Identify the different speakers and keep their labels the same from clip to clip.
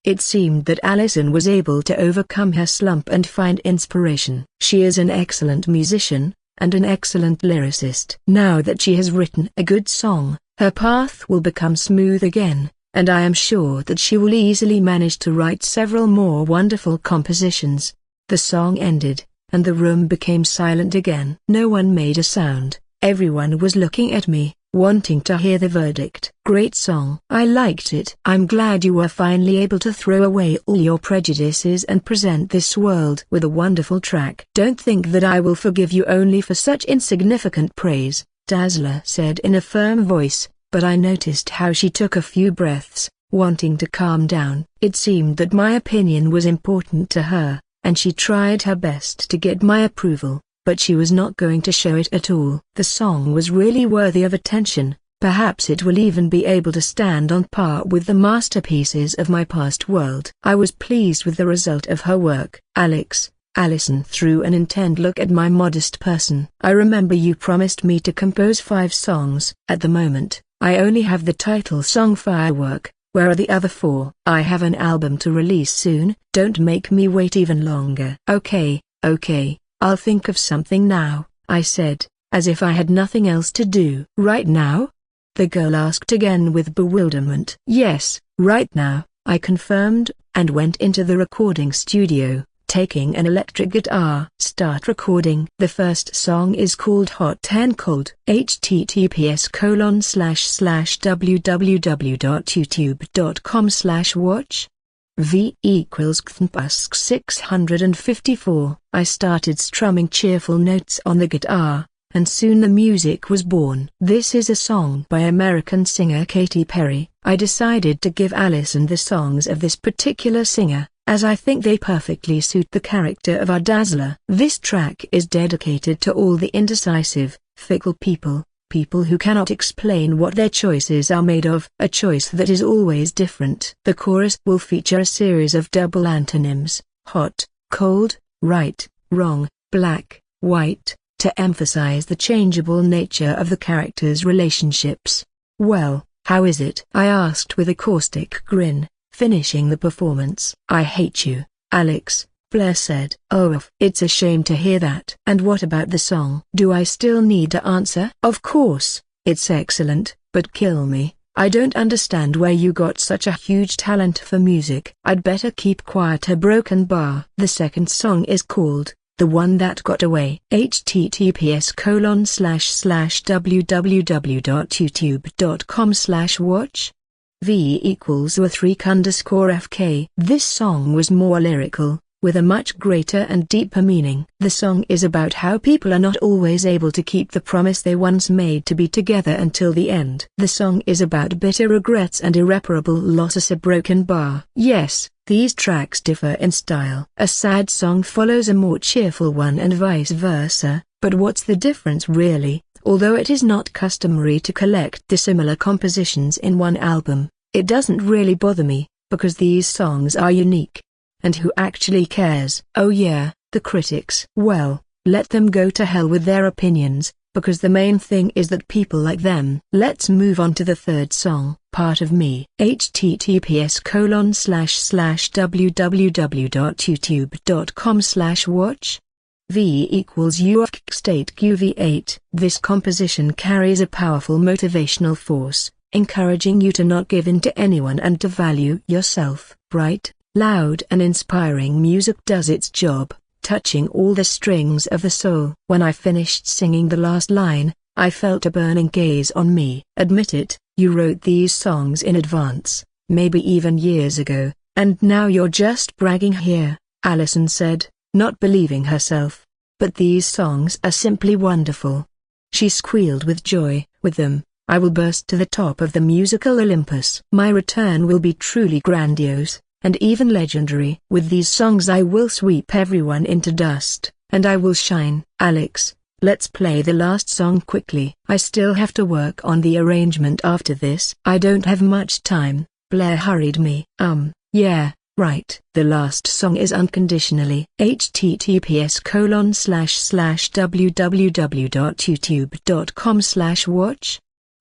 Speaker 1: It seemed that Alison was able to overcome her slump and find inspiration. She is an excellent musician, and an excellent lyricist. Now that she has written a good song, her path will become smooth again, and I am sure that she will easily manage to write several more wonderful compositions. The song ended, and the room became silent again. No one made a sound. Everyone was looking at me, wanting to hear the verdict. Great song. I liked it. I'm glad you were finally able to throw away all your prejudices and present this world with a wonderful track. Don't think that I will forgive you only for such insignificant praise, Dazzler said in a firm voice, but I noticed how she took a few breaths, wanting to calm down. It seemed that my opinion was important to her, and she tried her best to get my approval, but she was not going to show it at all. The song was really worthy of attention. Perhaps it will even be able to stand on par with the masterpieces of my past world. I was pleased with the result of her work. Alison threw an intent look at my modest person. I remember you promised me to compose 5 songs. At the moment, I only have the title song Firework. Where are the other 4? I have an album to release soon. Don't make me wait even longer. Okay, I'll think of something now, I said, as if I had nothing else to do. Right now? The girl asked again with bewilderment. Yes, right now, I confirmed, and went into the recording studio, taking an electric guitar. Start recording. The first song is called Hot and Cold. https://www.youtube.com/watch V equals == 654. I started strumming cheerful notes on the guitar, and soon the music was born. This is a song by American singer Katy Perry. I decided to give Alison the songs of this particular singer, as I think they perfectly suit the character of our Dazzler. This track is dedicated to all the indecisive, fickle people who cannot explain what their choices are made of, a choice that is always different. The chorus will feature a series of double antonyms, hot, cold, right, wrong, black, white, to emphasize the changeable nature of the characters' relationships. Well, how is it? I asked with a caustic grin, finishing the performance. I hate you, Alex, Blair said. Oh, it's a shame to hear that. And what about the song? Do I still need to answer? Of course, it's excellent, but kill me. I don't understand where you got such a huge talent for music. I'd better keep quiet. A broken bar. The second song is called The One That Got Away. https://www.youtube.com/watch V equals =3_FK. This song was more lyrical, with a much greater and deeper meaning. The song is about how people are not always able to keep the promise they once made to be together until the end. The song is about bitter regrets and irreparable losses. A broken bar. Yes, these tracks differ in style. A sad song follows a more cheerful one and vice versa, but what's the difference really? Although it is not customary to collect dissimilar compositions in one album, it doesn't really bother me, because these songs are unique. And who actually cares? Oh yeah, the critics. Well, let them go to hell with their opinions, because the main thing is that people like them. Let's move on to the third song, Part of Me. https://www.youtube.com/watch V equals state QV8. This composition carries a powerful motivational force, encouraging you to not give in to anyone and to value yourself. Bright, loud and inspiring music does its job, touching all the strings of the soul. When I finished singing the last line, I felt a burning gaze on me. Admit it, you wrote these songs in advance, maybe even years ago, and now you're just bragging here, Alison said, not believing herself. But these songs are simply wonderful. She squealed with joy. With them, I will burst to the top of the musical Olympus. My return will be truly grandiose, and even legendary. With these songs I will sweep everyone into dust, and I will shine. Alex, let's play the last song quickly. I still have to work on the arrangement after this. I don't have much time, Blair hurried me. Yeah. Right. The last song is Unconditionally. https://www.youtube.com/watch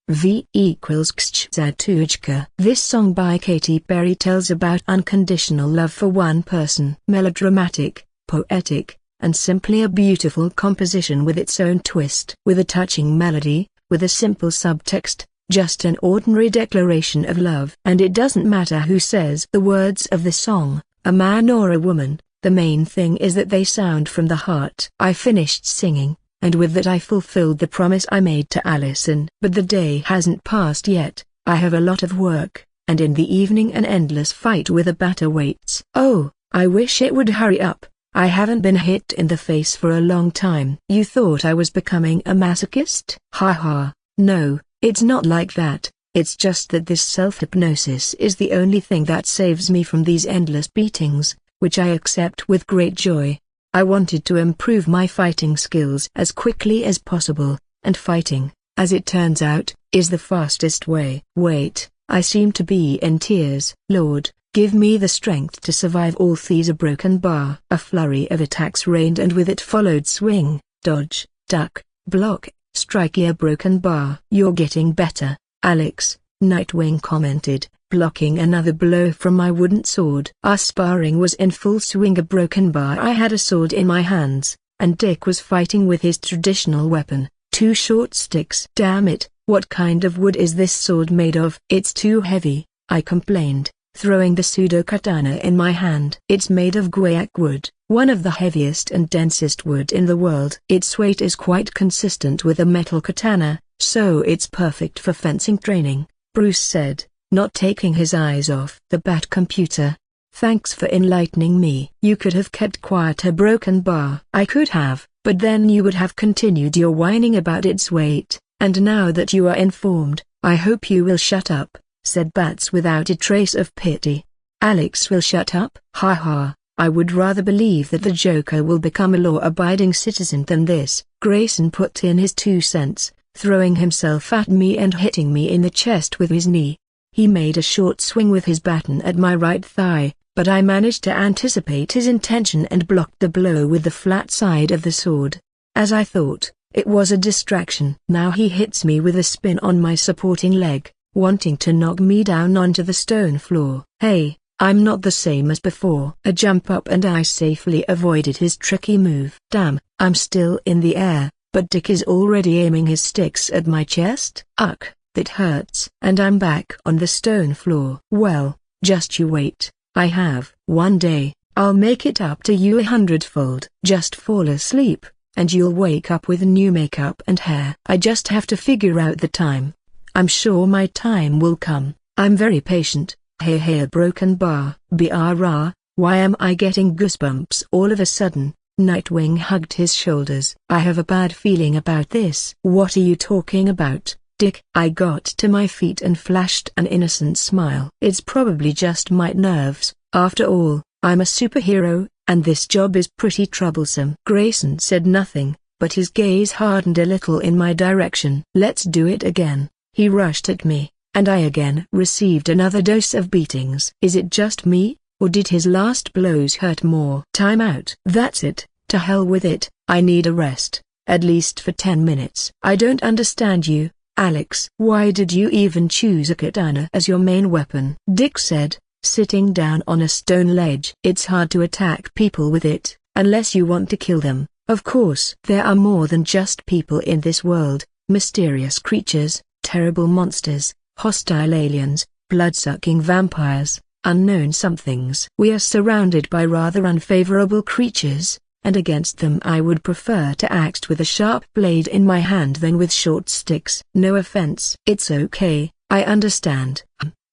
Speaker 1: V equals Kshzatuchka. This song by Katy Perry tells about unconditional love for one person. Melodramatic, poetic, and simply a beautiful composition with its own twist. With a touching melody, with a simple subtext, just an ordinary declaration of love. And it doesn't matter who says the words of the song, a man or a woman, the main thing is that they sound from the heart. I finished singing, and with that I fulfilled the promise I made to Allison. But the day hasn't passed yet. I have a lot of work, and in the evening an endless fight with a bat awaits. Oh, I wish it would hurry up. I haven't been hit in the face for a long time. You thought I was becoming a masochist? Ha ha, no, it's not like that. It's just that this self-hypnosis is the only thing that saves me from these endless beatings, which I accept with great joy. I wanted to improve my fighting skills as quickly as possible, and fighting, as it turns out, is the fastest way. Wait, I seem to be in tears. Lord, give me the strength to survive all these. A broken bar. A flurry of attacks rained and with it followed swing, dodge, duck, block, strike. A broken bar. You're getting better, Alex, Nightwing commented, blocking another blow from my wooden sword. Our sparring was in full swing. A broken bar. I had a sword in my hands, and Dick was fighting with his traditional weapon, 2 short sticks. Damn it, what kind of wood is this sword made of? It's too heavy, I complained, throwing the pseudo-katana in my hand. It's made of guaiac wood, one of the heaviest and densest wood in the world. Its weight is quite consistent with a metal katana, so it's perfect for fencing training, Bruce said, not taking his eyes off the bat computer. Thanks for enlightening me. You could have kept quiet. A broken bar. I could have, but then you would have continued your whining about its weight, and now that you are informed, I hope you will shut up, said Bats without a trace of pity. Alex will shut up? Ha ha, I would rather believe that the Joker will become a law-abiding citizen than this. Grayson put in his 2 cents, throwing himself at me and hitting me in the chest with his knee. He made a short swing with his baton at my right thigh, but I managed to anticipate his intention and blocked the blow with the flat side of the sword. As I thought, it was a distraction. Now he hits me with a spin on my supporting leg, wanting to knock me down onto the stone floor. Hey, I'm not the same as before. A jump up and I safely avoided his tricky move. Damn, I'm still in the air, but Dick is already aiming his sticks at my chest. Ugh, that hurts. And I'm back on the stone floor. Well, just you wait. I have. One day, I'll make it up to you 100-fold. Just fall asleep, and you'll wake up with new makeup and hair. I just have to figure out the time. I'm sure my time will come. I'm very patient. Hey hey. A broken bar. Brah, why am I getting goosebumps all of a sudden? Nightwing hugged his shoulders. I have a bad feeling about this. What are you talking about, Dick? I got to my feet and flashed an innocent smile. It's probably just my nerves. After all, I'm a superhero, and this job is pretty troublesome. Grayson said nothing, but his gaze hardened a little in my direction. Let's do it again. He rushed at me, and I again received another dose of beatings. Is it just me, or did his last blows hurt more? Time out. That's it, to hell with it. I need a rest, at least for 10 minutes. I don't understand you, Alex. Why did you even choose a katana as your main weapon? Dick said, sitting down on a stone ledge. It's hard to attack people with it, unless you want to kill them. Of course. There are more than just people in this world, mysterious creatures, terrible monsters, hostile aliens, blood-sucking vampires, unknown somethings. We are surrounded by rather unfavorable creatures, and against them I would prefer to act with a sharp blade in my hand than with short sticks. No offense. It's okay, I understand.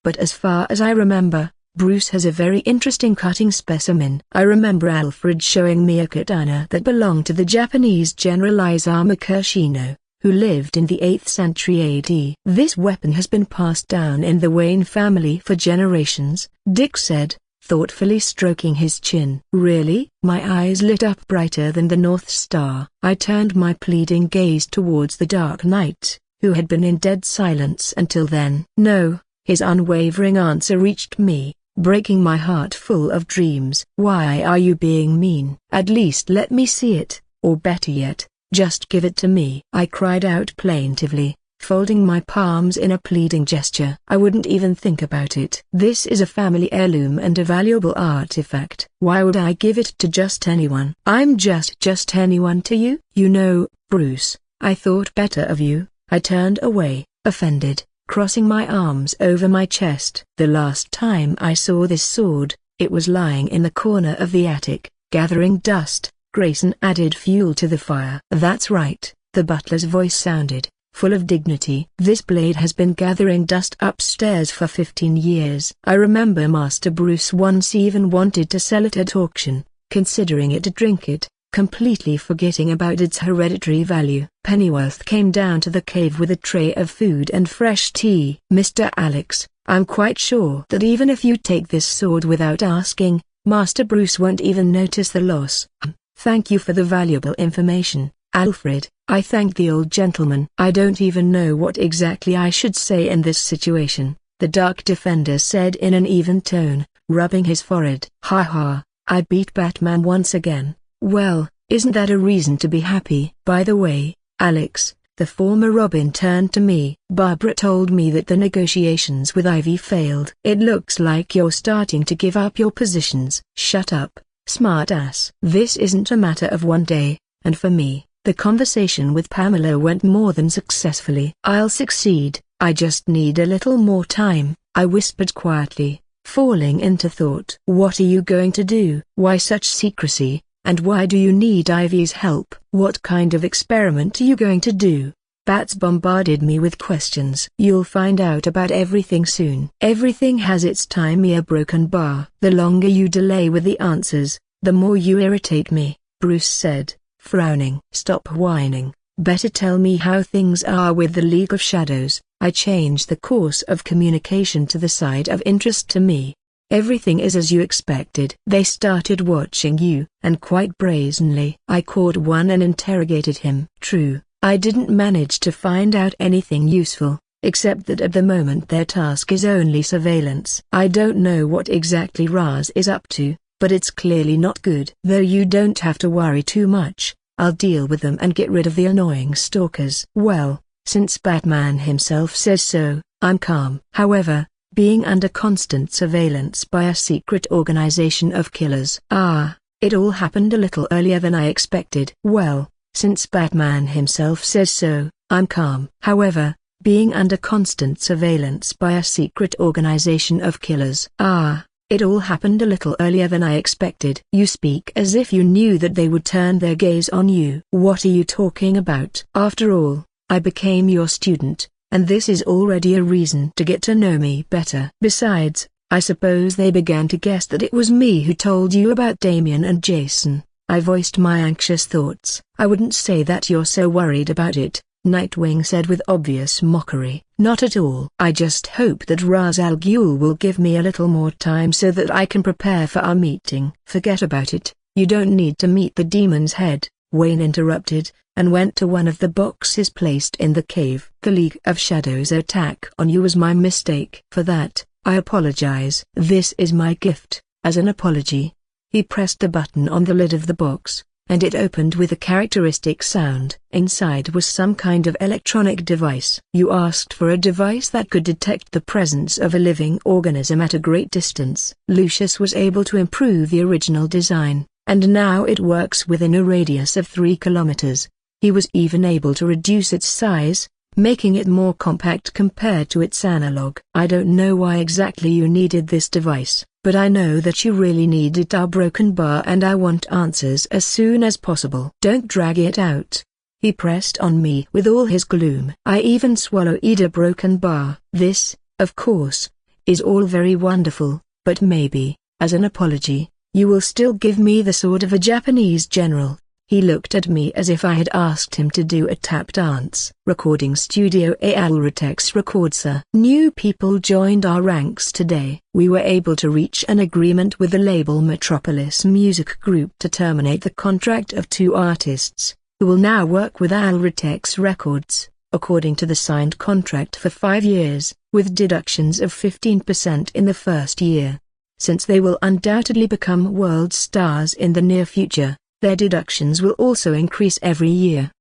Speaker 1: But as far as I remember, Bruce has a very interesting cutting specimen. I remember Alfred showing me a katana that belonged to the Japanese general Isamu Kirishino, who lived in the 8th century AD. This weapon has been passed down in the Wayne family for generations, Dick said, thoughtfully stroking his chin. Really? My eyes lit up brighter than the North Star. I turned my pleading gaze towards the Dark Knight, who had been in dead silence until then. No, his unwavering answer reached me, breaking my heart full of dreams. Why are you being mean? At least let me see it, or better yet, just give it to me. I cried out plaintively, folding my palms in a pleading gesture. I wouldn't even think about it. This is a family heirloom and a valuable artifact. Why would I give it to just anyone? I'm just anyone to you? You know, Bruce, I thought better of you. I turned away, offended, crossing my arms over my chest. The last time I saw this sword, it was lying in the corner of the attic, gathering dust. Grayson added fuel to the fire. That's right, the butler's voice sounded, full of dignity. This blade has been gathering dust upstairs for 15 years. I remember Master Bruce once even wanted to sell it at auction, considering it to drink it, completely forgetting about its hereditary value. Pennyworth came down to the cave with a tray of food and fresh tea. Mr. Alex, I'm quite sure that even if you take this sword without asking, Master Bruce won't even notice the loss. Thank you for the valuable information, Alfred. I thanked the old gentleman. I don't even know what exactly I should say in this situation, the Dark Defender said in an even tone, rubbing his forehead. Ha ha, I beat Batman once again. Well, isn't that a reason to be happy? By the way, Alex, the former Robin turned to me. Barbara told me that the negotiations with Ivy failed. It looks like you're starting to give up your positions. Shut up, smartass. This isn't a matter of one day, and for me, the conversation with Pamela went more than successfully. I'll succeed, I just need a little more time, I whispered quietly, falling into thought. What are you going to do? Why such secrecy, and why do you need Ivy's help? What kind of experiment are you going to do? Bats bombarded me with questions. You'll find out about everything soon. Everything has its time, mere broken bar. The longer you delay with the answers, the more you irritate me, Bruce said, frowning. Stop whining. Better tell me how things are with the League of Shadows. I changed the course of communication to the side of interest to me. Everything is as you expected. They started watching you, and quite brazenly. I caught one and interrogated him. True, I didn't manage to find out anything useful, except that at the moment their task is only surveillance. I don't know what exactly Raz is up to, but it's clearly not good. Though you don't have to worry too much, I'll deal with them and get rid of the annoying stalkers. Well, since Batman himself says so, I'm calm. However, being under constant surveillance by a secret organization of killers. It all happened a little earlier than I expected. Well, since Batman himself says so, I'm calm. However, being under constant surveillance by a secret organization of killers. It all happened a little earlier than I expected. You speak as if you knew that they would turn their gaze on you. What are you talking about? After all, I became your student, and this is already a reason to get to know me better. Besides, I suppose they began to guess that it was me who told you about Damien and Jason. I voiced my anxious thoughts. I wouldn't say that you're so worried about it, Nightwing said with obvious mockery. Not at all. I just hope that Ra's al Ghul will give me a little more time so that I can prepare for our meeting. Forget about it, you don't need to meet the demon's head, Wayne interrupted, and went to one of the boxes placed in the cave. The League of Shadows' attack on you was my mistake. For that, I apologize. This is my gift, as an apology. He pressed the button on the lid of the box, and it opened with a characteristic sound. Inside was some kind of electronic device. You asked for a device that could detect the presence of a living organism at a great distance. Lucius was able to improve the original design, and now it works within a radius of 3 kilometers. He was even able to reduce its size, making it more compact compared to its analog. I don't know why exactly you needed this device, but I know that you really needed our broken bar and I want answers as soon as possible. Don't drag it out. He pressed on me with all his gloom. I even swallowed a broken bar. This, of course, is all very wonderful, but maybe, as an apology, you will still give me the sword of a Japanese general. He looked at me as if I had asked him to do a tap dance. Recording Studio A Alretex Recorder. New people joined our ranks today. We were able to reach an agreement with the label Metropolis Music Group to terminate the contract of 2 artists, who will now work with Alretex Records, according to the signed contract for 5 years, with deductions of 15% in the first year. Since they will undoubtedly become world stars in the near future, their deductions will also increase every year.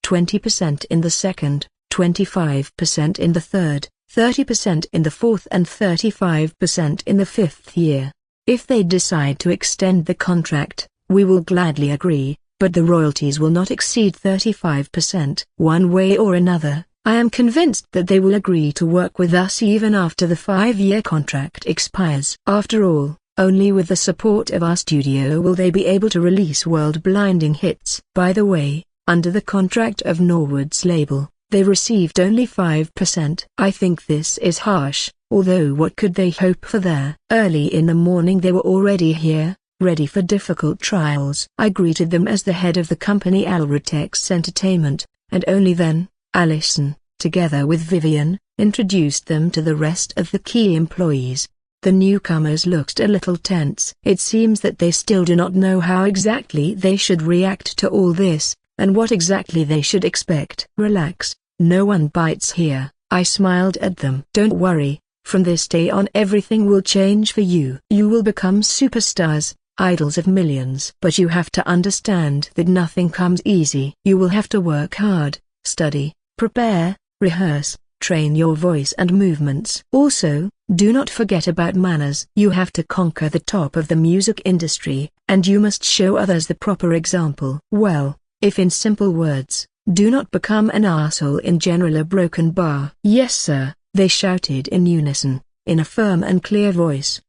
Speaker 1: 20% in the second, 25% in the third, 30% in the fourth and 35% in the fifth year. If they decide to extend the contract, we will gladly agree, but the royalties will not exceed 35%. One way or another, I am convinced that they will agree to work with us even after the 5-year contract expires. After all, only with the support of our studio will they be able to release world-blinding hits. By the way, under the contract of Norwood's label, they received only 5%. I think this is harsh, although what could they hope for there? Early in the morning they were already here, ready for difficult trials. I greeted them as the head of the company Alratex Entertainment, and only then, Allison, together with Vivian, introduced them to the rest of the key employees. The newcomers looked a little tense. It seems that they still do not know how exactly they should react to all this, and what exactly they should expect. Relax, no one bites here, I smiled at them. Don't worry, from this day on everything will change for you. You will become superstars, idols of millions. But you have to understand that nothing comes easy. You will have to work hard, study, prepare, rehearse, train your voice and movements. Also, do not forget about manners. You have to conquer the top of the music industry, and you must show others the proper example. Well, if in simple words, do not become an arsehole in general. A broken bar. Yes sir, they shouted in unison, in a firm and clear voice.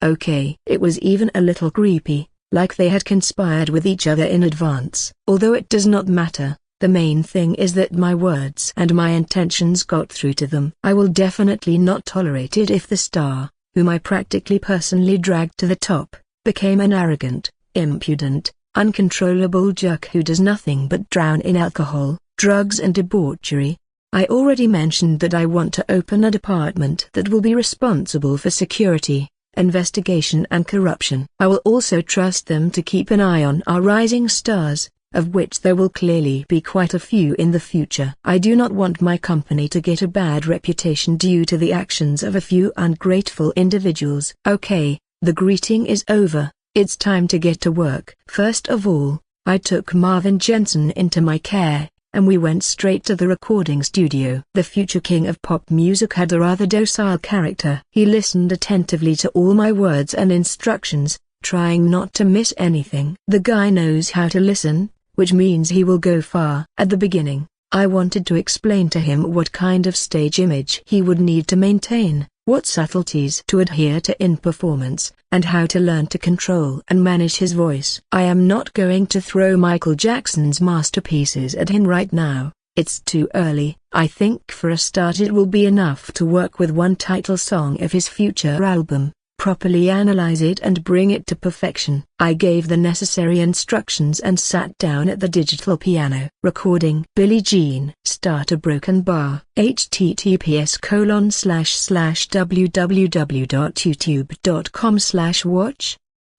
Speaker 1: Okay. It was even a little creepy, like they had conspired with each other in advance. Although it does not matter. The main thing is that my words and my intentions got through to them. I will definitely not tolerate it if the star, whom I practically personally dragged to the top, became an arrogant, impudent, uncontrollable jerk who does nothing but drown in alcohol, drugs and debauchery. I already mentioned that I want to open a department that will be responsible for security, investigation and corruption. I will also trust them to keep an eye on our rising stars, of which there will clearly be quite a few in the future. I do not want my company to get a bad reputation due to the actions of a few ungrateful individuals. Okay, the greeting is over, it's time to get to work. First of all, I took Marvin Jensen into my care, and we went straight to the recording studio. The future king of pop music had a rather docile character. He listened attentively to all my words and instructions, trying not to miss anything. The guy knows how to listen, which means he will go far. At the beginning, I wanted to explain to him what kind of stage image he would need to maintain, what subtleties to adhere to in performance, and how to learn to control and manage his voice. I am not going to throw Michael Jackson's masterpieces at him right now, it's too early. I think for a start it will be enough to work with one title song of his future album, properly analyze it and bring it to perfection. I gave the necessary instructions and sat down at the digital piano. Recording Billie Jean. Start a broken bar. https://www.youtube.com/watch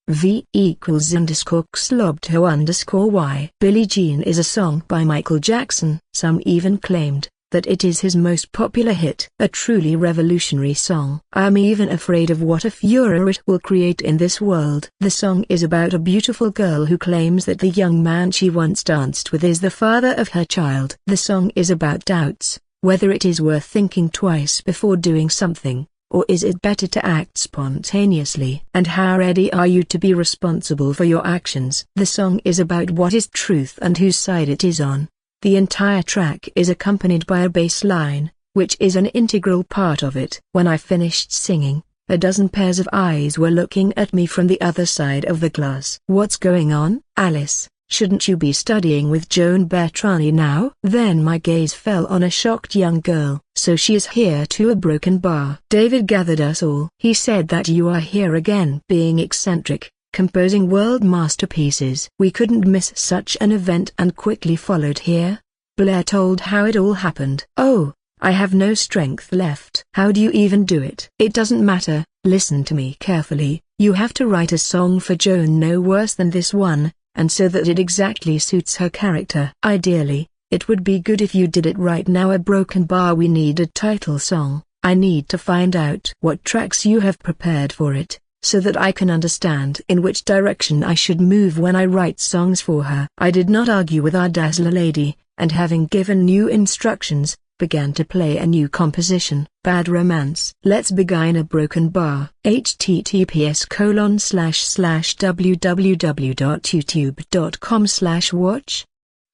Speaker 1: v equals _xlobto_y. Billie Jean is a song by Michael Jackson. Some even claimed that it is his most popular hit. A truly revolutionary song. I am even afraid of what a furor it will create in this world. The song is about a beautiful girl who claims that the young man she once danced with is the father of her child. The song is about doubts, whether it is worth thinking twice before doing something, or is it better to act spontaneously? And how ready are you to be responsible for your actions? The song is about what is truth and whose side it is on. The entire track is accompanied by a bass line, which is an integral part of it. When I finished singing, a dozen pairs of eyes were looking at me from the other side of the glass. What's going on? Alice, shouldn't you be studying with Joan Bertrani now? Then my gaze fell on a shocked young girl. So she is here to a broken bar. David gathered us all. He said that you are here again, being eccentric, composing world masterpieces. We couldn't miss such an event and quickly followed here. Blair told how it all happened. Oh, I have no strength left. How do you even do it? It doesn't matter, listen to me carefully. You have to write a song for Joan no worse than this one, and so that it exactly suits her character. Ideally, it would be good if you did it right now. A broken bar. We need a title song. I need to find out what tracks you have prepared for it, so that I can understand in which direction I should move when I write songs for her. I did not argue with our Dazzler lady, and having given new instructions, began to play a new composition, Bad Romance. Let's begin a broken bar. https://www.youtube.com/watch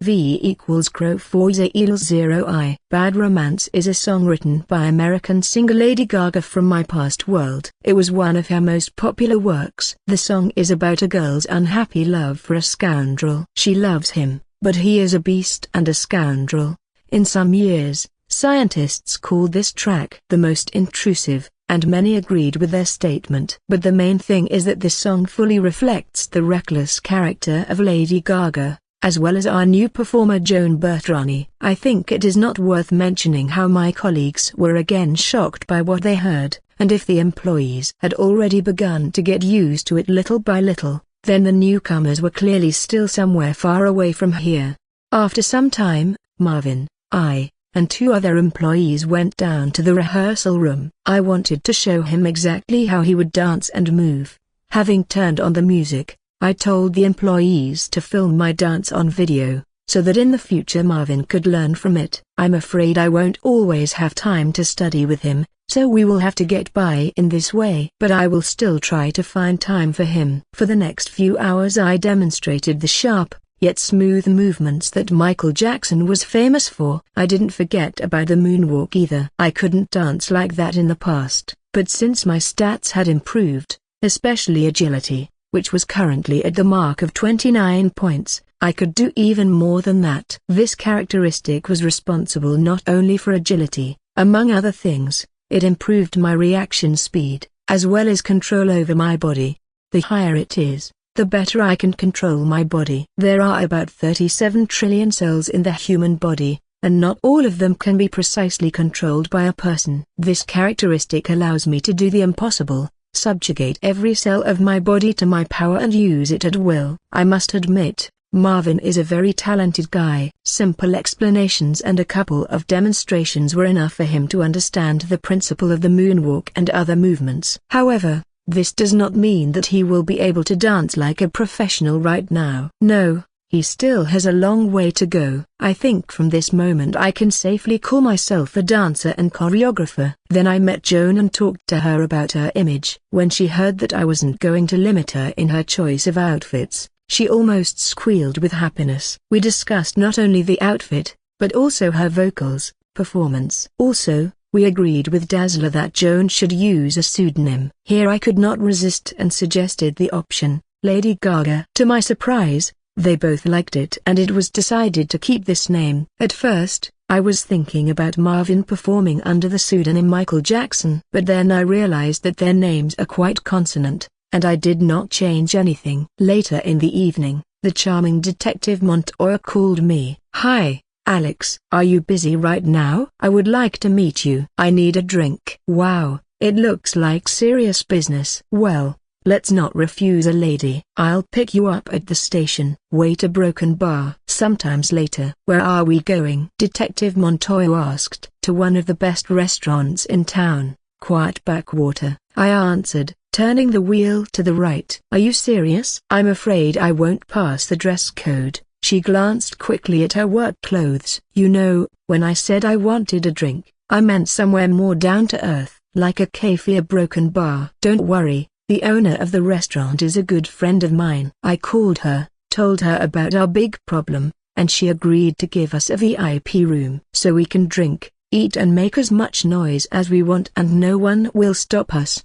Speaker 1: V equals Crow 4 0 I. Bad Romance is a song written by American singer Lady Gaga from my past world. It was one of her most popular works. The song is about a girl's unhappy love for a scoundrel. She loves him, but he is a beast and a scoundrel. In some years, scientists called this track the most intrusive, and many agreed with their statement. But the main thing is that this song fully reflects the reckless character of Lady Gaga, as well as our new performer Joan Bertrani. I think it is not worth mentioning how my colleagues were again shocked by what they heard, and if the employees had already begun to get used to it little by little, then the newcomers were clearly still somewhere far away from here. After some time, Marvin, I, and 2 other employees went down to the rehearsal room. I wanted to show him exactly how he would dance and move. Having turned on the music, I told the employees to film my dance on video, so that in the future Marvin could learn from it. I'm afraid I won't always have time to study with him, so we will have to get by in this way. But I will still try to find time for him. For the next few hours I demonstrated the sharp, yet smooth movements that Michael Jackson was famous for. I didn't forget about the moonwalk either. I couldn't dance like that in the past, but since my stats had improved, especially agility, which was currently at the mark of 29 points, I could do even more than that. This characteristic was responsible not only for agility, among other things, it improved my reaction speed, as well as control over my body. The higher it is, the better I can control my body. There are about 37 trillion cells in the human body, and not all of them can be precisely controlled by a person. This characteristic allows me to do the impossible, subjugate every cell of my body to my power and use it at will. I must admit, Marvin is a very talented guy. Simple explanations and a couple of demonstrations were enough for him to understand the principle of the moonwalk and other movements. However, this does not mean that he will be able to dance like a professional right now. No, he still has a long way to go. I think from this moment I can safely call myself a dancer and choreographer. Then I met Joan and talked to her about her image. When she heard that I wasn't going to limit her in her choice of outfits, she almost squealed with happiness. We discussed not only the outfit, but also her vocals, performance. Also, we agreed with Dazzler that Joan should use a pseudonym. Here I could not resist and suggested the option, Lady Gaga. To my surprise, they both liked it and it was decided to keep this name. At first, I was thinking about Marvin performing under the pseudonym Michael Jackson. But then I realized that their names are quite consonant, and I did not change anything. Later in the evening, the charming Detective Montoya called me. "Hi, Alex. Are you busy right now? I would like to meet you. I need a drink." Wow, it looks like serious business. Well, let's not refuse a lady. I'll pick you up at the station. Wait a broken bar. Sometimes later. Where are we going? Detective Montoya asked. To one of the best restaurants in town, Quiet Backwater. I answered, turning the wheel to the right. Are you serious? I'm afraid I won't pass the dress code. She glanced quickly at her work clothes. You know, when I said I wanted a drink, I meant somewhere more down to earth, like a cafe or broken bar. Don't worry, the owner of the restaurant is a good friend of mine. I called her, told her about our big problem, and she agreed to give us a VIP room. So we can drink, eat and make as much noise as we want and no one will stop us.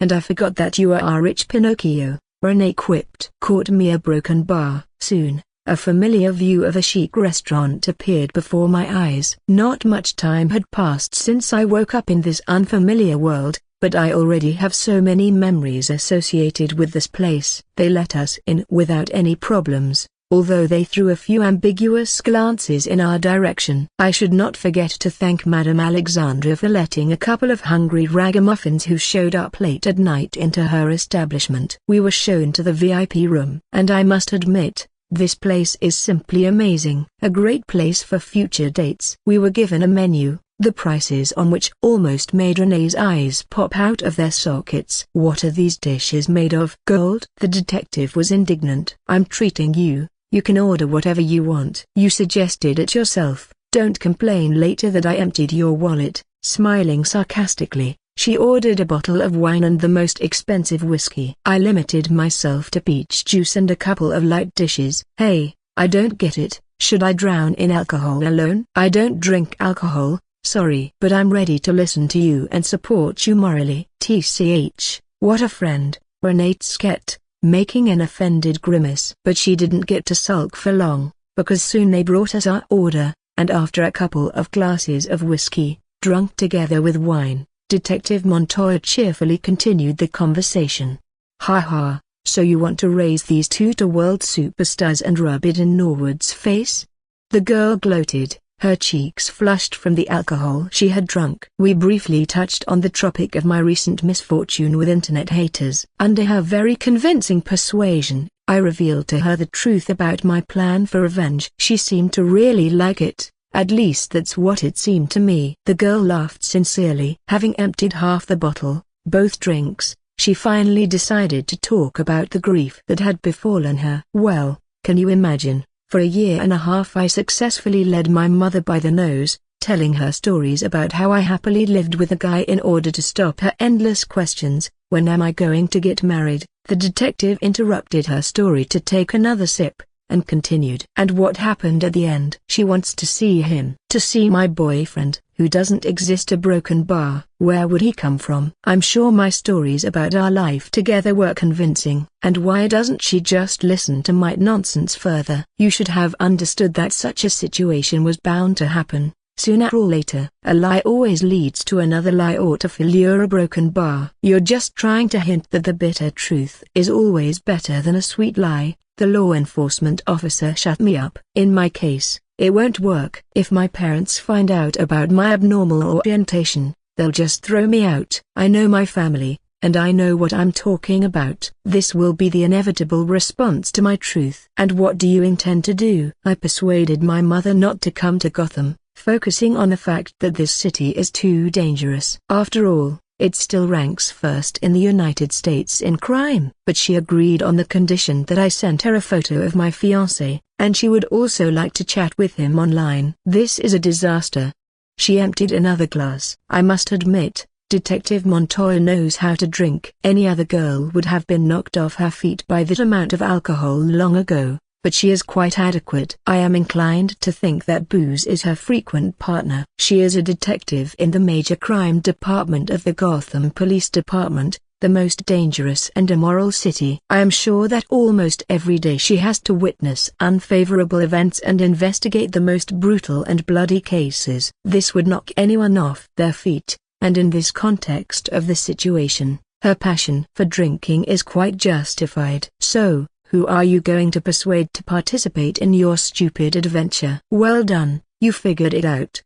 Speaker 1: And I forgot that you are our rich Pinocchio, Renee quipped. Caught me a broken bar. Soon, a familiar view of a chic restaurant appeared before my eyes. Not much time had passed since I woke up in this unfamiliar world, but I already have so many memories associated with this place. They let us in without any problems, although they threw a few ambiguous glances in our direction. I should not forget to thank Madame Alexandra for letting a couple of hungry ragamuffins who showed up late at night into her establishment. We were shown to the VIP room, and I must admit, this place is simply amazing. A great place for future dates. We were given a menu, the prices on which almost made Renee's eyes pop out of their sockets. What are these dishes made of? Gold? The detective was indignant. I'm treating you. You can order whatever you want. You suggested it yourself, Don't complain later that I emptied your wallet." Smiling sarcastically, she ordered a bottle of wine and the most expensive whiskey. I limited myself to peach juice and a couple of light dishes. "Hey, I don't get it. Should I drown in alcohol alone? I don't drink alcohol, sorry. But I'm ready to listen to you and support you morally." "Tch, what a friend," Renate skeet, making an offended grimace. But she didn't get to sulk for long, because soon they brought us our order, and after a couple of glasses of whiskey, drunk together with wine, Detective Montoya cheerfully continued the conversation. "Ha ha, so you want to raise these two to world superstars and rub it in Norwood's face?" The girl gloated, her cheeks flushed from the alcohol she had drunk. We briefly touched on the topic of my recent misfortune with internet haters. Under her very convincing persuasion, I revealed to her the truth about my plan for revenge. She seemed to really like it, at least that's what it seemed to me. The girl laughed sincerely. Having emptied half the bottle, both drinks, she finally decided to talk about the grief that had befallen her. "Well, can you imagine? For a year and a half I successfully led my mother by the nose, telling her stories about how I happily lived with a guy in order to stop her endless questions. When am I going to get married?" The detective interrupted her story to take another sip, and continued. "And what happened at the end?" "She wants to see him." "To see my boyfriend, who doesn't exist." "A broken bar. Where would he come from?" "I'm sure my stories about our life together were convincing." "And why doesn't she just listen to my nonsense further?" "You should have understood that such a situation was bound to happen, sooner or later." "A lie always leads to another lie or to failure." "A broken bar." "You're just trying to hint that the bitter truth is always better than a sweet lie." The law enforcement officer shut me up. "In my case, it won't work. If my parents find out about my abnormal orientation, they'll just throw me out." "I know my family, and I know what I'm talking about." "This will be the inevitable response to my truth." "And what do you intend to do?" "I persuaded my mother not to come to Gotham, focusing on the fact that this city is too dangerous. After all, it still ranks first in the United States in crime." "But she agreed on the condition that I sent her a photo of my fiancé, and she would also like to chat with him online." "This is a disaster." She emptied another glass. "I must admit, Detective Montoya knows how to drink." Any other girl would have been knocked off her feet by that amount of alcohol long ago, but she is quite adequate. I am inclined to think that booze is her frequent partner. She is a detective in the major crime department of the Gotham Police Department, the most dangerous and immoral city. I am sure that almost every day she has to witness unfavorable events and investigate the most brutal and bloody cases. This would knock anyone off their feet, and in this context of the situation, her passion for drinking is quite justified. "So, who are you going to persuade to participate in your stupid adventure?" "Well done, you figured it out."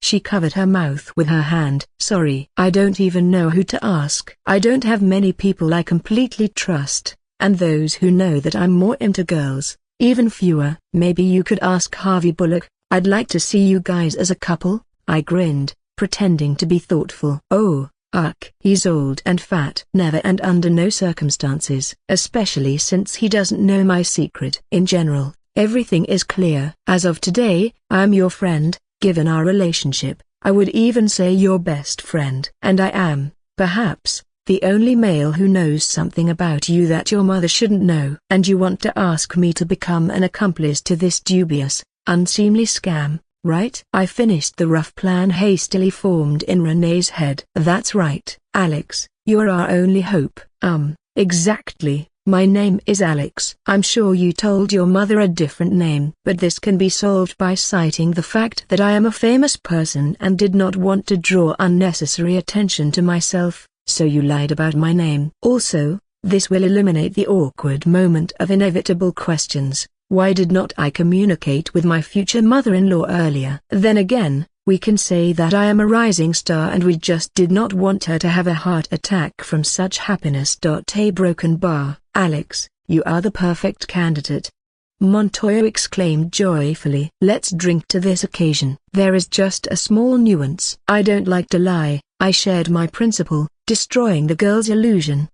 Speaker 1: She covered her mouth with her hand. "Sorry, I don't even know who to ask. I don't have many people I completely trust, and those who know that I'm more into girls, even fewer." "Maybe you could ask Harvey Bullock. I'd like to see you guys as a couple." I grinned, pretending to be thoughtful. "Oh, he's old and fat." "Never and under no circumstances. Especially since he doesn't know my secret." "In general, everything is clear. As of today, I'm your friend. Given our relationship, I would even say your best friend. And I am, perhaps, the only male who knows something about you that your mother shouldn't know." "And you want to ask me to become an accomplice to this dubious, unseemly scam, right?" I finished the rough plan hastily formed in Renee's head. "That's right, Alex, you're our only hope." Exactly. My name is Alex." "I'm sure you told your mother a different name." "But this can be solved by citing the fact that I am a famous person and did not want to draw unnecessary attention to myself, so you lied about my name." "Also, this will eliminate the awkward moment of inevitable questions. Why did not I communicate with my future mother-in-law earlier?" "Then again, we can say that I am a rising star and we just did not want her to have a heart attack from such happiness." "A broken bar." "Alex, you are the perfect candidate," Montoya exclaimed joyfully. "Let's drink to this occasion." "There is just a small nuance." "I don't like to lie." I shared my principle, destroying the girl's illusion.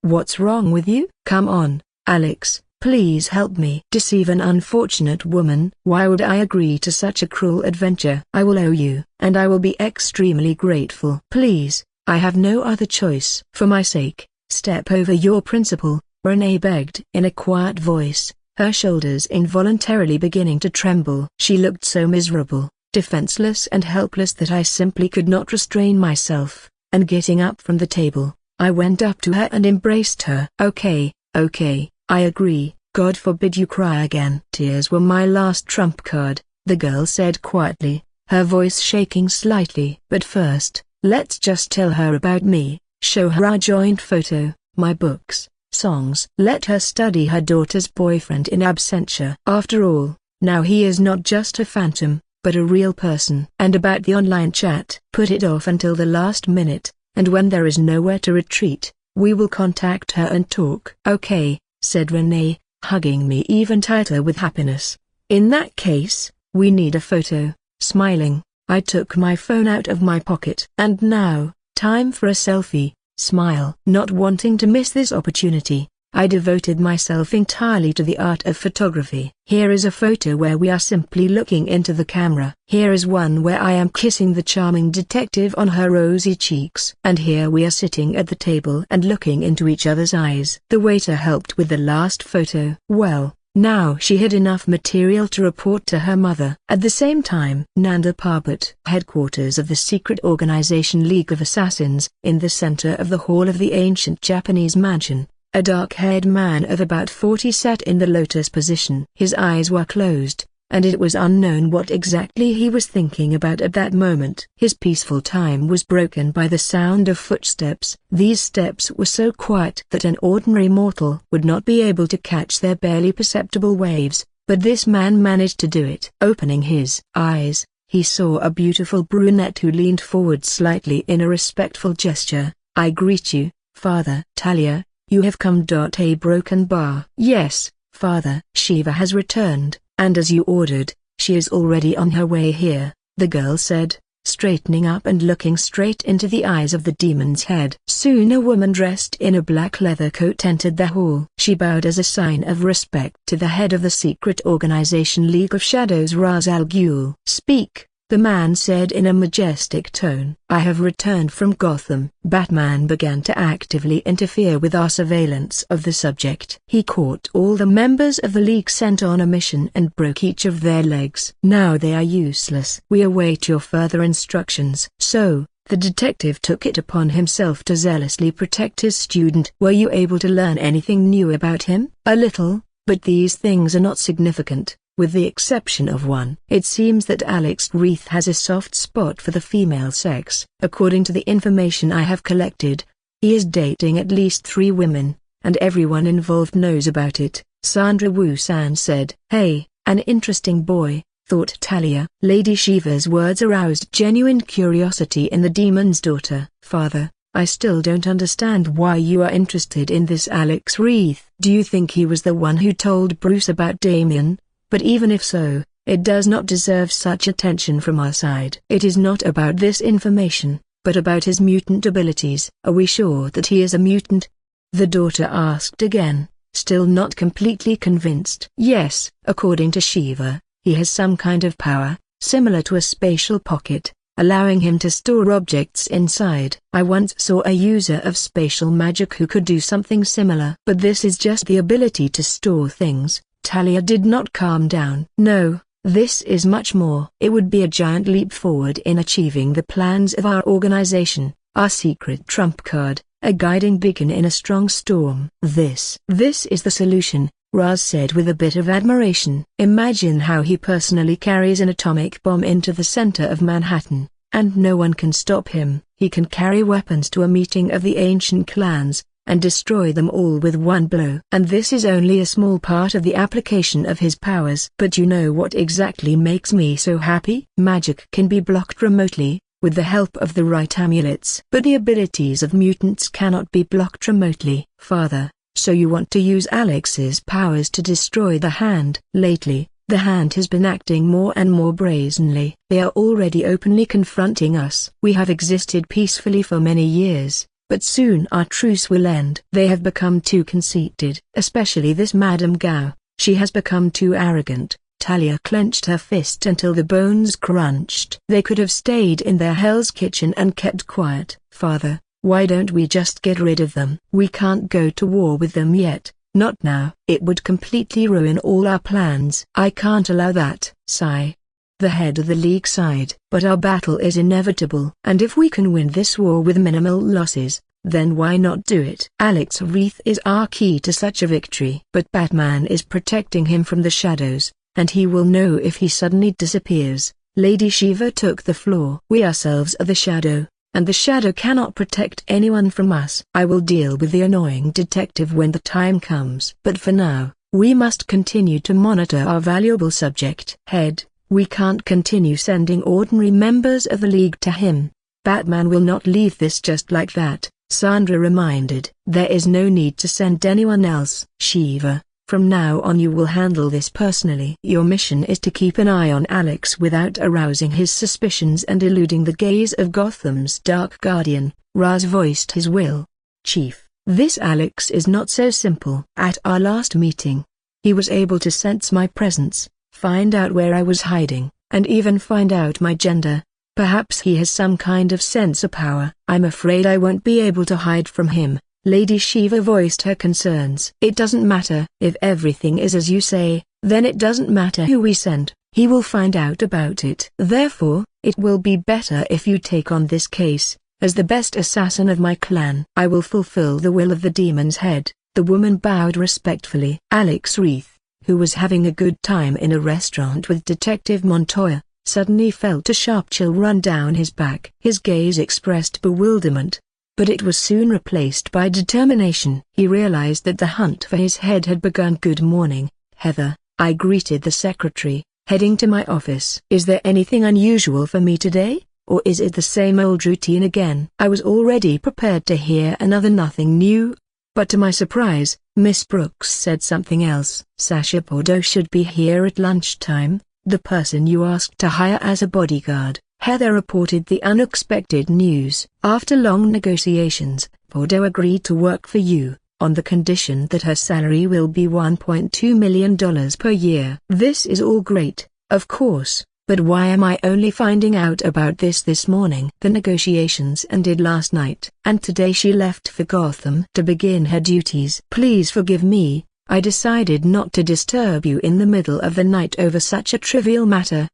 Speaker 1: What's wrong with you?" "Come on, Alex, Please help me. Deceive an unfortunate woman? Why would I agree to such a cruel adventure? I will owe you, and I will be extremely grateful. Please, I have no other choice. For my sake, step over your principal, Renee begged in a quiet voice, her shoulders involuntarily beginning to tremble. She looked so miserable, defenseless and helpless that I simply could not restrain myself, and getting up from the table, I went up to her and embraced her. Okay, I agree. God forbid you cry again. Tears were my last trump card, the girl said quietly, her voice shaking slightly. But first, let's just tell her about me, show her our joint photo, my books, songs. Let her study her daughter's boyfriend in absentia. After all, now he is not just a phantom, but a real person. And about the online chat, put it off until the last minute, and when there is nowhere to retreat, we will contact her and talk. Okay, said Renee, hugging me even tighter with happiness. In that case, we need a photo. Smiling, I took my phone out of my pocket. And now, time for a selfie. Smile. Not wanting to miss this opportunity, I devoted myself entirely to the art of photography. Here is a photo where we are simply looking into the camera. Here is one where I am kissing the charming detective on her rosy cheeks. And here we are sitting at the table and looking into each other's eyes. The waiter helped with the last photo. Well, now she had enough material to report to her mother. At the same time, Nanda Parbat, headquarters of the secret organization League of Assassins, in the center of the hall of the ancient Japanese mansion, a dark-haired man of about 40 sat in the lotus position. His eyes were closed, and it was unknown what exactly he was thinking about at that moment. His peaceful time was broken by the sound of footsteps. These steps were so quiet that an ordinary mortal would not be able to catch their barely perceptible waves, but this man managed to do it. Opening his eyes, he saw a beautiful brunette who leaned forward slightly in a respectful gesture. I greet you, Father. Talia, you have come. A broken bar. Yes, Father. Shiva has returned, and as you ordered, she is already on her way here, the girl said, straightening up and looking straight into the eyes of the demon's head. Soon a woman dressed in a black leather coat entered the hall. She bowed as a sign of respect to the head of the secret organization League of Shadows, Ra's al Ghul. Speak, the man said in a majestic tone. I have returned from Gotham. Batman began to actively interfere with our surveillance of the subject. He caught all the members of the League sent on a mission and broke each of their legs. Now they are useless. We await your further instructions. So, the detective took it upon himself to zealously protect his student. Were you able to learn anything new about him? A little, but these things are not significant. With the exception of one. It seems that Alex Reith has a soft spot for the female sex. According to the information I have collected, he is dating at least 3 women, and everyone involved knows about it, Sandra Wu-san said. Hey, an interesting boy, thought Talia. Lady Shiva's words aroused genuine curiosity in the demon's daughter. Father, I still don't understand why you are interested in this Alex Reith. Do you think he was the one who told Bruce about Damien? But even if so, it does not deserve such attention from our side. It is not about this information, but about his mutant abilities. Are we sure that he is a mutant? The daughter asked again, still not completely convinced. Yes, according to Shiva, he has some kind of power, similar to a spatial pocket, allowing him to store objects inside. I once saw a user of spatial magic who could do something similar. But this is just the ability to store things. Talia did not calm down. No, this is much more. It would be a giant leap forward in achieving the plans of our organization, our secret trump card, a guiding beacon in a strong storm. This is the solution, Raz said with a bit of admiration. Imagine how he personally carries an atomic bomb into the center of Manhattan, and no one can stop him. He can carry weapons to a meeting of the ancient clans, and destroy them all with one blow. And this is only a small part of the application of his powers. But you know what exactly makes me so happy? Magic can be blocked remotely, with the help of the right amulets. But the abilities of mutants cannot be blocked remotely. Father, so you want to use Alex's powers to destroy the Hand? Lately, the Hand has been acting more and more brazenly. They are already openly confronting us. We have existed peacefully for many years, but soon our truce will end. They have become too conceited, especially this Madame Gao. She has become too arrogant. Talia clenched her fist until the bones crunched. They could have stayed in their Hell's Kitchen and kept quiet. Father, why don't we just get rid of them? We can't go to war with them yet. Not now. It would completely ruin all our plans. I can't allow that. Sigh. The head of the League sighed. But our battle is inevitable. And if we can win this war with minimal losses, then why not do it? Alex's wreath is our key to such a victory. But Batman is protecting him from the shadows, and he will know if he suddenly disappears. Lady Shiva took the floor. We ourselves are the shadow, and the shadow cannot protect anyone from us. I will deal with the annoying detective when the time comes. But for now, we must continue to monitor our valuable subject. Head, we can't continue sending ordinary members of the League to him. Batman will not leave this just like that, Sandra reminded. There is no need to send anyone else. Shiva, from now on you will handle this personally. Your mission is to keep an eye on Alex without arousing his suspicions and eluding the gaze of Gotham's Dark Guardian. Raz voiced his will. Chief, this Alex is not so simple. At our last meeting, he was able to sense my presence, find out where I was hiding, and even find out my gender. Perhaps he has some kind of sense of power. I'm afraid I won't be able to hide from him. Lady Shiva voiced her concerns. It doesn't matter. If everything is as you say, then it doesn't matter who we send. He will find out about it. Therefore, it will be better if you take on this case. As the best assassin of my clan, I will fulfill the will of the demon's head. The woman bowed respectfully. Alex Wreath, who was having a good time in a restaurant with Detective Montoya, suddenly felt a sharp chill run down his back. His gaze expressed bewilderment, but it was soon replaced by determination. He realized that the hunt for his head had begun. Good morning, Heather, I greeted the secretary, heading to my office. Is there anything unusual for me today, or is it the same old routine again? I was already prepared to hear another nothing new, but to my surprise, Miss Brooks said something else. Sasha Bordeaux should be here at lunchtime, the person you asked to hire as a bodyguard. Heather reported the unexpected news. After long negotiations, Bordeaux agreed to work for you, on the condition that her salary will be $1.2 million per year. This is all great, of course, but why am I only finding out about this morning? The negotiations ended last night, and today she left for Gotham to begin her duties. Please forgive me, I decided not to disturb you in the middle of the night over such a trivial matter.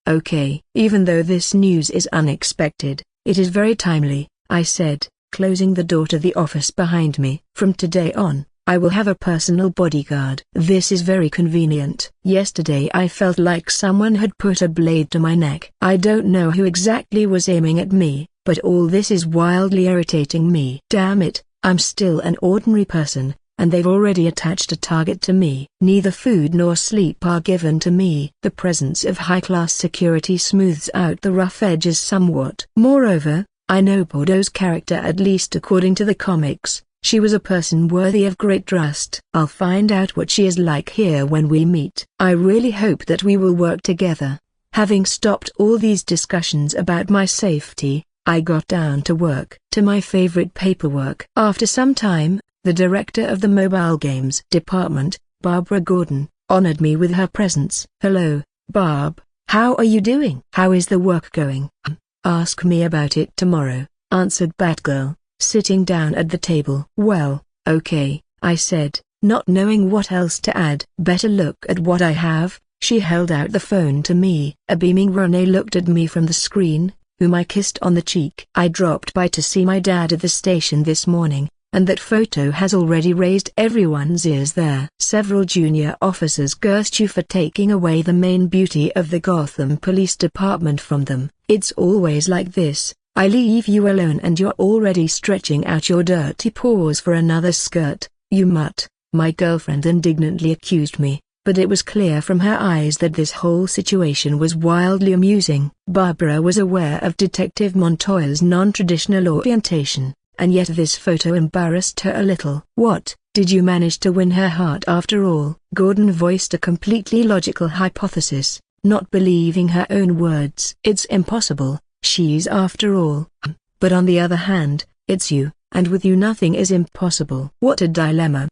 Speaker 1: Okay. Even though this news is unexpected, it is very timely, I said, closing the door to the office behind me. From today on, I will have a personal bodyguard. This is very convenient. Yesterday I felt like someone had put a blade to my neck. I don't know who exactly was aiming at me, but all this is wildly irritating me. Damn it, I'm still an ordinary person, and they've already attached a target to me. Neither food nor sleep are given to me. The presence of high-class security smooths out the rough edges somewhat. Moreover, I know Bordeaux's character, at least according to the comics. She was a person worthy of great trust. I'll find out what she is like here when we meet. I really hope that we will work together. Having stopped all these discussions about my safety, I got down to work. To my favorite paperwork. After some time, the director of the mobile games department, Barbara Gordon, honored me with her presence. Hello, Barb. How are you doing? How is the work going? Ask me about it tomorrow, answered Batgirl, sitting down at the table. Well, okay, I said, not knowing what else to add. Better look at what I have. She held out the phone to me. A beaming Renee looked at me from the screen, whom I kissed on the cheek. I dropped by to see my dad at the station this morning, and that photo has already raised everyone's ears there. Several junior officers cursed you for taking away the main beauty of the Gotham Police Department from them. It's always like this. I leave you alone and you're already stretching out your dirty paws for another skirt, you mutt. My girlfriend indignantly accused me, but it was clear from her eyes that this whole situation was wildly amusing. Barbara was aware of Detective Montoya's non-traditional orientation, and yet this photo embarrassed her a little. What, did you manage to win her heart after all? Gordon voiced a completely logical hypothesis, not believing her own words. It's impossible, she's after all. But on the other hand, it's you, and with you nothing is impossible. What a dilemma.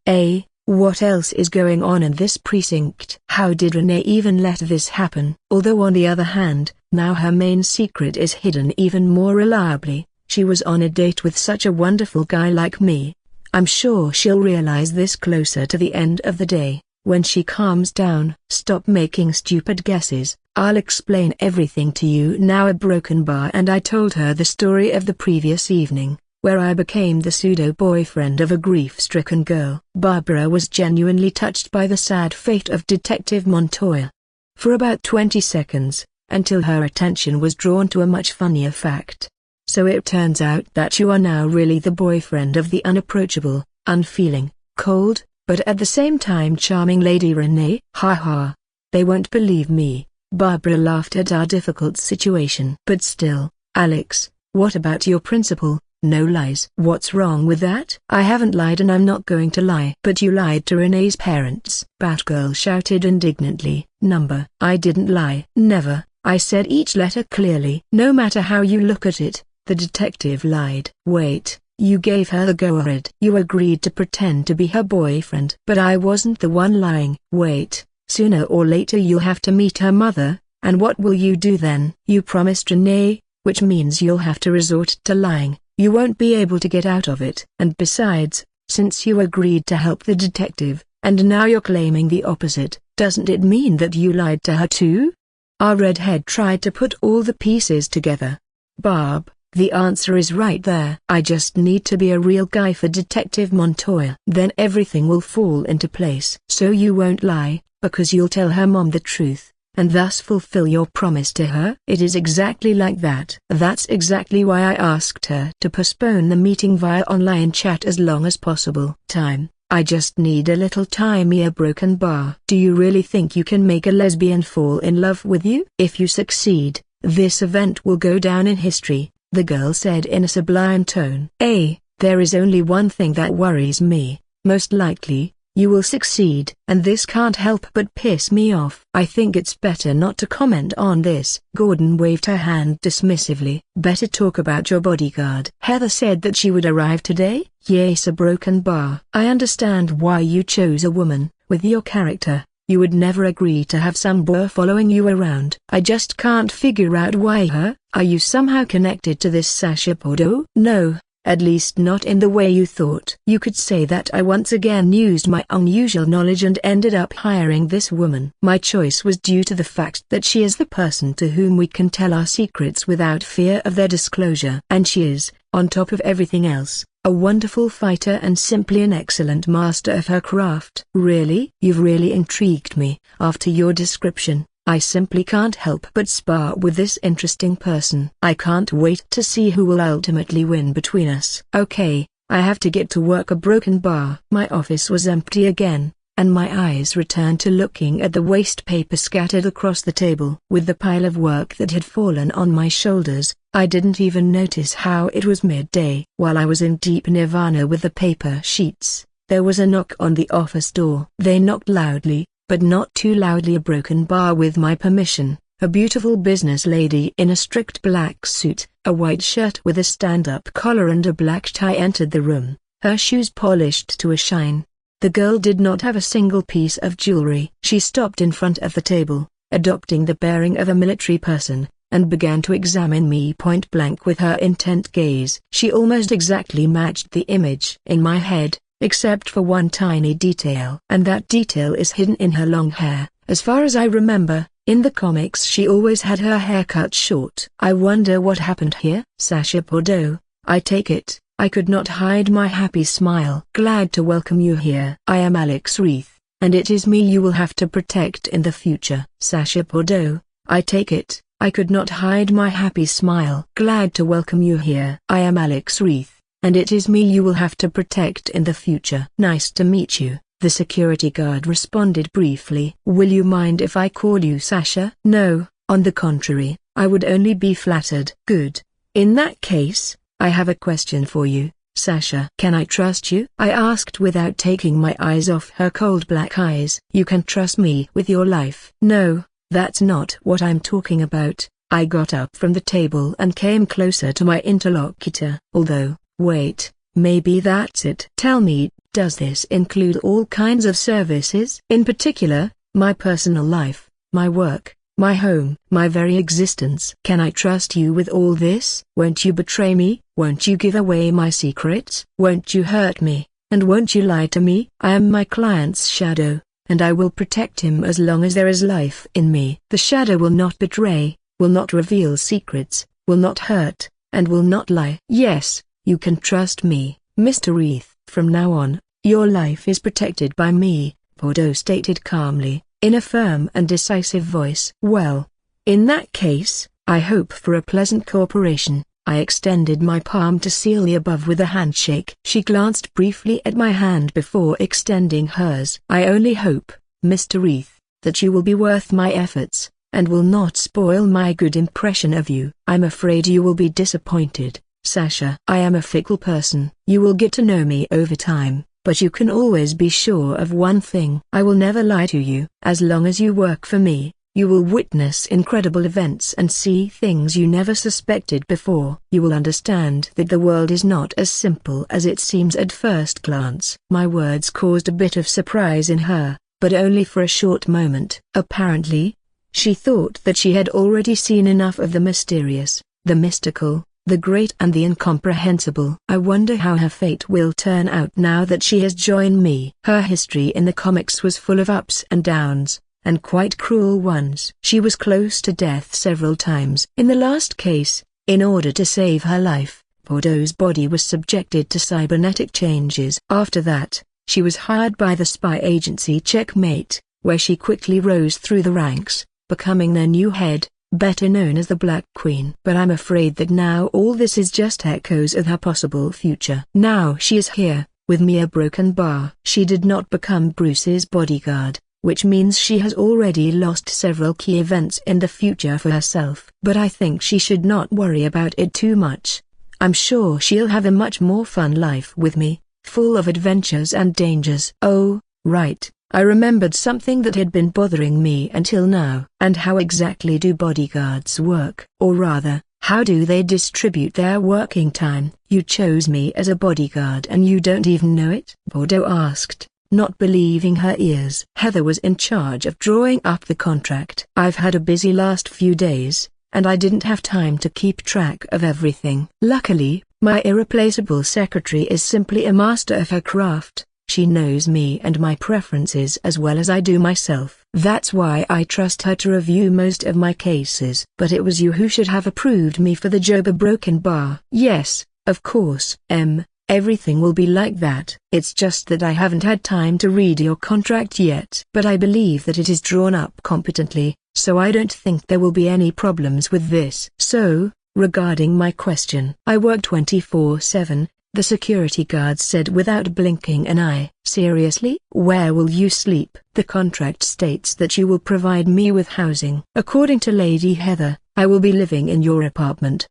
Speaker 1: What else is going on in this precinct? How did Renee even let this happen? Although on the other hand, now her main secret is hidden even more reliably. She was on a date with such a wonderful guy like me. I'm sure she'll realize this closer to the end of the day. When she calms down, stop making stupid guesses. I'll explain everything to you now. A broken bar. And I told her the story of the previous evening, where I became the pseudo-boyfriend of a grief-stricken girl. Barbara was genuinely touched by the sad fate of Detective Montoya. For about 20 seconds, until her attention was drawn to a much funnier fact. So it turns out that you are now really the boyfriend of the unapproachable, unfeeling, cold, but at the same time charming Lady Renee. Ha ha. They won't believe me. Barbara laughed at our difficult situation. But still, Alex, what about your principal? No lies. What's wrong with that? I haven't lied and I'm not going to lie. But you lied to Renee's parents. Batgirl shouted indignantly. I didn't lie. Never. I said each letter clearly. No matter how you look at it, the detective lied. Wait, you gave her the go-ahead. You agreed to pretend to be her boyfriend. But I wasn't the one lying. Wait, sooner or later you'll have to meet her mother, and what will you do then? You promised Renee, which means you'll have to resort to lying. You won't be able to get out of it. And besides, since you agreed to help the detective, and now you're claiming the opposite, doesn't it mean that you lied to her too? Our redhead tried to put all the pieces together. Barb, the answer is right there. I just need to be a real guy for Detective Montoya. Then everything will fall into place. So you won't lie, because you'll tell her mom the truth, and thus fulfill your promise to her? It is exactly like that. That's exactly why I asked her to postpone the meeting via online chat as long as possible. I just need a little time. A broken bar. Do you really think you can make a lesbian fall in love with you? If you succeed, this event will go down in history, the girl said in a sublime tone. There is only one thing that worries me. Most likely, you will succeed. And this can't help but piss me off. I think it's better not to comment on this. Gordon waved her hand dismissively. Better talk about your bodyguard. Heather said that she would arrive today? Yes, a broken bar. I understand why you chose a woman. With your character, you would never agree to have some boy following you around. I just can't figure out why her. Are you somehow connected to this Sasha Bordeaux? No. At least not in the way you thought. You could say that I once again used my unusual knowledge and ended up hiring this woman. My choice was due to the fact that she is the person to whom we can tell our secrets without fear of their disclosure. And she is, on top of everything else, a wonderful fighter and simply an excellent master of her craft. Really? You've really intrigued me. After your description, I simply can't help but spar with this interesting person. I can't wait to see who will ultimately win between us. Okay, I have to get to work. A broken bar. My office was empty again, and my eyes returned to looking at the waste paper scattered across the table. With the pile of work that had fallen on my shoulders, I didn't even notice how it was midday. While I was in deep nirvana with the paper sheets, there was a knock on the office door. They knocked loudly, but not too loudly. A broken bar. With my permission, a beautiful business lady in a strict black suit, a white shirt with a stand-up collar and a black tie entered the room, her shoes polished to a shine. The girl did not have a single piece of jewelry. She stopped in front of the table, adopting the bearing of a military person, and began to examine me point blank with her intent gaze. She almost exactly matched the image in my head, except for one tiny detail. And that detail is hidden in her long hair. As far as I remember, in the comics she always had her hair cut short. I wonder what happened here. Sasha Bordeaux, I take it. I could not hide my happy smile. Glad to welcome you here. I am Alex Reith, and it is me you will have to protect in the future. Sasha Bordeaux, I take it. I could not hide my happy smile. Glad to welcome you here. I am Alex Reith, and it is me you will have to protect in the future. Nice to meet you, the security guard responded briefly. Will you mind if I call you Sasha? No, on the contrary, I would only be flattered. Good. In that case, I have a question for you, Sasha. Can I trust you? I asked without taking my eyes off her cold black eyes. You can trust me with your life. No, that's not what I'm talking about. I got up from the table and came closer to my interlocutor. Although, wait, Maybe that's it. Tell me, does this include all kinds of services? In particular, my personal life, my work, my home, my very existence. Can I trust you with all this? Won't you betray me? Won't you give away my secrets? Won't you hurt me? And won't you lie to me? I am my client's shadow, and I will protect him as long as there is life in me. The shadow will not betray, will not reveal secrets, will not hurt, and will not lie. Yes, you can trust me, Mr. Wreath. From now on, your life is protected by me, Bordeaux stated calmly, in a firm and decisive voice. Well, in that case, I hope for a pleasant cooperation. I extended my palm to seal the above with a handshake. She glanced briefly at my hand before extending hers. I only hope, Mr. Wreath, that you will be worth my efforts, and will not spoil my good impression of you. I'm afraid you will be disappointed, Sasha. I am a fickle person. You will get to know me over time, but you can always be sure of one thing. I will never lie to you. As long as you work for me, you will witness incredible events and see things you never suspected before. You will understand that the world is not as simple as it seems at first glance. My words caused a bit of surprise in her, but only for a short moment. Apparently, she thought that she had already seen enough of the mysterious, the mystical, the great and the incomprehensible. I wonder how her fate will turn out now that she has joined me. Her history in the comics was full of ups and downs, and quite cruel ones. She was close to death several times. In the last case, in order to save her life, Bordeaux's body was subjected to cybernetic changes. After that, she was hired by the spy agency Checkmate, where she quickly rose through the ranks, becoming their new head, better known as the Black Queen. But I'm afraid that now all this is just echoes of her possible future. Now she is here, with Mia Broken Bar. She did not become Bruce's bodyguard, which means she has already lost several key events in the future for herself. But I think she should not worry about it too much. I'm sure she'll have a much more fun life with me, full of adventures and dangers. Oh, right, I remembered something that had been bothering me until now. And how exactly do bodyguards work? Or rather, how do they distribute their working time? You chose me as a bodyguard and you don't even know it? Bordeaux asked, not believing her ears. Heather was in charge of drawing up the contract. I've had a busy last few days, and I didn't have time to keep track of everything. Luckily, my irreplaceable secretary is simply a master of her craft. She knows me and my preferences as well as I do myself. That's why I trust her to review most of my cases. But it was you who should have approved me for the job of Broken Bar. Yes, of course. Everything will be like that. It's just that I haven't had time to read your contract yet. But I believe that it is drawn up competently, so I don't think there will be any problems with this. So, regarding my question, I work 24/7, the security guard said without blinking an eye. Seriously? Where will you sleep? The contract states that you will provide me with housing. According to Lady Heather, I will be living in your apartment.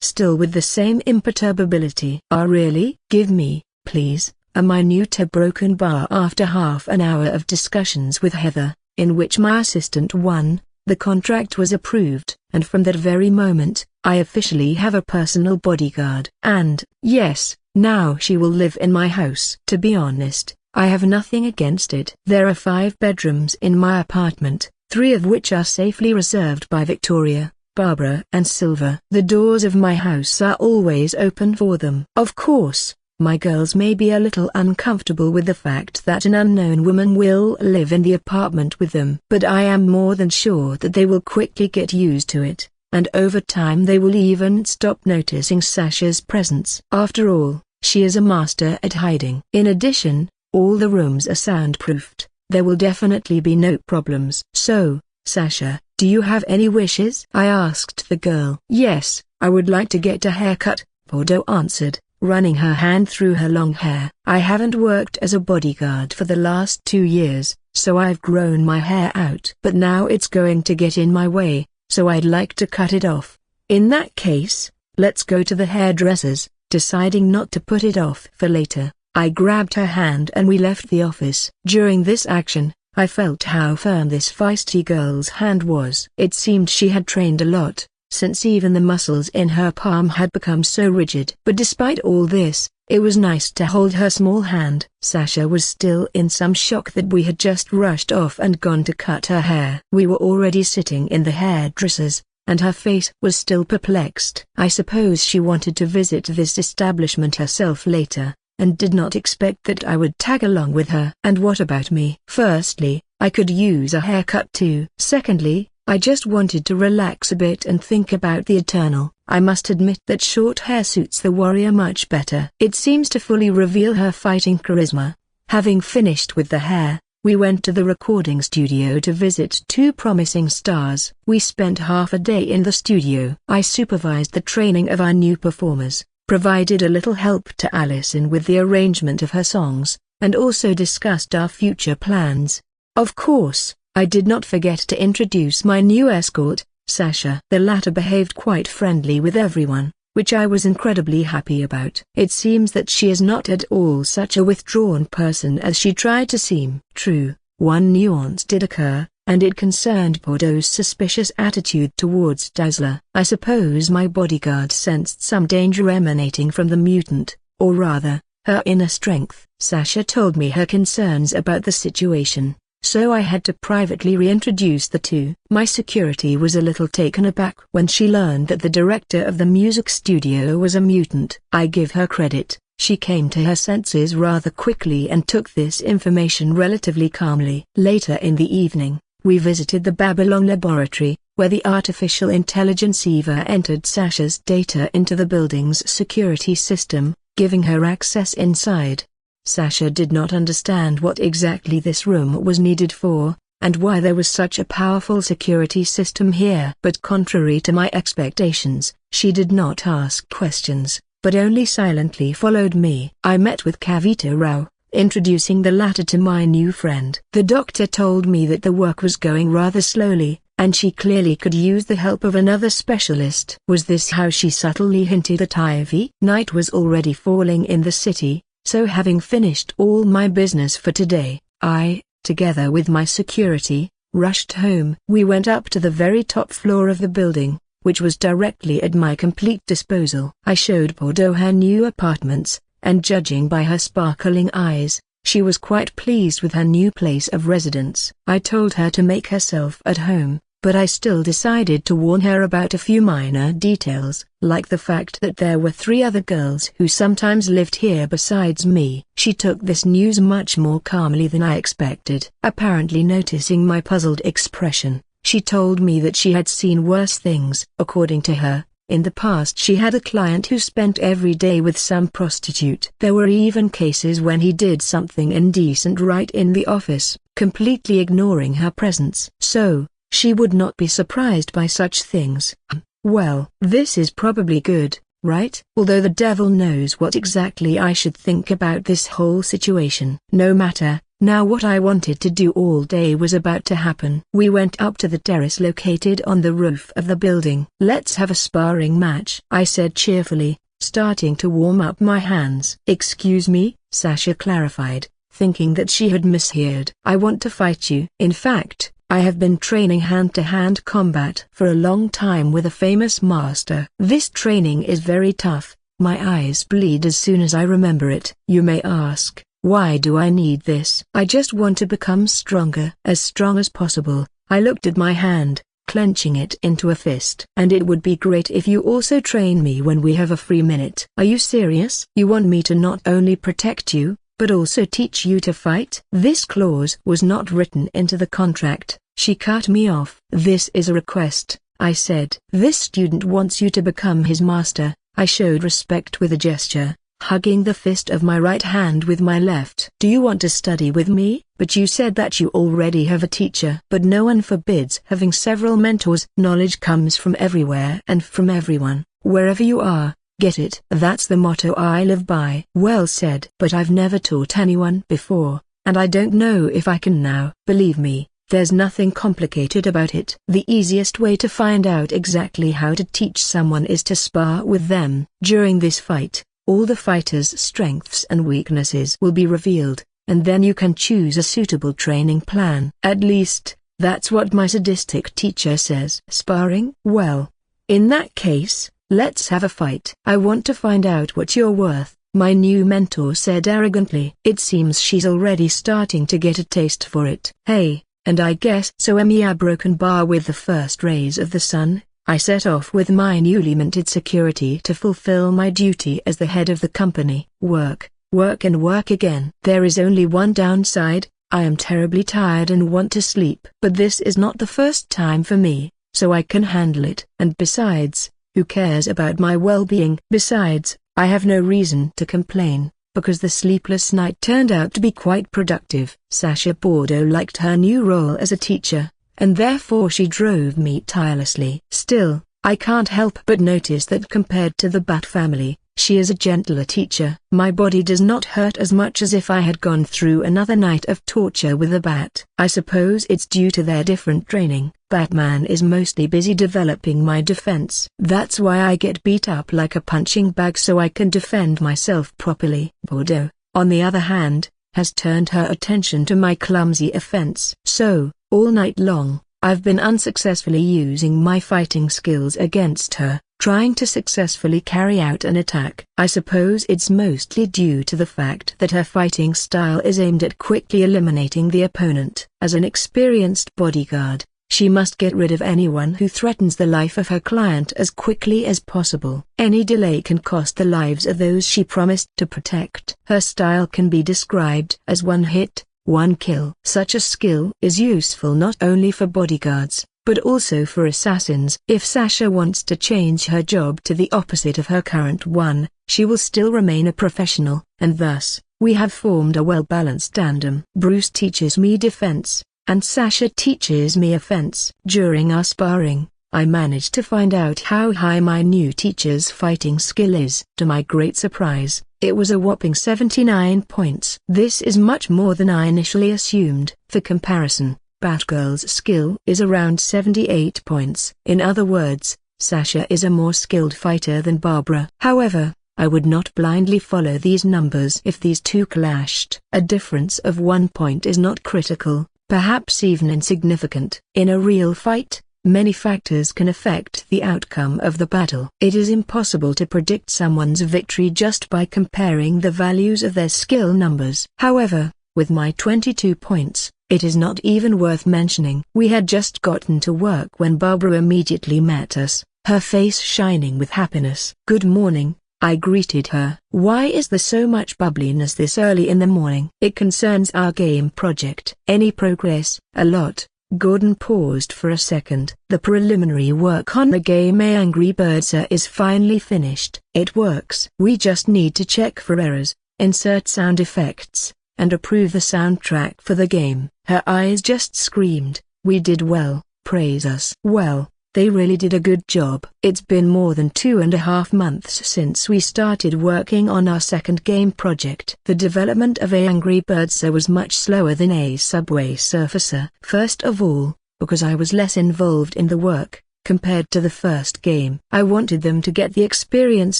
Speaker 1: Still with the same imperturbability. Ah, really? Give me, please, a minute Broken Bar. After half an hour of discussions with Heather, in which my assistant won, the contract was approved, and from that very moment, I officially have a personal bodyguard. And, yes, now she will live in my house. To be honest, I have nothing against it. There are 5 bedrooms in my apartment, 3 of which are safely reserved by Victoria, Barbara and Silver. The doors of my house are always open for them. Of course, my girls may be a little uncomfortable with the fact that an unknown woman will live in the apartment with them. But I am more than sure that they will quickly get used to it, and over time they will even stop noticing Sasha's presence. After all, she is a master at hiding. In addition, all the rooms are soundproofed. There will definitely be no problems. So, Sasha, do you have any wishes? I asked the girl. Yes, I would like to get a haircut, Bordeaux answered, running her hand through her long hair. I haven't worked as a bodyguard for the last 2 years, so I've grown my hair out. But now it's going to get in my way, so I'd like to cut it off. In that case, let's go to the hairdresser's. Deciding not to put it off for later, I grabbed her hand and we left the office. During this action, I felt how firm this feisty girl's hand was. It seemed she had trained a lot, since even the muscles in her palm had become so rigid. But despite all this, It was nice to hold her small hand. Sasha was still in some shock that we had just rushed off and gone to cut her hair. We were already sitting in the hairdresser's, and her face was still perplexed. I suppose she wanted to visit this establishment herself later, and did not expect that I would tag along with her. And what about me? Firstly, I could use a haircut too. Secondly, I just wanted to relax a bit and think about the eternal. I must admit that short hair suits the warrior much better. It seems to fully reveal her fighting charisma. Having finished with the hair, we went to the recording studio to visit two promising stars. We spent half a day in the studio. I supervised the training of our new performers, provided a little help to Allison with the arrangement of her songs, and also discussed our future plans. Of course, I did not forget to introduce my new escort, Sasha. The latter behaved quite friendly with everyone, which I was incredibly happy about. It seems that she is not at all such a withdrawn person as she tried to seem. True, one nuance did occur, and it concerned Bordeaux's suspicious attitude towards Dazzler. I suppose my bodyguard sensed some danger emanating from the mutant, or rather, her inner strength. Sasha told me her concerns about the situation, so I had to privately reintroduce the two. My security was a little taken aback when she learned that the director of the music studio was a mutant. I give her credit, she came to her senses rather quickly and took this information relatively calmly. Later in the evening, we visited the Babylon laboratory, where the artificial intelligence Eva entered Sasha's data into the building's security system, giving her access inside. Sasha did not understand what exactly this room was needed for, and why there was such a powerful security system here. But contrary to my expectations, she did not ask questions, but only silently followed me. I met with Kavita Rao, introducing the latter to my new friend. The doctor told me that the work was going rather slowly, and she clearly could use the help of another specialist. Was this how she subtly hinted at Ivy? Night was already falling in the city, so having finished all my business for today, I, together with my security, rushed home. We went up to the very top floor of the building, which was directly at my complete disposal. I showed Bordeaux her new apartments, and judging by her sparkling eyes, she was quite pleased with her new place of residence. I told her to make herself at home, but I still decided to warn her about a few minor details, like the fact that there were 3 other girls who sometimes lived here besides me. She took this news much more calmly than I expected. Apparently noticing my puzzled expression, she told me that she had seen worse things. According to her, in the past she had a client who spent every day with some prostitute. There were even cases when he did something indecent right in the office, completely ignoring her presence. So, she would not be surprised by such things. Well, this is probably good, right? Although the devil knows what exactly I should think about this whole situation. No matter, now what I wanted to do all day was about to happen. We went up to the terrace located on the roof of the building. Let's have a sparring match, I said cheerfully, starting to warm up my hands. Excuse me, Sasha clarified, thinking that she had misheard. I want to fight you. In fact, I have been training hand-to-hand combat for a long time with a famous master. This training is very tough, my eyes bleed as soon as I remember it. You may ask, why do I need this? I just want to become stronger. As strong as possible. I looked at my hand, clenching it into a fist. And it would be great if you also train me when we have a free minute. Are you serious? You want me to not only protect you, but also teach you to fight? This clause was not written into the contract. She cut me off. This is a request, I said. This student wants you to become his master. I showed respect with a gesture, hugging the fist of my right hand with my left. Do you want to study with me? But you said that you already have a teacher. But no one forbids having several mentors. Knowledge comes from everywhere and from everyone, wherever you are. Get it? That's the motto I live by. Well said. But I've never taught anyone before, and I don't know if I can now. Believe me, there's nothing complicated about it. The easiest way to find out exactly how to teach someone is to spar with them. During this fight, all the fighter's strengths and weaknesses will be revealed, and then you can choose a suitable training plan. At least, that's what my sadistic teacher says. Sparring? Well, in that case, let's have a fight. I want to find out what you're worth. my new mentor said arrogantly. It seems she's already starting to get a taste for it. Hey, and I guess so am I. Broken bar. With the first rays of the sun, I set off with my newly minted security to fulfill my duty as the head of the company. Work, work and work again. There is only one downside: I am terribly tired and want to sleep. But this is not the first time for me, so I can handle it. And besides, who cares about my well-being? Besides, I have no reason to complain, because the sleepless night turned out to be quite productive. Sasha Bordeaux liked her new role as a teacher, and therefore she drove me tirelessly. Still, I can't help but notice that compared to the Bat family, she is a gentler teacher. My body does not hurt as much as if I had gone through another night of torture with a bat. I suppose it's due to their different training. Batman is mostly busy developing my defense. That's why I get beat up like a punching bag so I can defend myself properly. Bordeaux, on the other hand, has turned her attention to my clumsy offense. So, all night long, I've been unsuccessfully using my fighting skills against her, trying to successfully carry out an attack. I suppose it's mostly due to the fact that her fighting style is aimed at quickly eliminating the opponent. As an experienced bodyguard, she must get rid of anyone who threatens the life of her client as quickly as possible. Any delay can cost the lives of those she promised to protect. Her style can be described as one hit, one kill. Such a skill is useful not only for bodyguards, but also for assassins. If Sasha wants to change her job to the opposite of her current one, she will still remain a professional, and thus, we have formed a well-balanced tandem. Bruce teaches me defense, and Sasha teaches me offense. During our sparring, I managed to find out how high my new teacher's fighting skill is. To my great surprise, it was a whopping 79 points. This is much more than I initially assumed. For comparison, Batgirl's skill is around 78 points. In other words, Sasha is a more skilled fighter than Barbara. However, I would not blindly follow these numbers if these two clashed. A difference of 1 point is not critical, perhaps even insignificant. In a real fight, many factors can affect the outcome of the battle. It is impossible to predict someone's victory just by comparing the values of their skill numbers. However, with my 22 points, it is not even worth mentioning. We had just gotten to work when Barbara immediately met us, her face shining with happiness. "Good morning," I greeted her. "Why is there so much bubbliness this early in the morning?" "It concerns our game project." "Any progress?" "A lot." Gordon paused for a second. "The preliminary work on the game Angry Birds is finally finished." "It works. We just need to check for errors, insert sound effects, and approve the soundtrack for the game." Her eyes just screamed, "We did well, praise us." Well, they really did a good job. It's been more than 2.5 months since we started working on our second game project. The development of Angry Birds was much slower than a Subway Surfer. First of all, because I was less involved in the work, compared to the first game. I wanted them to get the experience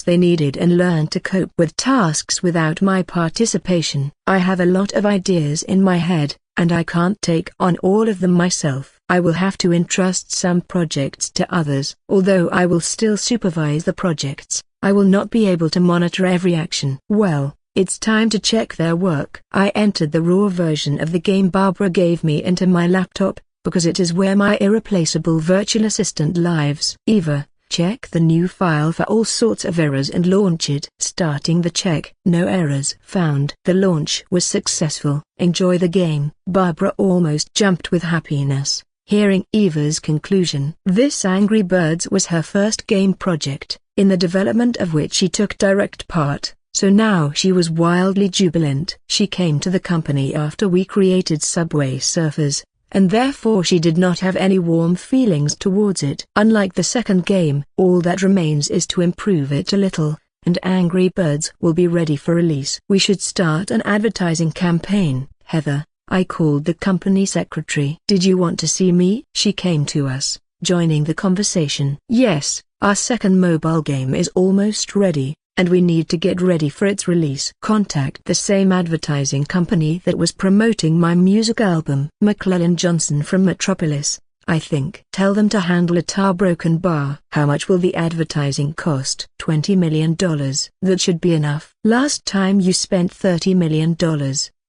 Speaker 1: they needed and learn to cope with tasks without my participation. I have a lot of ideas in my head, and I can't take on all of them myself. I will have to entrust some projects to others. Although I will still supervise the projects, I will not be able to monitor every action. Well, it's time to check their work. I entered the raw version of the game Barbara gave me into my laptop, because it is where my irreplaceable virtual assistant lives. "Eva, check the new file for all sorts of errors and launch it." Starting the check. "No errors found." The launch was successful. "Enjoy the game." Barbara almost jumped with happiness, hearing Eva's conclusion. This Angry Birds was her first game project, in the development of which she took direct part, so now she was wildly jubilant. She came to the company after we created Subway Surfers, and therefore she did not have any warm feelings towards it. Unlike the second game, all that remains is to improve it a little, and Angry Birds will be ready for release. "We should start an advertising campaign, Heather," I called the company secretary. "Did you want to see me?" She came to us, joining the conversation. "Yes, our second mobile game is almost ready, and we need to get ready for its release. Contact the same advertising company that was promoting my music album." McClellan Johnson from Metropolis, I think. Tell them to handle a tar broken bar. How much will the advertising cost? $20 million. That should be enough. Last time you spent $30 million,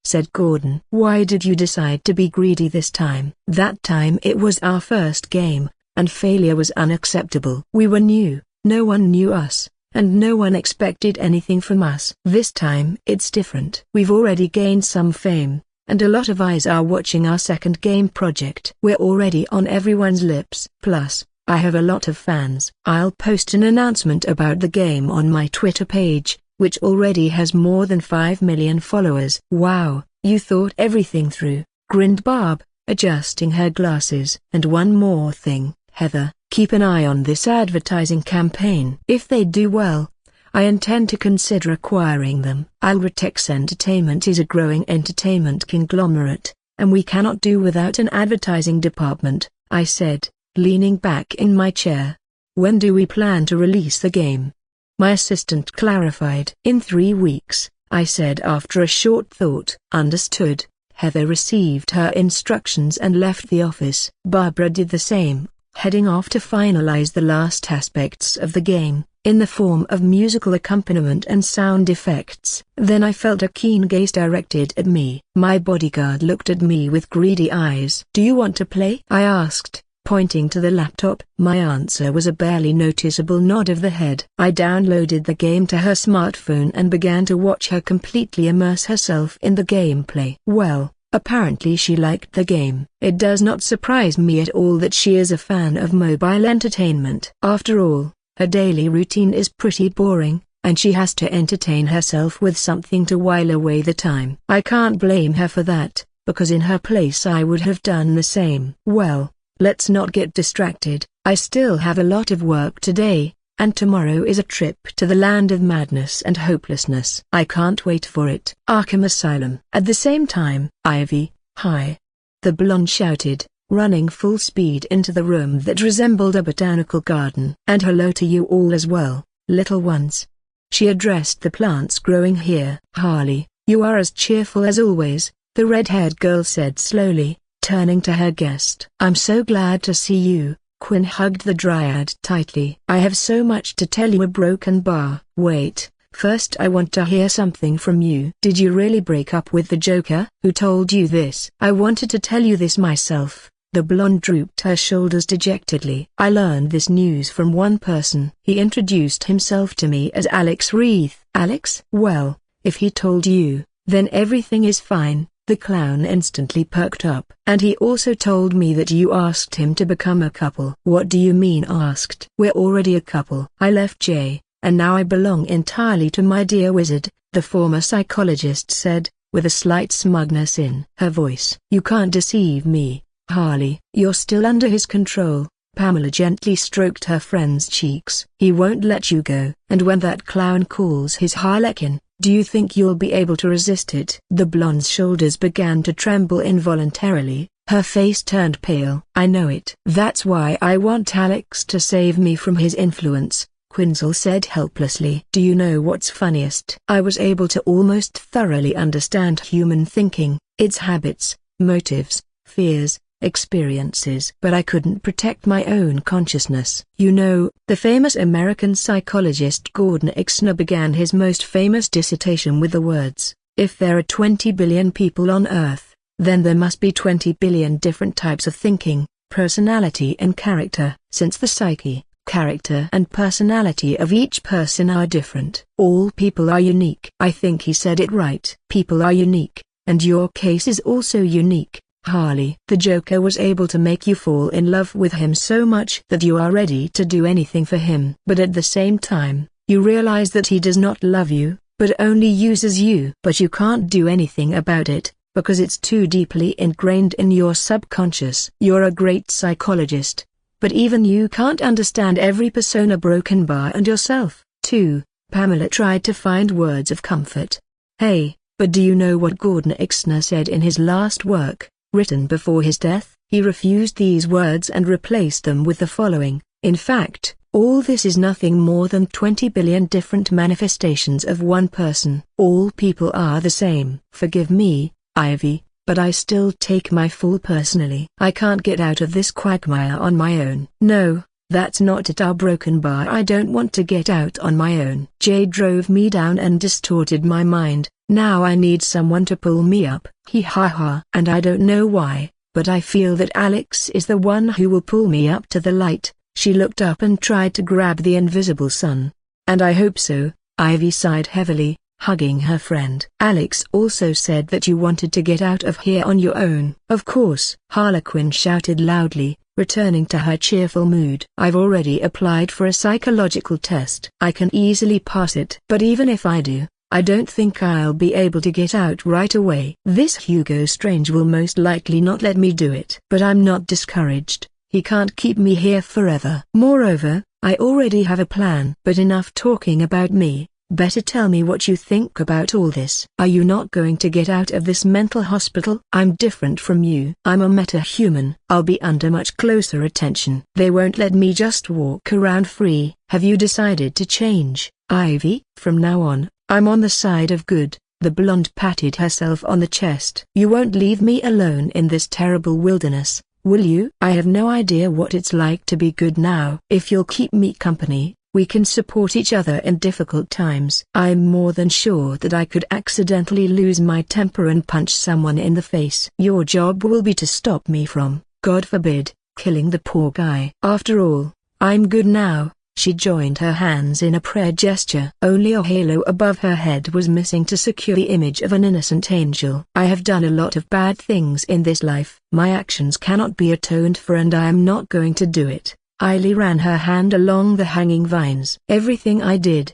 Speaker 1: said Gordon. Why did you decide to be greedy this time? That time it was our first game, and failure was unacceptable. We were new, no one knew us, and no one expected anything from us. This time it's different. We've already gained some fame, and a lot of eyes are watching our second game project. We're already on everyone's lips. Plus, I have a lot of fans. I'll post an announcement about the game on my Twitter page, which already has more than 5 million followers. Wow, you thought everything through, grinned Barb, adjusting her glasses. And one more thing, Heather, keep an eye on this advertising campaign. If they do well, I intend to consider acquiring them. Alratex Entertainment is a growing entertainment conglomerate, and we cannot do without an advertising department, I said, leaning back in my chair. When do we plan to release the game? My assistant clarified. In 3 weeks, I said after a short thought. Understood. Heather received her instructions and left the office. Barbara did the same, heading off to finalize the last aspects of the game, in the form of musical accompaniment and sound effects. Then I felt a keen gaze directed at me. My bodyguard looked at me with greedy eyes. Do you want to play? I asked, pointing to the laptop. My answer was a barely noticeable nod of the head. I downloaded the game to her smartphone and began to watch her completely immerse herself in the gameplay. Well, apparently she liked the game. It does not surprise me at all that she is a fan of mobile entertainment. After all, her daily routine is pretty boring, and she has to entertain herself with something to while away the time. I can't blame her for that, because in her place I would have done the same. Well, let's not get distracted. I still have a lot of work today, and tomorrow is a trip to the land of madness and hopelessness. I can't wait for it. Arkham Asylum. At the same time, Ivy, hi. The blonde shouted, running full speed into the room that resembled a botanical garden. And hello to you all as well, little ones. She addressed the plants growing here. Harley, you are as cheerful as always, the red-haired girl said slowly, turning to her guest. I'm so glad to see you. Quinn hugged the dryad tightly. I have so much to tell you. A broken bar. Wait, first I want to hear something from you. Did you really break up with the Joker? Who told you this? I wanted to tell you this myself. The blonde drooped her shoulders dejectedly. I learned this news from one person. He introduced himself to me as Alex Reith. Alex? Well, if he told you, then everything is fine. The clown instantly perked up. And he also told me that you asked him to become a couple. What do you mean asked? We're already a couple. I left Jay, and now I belong entirely to my dear wizard, the former psychologist said, with a slight smugness in her voice. You can't deceive me, Harley. You're still under his control. Pamela gently stroked her friend's cheeks. He won't let you go. And when that clown calls his harlequin, do you think you'll be able to resist it? The blonde's shoulders began to tremble involuntarily, her face turned pale. I know it. That's why I want Alex to save me from his influence, Quinzel said helplessly. Do you know what's funniest? I was able to almost thoroughly understand human thinking, its habits, motives, fears, experiences. But I couldn't protect my own consciousness. You know, the famous American psychologist Gordon Ixner began his most famous dissertation with the words, if there are 20 billion people on Earth, then there must be 20 billion different types of thinking, personality and character. Since the psyche, character and personality of each person are different, all people are unique. I think he said it right. People are unique, and your case is also unique, Harley. The Joker was able to make you fall in love with him so much that you are ready to do anything for him. But at the same time, you realize that he does not love you, but only uses you. But you can't do anything about it, because it's too deeply ingrained in your subconscious. You're a great psychologist, but even you can't understand every persona broken bar and yourself, too. Pamela tried to find words of comfort. Hey, but do you know what Gordon Ixner said in his last work, written before his death? He refused these words and replaced them with the following: in fact, all this is nothing more than 20 billion different manifestations of one person. All people are the same. Forgive me, Ivy, but I still take my fall personally. I can't get out of this quagmire on my own. No, that's not it, our broken bar. I don't want to get out on my own. Jay drove me down and distorted my mind. Now I need someone to pull me up. Ha. And I don't know why, but I feel that Alex is the one who will pull me up to the light. She looked up and tried to grab the invisible sun. And I hope so, Ivy sighed heavily, hugging her friend. Alex also said that you wanted to get out of here on your own. Of course, Harlequin shouted loudly, returning to her cheerful mood. I've already applied for a psychological test. I can easily pass it. But even if I do, I don't think I'll be able to get out right away. This Hugo Strange will most likely not let me do it. But I'm not discouraged. He can't keep me here forever. Moreover, I already have a plan. But enough talking about me. Better tell me what you think about all this. Are you not going to get out of this mental hospital? I'm different from you. I'm a meta-human. I'll be under much closer attention. They won't let me just walk around free. Have you decided to change, Ivy? From now on, I'm on the side of good. The blonde patted herself on the chest. You won't leave me alone in this terrible wilderness, will you? I have no idea what it's like to be good now. If you'll keep me company, we can support each other in difficult times. I'm more than sure that I could accidentally lose my temper and punch someone in the face. Your job will be to stop me from, God forbid, killing the poor guy. After all, I'm good now. She joined her hands in a prayer gesture. Only a halo above her head was missing to secure the image of an innocent angel. I have done a lot of bad things in this life. My actions cannot be atoned for, and I am not going to do it. Ailey ran her hand along the hanging vines. Everything I did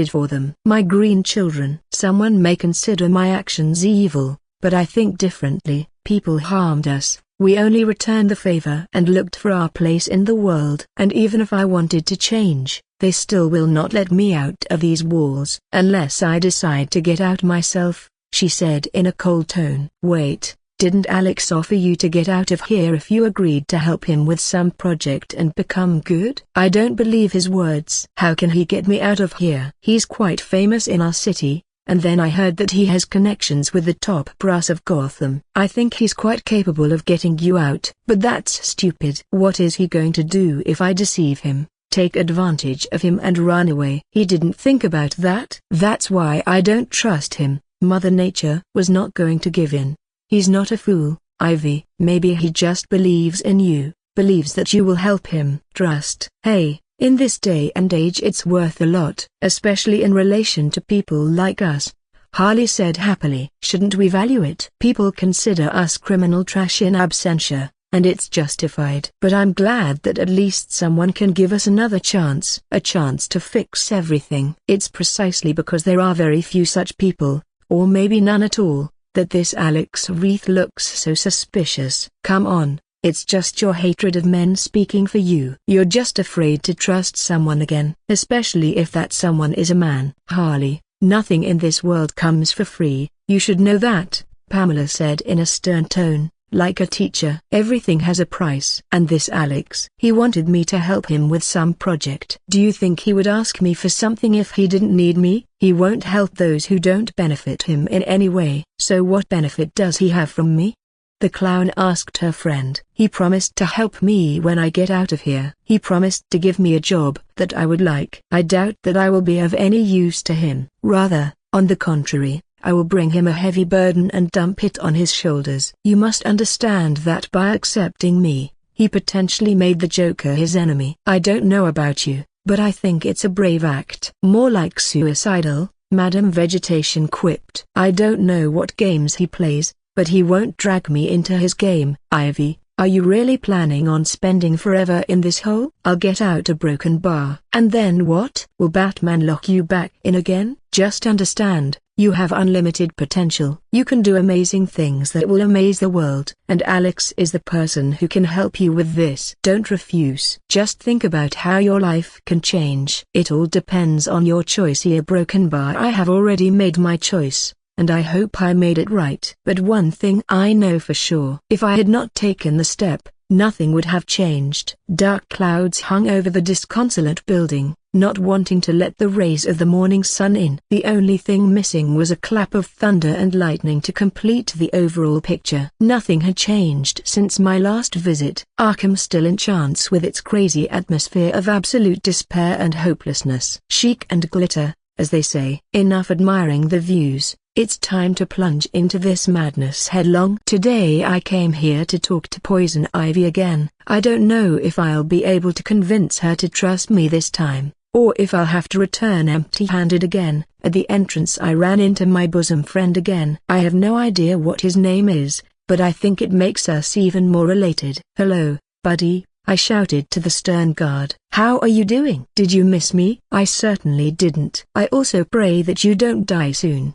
Speaker 1: for them. My green children. Someone may consider my actions evil, but I think differently. People harmed us. We only returned the favor and looked for our place in the world. And even if I wanted to change, they still will not let me out of these walls. Unless I decide to get out myself, she said in a cold tone. Wait. Didn't Alex offer you to get out of here if you agreed to help him with some project and become good? I don't believe his words. How can he get me out of here? He's quite famous in our city, and then I heard that he has connections with the top brass of Gotham. I think he's quite capable of getting you out. But that's stupid. What is he going to do if I deceive him, take advantage of him and run away? He didn't think about that. That's why I don't trust him. Mother Nature was not going to give in. He's not a fool, Ivy. Maybe he just believes in you, believes that you will help him. Trust. Hey, in this day and age it's worth a lot, especially in relation to people like us, Harley said happily. Shouldn't we value it? People consider us criminal trash in absentia, and it's justified. But I'm glad that at least someone can give us another chance. A chance to fix everything. It's precisely because there are very few such people, or maybe none at all, that this Alex Wreath looks so suspicious. Come on, it's just your hatred of men speaking for you. You're just afraid to trust someone again, especially if that someone is a man. Harley, nothing in this world comes for free, you should know that, Pamela said in a stern tone, like a teacher. Everything has a price. And this Alex, he wanted me to help him with some project. Do you think he would ask me for something if he didn't need me? He won't help those who don't benefit him in any way. So what benefit does he have from me? The clown asked her friend. He promised to help me when I get out of here. He promised to give me a job that I would like. I doubt that I will be of any use to him. Rather, on the contrary, I will bring him a heavy burden and dump it on his shoulders. You must understand that by accepting me, he potentially made the Joker his enemy. I don't know about you, but I think it's a brave act. More like suicidal, Madame Vegetation quipped. I don't know what games he plays, but he won't drag me into his game. Ivy, are you really planning on spending forever in this hole? I'll get out a broken bar. And then what? Will Batman lock you back in again? Just understand, you have unlimited potential. You can do amazing things that will amaze the world. And Alex is the person who can help you with this. Don't refuse. Just think about how your life can change. It all depends on your choice here. Broken bar. I have already made my choice, and I hope I made it right. But one thing I know for sure. If I had not taken the step, nothing would have changed. Dark clouds hung over the disconsolate building, not wanting to let the rays of the morning sun in. The only thing missing was a clap of thunder and lightning to complete the overall picture. Nothing had changed since my last visit. Arkham still enchants with its crazy atmosphere of absolute despair and hopelessness. Chic and glitter, as they say. Enough admiring the views. It's time to plunge into this madness headlong. Today I came here to talk to Poison Ivy again. I don't know if I'll be able to convince her to trust me this time, or if I'll have to return empty-handed again. At the entrance I ran into my bosom friend again. I have no idea what his name is, but I think it makes us even more related. "Hello, buddy," I shouted to the stern guard. "How are you doing? Did you miss me?" "I certainly didn't." "I also pray that you don't die soon,"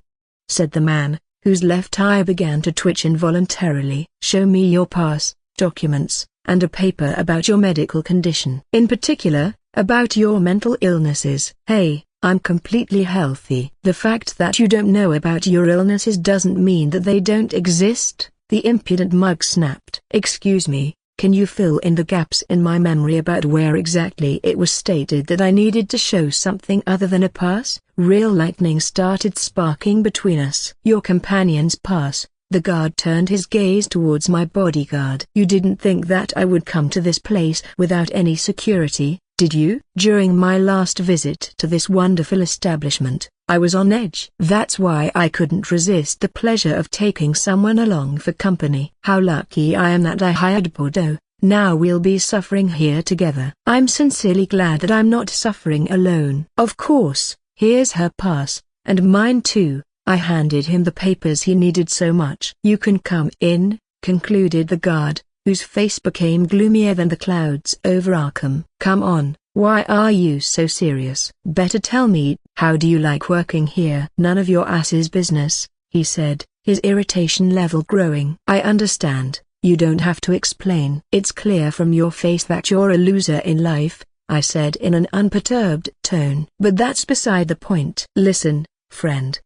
Speaker 1: said the man, whose left eye began to twitch involuntarily. "Show me your pass, documents, and a paper about your medical condition. In particular, about your mental illnesses." "Hey, I'm completely healthy." "The fact that you don't know about your illnesses doesn't mean that they don't exist," the impudent mug snapped. "Excuse me, can you fill in the gaps in my memory about where exactly it was stated that I needed to show something other than a pass?" Real lightning started sparking between us. "Your companion's pass." The guard turned his gaze towards my bodyguard. "You didn't think that I would come to this place without any security, did you?" "During my last visit to this wonderful establishment, I was on edge. That's why I couldn't resist the pleasure of taking someone along for company. How lucky I am that I hired Bordeaux. Now we'll be suffering here together." "I'm sincerely glad that I'm not suffering alone." "Of course, here's her pass, and mine too." I handed him the papers he needed so much. "You can come in," concluded the guard, whose face became gloomier than the clouds over Arkham. "Come on, why are you so serious?" "Better tell me, how do you like working here?" "None of your ass's business," he said, his irritation level growing. "I understand, you don't have to explain." "It's clear from your face that you're a loser in life," I said in an unperturbed tone. "But that's beside the point." "Listen, friend.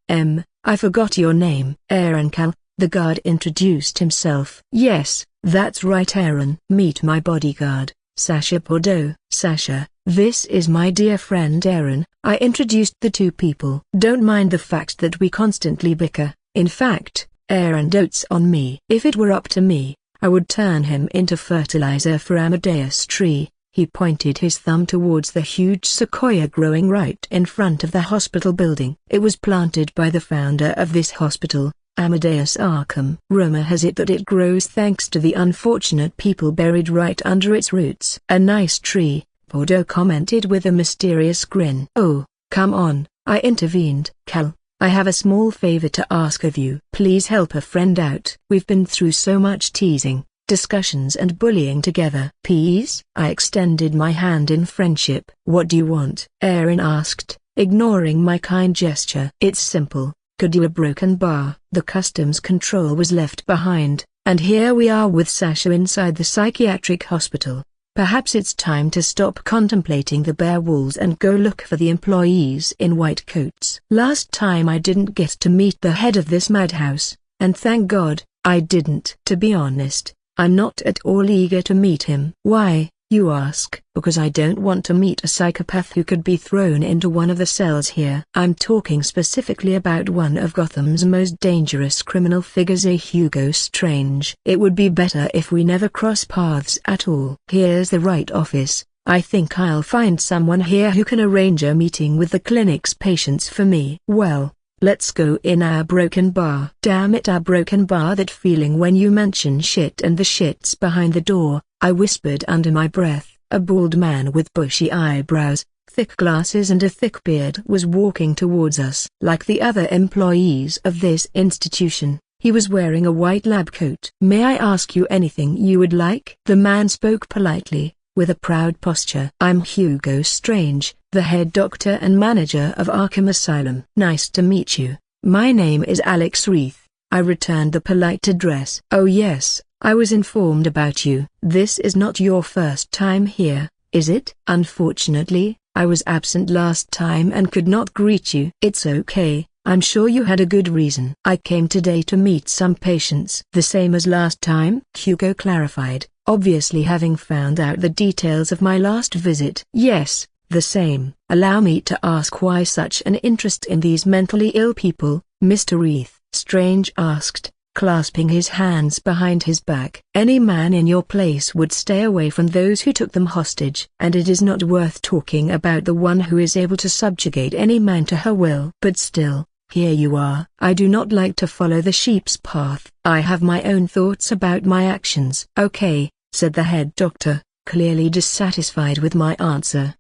Speaker 1: I forgot your name." "Aaron Cal," the guard introduced himself. "Yes, that's right, Aaron." "Meet my bodyguard, Sasha Bordeaux." "Sasha, this is my dear friend Aaron." I introduced the two people. "Don't mind the fact that we constantly bicker. In fact, Aaron dotes on me. If it were up to me, I would turn him into fertilizer for Amadeus tree." He pointed his thumb towards the huge sequoia growing right in front of the hospital building. "It was planted by the founder of this hospital, Amadeus Arkham. Rumor has it that it grows thanks to the unfortunate people buried right under its roots." "A nice tree," Bordeaux commented with a mysterious grin. "Oh, come on," I intervened. "Cal, I have a small favor to ask of you. Please help a friend out. We've been through so much teasing, discussions and bullying together." "Peace?" I extended my hand in friendship. "What do you want?" Aaron asked, ignoring my kind gesture. "It's simple. Could you a broken bar?" The customs control was left behind, and here we are with Sasha inside the psychiatric hospital. Perhaps it's time to stop contemplating the bare walls and go look for the employees in white coats. Last time I didn't get to meet the head of this madhouse, and thank God, I didn't. To be honest, I'm not at all eager to meet him. "Why?" you ask. "Because I don't want to meet a psychopath who could be thrown into one of the cells here." I'm talking specifically about one of Gotham's most dangerous criminal figures, a Hugo Strange. It would be better if we never cross paths at all. "Here's the right office. I think I'll find someone here who can arrange a meeting with the clinic's patients for me." "Well, let's go in our broken bar." "Damn it, our broken bar." That feeling when you mention shit and the shit's behind the door, I whispered under my breath. A bald man with bushy eyebrows, thick glasses and a thick beard was walking towards us. Like the other employees of this institution, he was wearing a white lab coat. "May I ask you anything you would like?" The man spoke politely, with a proud posture. "I'm Hugo Strange, the head doctor and manager of Arkham Asylum." "Nice to meet you. My name is Alex Reith." I returned the polite address. "Oh yes, I was informed about you. This is not your first time here, is it?" "Unfortunately, I was absent last time and could not greet you." "It's okay, I'm sure you had a good reason." "I came today to meet some patients." "The same as last time?" Hugo clarified, obviously having found out the details of my last visit. "Yes, The same. Allow me to ask why such an interest in these mentally ill people, Mr. Reith? Strange asked, clasping his hands behind his back. Any man in your place would stay away from those who took them hostage. And it is not worth talking about the one who is able to subjugate any man to her will. But still, here you are. I do not like to follow the sheep's path. I have my own thoughts about my actions. Okay, said the head doctor, clearly dissatisfied with my answer.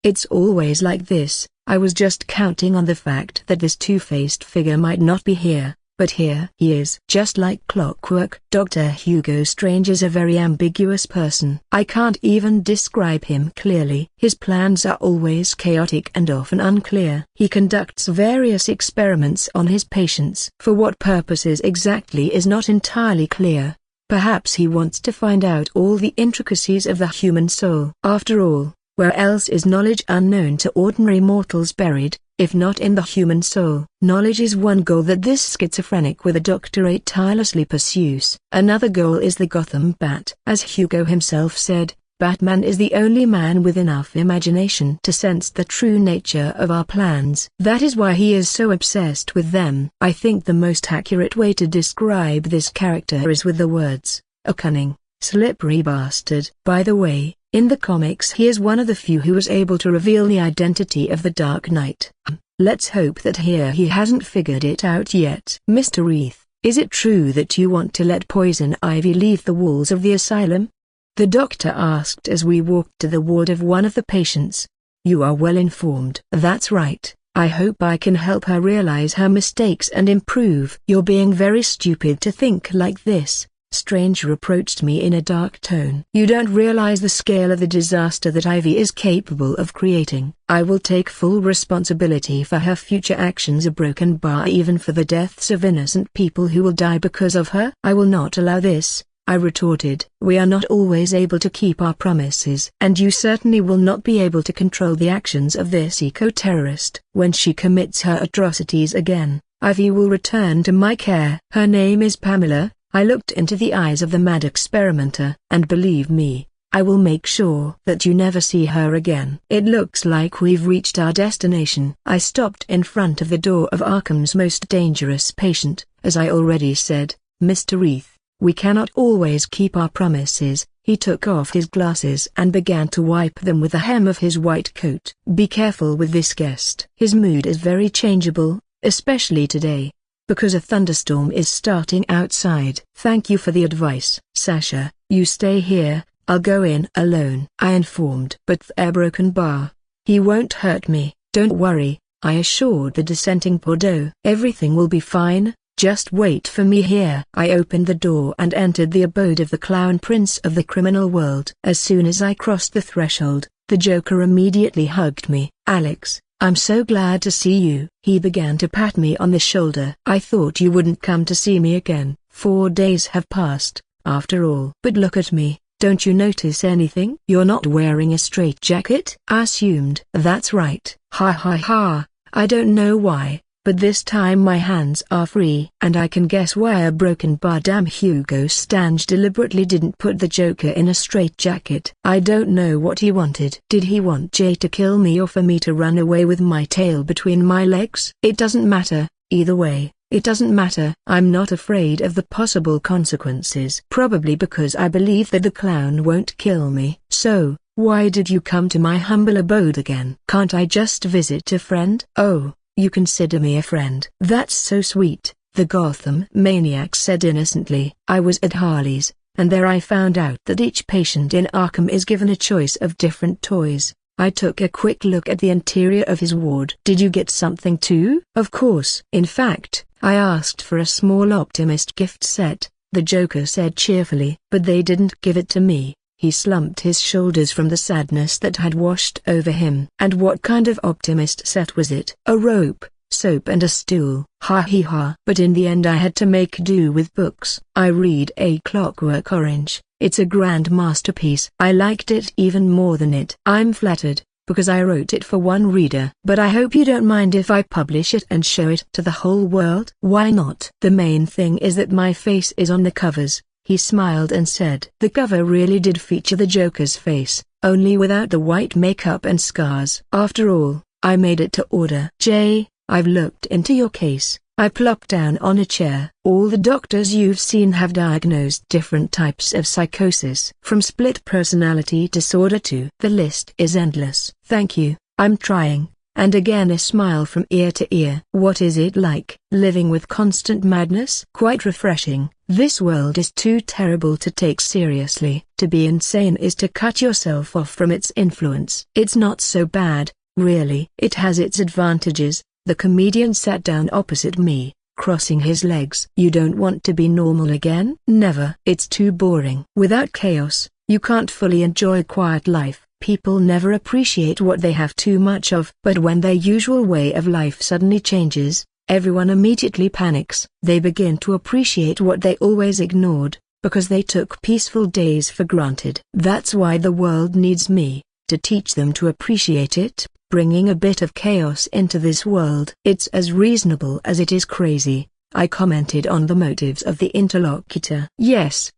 Speaker 1: It's always like this. I was just counting on the fact that this two-faced figure might not be here, but here he is. Just like clockwork. Dr. Hugo Strange is a very ambiguous person. I can't even describe him clearly. His plans are always chaotic and often unclear. He conducts various experiments on his patients. For what purposes exactly is not entirely clear. Perhaps he wants to find out all the intricacies of the human soul. After all, where else is knowledge unknown to ordinary mortals buried, if not in the human soul? Knowledge is one goal that this schizophrenic with a doctorate tirelessly pursues. Another goal is the Gotham Bat. As Hugo himself said, Batman is the only man with enough imagination to sense the true nature of our plans. That is why he is so obsessed with them. I think the most accurate way to describe this character is with the words, a cunning, slippery bastard. By the way, in the comics he is one of the few who was able to reveal the identity of the Dark Knight. Let's hope that here he hasn't figured it out yet. Mr. Reith, is it true that you want to let Poison Ivy leave the walls of the asylum? The doctor asked as we walked to the ward of one of the patients. You are well informed. That's right. I hope I can help her realize her mistakes and improve. You're being very stupid to think like this, Strange reproached me in a dark tone. You don't realize the scale of the disaster that Ivy is capable of creating. I will take full responsibility for her future actions, a broken bar, even for the deaths of innocent people who will die because of her. I will not allow this, I retorted. We are not always able to keep our promises. And you certainly will not be able to control the actions of this eco-terrorist. When she commits her atrocities again, Ivy will return to my care. Her name is Pamela. I looked into the eyes of the mad experimenter, and believe me, I will make sure that you never see her again. It looks like we've reached our destination. I stopped in front of the door of Arkham's most dangerous patient. As I already said, Mr. Reith, we cannot always keep our promises. He took off his glasses and began to wipe them with the hem of his white coat. Be careful with this guest. His mood is very changeable, especially today, because a thunderstorm is starting outside. Thank you for the advice. Sasha, you stay here, I'll go in alone, I informed. But the broken bar. He won't hurt me, don't worry, I assured the dissenting Bordeaux. Everything will be fine. Just wait for me here. I opened the door and entered the abode of the clown prince of the criminal world. As soon as I crossed the threshold, the Joker immediately hugged me. Alex, I'm so glad to see you. He began to pat me on the shoulder. I thought you wouldn't come to see me again. 4 days have passed, after all. But look at me, don't you notice anything? You're not wearing a straitjacket? I assumed. That's right. Ha ha ha, I don't know why, but this time my hands are free. And I can guess why a broken bar. Damn, Hugo Strange deliberately didn't put the Joker in a straitjacket. I don't know what he wanted. Did he want Jay to kill me or for me to run away with my tail between my legs? It doesn't matter, either way, it doesn't matter. I'm not afraid of the possible consequences. Probably because I believe that the clown won't kill me. So, why did you come to my humble abode again? Can't I just visit a friend? Oh, you consider me a friend. That's so sweet, the Gotham maniac said innocently. I was at Harley's, and there I found out that each patient in Arkham is given a choice of different toys. I took a quick look at the interior of his ward. Did you get something too? Of course. In fact, I asked for a small Optimist gift set, the Joker said cheerfully. But they didn't give it to me. He slumped his shoulders from the sadness that had washed over him. And what kind of Optimist set was it? A rope, soap and a stool. Ha he ha. But in the end I had to make do with books. I read A Clockwork Orange. It's a grand masterpiece. I liked it even more than it. I'm flattered, because I wrote it for one reader. But I hope you don't mind if I publish it and show it to the whole world. Why not? The main thing is that my face is on the covers. He smiled and said, "The cover really did feature the Joker's face, only without the white makeup and scars. After all, I made it to order." "Jay, I've looked into your case." I plopped down on a chair. "All the doctors you've seen have diagnosed different types of psychosis, from split personality disorder to—" "The list is endless." "Thank you, I'm trying." And again a smile from ear to ear. "What is it like, living with constant madness?" "Quite refreshing. This world is too terrible to take seriously. To be insane is to cut yourself off from its influence." "It's not so bad, really." "It has its advantages." The comedian sat down opposite me, crossing his legs. "You don't want to be normal again?" "Never. It's too boring. Without chaos, you can't fully enjoy quiet life. People never appreciate what they have too much of. But when their usual way of life suddenly changes, everyone immediately panics. They begin to appreciate what they always ignored, because they took peaceful days for granted. That's why the world needs me, to teach them to appreciate it, bringing a bit of chaos into this world." "It's as reasonable as it is crazy," I commented on the motives of the interlocutor. Yes,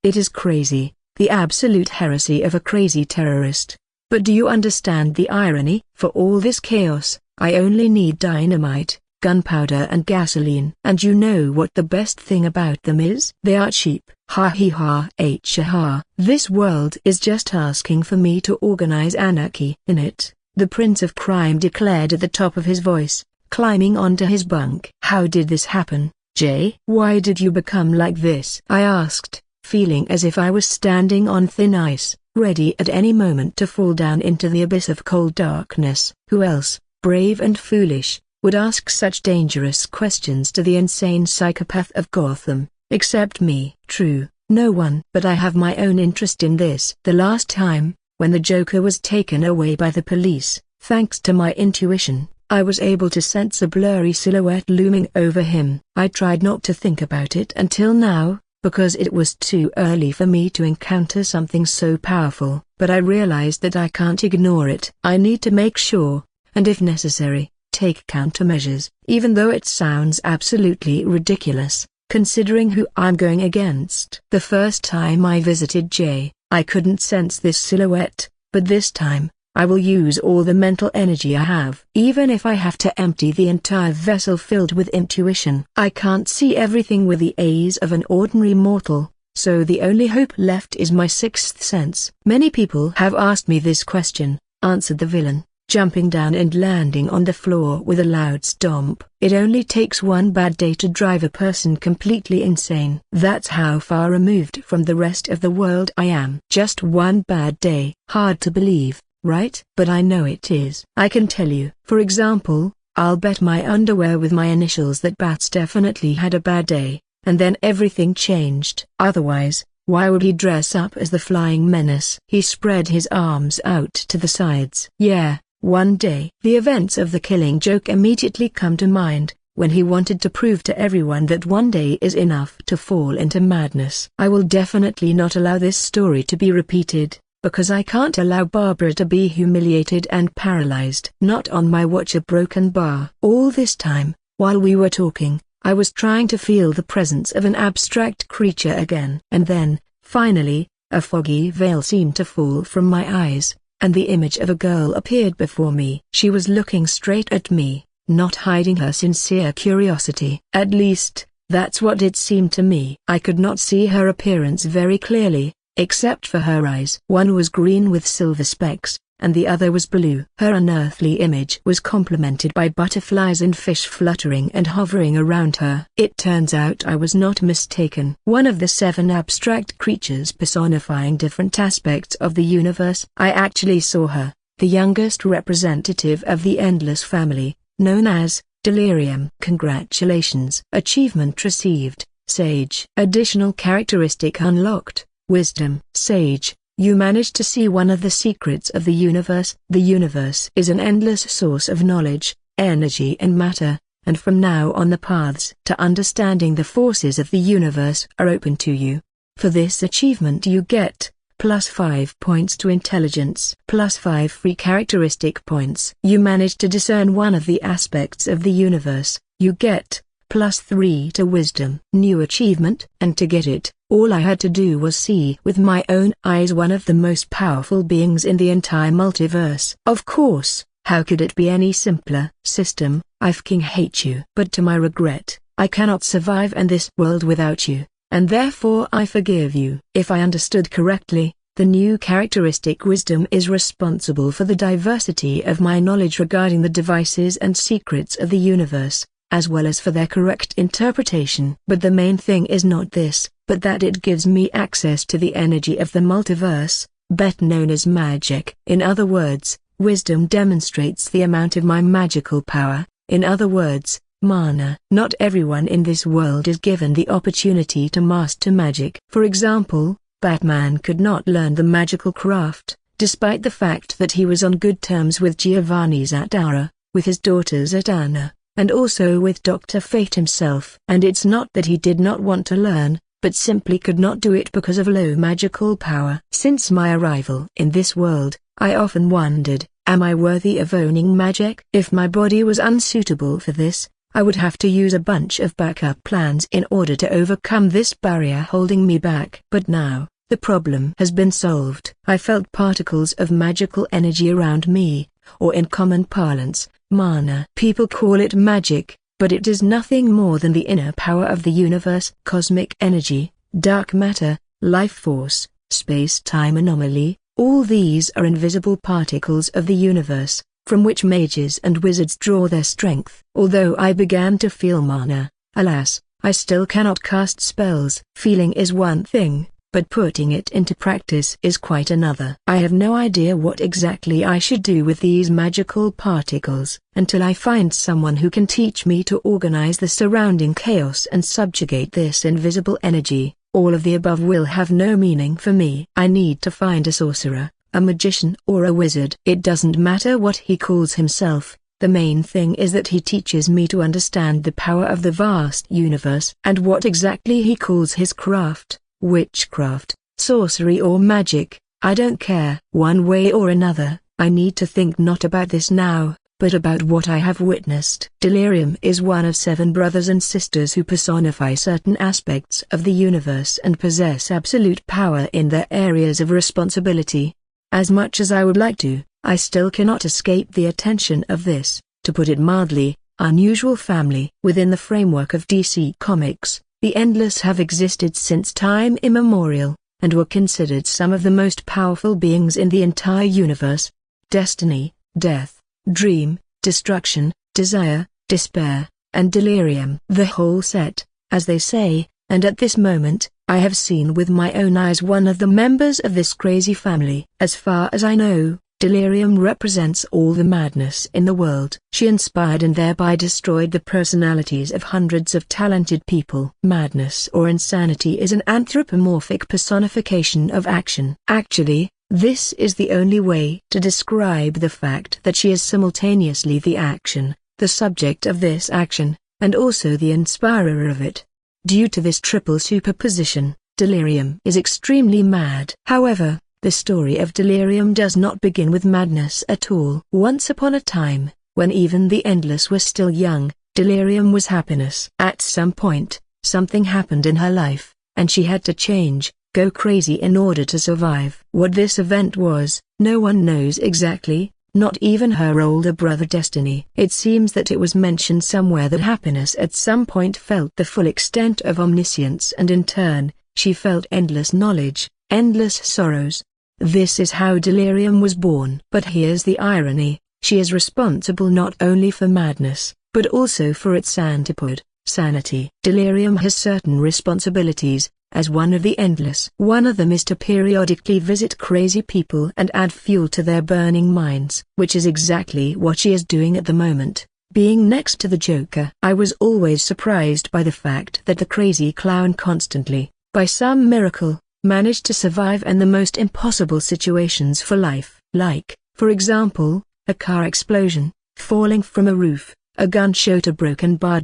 Speaker 1: it is crazy, the absolute heresy of a crazy terrorist. But do you understand the irony? For all this chaos, I only need dynamite, gunpowder and gasoline. And you know what the best thing about them is? They are cheap. Ha he ha ha. This world is just asking for me to organize anarchy in it, the Prince of Crime declared at the top of his voice, climbing onto his bunk. "How did this happen, Jay? Why did you become like this?" I asked, feeling as if I was standing on thin ice, ready at any moment to fall down into the abyss of cold darkness. Who else, brave and foolish, would ask such dangerous questions to the insane psychopath of Gotham, except me? True, no one. But I have my own interest in this. The last time, when the Joker was taken away by the police, thanks to my intuition, I was able to sense a blurry silhouette looming over him. I tried not to think about it until now, because it was too early for me to encounter something so powerful. But I realized that I can't ignore it. I need to make sure, and if necessary, take countermeasures. Even though it sounds absolutely ridiculous, considering who I'm going against. The first time I visited Jay, I couldn't sense this silhouette, but this time, I will use all the mental energy I have. Even if I have to empty the entire vessel filled with intuition. I can't see everything with the eyes of an ordinary mortal, so the only hope left is my sixth sense. "Many people have asked me this question," answered the villain, jumping down and landing on the floor with a loud stomp. "It only takes one bad day to drive a person completely insane. That's how far removed from the rest of the world I am." Just one bad day. Hard to believe, right? But I know it is. I can tell you. For example, I'll bet my underwear with my initials that Bats definitely had a bad day, and then everything changed. Otherwise, why would he dress up as the Flying Menace? He spread his arms out to the sides. Yeah. One day. The events of The Killing Joke immediately come to mind, when he wanted to prove to everyone that one day is enough to fall into madness. I will definitely not allow this story to be repeated, because I can't allow Barbara to be humiliated and paralyzed. Not on my watch. A broken bar. All this time, while we were talking, I was trying to feel the presence of an abstract creature again. And then, finally, a foggy veil seemed to fall from my eyes, and the image of a girl appeared before me. She was looking straight at me, not hiding her sincere curiosity. At least, that's what it seemed to me. I could not see her appearance very clearly, except for her eyes. One was green with silver specks, and the other was blue. Her unearthly image was complemented by butterflies and fish fluttering and hovering around her. It turns out I was not mistaken. One of the 7 abstract creatures personifying different aspects of the universe. I actually saw her, the youngest representative of the Endless family, known as Delirium. Congratulations. Achievement received, Sage. Additional characteristic unlocked, Wisdom. Sage. You managed to see one of the secrets of the universe. The universe is an endless source of knowledge, energy and matter, and from now on the paths to understanding the forces of the universe are open to you. For this achievement you get +5 points to intelligence, +5 free characteristic points. You managed to discern one of the aspects of the universe. You get +3 to wisdom. New achievement. And to get it, all I had to do was see with my own eyes one of the most powerful beings in the entire multiverse. Of course, how could it be any simpler? System, I fucking hate you. But to my regret, I cannot survive in this world without you, and therefore I forgive you. If I understood correctly, the new characteristic wisdom is responsible for the diversity of my knowledge regarding the devices and secrets of the universe, as well as for their correct interpretation. But the main thing is not this, but that it gives me access to the energy of the multiverse, better known as magic. In other words, wisdom demonstrates the amount of my magical power, in other words, mana. Not everyone in this world is given the opportunity to master magic. For example, Batman could not learn the magical craft, despite the fact that he was on good terms with Giovanni Zattara, with his daughter Zatanna, and also with Dr. Fate himself. And it's not that he did not want to learn, but simply could not do it because of low magical power. Since my arrival in this world, I often wondered, am I worthy of owning magic? If my body was unsuitable for this, I would have to use a bunch of backup plans in order to overcome this barrier holding me back. But now, the problem has been solved. I felt particles of magical energy around me, or in common parlance, mana. People call it magic, but it is nothing more than the inner power of the universe. Cosmic energy, dark matter, life force, space-time anomaly, all these are invisible particles of the universe, from which mages and wizards draw their strength. Although I began to feel mana, alas, I still cannot cast spells. Feeling is one thing, but putting it into practice is quite another. I have no idea what exactly I should do with these magical particles. Until I find someone who can teach me to organize the surrounding chaos and subjugate this invisible energy, all of the above will have no meaning for me. I need to find a sorcerer, a magician or a wizard. It doesn't matter what he calls himself, the main thing is that he teaches me to understand the power of the vast universe. And what exactly he calls his craft, witchcraft, sorcery or magic, I don't care. One way or another, I need to think not about this now, but about what I have witnessed. Delirium is one of 7 brothers and sisters who personify certain aspects of the universe and possess absolute power in their areas of responsibility. As much as I would like to, I still cannot escape the attention of this, to put it mildly, unusual family. Within the framework of DC Comics, the Endless have existed since time immemorial, and were considered some of the most powerful beings in the entire universe. Destiny, death, dream, destruction, desire, despair, and delirium. The whole set, as they say, and at this moment, I have seen with my own eyes one of the members of this crazy family. As far as I know, Delirium represents all the madness in the world. She inspired and thereby destroyed the personalities of hundreds of talented people. Madness or insanity is an anthropomorphic personification of action. Actually, this is the only way to describe the fact that she is simultaneously the action, the subject of this action, and also the inspirer of it. Due to this triple superposition, Delirium is extremely mad. However, the story of Delirium does not begin with madness at all. Once upon a time, when even the Endless were still young, Delirium was happiness. At some point, something happened in her life, and she had to change, go crazy in order to survive. What this event was, no one knows exactly, not even her older brother Destiny. It seems that it was mentioned somewhere that happiness at some point felt the full extent of omniscience, and in turn, she felt endless knowledge, endless sorrows. This is how Delirium was born. But here's the irony, she is responsible not only for madness, but also for its antipode, sanity. Delirium has certain responsibilities, as one of the Endless. One of them is to periodically visit crazy people and add fuel to their burning minds, which is exactly what she is doing at the moment, being next to the Joker. I was always surprised by the fact that the crazy clown constantly, by some miracle, managed to survive in the most impossible situations for life. Like, for example, a car explosion, falling from a roof, a gunshot, a broken bar.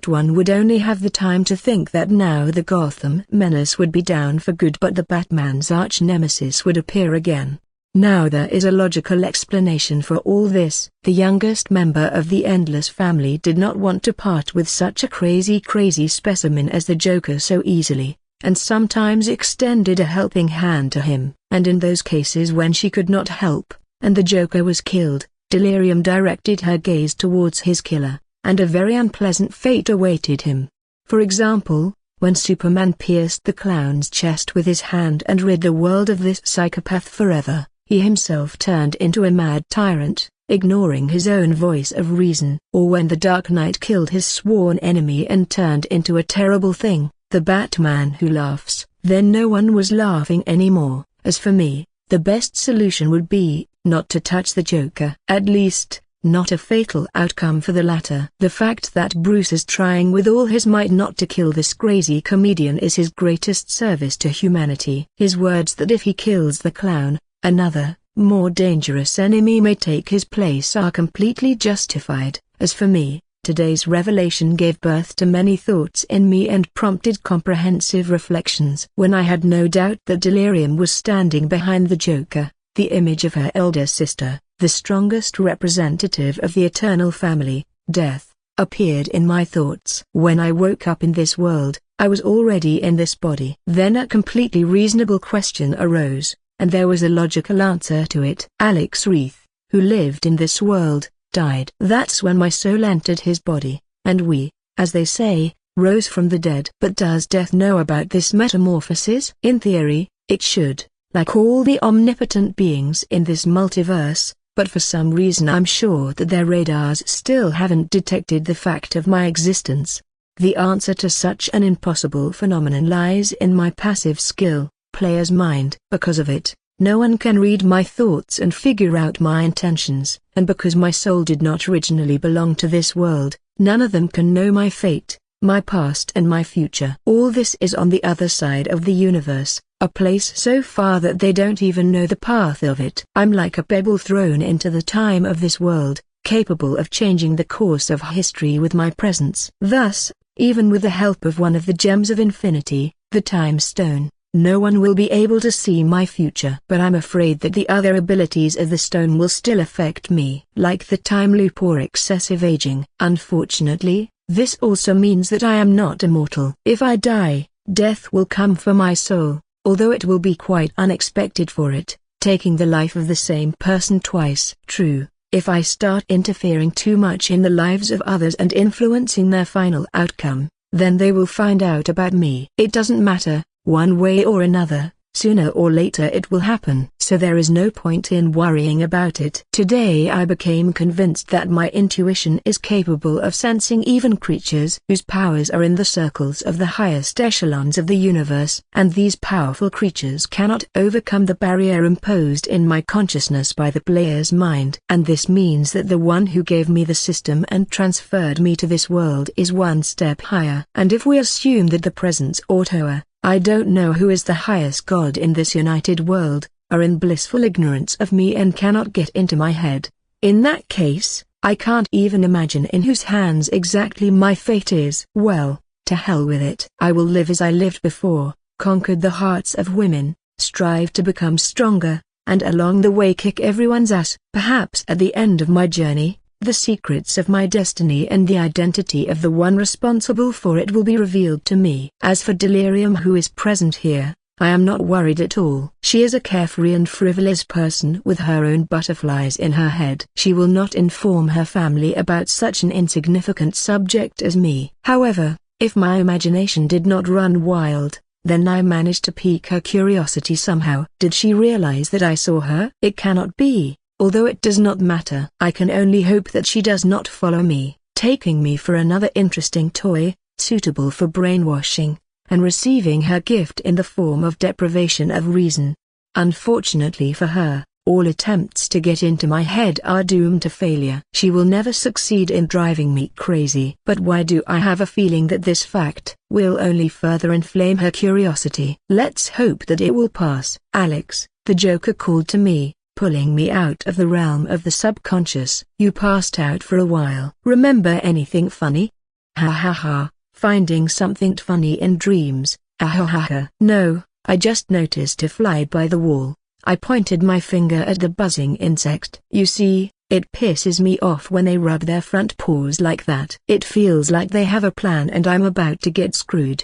Speaker 1: One would only have the time to think that now the Gotham Menace would be down for good, but the Batman's arch-nemesis would appear again. Now there is a logical explanation for all this. The youngest member of the Endless family did not want to part with such a crazy specimen as the Joker so easily, and sometimes extended a helping hand to him. And in those cases when she could not help, and the Joker was killed, Delirium directed her gaze towards his killer, and a very unpleasant fate awaited him. For example, when Superman pierced the clown's chest with his hand and rid the world of this psychopath forever, he himself turned into a mad tyrant, ignoring his own voice of reason. Or when the Dark Knight killed his sworn enemy and turned into a terrible thing, the Batman who laughs, then no one was laughing anymore. As for me, the best solution would be, not to touch the Joker. At least, not a fatal outcome for the latter. The fact that Bruce is trying with all his might not to kill this crazy comedian is his greatest service to humanity. His words that if he kills the clown, another, more dangerous enemy may take his place are completely justified. As for me, today's revelation gave birth to many thoughts in me and prompted comprehensive reflections. When I had no doubt that Delirium was standing behind the Joker, the image of her elder sister, the strongest representative of the eternal family, Death, appeared in my thoughts. When I woke up in this world, I was already in this body. Then a completely reasonable question arose, and there was a logical answer to it. Alex Reith, who lived in this world, died. That's when my soul entered his body, and we, as they say, rose from the dead. But does Death know about this metamorphosis? In theory, it should, like all the omnipotent beings in this multiverse, but for some reason I'm sure that their radars still haven't detected the fact of my existence. The answer to such an impossible phenomenon lies in my passive skill, player's mind. Because of it, no one can read my thoughts and figure out my intentions, and because my soul did not originally belong to this world, none of them can know my fate, my past and my future. All this is on the other side of the universe, a place so far that they don't even know the path of it. I'm like a pebble thrown into the time of this world, capable of changing the course of history with my presence. Thus, even with the help of one of the gems of infinity, the Time Stone, no one will be able to see my future. But I'm afraid that the other abilities of the stone will still affect me, like the time loop or excessive aging. Unfortunately, this also means that I am not immortal. If I die, death will come for my soul, although it will be quite unexpected for it, taking the life of the same person twice. True, if I start interfering too much in the lives of others and influencing their final outcome, then they will find out about me. It doesn't matter, one way or another, sooner or later it will happen. So there is no point in worrying about it. Today I became convinced that my intuition is capable of sensing even creatures whose powers are in the circles of the highest echelons of the universe. And these powerful creatures cannot overcome the barrier imposed in my consciousness by the player's mind. And this means that the one who gave me the system and transferred me to this world is one step higher. And if we assume that the presence Autoa, I don't know who is the highest god in this united world, are in blissful ignorance of me and cannot get into my head. In that case, I can't even imagine in whose hands exactly my fate is. Well, to hell with it. I will live as I lived before, conquered the hearts of women, strive to become stronger, and along the way kick everyone's ass. Perhaps at the end of my journey, the secrets of my destiny and the identity of the one responsible for it will be revealed to me. As for Delirium, who is present here, I am not worried at all. She is a carefree and frivolous person with her own butterflies in her head. She will not inform her family about such an insignificant subject as me. However, if my imagination did not run wild, then I managed to pique her curiosity somehow. Did she realize that I saw her? It cannot be. Although it does not matter. I can only hope that she does not follow me, taking me for another interesting toy, suitable for brainwashing, and receiving her gift in the form of deprivation of reason. Unfortunately for her, all attempts to get into my head are doomed to failure. She will never succeed in driving me crazy. But why do I have a feeling that this fact will only further inflame her curiosity? Let's hope that it will pass. Alex, the Joker called to me, pulling me out of the realm of the subconscious. You passed out for a while. Remember anything funny? Ha ha ha, finding something funny in dreams, ah ha ha ha. No, I just noticed a fly by the wall, I pointed my finger at the buzzing insect. You see, it pisses me off when they rub their front paws like that. It feels like they have a plan and I'm about to get screwed.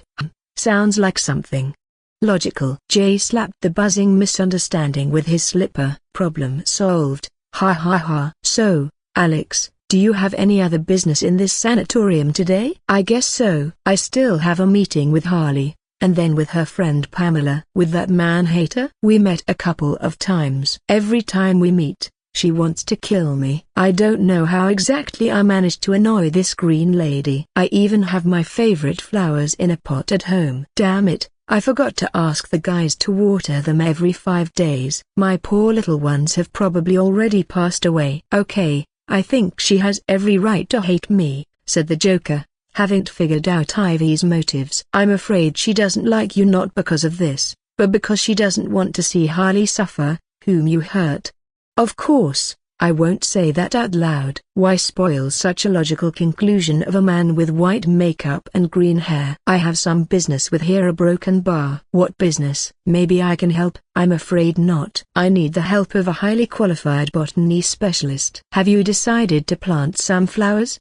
Speaker 1: Sounds like something logical. Jay slapped the buzzing misunderstanding with his slipper. Problem solved. Ha ha ha. So, Alex, do you have any other business in this sanatorium today? I guess so. I still have a meeting with Harley, and then with her friend Pamela. With that man-hater? We met a couple of times. Every time we meet, she wants to kill me. I don't know how exactly I managed to annoy this green lady. I even have my favorite flowers in a pot at home. Damn it, I forgot to ask the guys to water them every 5 days. My poor little ones have probably already passed away. Okay, I think she has every right to hate me, said the Joker, having figured out Ivy's motives. I'm afraid she doesn't like you not because of this, but because she doesn't want to see Harley suffer, whom you hurt. Of course, I won't say that out loud. Why spoil such a logical conclusion of a man with white makeup and green hair? I have some business with here, a broken bar. What business? Maybe I can help. I'm afraid not. I need the help of a highly qualified botany specialist. Have you decided to plant some flowers?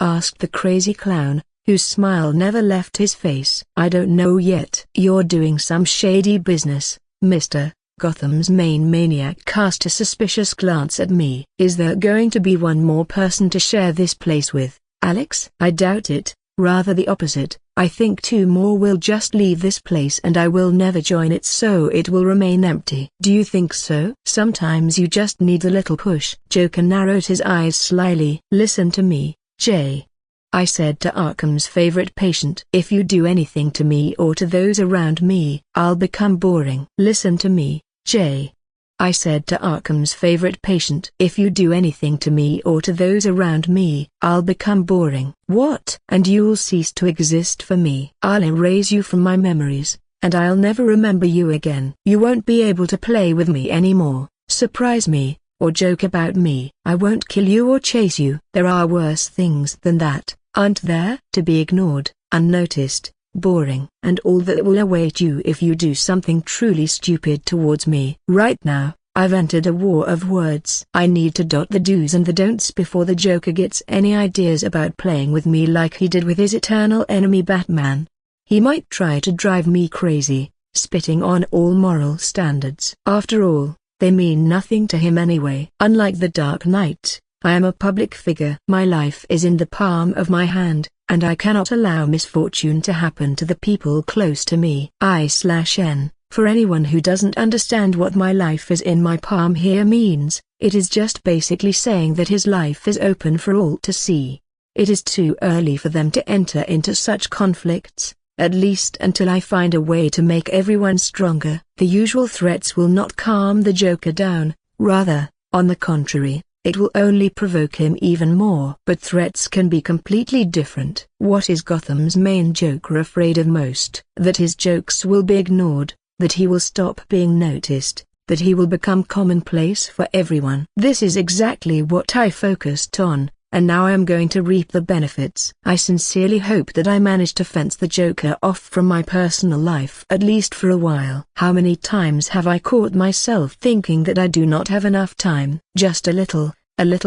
Speaker 1: Asked the crazy clown, whose smile never left his face. I don't know yet. You're doing some shady business, mister. Gotham's main maniac cast a suspicious glance at me. Is there going to be one more person to share this place with, Alex? I doubt it, rather the opposite. I think 2 more will just leave this place and I will never join it, so it will remain empty. Do you think so? Sometimes you just need a little push. Joker narrowed his eyes slyly. Listen to me, Jay, I said to Arkham's favorite patient. If you do anything to me or to those around me, I'll become boring. Listen to me, Jay, I said to Arkham's favorite patient. If you do anything to me or to those around me, I'll become boring. What? And you'll cease to exist for me. I'll erase you from my memories, and I'll never remember you again. You won't be able to play with me anymore, surprise me, or joke about me. I won't kill you or chase you. There are worse things than that, aren't there? To be ignored, unnoticed, boring, and all that will await you if you do something truly stupid towards me. Right now, I've entered a war of words. I need to dot the do's and the don'ts before the Joker gets any ideas about playing with me like he did with his eternal enemy Batman. He might try to drive me crazy, spitting on all moral standards. After all, they mean nothing to him anyway. Unlike the Dark Knight, I am a public figure. My life is in the palm of my hand, and I cannot allow misfortune to happen to the people close to me. I/N, for anyone who doesn't understand what my life is in my palm here means, it is just basically saying that his life is open for all to see. It is too early for them to enter into such conflicts, at least until I find a way to make everyone stronger. The usual threats will not calm the Joker down, rather, on the contrary, it will only provoke him even more. But threats can be completely different. What is Gotham's main Joker afraid of most? That his jokes will be ignored, that he will stop being noticed, that he will become commonplace for everyone. This is exactly what I focused on, and now I am going to reap the benefits. I sincerely hope that I manage to fence the Joker off from my personal life at least for a while. How many times have I caught myself thinking that I do not have enough time? Just a little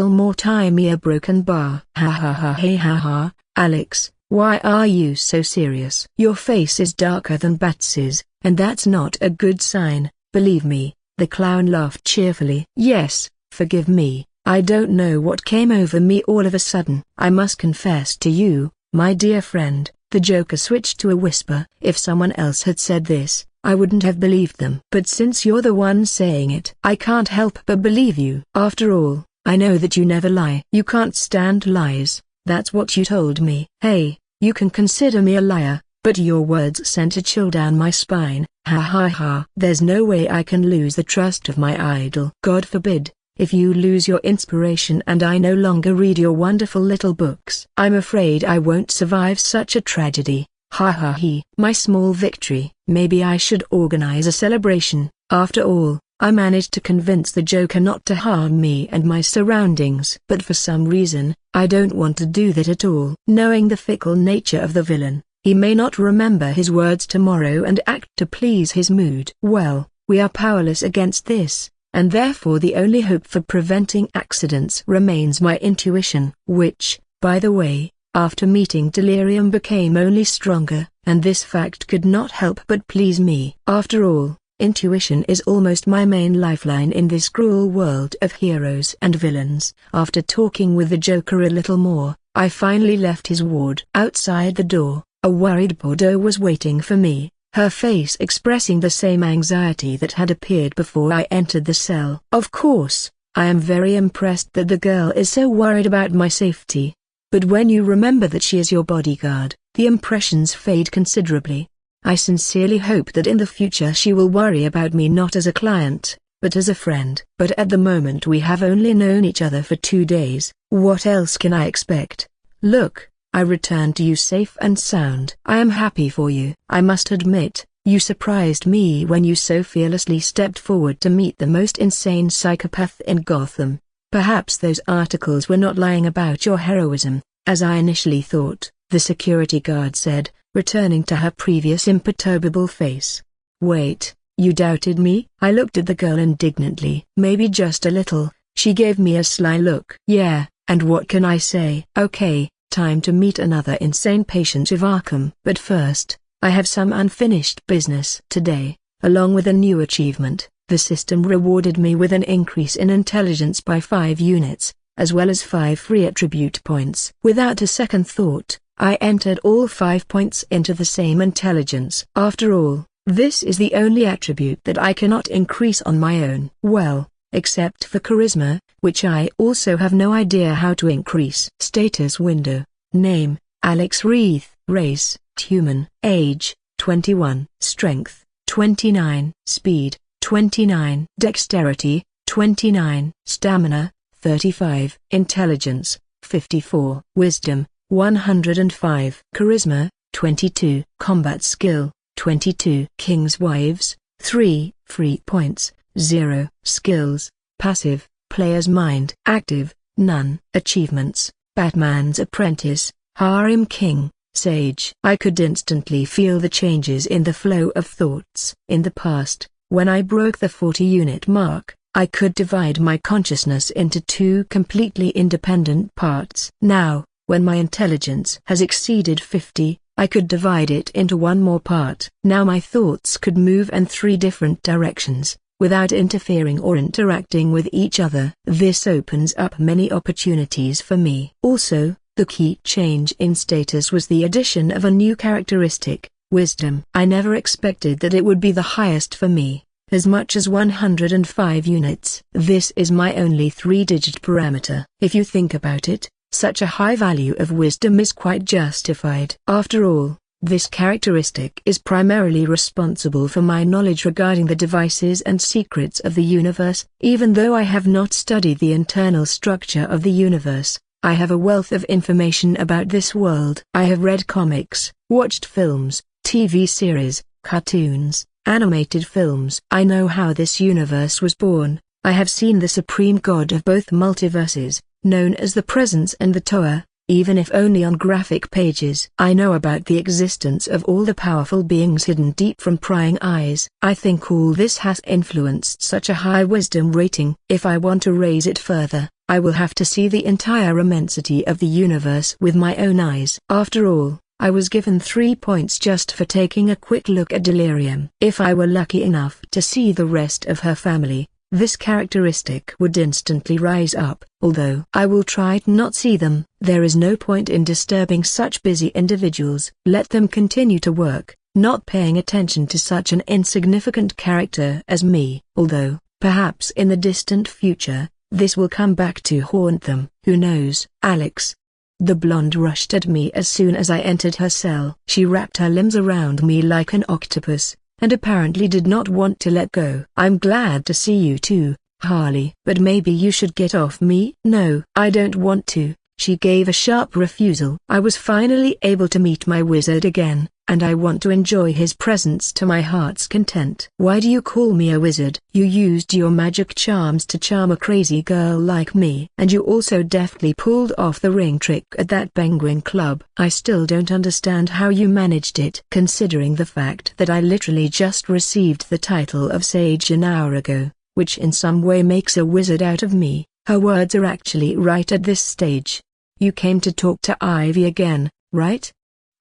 Speaker 1: more time, a broken bar. Ha ha ha hey ha ha. Alex, why are you so serious? Your face is darker than Bats's, and that's not a good sign, believe me. The clown laughed cheerfully. Yes, forgive me. I don't know what came over me all of a sudden. I must confess to you, my dear friend, the Joker switched to a whisper. If someone else had said this, I wouldn't have believed them. But since you're the one saying it, I can't help but believe you. After all, I know that you never lie. You can't stand lies, that's what you told me. Hey, you can consider me a liar, but your words sent a chill down my spine. Ha ha ha. There's no way I can lose the trust of my idol. God forbid. If you lose your inspiration and I no longer read your wonderful little books, I'm afraid I won't survive such a tragedy. Ha ha he. My small victory. Maybe I should organize a celebration. After all, I managed to convince the Joker not to harm me and my surroundings. But for some reason, I don't want to do that at all. Knowing the fickle nature of the villain, he may not remember his words tomorrow and act to please his mood. Well, We are powerless against this, and therefore the only hope for preventing accidents remains my intuition, which, by the way, after meeting Delirium became only stronger, and this fact could not help but please me. After all, intuition is almost my main lifeline in this cruel world of heroes and villains. After talking with the Joker a little more, I finally left his ward. Outside the door, a worried Bordeaux was waiting for me, her face expressing the same anxiety that had appeared before I entered the cell. Of course, I am very impressed that the girl is so worried about my safety. But when you remember that she is your bodyguard, the impressions fade considerably. I sincerely hope that in the future she will worry about me not as a client, but as a friend. But at the moment we have only known each other for 2 days, what else can I expect? Look, I returned to you safe and sound. I am happy for you. I must admit, you surprised me when you so fearlessly stepped forward to meet the most insane psychopath in Gotham. Perhaps those articles were not lying about your heroism, as I initially thought, the security guard said, returning to her previous imperturbable face. Wait, you doubted me? I looked at the girl indignantly. Maybe just a little. She gave me a sly look. Yeah, and what can I say? Okay, time to meet another insane patient of Arkham. But first, I have some unfinished business. Today, along with a new achievement, the system rewarded me with an increase in intelligence by 5 units, as well as 5 free attribute points. Without a second thought, I entered all 5 points into the same intelligence. After all, this is the only attribute that I cannot increase on my own. Well, except for charisma, which I also have no idea how to increase. Status window. Name, Alex Wreath. Race, human. Age, 21. Strength, 29. Speed, 29. Dexterity, 29. Stamina, 35. Intelligence, 54. Wisdom, 105. Charisma, 22. Combat skill, 22. King's Wives, 3. Free points, 0. Skills, passive, player's mind. Active, none. Achievements, Batman's Apprentice, Harem King, Sage. I could instantly feel the changes in the flow of thoughts. In the past, when I broke the 40-unit mark, I could divide my consciousness into 2 completely independent parts. Now, when my intelligence has exceeded 50, I could divide it into 1 more part. Now my thoughts could move in 3 different directions, without interfering or interacting with each other. This opens up many opportunities for me. Also, the key change in status was the addition of a new characteristic, Wisdom. I never expected that it would be the highest for me, as much as 105 units. This is my only 3-digit parameter. If you think about it, such a high value of wisdom is quite justified. After all, this characteristic is primarily responsible for my knowledge regarding the devices and secrets of the universe. Even though I have not studied the internal structure of the universe, I have a wealth of information about this world. I have read comics, watched films, TV series, cartoons, animated films. I know how this universe was born. I have seen the supreme god of both multiverses, known as the Presence and the Toa, even if only on graphic pages. I know about the existence of all the powerful beings hidden deep from prying eyes. I think all this has influenced such a high wisdom rating. If I want to raise it further, I will have to see the entire immensity of the universe with my own eyes. After all, I was given 3 points just for taking a quick look at Delirium. If I were lucky enough to see the rest of her family, this characteristic would instantly rise up. Although I will try to not see them, there is no point in disturbing such busy individuals. Let them continue to work, not paying attention to such an insignificant character as me. Although, perhaps in the distant future, this will come back to haunt them. Who knows? Alex. The blonde rushed at me as soon as I entered her cell. She wrapped her limbs around me like an octopus, and apparently did not want to let go. I'm glad to see you too, Harley. But maybe you should get off me? No, I don't want to. She gave a sharp refusal. I was finally able to meet my wizard again, and I want to enjoy his presence to my heart's content. Why do you call me a wizard? You used your magic charms to charm a crazy girl like me. And you also deftly pulled off the ring trick at that penguin club. I still don't understand how you managed it, considering the fact that I literally just received the title of sage an hour ago, which in some way makes a wizard out of me. Her words are actually right at this stage. You came to talk to Ivy again, right?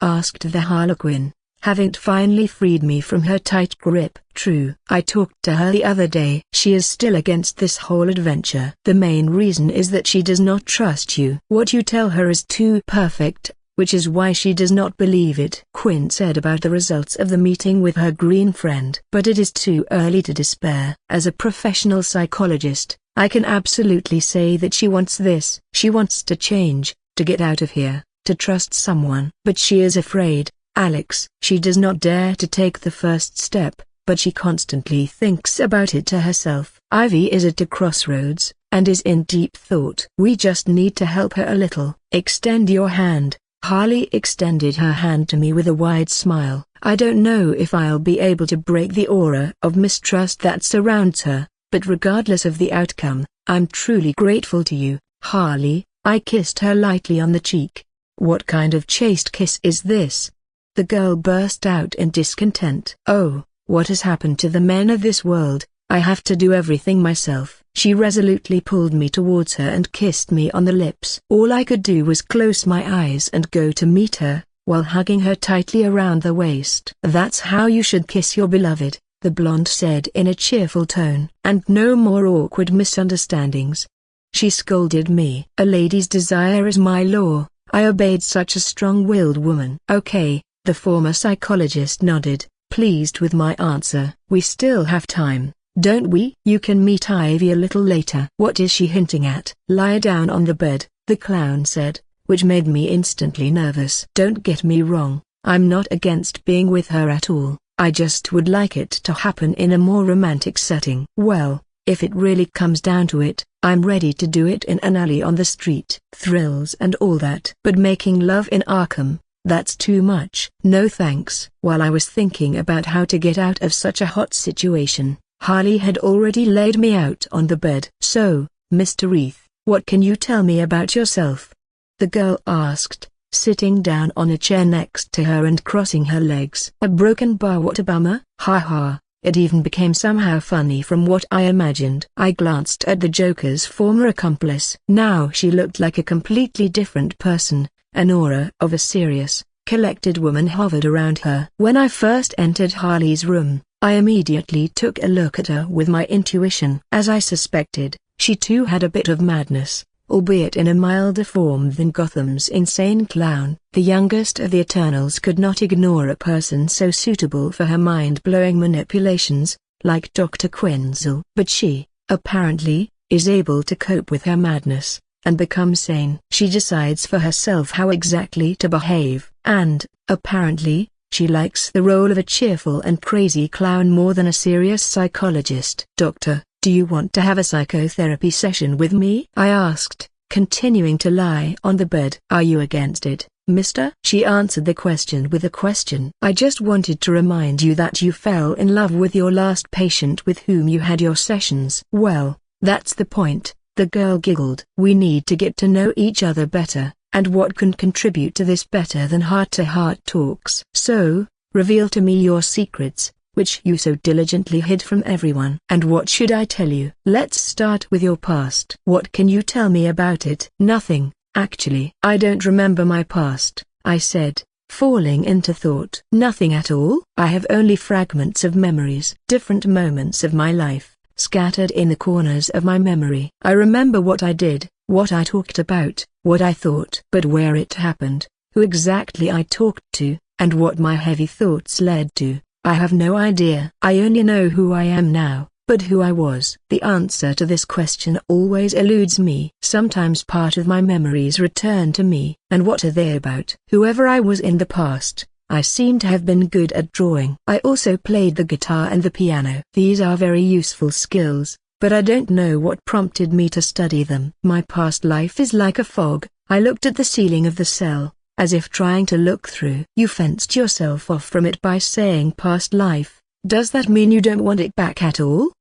Speaker 1: Asked the Harlequin, having finally freed me from her tight grip. True. I talked to her the other day. She is still against this whole adventure. The main reason is that she does not trust you. What you tell her is too perfect, which is why she does not believe it. Quinn said about the results of the meeting with her green friend. But it is too early to despair. As a professional psychologist, I can absolutely say that she wants this. She wants to change, to get out of here, to trust someone. But she is afraid, Alex. She does not dare to take the first step, but she constantly thinks about it to herself. Ivy is at a crossroads, and is in deep thought. We just need to help her a little. Extend your hand. Harley extended her hand to me with a wide smile. I don't know if I'll be able to break the aura of mistrust that surrounds her, but regardless of the outcome, I'm truly grateful to you, Harley. I kissed her lightly on the cheek. What kind of chaste kiss is this? The girl burst out in discontent. Oh, what has happened to the men of this world? I have to do everything myself. She resolutely pulled me towards her and kissed me on the lips. All I could do was close my eyes and go to meet her, while hugging her tightly around the waist. That's how you should kiss your beloved, the blonde said in a cheerful tone. And no more awkward misunderstandings. She scolded me. A lady's desire is my law. I obeyed such a strong-willed woman. Okay, the former psychologist nodded, pleased with my answer. We still have time, don't we? You can meet Ivy a little later. What is she hinting at? Lie down on the bed, the clown said, which made me instantly nervous. Don't get me wrong, I'm not against being with her at all. I just would like it to happen in a more romantic setting. Well, if it really comes down to it, I'm ready to do it in an alley on the street. Thrills and all that. But making love in Arkham, that's too much. No thanks. While I was thinking about how to get out of such a hot situation, Harley had already laid me out on the bed. So, Mr. Reith, what can you tell me about yourself? The girl asked, sitting down on a chair next to her and crossing her legs. A broken bar, what a bummer. Ha ha. It even became somehow funny from what I imagined. I glanced at the Joker's former accomplice. Now she looked like a completely different person. An aura of a serious, collected woman hovered around her. When I first entered Harley's room, I immediately took a look at her with my intuition. As I suspected, she too had a bit of madness, albeit in a milder form than Gotham's insane clown. The youngest of the Eternals could not ignore a person so suitable for her mind-blowing manipulations, like Dr. Quinzel. But she, apparently, is able to cope with her madness, and become sane. She decides for herself how exactly to behave, and, apparently, she likes the role of a cheerful and crazy clown more than a serious psychologist. Doctor, do you want to have a psychotherapy session with me? I asked, continuing to lie on the bed. Are you against it, mister? She answered the question with a question. I just wanted to remind you that you fell in love with your last patient with whom you had your sessions. Well, that's the point, the girl giggled. We need to get to know each other better, and what can contribute to this better than heart-to-heart talks? So, reveal to me your secrets, which you so diligently hid from everyone. And what should I tell you? Let's start with your past. What can you tell me about it? Nothing, actually. I don't remember my past, I said, falling into thought. Nothing at all? I have only fragments of memories, different moments of my life, scattered in the corners of my memory. I remember what I did, what I talked about, what I thought. But where it happened, who exactly I talked to, and what my heavy thoughts led to, I have no idea. I only know who I am now, but who I was. The answer to this question always eludes me. Sometimes part of my memories return to me. And what are they about? Whoever I was in the past, I seem to have been good at drawing. I also played the guitar and the piano. These are very useful skills, but I don't know what prompted me to study them. My past life is like a fog. I looked at the ceiling of the cell, as if trying to look through. You fenced yourself off from it by saying past life. Does that mean you don't want it back at all?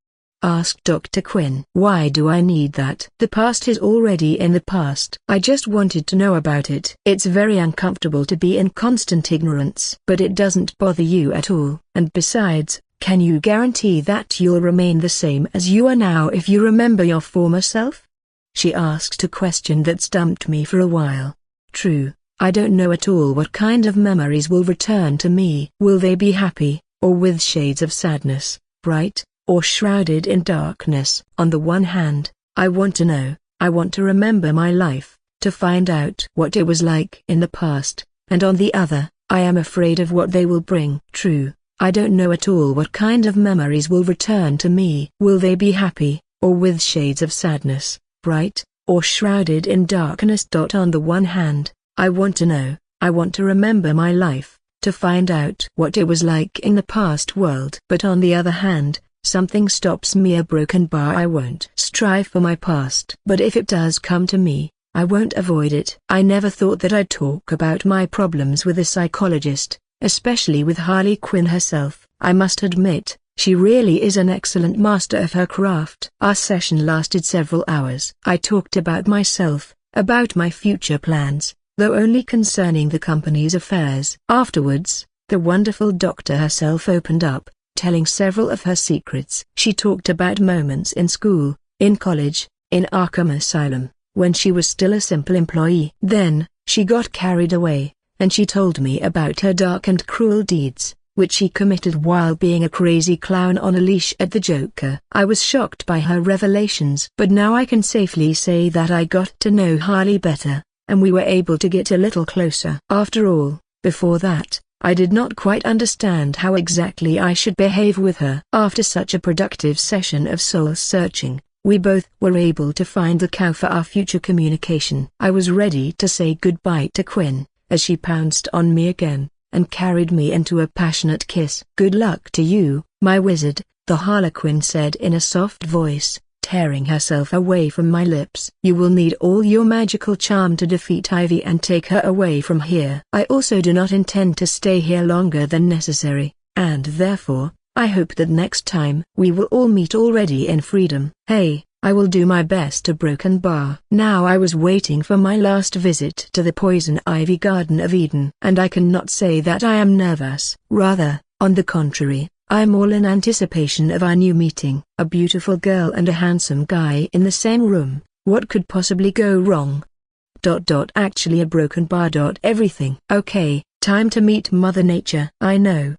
Speaker 1: Asked Dr. Quinn. Why do I need that? The past is already in the past. I just wanted to know about it. It's very uncomfortable to be in constant ignorance. But it doesn't bother you at all. And besides, can you guarantee that you'll remain the same as you are now if you remember your former self? She asked a question that stumped me for a while. True, I don't know at all what kind of memories will return to me. Will they be happy, or with shades of sadness, bright, or shrouded in darkness? On the one hand, I want to know, I want to remember my life, to find out what it was like in the past, and on the other, I am afraid of what they will bring. True, I don't know at all what kind of memories will return to me. Will they be happy, or with shades of sadness, bright, or shrouded in darkness? On the one hand, I want to know, I want to remember my life, to find out what it was like in the past world. But on the other hand, something stops me, a broken bar. I won't strive for my past. But if it does come to me, I won't avoid it. I never thought that I'd talk about my problems with a psychologist, especially with Harley Quinn herself. I must admit, she really is an excellent master of her craft. Our session lasted several hours. I talked about myself, about my future plans, though only concerning the company's affairs. Afterwards, the wonderful doctor herself opened up, telling several of her secrets. She talked about moments in school, in college, in Arkham Asylum, when she was still a simple employee. Then, she got carried away, and she told me about her dark and cruel deeds, which she committed while being a crazy clown on a leash at the Joker. I was shocked by her revelations. But now I can safely say that I got to know Harley better, and we were able to get a little closer. After all, before that, I did not quite understand how exactly I should behave with her. After such a productive session of soul-searching, we both were able to find the cow for our future communication. I was ready to say goodbye to Quinn, as she pounced on me again, and carried me into a passionate kiss. Good luck to you, my wizard, the Harlequin said in a soft voice, tearing herself away from my lips. You will need all your magical charm to defeat Ivy and take her away from here. I also do not intend to stay here longer than necessary, and therefore, I hope that next time we will all meet already in freedom. Hey, I will do my best to Broken Bar. Now I was waiting for my last visit to the Poison Ivy Garden of Eden, and I cannot say that I am nervous. Rather, on the contrary, I am all in anticipation of our new meeting. A beautiful girl and a handsome guy in the same room. What could possibly go wrong? Actually a broken bar. Everything. Okay, time to meet Mother Nature. I know,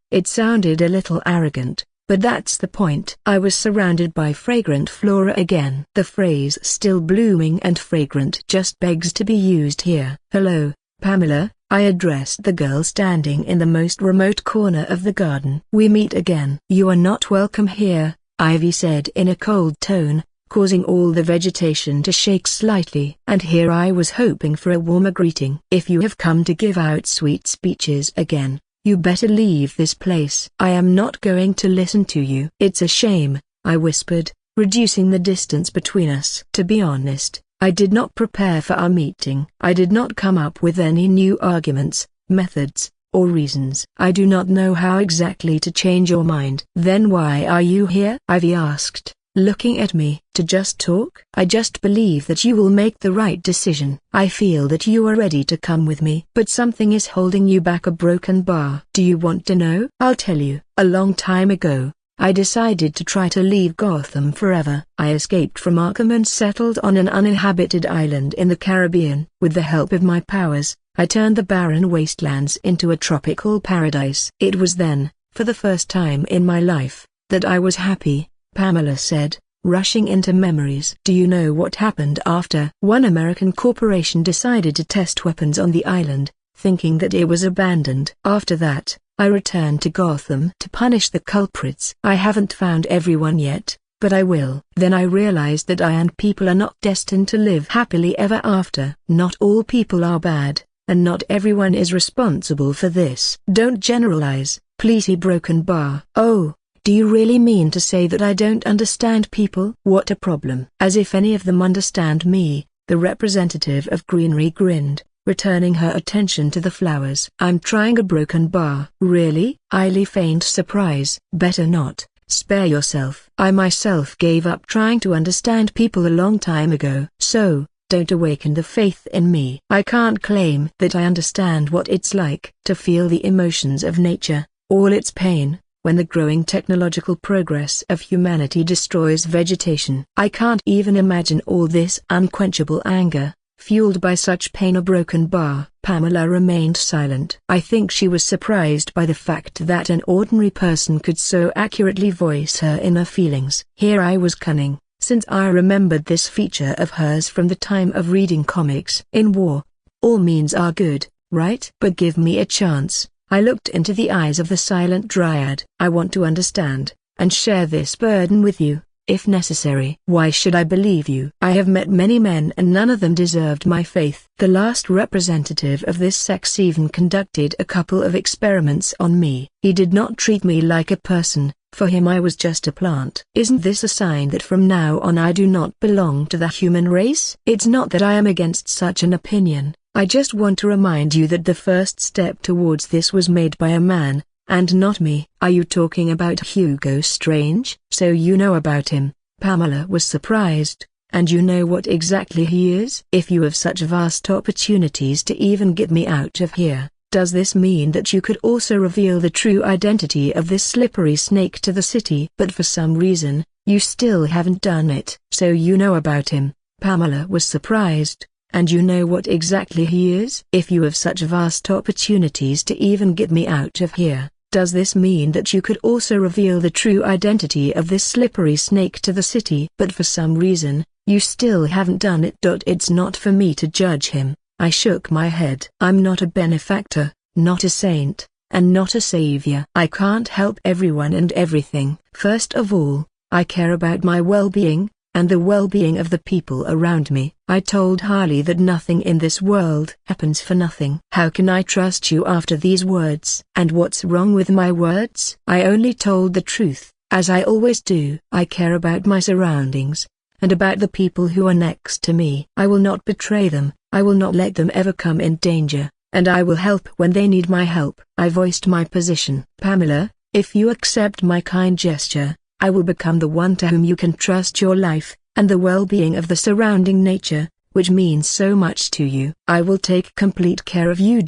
Speaker 1: it sounded a little arrogant, but that's the point. I was surrounded by fragrant flora again. The phrase still blooming and fragrant just begs to be used here. Hello, Pamela, I addressed the girl standing in the most remote corner of the garden. We meet again. You are not welcome here, Ivy said in a cold tone, causing all the vegetation to shake slightly. And here I was hoping for a warmer greeting. If you have come to give out sweet speeches again, you better leave this place. I am not going to listen to you. It's a shame, I whispered, reducing the distance between us. To be honest, I did not prepare for our meeting. I did not come up with any new arguments, methods, or reasons. I do not know how exactly to change your mind. Then why are you here? Ivy asked, looking at me. To just talk? I just believe that you will make the right decision. I feel that you are ready to come with me. But something is holding you back. A broken bar. Do you want to know? I'll tell you. A long time ago, I decided to try to leave Gotham forever. I escaped from Arkham and settled on an uninhabited island in the Caribbean. With the help of my powers, I turned the barren wastelands into a tropical paradise. It was then, for the first time in my life, that I was happy, Pamela said, rushing into memories. Do you know what happened after? One American corporation decided to test weapons on the island, thinking that it was abandoned. After that, I returned to Gotham to punish the culprits. I haven't found everyone yet, but I will. Then I realized that I and people are not destined to live happily ever after. Not all people are bad, and not everyone is responsible for this. Don't generalize, please. Broken bar. Oh, do you really mean to say that I don't understand people? What a problem. As if any of them understand me, the representative of Greenery grinned, returning her attention to the flowers. I'm trying a broken bar. Really? Ailey feigned surprise. Better not. Spare yourself. I myself gave up trying to understand people a long time ago. So, don't awaken the faith in me. I can't claim that I understand what it's like to feel the emotions of nature, all its pain, when the growing technological progress of humanity destroys vegetation. I can't even imagine all this unquenchable anger, fueled by such pain. A broken bar. Pamela remained silent. I think she was surprised by the fact that an ordinary person could so accurately voice her inner feelings. Here I was cunning, since I remembered this feature of hers from the time of reading comics. In war, all means are good, right? But give me a chance. I looked into the eyes of the silent dryad. I want to understand, and share this burden with you, if necessary. Why should I believe you? I have met many men and none of them deserved my faith. The last representative of this sex even conducted a couple of experiments on me. He did not treat me like a person. For him I was just a plant. Isn't this a sign that from now on I do not belong to the human race? It's not that I am against such an opinion. I just want to remind you that the first step towards this was made by a man, and not me. Are you talking about Hugo Strange? So you know about him. Pamela was surprised. And you know what exactly he is? If you have such vast opportunities to even get me out of here, does this mean that you could also reveal the true identity of this slippery snake to the city? But for some reason, you still haven't done it. So you know about him. Pamela was surprised. And you know what exactly he is? If you have such vast opportunities to even get me out of here, does this mean that you could also reveal the true identity of this slippery snake to the city? But for some reason, you still haven't done it. It's not for me to judge him. I shook my head. I'm not a benefactor, not a saint, and not a savior. I can't help everyone and everything. First of all, I care about my well-being, and the well-being of the people around me. I told Harley that nothing in this world happens for nothing. How can I trust you after these words? And what's wrong with my words? I only told the truth, as I always do. I care about my surroundings, and about the people who are next to me. I will not betray them, I will not let them ever come in danger, and I will help when they need my help. I voiced my position. Pamela, if you accept my kind gesture, I will become the one to whom you can trust your life, and the well-being of the surrounding nature, which means so much to you. I will take complete care of you.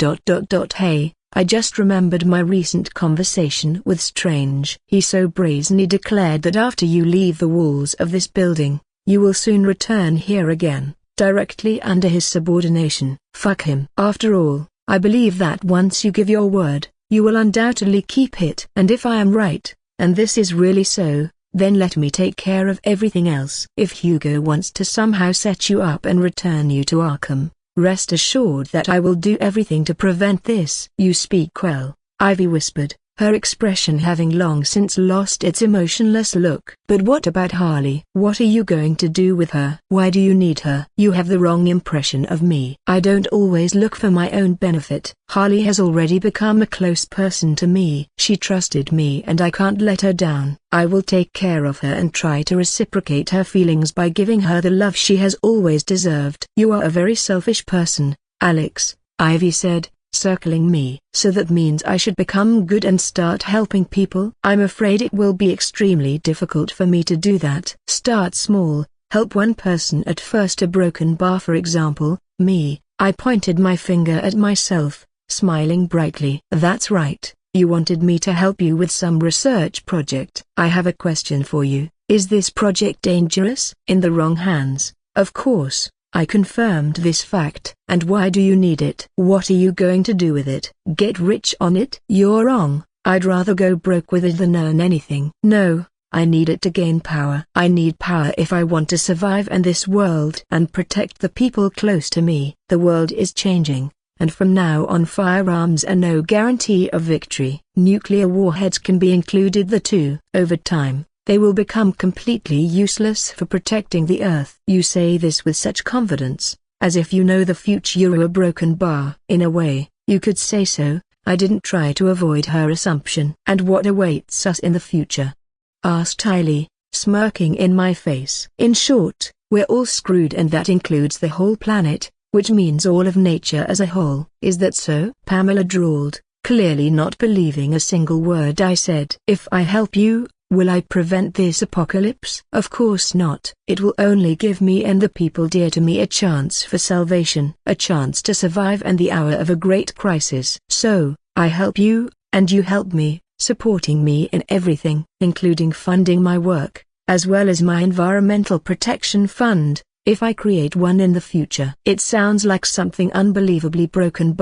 Speaker 1: Hey, I just remembered my recent conversation with Strange. He so brazenly declared that after you leave the walls of this building, you will soon return here again, directly under his subordination. Fuck him. After all, I believe that once you give your word, you will undoubtedly keep it. And if I am right, and this is really so, then let me take care of everything else. If Hugo wants to somehow set you up and return you to Arkham, rest assured that I will do everything to prevent this. You speak well, Ivy whispered, her expression having long since lost its emotionless look. But what about Harley? What are you going to do with her? Why do you need her? You have the wrong impression of me. I don't always look for my own benefit. Harley has already become a close person to me. She trusted me and I can't let her down. I will take care of her and try to reciprocate her feelings by giving her the love she has always deserved. You are a very selfish person, Alex, Ivy said, circling me. So that means I should become good and start helping people? I'm afraid it will be extremely difficult for me to do that. Start small, help one person at first. A broken bar, for example. Me, I pointed my finger at myself, smiling brightly. That's right, you wanted me to help you with some research project. I have a question for you. Is this project dangerous? In the wrong hands, of course. I confirmed this fact. And why do you need it? What are you going to do with it? Get rich on it? You're wrong. I'd rather go broke with it than earn anything. No, I need it to gain power. I need power if I want to survive in this world and protect the people close to me. The world is changing, and from now on firearms are no guarantee of victory. Nuclear warheads can be included too. Over time, they will become completely useless for protecting the Earth. You say this with such confidence, as if you know the future. You're a broken bar. In a way, you could say so. I didn't try to avoid her assumption. And what awaits us in the future? Asked Hailey, smirking in my face. In short, we're all screwed, and that includes the whole planet, which means all of nature as a whole. Is that so? Pamela drawled, clearly not believing a single word I said. If I help you, will I prevent this apocalypse? Of course not. It will only give me and the people dear to me a chance for salvation, a chance to survive in the hour of a great crisis. So, I help you, and you help me, supporting me in everything, including funding my work, as well as my environmental protection fund, if I create one in the future. It sounds like something unbelievably broken,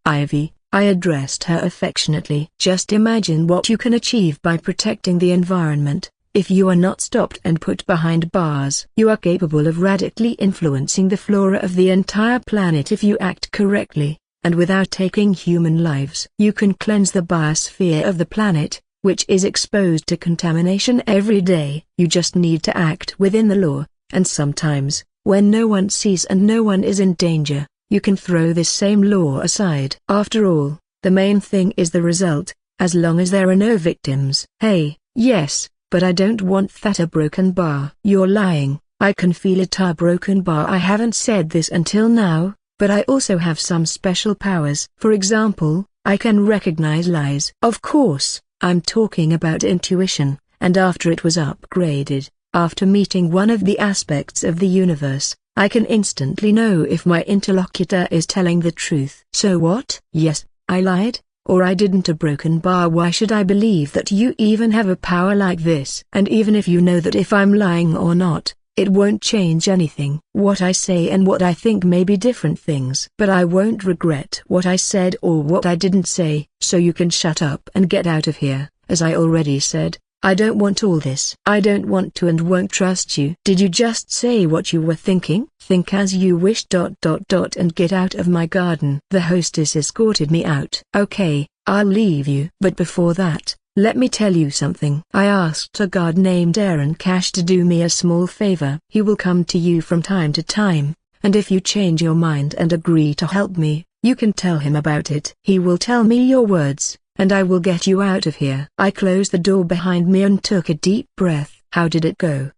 Speaker 1: Ivy. I addressed her affectionately. Just imagine what you can achieve by protecting the environment, if you are not stopped and put behind bars. You are capable of radically influencing the flora of the entire planet if you act correctly, and without taking human lives. You can cleanse the biosphere of the planet, which is exposed to contamination every day. You just need to act within the law, and sometimes, when no one sees and no one is in danger, you can throw this same law aside. After all, the main thing is the result, as long as there are no victims. Hey, yes, but I don't want that a broken bar. You're lying. I can feel it, a broken bar. I haven't said this until now, but I also have some special powers. For example, I can recognize lies. Of course, I'm talking about intuition, and after it was upgraded, after meeting one of the aspects of the universe, I can instantly know if my interlocutor is telling the truth. So what? Yes, I lied, or I didn't. A broken bar. Why should I believe that you even have a power like this? And even if you know that if I'm lying or not, it won't change anything. What I say and what I think may be different things. But I won't regret what I said or what I didn't say. So you can shut up and get out of here. As I already said, I don't want all this. I don't want to and won't trust you. Did you just say what you were thinking? Think as you wish. And get out of my garden. The hostess escorted me out. Okay, I'll leave you. But before that, let me tell you something. I asked a guard named Aaron Cash to do me a small favor. He will come to you from time to time, and if you change your mind and agree to help me, you can tell him about it. He will tell me your words, and I will get you out of here. I closed the door behind me and took a deep breath. How did it go?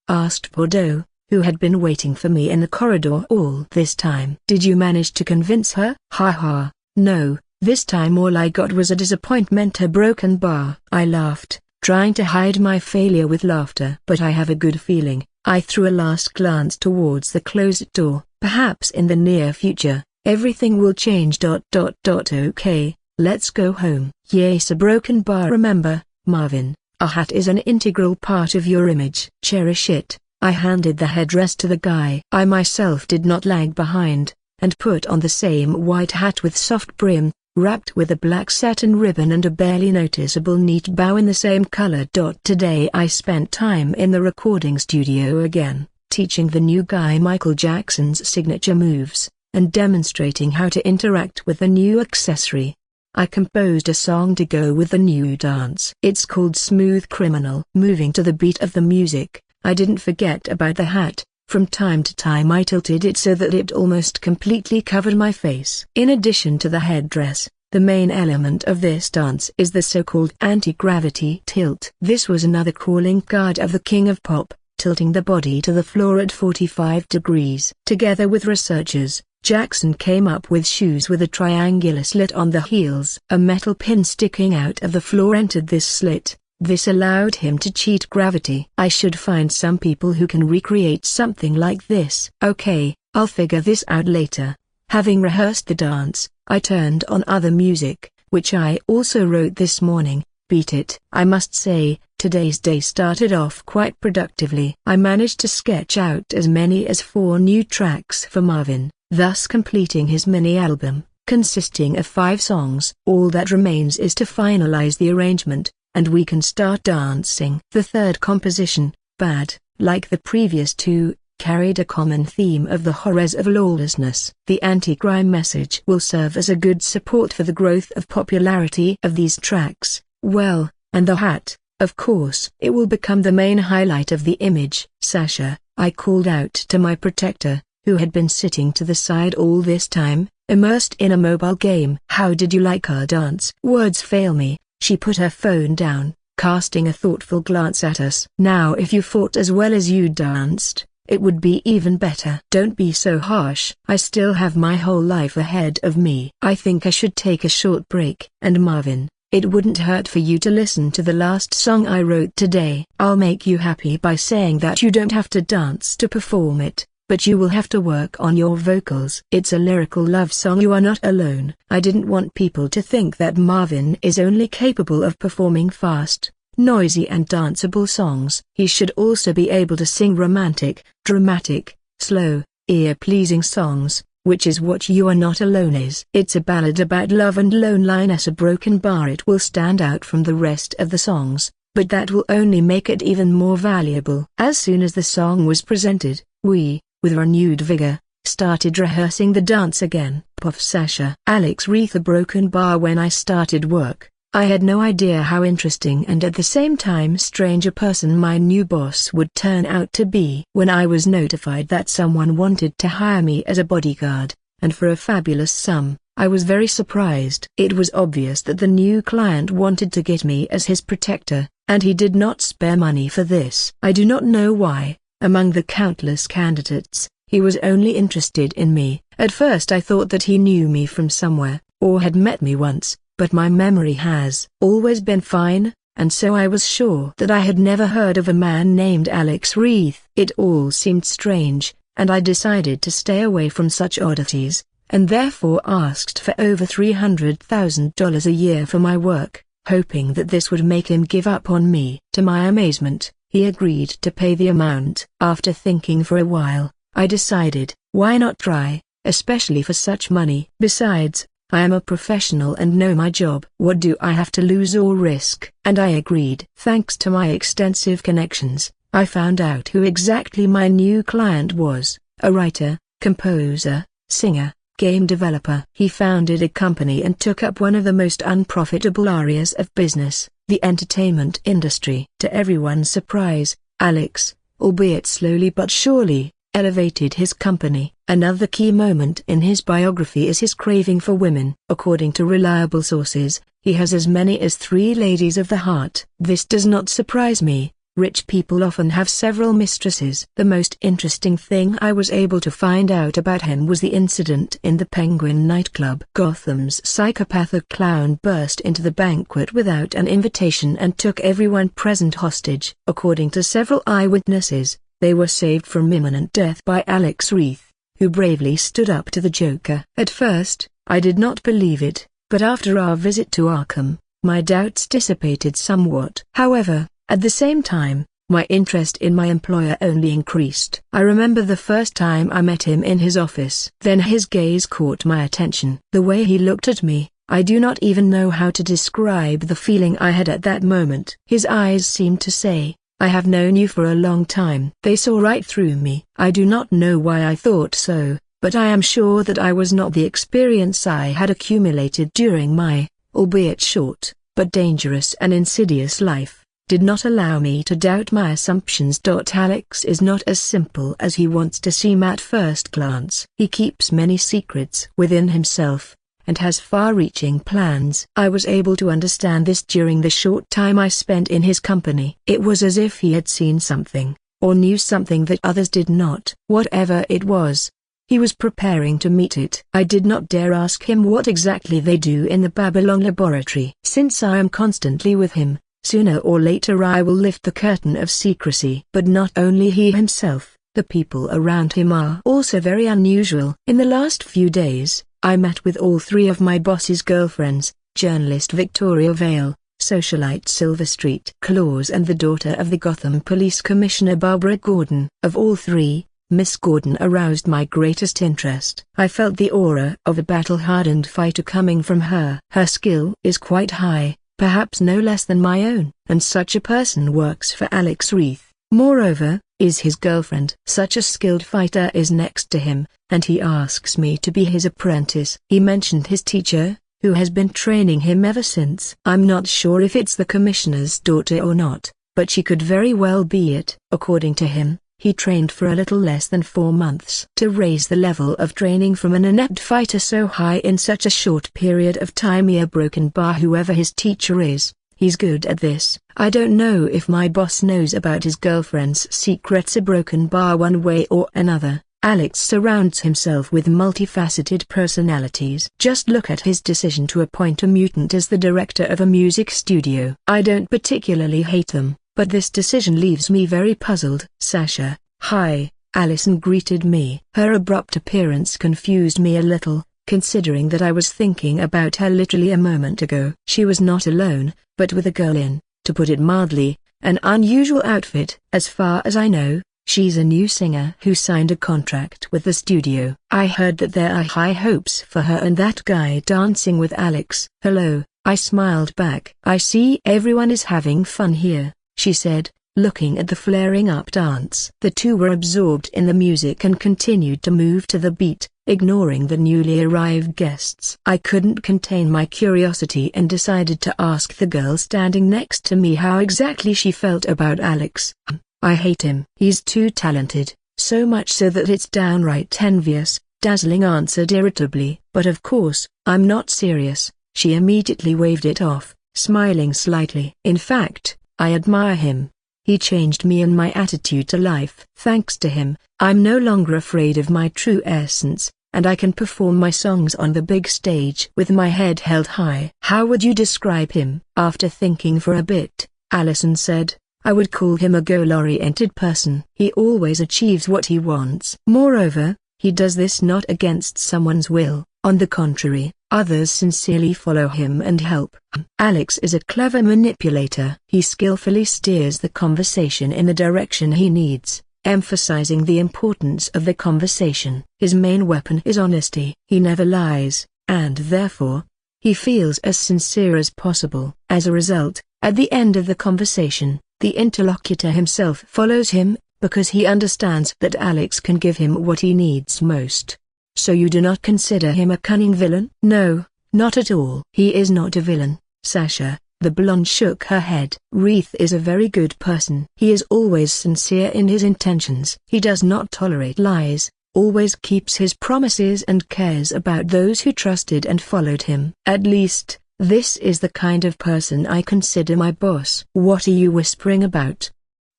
Speaker 1: Asked Bordeaux, who had been waiting for me in the corridor all this time. Did you manage to convince her? Ha, no, this time all I got was a disappointment, a broken bar. I laughed, trying to hide my failure with laughter. But I have a good feeling. I threw a last glance towards the closed door. Perhaps in the near future, everything will change. Okay. Let's go home. Yes, a broken bar. Remember, Marvin, a hat is an integral part of your image. Cherish it. I handed the headdress to the guy. I myself did not lag behind, and put on the same white hat with soft brim, wrapped with a black satin ribbon and a barely noticeable neat bow in the same color. Today I spent time in the recording studio again, teaching the new guy Michael Jackson's signature moves, and demonstrating how to interact with the new accessory. I composed a song to go with the new dance. It's called Smooth Criminal. Moving to the beat of the music, I didn't forget about the hat. From time to time I tilted it so that it almost completely covered my face. In addition to the headdress, the main element of this dance is the so-called anti-gravity tilt. This was another calling card of the King of Pop, tilting the body to the floor at 45 degrees. Together with researchers, Jackson came up with shoes with a triangular slit on the heels. A metal pin sticking out of the floor entered this slit. This allowed him to cheat gravity. I should find some people who can recreate something like this. Okay, I'll figure this out later. Having rehearsed the dance, I turned on other music, which I also wrote this morning. Beat it. I must say, today's day started off quite productively. I managed to sketch out as many as 4 new tracks for Marvin, thus completing his mini-album, consisting of 5 songs. All that remains is to finalize the arrangement, and we can start dancing. The third composition, Bad, like the previous 2, carried a common theme of the horrors of lawlessness. The anti-crime message will serve as a good support for the growth of popularity of these tracks. Well, and the hat, of course. It will become the main highlight of the image. Sasha, I called out to my protector, who had been sitting to the side all this time, immersed in a mobile game. How did you like our dance? Words fail me. She put her phone down, casting a thoughtful glance at us. Now if you fought as well as you danced, it would be even better. Don't be so harsh. I still have my whole life ahead of me. I think I should take a short break. And Marvin, it wouldn't hurt for you to listen to the last song I wrote today. I'll make you happy by saying that you don't have to dance to perform it, but you will have to work on your vocals. It's a lyrical love song. You are not alone. I didn't want people to think that Marvin is only capable of performing fast, noisy and danceable songs. He should also be able to sing romantic, dramatic, slow, ear-pleasing songs, which is what You Are Not Alone is. It's a ballad about love and loneliness. A broken bar. It will stand out from the rest of the songs, but that will only make it even more valuable. As soon as the song was presented, we, with renewed vigor, started rehearsing the dance again. Puff Sasha. Alex Reith. A broken bar. When I started work, I had no idea how interesting and at the same time strange a person my new boss would turn out to be. When I was notified that someone wanted to hire me as a bodyguard, and for a fabulous sum, I was very surprised. It was obvious that the new client wanted to get me as his protector, and he did not spare money for this. I do not know why. Among the countless candidates, he was only interested in me. At first I thought that he knew me from somewhere, or had met me once, but my memory has always been fine, and so I was sure that I had never heard of a man named Alex Reith. It all seemed strange, and I decided to stay away from such oddities, and therefore asked for over $300,000 a year for my work, hoping that this would make him give up on me. To my amazement, he agreed to pay the amount. After thinking for a while, I decided, why not try, especially for such money? Besides, I am a professional and know my job. What do I have to lose or risk? And I agreed. Thanks to my extensive connections, I found out who exactly my new client was: a writer, composer, singer, game developer. He founded a company and took up one of the most unprofitable areas of business, the entertainment industry. To everyone's surprise, Alex, albeit slowly but surely, elevated his company. Another key moment in his biography is his craving for women. According to reliable sources, he has as many as 3 ladies of the heart. This does not surprise me. Rich people often have several mistresses. The most interesting thing I was able to find out about him was the incident in the Penguin nightclub. Gotham's psychopathic clown burst into the banquet without an invitation and took everyone present hostage. According to several eyewitnesses, they were saved from imminent death by Alex Reith, who bravely stood up to the Joker. At first, I did not believe it, but after our visit to Arkham, my doubts dissipated somewhat. However, at the same time, my interest in my employer only increased. I remember the first time I met him in his office. Then his gaze caught my attention. The way he looked at me, I do not even know how to describe the feeling I had at that moment. His eyes seemed to say, "I have known you for a long time." They saw right through me. I do not know why I thought so, but I am sure that I was not. The experience I had accumulated during my, albeit short, but dangerous and insidious life, did not allow me to doubt my assumptions. Alex is not as simple as he wants to seem at first glance. He keeps many secrets within himself, and has far-reaching plans. I was able to understand this during the short time I spent in his company. It was as if he had seen something, or knew something that others did not. Whatever it was, he was preparing to meet it. I did not dare ask him what exactly they do in the Babylon laboratory. Since I am constantly with him, sooner or later I will lift the curtain of secrecy. But not only he himself, the people around him are also very unusual. In the last few days, I met with all 3 of my boss's girlfriends: journalist Victoria Vale, socialite Silver Street Claus, and the daughter of the Gotham Police Commissioner Barbara Gordon. Of all 3, Miss Gordon aroused my greatest interest. I felt the aura of a battle-hardened fighter coming from her. Her skill is quite high, perhaps no less than my own, and such a person works for Alex Reith. Moreover, is his girlfriend. Such a skilled fighter is next to him, and he asks me to be his apprentice. He mentioned his teacher, who has been training him ever since. I'm not sure if it's the commissioner's daughter or not, but she could very well be it. According to him, he trained for a little less than 4 months. To raise the level of training from an inept fighter so high in such a short period of time. A broken bar. Whoever his teacher is, he's good at this. I don't know if my boss knows about his girlfriend's secrets. A broken bar one way or another. Alex surrounds himself with multifaceted personalities. Just look at his decision to appoint a mutant as the director of a music studio. I don't particularly hate them, but this decision leaves me very puzzled. Sasha, hi, Allison greeted me. Her abrupt appearance confused me a little, considering that I was thinking about her literally a moment ago. She was not alone, but with a girl in, to put it mildly, an unusual outfit. As far as I know, she's a new singer who signed a contract with the studio. I heard that there are high hopes for her and that guy dancing with Alex. Hello, I smiled back. I see everyone is having fun here, she said, looking at the flaring up dance. The two were absorbed in the music and continued to move to the beat, ignoring the newly arrived guests. I couldn't contain my curiosity and decided to ask the girl standing next to me how exactly she felt about Alex. I hate him. He's too talented, so much so that it's downright envious, Dazzling answered irritably. But of course, I'm not serious. She immediately waved it off, smiling slightly. In fact, I admire him. He changed me and my attitude to life. Thanks to him, I'm no longer afraid of my true essence, and I can perform my songs on the big stage with my head held high. How would you describe him? After thinking for a bit, Allison said, I would call him a goal-oriented person. He always achieves what he wants. Moreover, he does this not against someone's will. On the contrary, others sincerely follow him and help. Alex is a clever manipulator. He skillfully steers the conversation in the direction he needs, emphasizing the importance of the conversation. His main weapon is honesty. He never lies, and therefore, he feels as sincere as possible. As a result, at the end of the conversation, the interlocutor himself follows him, because he understands that Alex can give him what he needs most. So you do not consider him a cunning villain? No, not at all. He is not a villain, Sasha. The blonde shook her head. Reith is a very good person. He is always sincere in his intentions. He does not tolerate lies, always keeps his promises and cares about those who trusted and followed him. At least, this is the kind of person I consider my boss. What are you whispering about?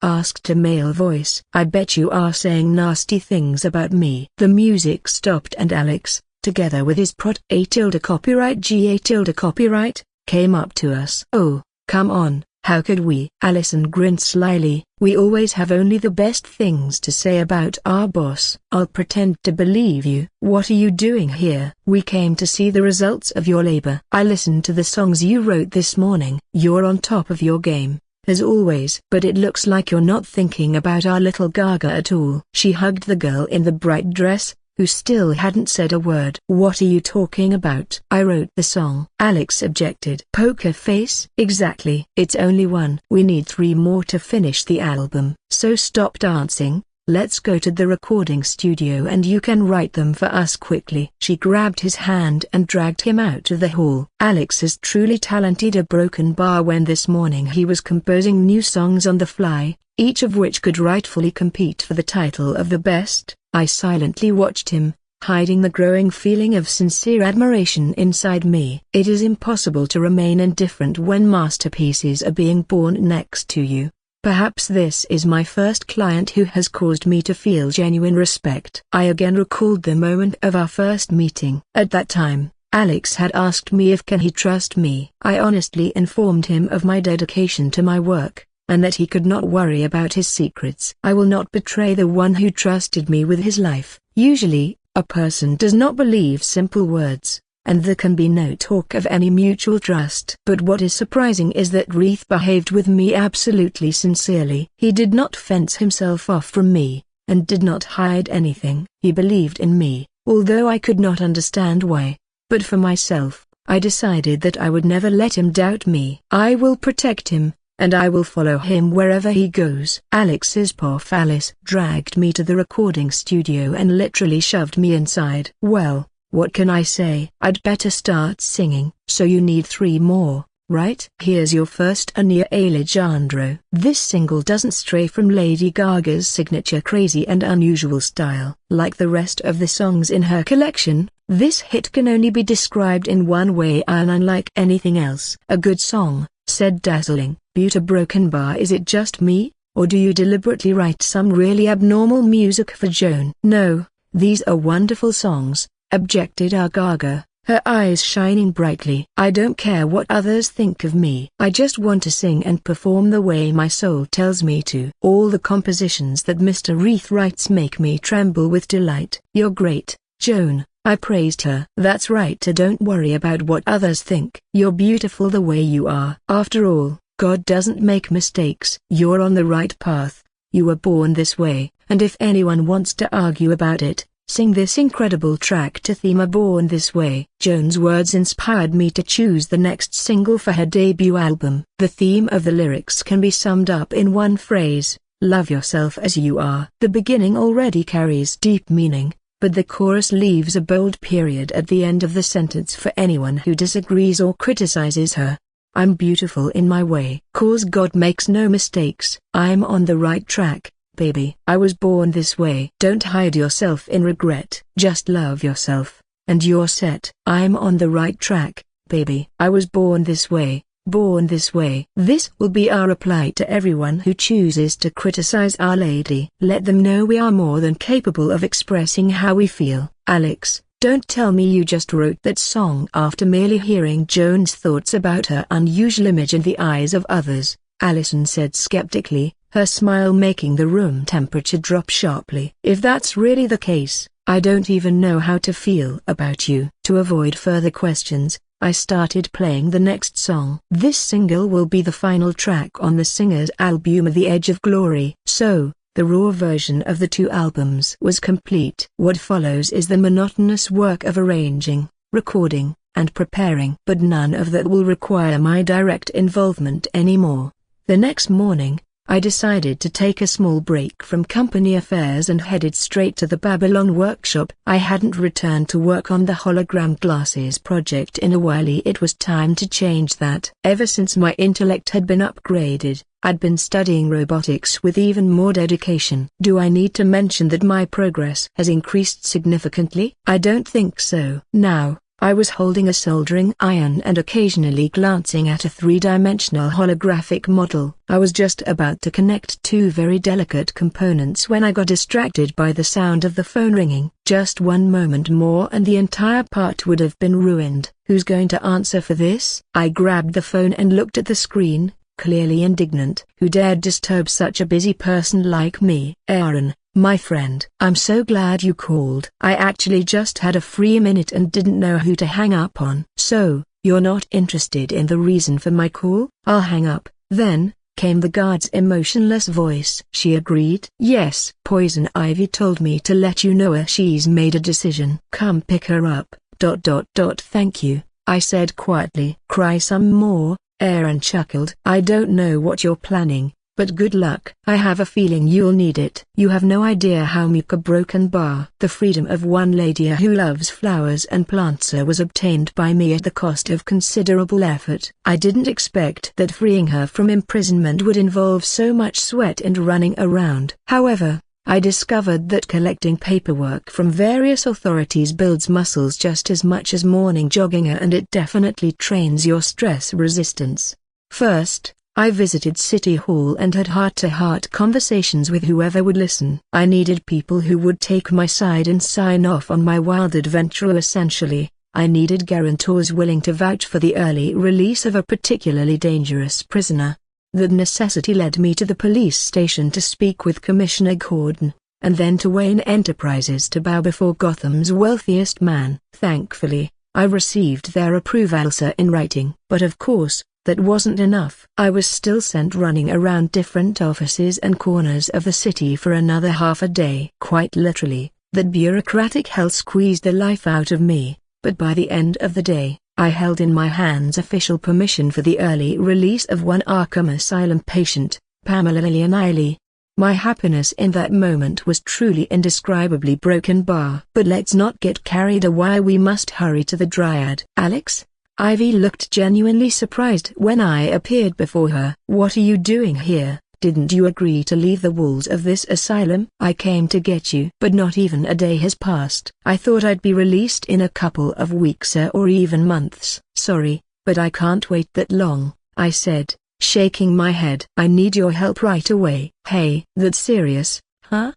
Speaker 1: Asked a male voice. I bet you are saying nasty things about me. The music stopped and Alex, together with his prot A tilde copyright G A tilde copyright, came up to us. Oh, come on, how could we? Allison grinned slyly. We always have only the best things to say about our boss. I'll pretend to believe you. What are you doing here? We came to see the results of your labor. I listened to the songs you wrote this morning. You're on top of your game, as always. But it looks like you're not thinking about our little Gaga at all. She hugged the girl in the bright dress, who still hadn't said a word. What are you talking about? I wrote the song. Alex objected. Poker face? Exactly. It's only one. We need 3 more to finish the album. So stop dancing, let's go to the recording studio and you can write them for us quickly. She grabbed his hand and dragged him out of the hall. Alex is truly talented. A broken bar when this morning he was composing new songs on the fly, each of which could rightfully compete for the title of the best. I silently watched him, hiding the growing feeling of sincere admiration inside me. It is impossible to remain indifferent when masterpieces are being born next to you. Perhaps this is my first client who has caused me to feel genuine respect. I again recalled the moment of our first meeting. At that time, Alex had asked me if can he trust me. I honestly informed him of my dedication to my work, and that he could not worry about his secrets. I will not betray the one who trusted me with his life. Usually, a person does not believe simple words, and there can be no talk of any mutual trust. But what is surprising is that Reith behaved with me absolutely sincerely. He did not fence himself off from me, and did not hide anything. He believed in me, although I could not understand why. But for myself, I decided that I would never let him doubt me. I will protect him, and I will follow him wherever he goes. Alex's paw Alice dragged me to the recording studio and literally shoved me inside. Well, what can I say? I'd better start singing. So you need 3 more, right? Here's your first Anihilator. This single doesn't stray from Lady Gaga's signature crazy and unusual style. Like the rest of the songs in her collection, this hit can only be described in one way and unlike anything else. A good song, said Dazzling. Buta Broken Bar. Is it just me, or do you deliberately write some really abnormal music for Joan? No, these are wonderful songs, objected Gaga, her eyes shining brightly. I don't care what others think of me. I just want to sing and perform the way my soul tells me to. All the compositions that Mr. Reith writes make me tremble with delight. You're great, Joan, I praised her. That's right, don't worry about what others think. You're beautiful the way you are. After all, God doesn't make mistakes. You're on the right path. You were born this way, and if anyone wants to argue about it, sing this incredible track to theme Born This Way. Joan's words inspired me to choose the next single for her debut album. The theme of the lyrics can be summed up in one phrase: love yourself as you are. The beginning already carries deep meaning, but the chorus leaves a bold period at the end of the sentence for anyone who disagrees or criticizes her. I'm beautiful in my way. 'Cause God makes no mistakes. I'm on the right track, baby. I was born this way. Don't hide yourself in regret. Just love yourself, and you're set. I'm on the right track, baby. I was born this way. Born this way. This will be our reply to everyone who chooses to criticize Our Lady. Let them know we are more than capable of expressing how we feel. Alex, don't tell me you just wrote that song after merely hearing Joan's thoughts about her unusual image in the eyes of others, Allison said skeptically, her smile making the room temperature drop sharply. If that's really the case, I don't even know how to feel about you. To avoid further questions, I started playing the next song. This single will be the final track on the singer's album The Edge of Glory. So, the raw version of the two albums was complete. What follows is the monotonous work of arranging, recording, and preparing. But none of that will require my direct involvement anymore. The next morning, I decided to take a small break from company affairs and headed straight to the Babylon workshop. I hadn't returned to work on the hologram glasses project in a while. It was time to change that. Ever since my intellect had been upgraded, I'd been studying robotics with even more dedication. Do I need to mention that my progress has increased significantly? I don't think so. Now, I was holding a soldering iron and occasionally glancing at a three-dimensional holographic model. I was just about to connect two very delicate components when I got distracted by the sound of the phone ringing. Just one moment more and the entire part would have been ruined. Who's going to answer for this? I grabbed the phone and looked at the screen, clearly indignant. Who dared disturb such a busy person like me? Aaron, my friend. I'm so glad you called. I actually just had a free minute and didn't know who to hang up on. So, you're not interested in the reason for my call? I'll hang up, then, came the guard's emotionless voice. She agreed. Yes. Poison Ivy told me to let you know she's made a decision. Come pick her up. Thank you, I said quietly. Cry some more, Aaron chuckled. I don't know what you're planning, but good luck. I have a feeling you'll need it. You have no idea how Buta Broken Bar. The freedom of one lady who loves flowers and plants was obtained by me at the cost of considerable effort. I didn't expect that freeing her from imprisonment would involve so much sweat and running around. However, I discovered that collecting paperwork from various authorities builds muscles just as much as morning jogging, and it definitely trains your stress resistance. First, I visited City Hall and had heart-to-heart conversations with whoever would listen. I needed people who would take my side and sign off on my wild adventure. Essentially, I needed guarantors willing to vouch for the early release of a particularly dangerous prisoner. The necessity led me to the police station to speak with Commissioner Gordon, and then to Wayne Enterprises to bow before Gotham's wealthiest man. Thankfully, I received their approval in writing. But of course, that wasn't enough. I was still sent running around different offices and corners of the city for another half a day. Quite literally, that bureaucratic hell squeezed the life out of me, but by the end of the day, I held in my hands official permission for the early release of one Arkham Asylum patient, Pamela Lillian Eiley. My happiness in that moment was truly indescribably broken bar. But let's not get carried away. We must hurry to the Dryad. Alex? Ivy looked genuinely surprised when I appeared before her. What are you doing here? Didn't you agree to leave the walls of this asylum? I came to get you. But not even a day has passed. I thought I'd be released in a couple of weeks or even months. Sorry, but I can't wait that long, I said, shaking my head. I need your help right away. Hey, that's serious, huh?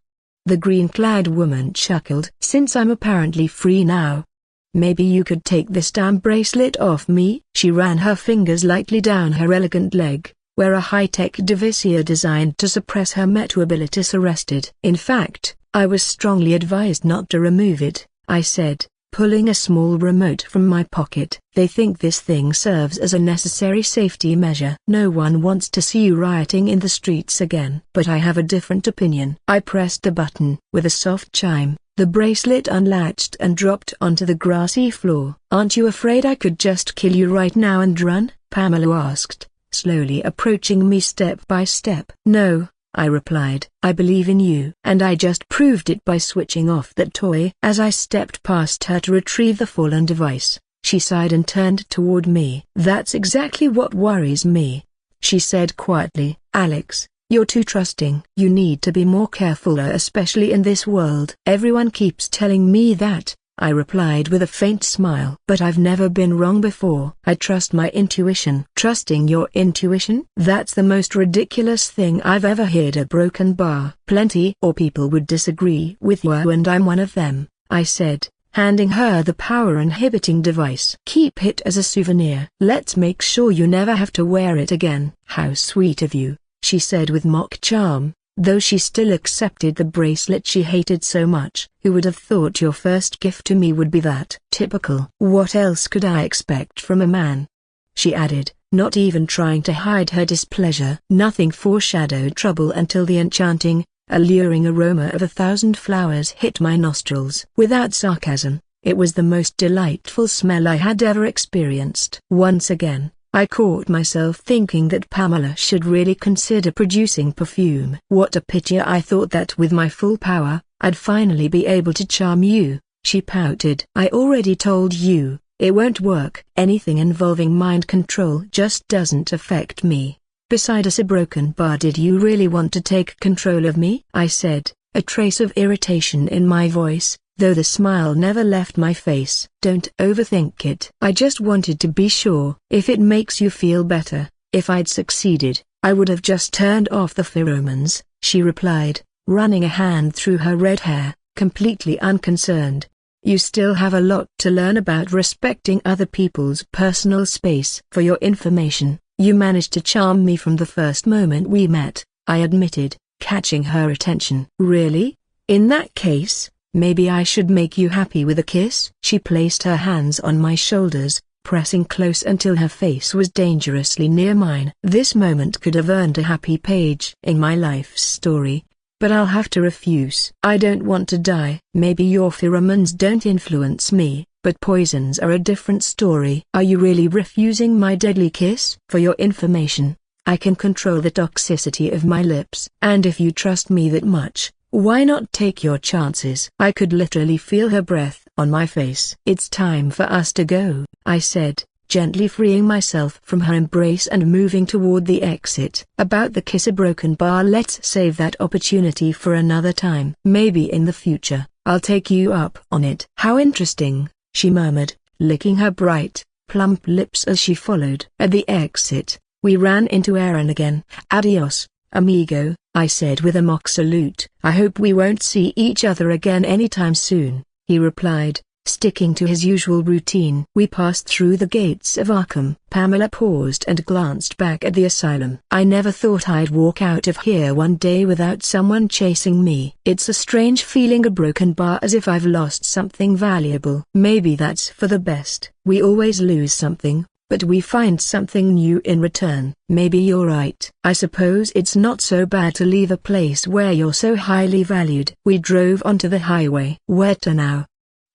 Speaker 1: The green-clad woman chuckled. Since I'm apparently free now, maybe you could take this damn bracelet off me? She ran her fingers lightly down her elegant leg, where a high-tech device designed to suppress her metroabilities rested. In fact, I was strongly advised not to remove it, I said, pulling a small remote from my pocket. They think this thing serves as a necessary safety measure. No one wants to see you rioting in the streets again. But I have a different opinion. I pressed the button. With a soft chime, the bracelet unlatched and dropped onto the grassy floor. Aren't you afraid I could just kill you right now and run? Pamela asked, slowly approaching me step by step. No, I replied. I believe in you. And I just proved it by switching off that toy. As I stepped past her to retrieve the fallen device, she sighed and turned toward me. That's exactly what worries me, she said quietly. Alex, you're too trusting. You need to be more careful, especially in this world. Everyone keeps telling me that, I replied with a faint smile. But I've never been wrong before. I trust my intuition. Trusting your intuition? That's the most ridiculous thing I've ever heard. A broken bar. Plenty or people would disagree with you, and I'm one of them, I said, handing her the power-inhibiting device. Keep it as a souvenir. Let's make sure you never have to wear it again. How sweet of you, she said with mock charm, though she still accepted the bracelet she hated so much. Who would have thought your first gift to me would be that? Typical. What else could I expect from a man? She added, not even trying to hide her displeasure. Nothing foreshadowed trouble until the enchanting, alluring aroma of 1,000 flowers hit my nostrils. Without sarcasm, it was the most delightful smell I had ever experienced. Once again, I caught myself thinking that Pamela should really consider producing perfume. What a pity. I thought that with my full power, I'd finally be able to charm you, she pouted. I already told you, it won't work. Anything involving mind control just doesn't affect me. Besides, a broken bar. Did you really want to take control of me? I said, a trace of irritation in my voice, though the smile never left my face. Don't overthink it. I just wanted to be sure. If it makes you feel better, if I'd succeeded, I would have just turned off the pheromones, she replied, running a hand through her red hair, completely unconcerned. You still have a lot to learn about respecting other people's personal space. For your information, you managed to charm me from the first moment we met, I admitted, catching her attention. Really? In that case, maybe I should make you happy with a kiss? She placed her hands on my shoulders, pressing close until her face was dangerously near mine. This moment could have earned a happy page in my life's story, but I'll have to refuse. I don't want to die. Maybe your pheromones don't influence me, but poisons are a different story. Are you really refusing my deadly kiss? For your information, I can control the toxicity of my lips. And if you trust me that much, why not take your chances? I could literally feel her breath on my face. It's time for us to go, I said, gently freeing myself from her embrace and moving toward the exit. About the kiss, a broken bar. Let's save that opportunity for another time. Maybe in the future, I'll take you up on it. How interesting, she murmured, licking her bright, plump lips as she followed. At the exit, we ran into Aaron again. Adios, amigo, I said with a mock salute. I hope we won't see each other again anytime soon, he replied, sticking to his usual routine. We passed through the gates of Arkham. Pamela paused and glanced back at the asylum. I never thought I'd walk out of here one day without someone chasing me. It's a strange feeling, a broken bar, as if I've lost something valuable. Maybe that's for the best. We always lose something, but we find something new in return. Maybe you're right. I suppose it's not so bad to leave a place where you're so highly valued. We drove onto the highway. Where to now?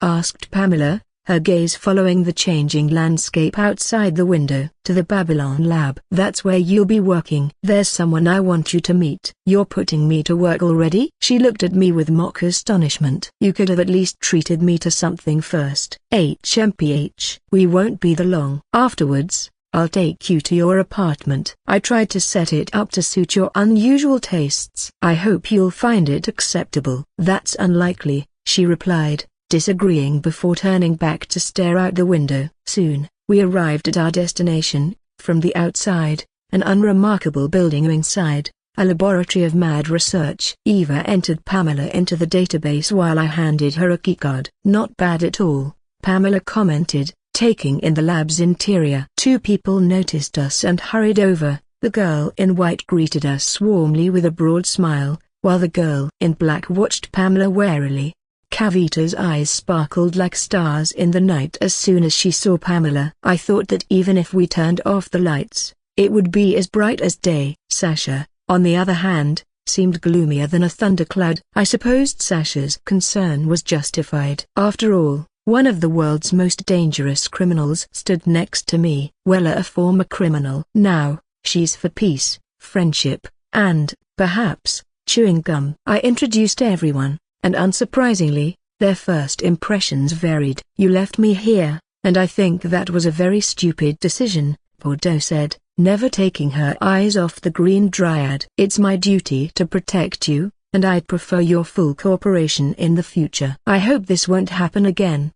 Speaker 1: Asked Pamela, her gaze following the changing landscape outside the window. To the Babylon lab. That's where you'll be working. There's someone I want you to meet. You're putting me to work already? She looked at me with mock astonishment. You could have at least treated me to something first. HMPH. We won't be there long. Afterwards, I'll take you to your apartment. I tried to set it up to suit your unusual tastes. I hope you'll find it acceptable. That's unlikely, she replied, disagreeing before turning back to stare out the window. Soon, we arrived at our destination. From the outside, an unremarkable building inside, a laboratory of mad research. Eva entered Pamela into the database while I handed her a keycard. Not bad at all, Pamela commented, taking in the lab's interior. Two people noticed us and hurried over. The girl in white greeted us warmly with a broad smile, while the girl in black watched Pamela warily. Kavita's eyes sparkled like stars in the night as soon as she saw Pamela. I thought that even if we turned off the lights, it would be as bright as day. Sasha, on the other hand, seemed gloomier than a thundercloud. I supposed Sasha's concern was justified. After all, one of the world's most dangerous criminals stood next to me. Wella, a former criminal. Now, she's for peace, friendship, and, perhaps, chewing gum. I introduced everyone, and unsurprisingly, their first impressions varied. You left me here, and I think that was a very stupid decision, Bordeaux said, never taking her eyes off the Green Dryad. It's my duty to protect you, and I'd prefer your full cooperation in the future. I hope this won't happen again.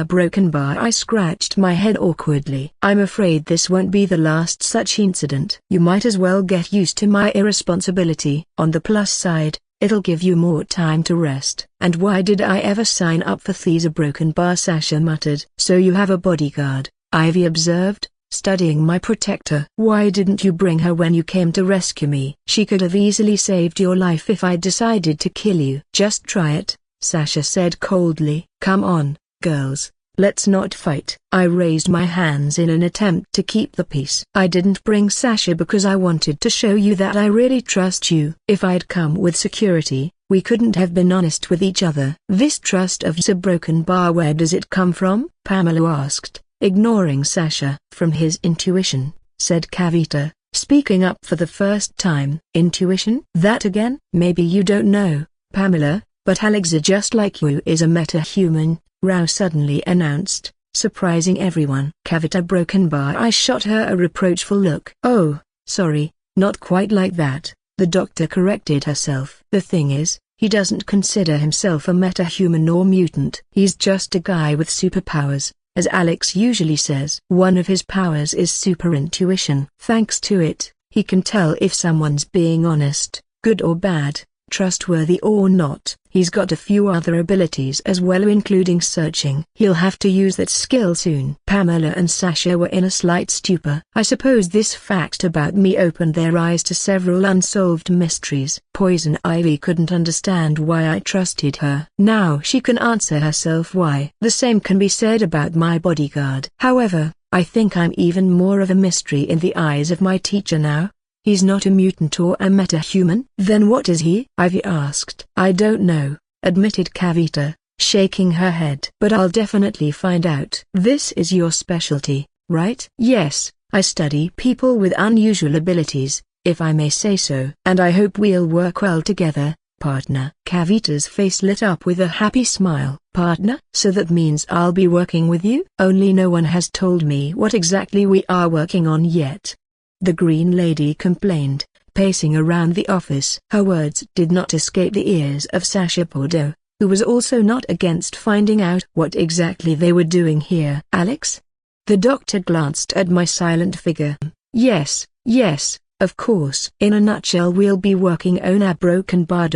Speaker 1: Broken bar. I scratched my head awkwardly. I'm afraid this won't be the last such incident. You might as well get used to my irresponsibility. On the plus side, it'll give you more time to rest. And why did I ever sign up for Thesa Broken Bar? Sasha muttered. So you have a bodyguard, Ivy observed, studying my protector. Why didn't you bring her when you came to rescue me? She could have easily saved your life if I decided to kill you. Just try it, Sasha said coldly. Come on, girls, let's not fight. I raised my hands in an attempt to keep the peace. I didn't bring Sasha because I wanted to show you that I really trust you. If I'd come with security, we couldn't have been honest with each other. This trust of Thesa Broken Bar, where does it come from? Pamela asked, ignoring Sasha. From his intuition, said Kavita, speaking up for the first time. Intuition? That again? Maybe you don't know, Pamela, but Alexa just like you is a meta-human, Rao suddenly announced, surprising everyone. Kavita Broken Bar. I shot her a reproachful look. Oh, sorry, not quite like that, the doctor corrected herself. The thing is, he doesn't consider himself a meta-human or mutant. He's just a guy with superpowers, as Alex usually says. One of his powers is super intuition. Thanks to it, he can tell if someone's being honest, good or bad, trustworthy or not. He's got a few other abilities as well, including searching. He'll have to use that skill soon. Pamela and Sasha were in a slight stupor. I suppose this fact about me opened their eyes to several unsolved mysteries. Poison Ivy couldn't understand why I trusted her. Now she can answer herself why. The same can be said about my bodyguard. However, I think I'm even more of a mystery in the eyes of my teacher now. He's not a mutant or a meta-human. Then what is he? Ivy asked. I don't know, admitted Kavita, shaking her head. But I'll definitely find out. This is your specialty, right? Yes, I study people with unusual abilities, if I may say so. And I hope we'll work well together, partner. Kavita's face lit up with a happy smile. Partner? So that means I'll be working with you? Only no one has told me what exactly we are working on yet, the Green Lady complained, pacing around the office. Her words did not escape the ears of Sasha Bordeaux, who was also not against finding out what exactly they were doing here. Alex? The doctor glanced at my silent figure. Yes, of course. In a nutshell, we'll be working on a broken bar.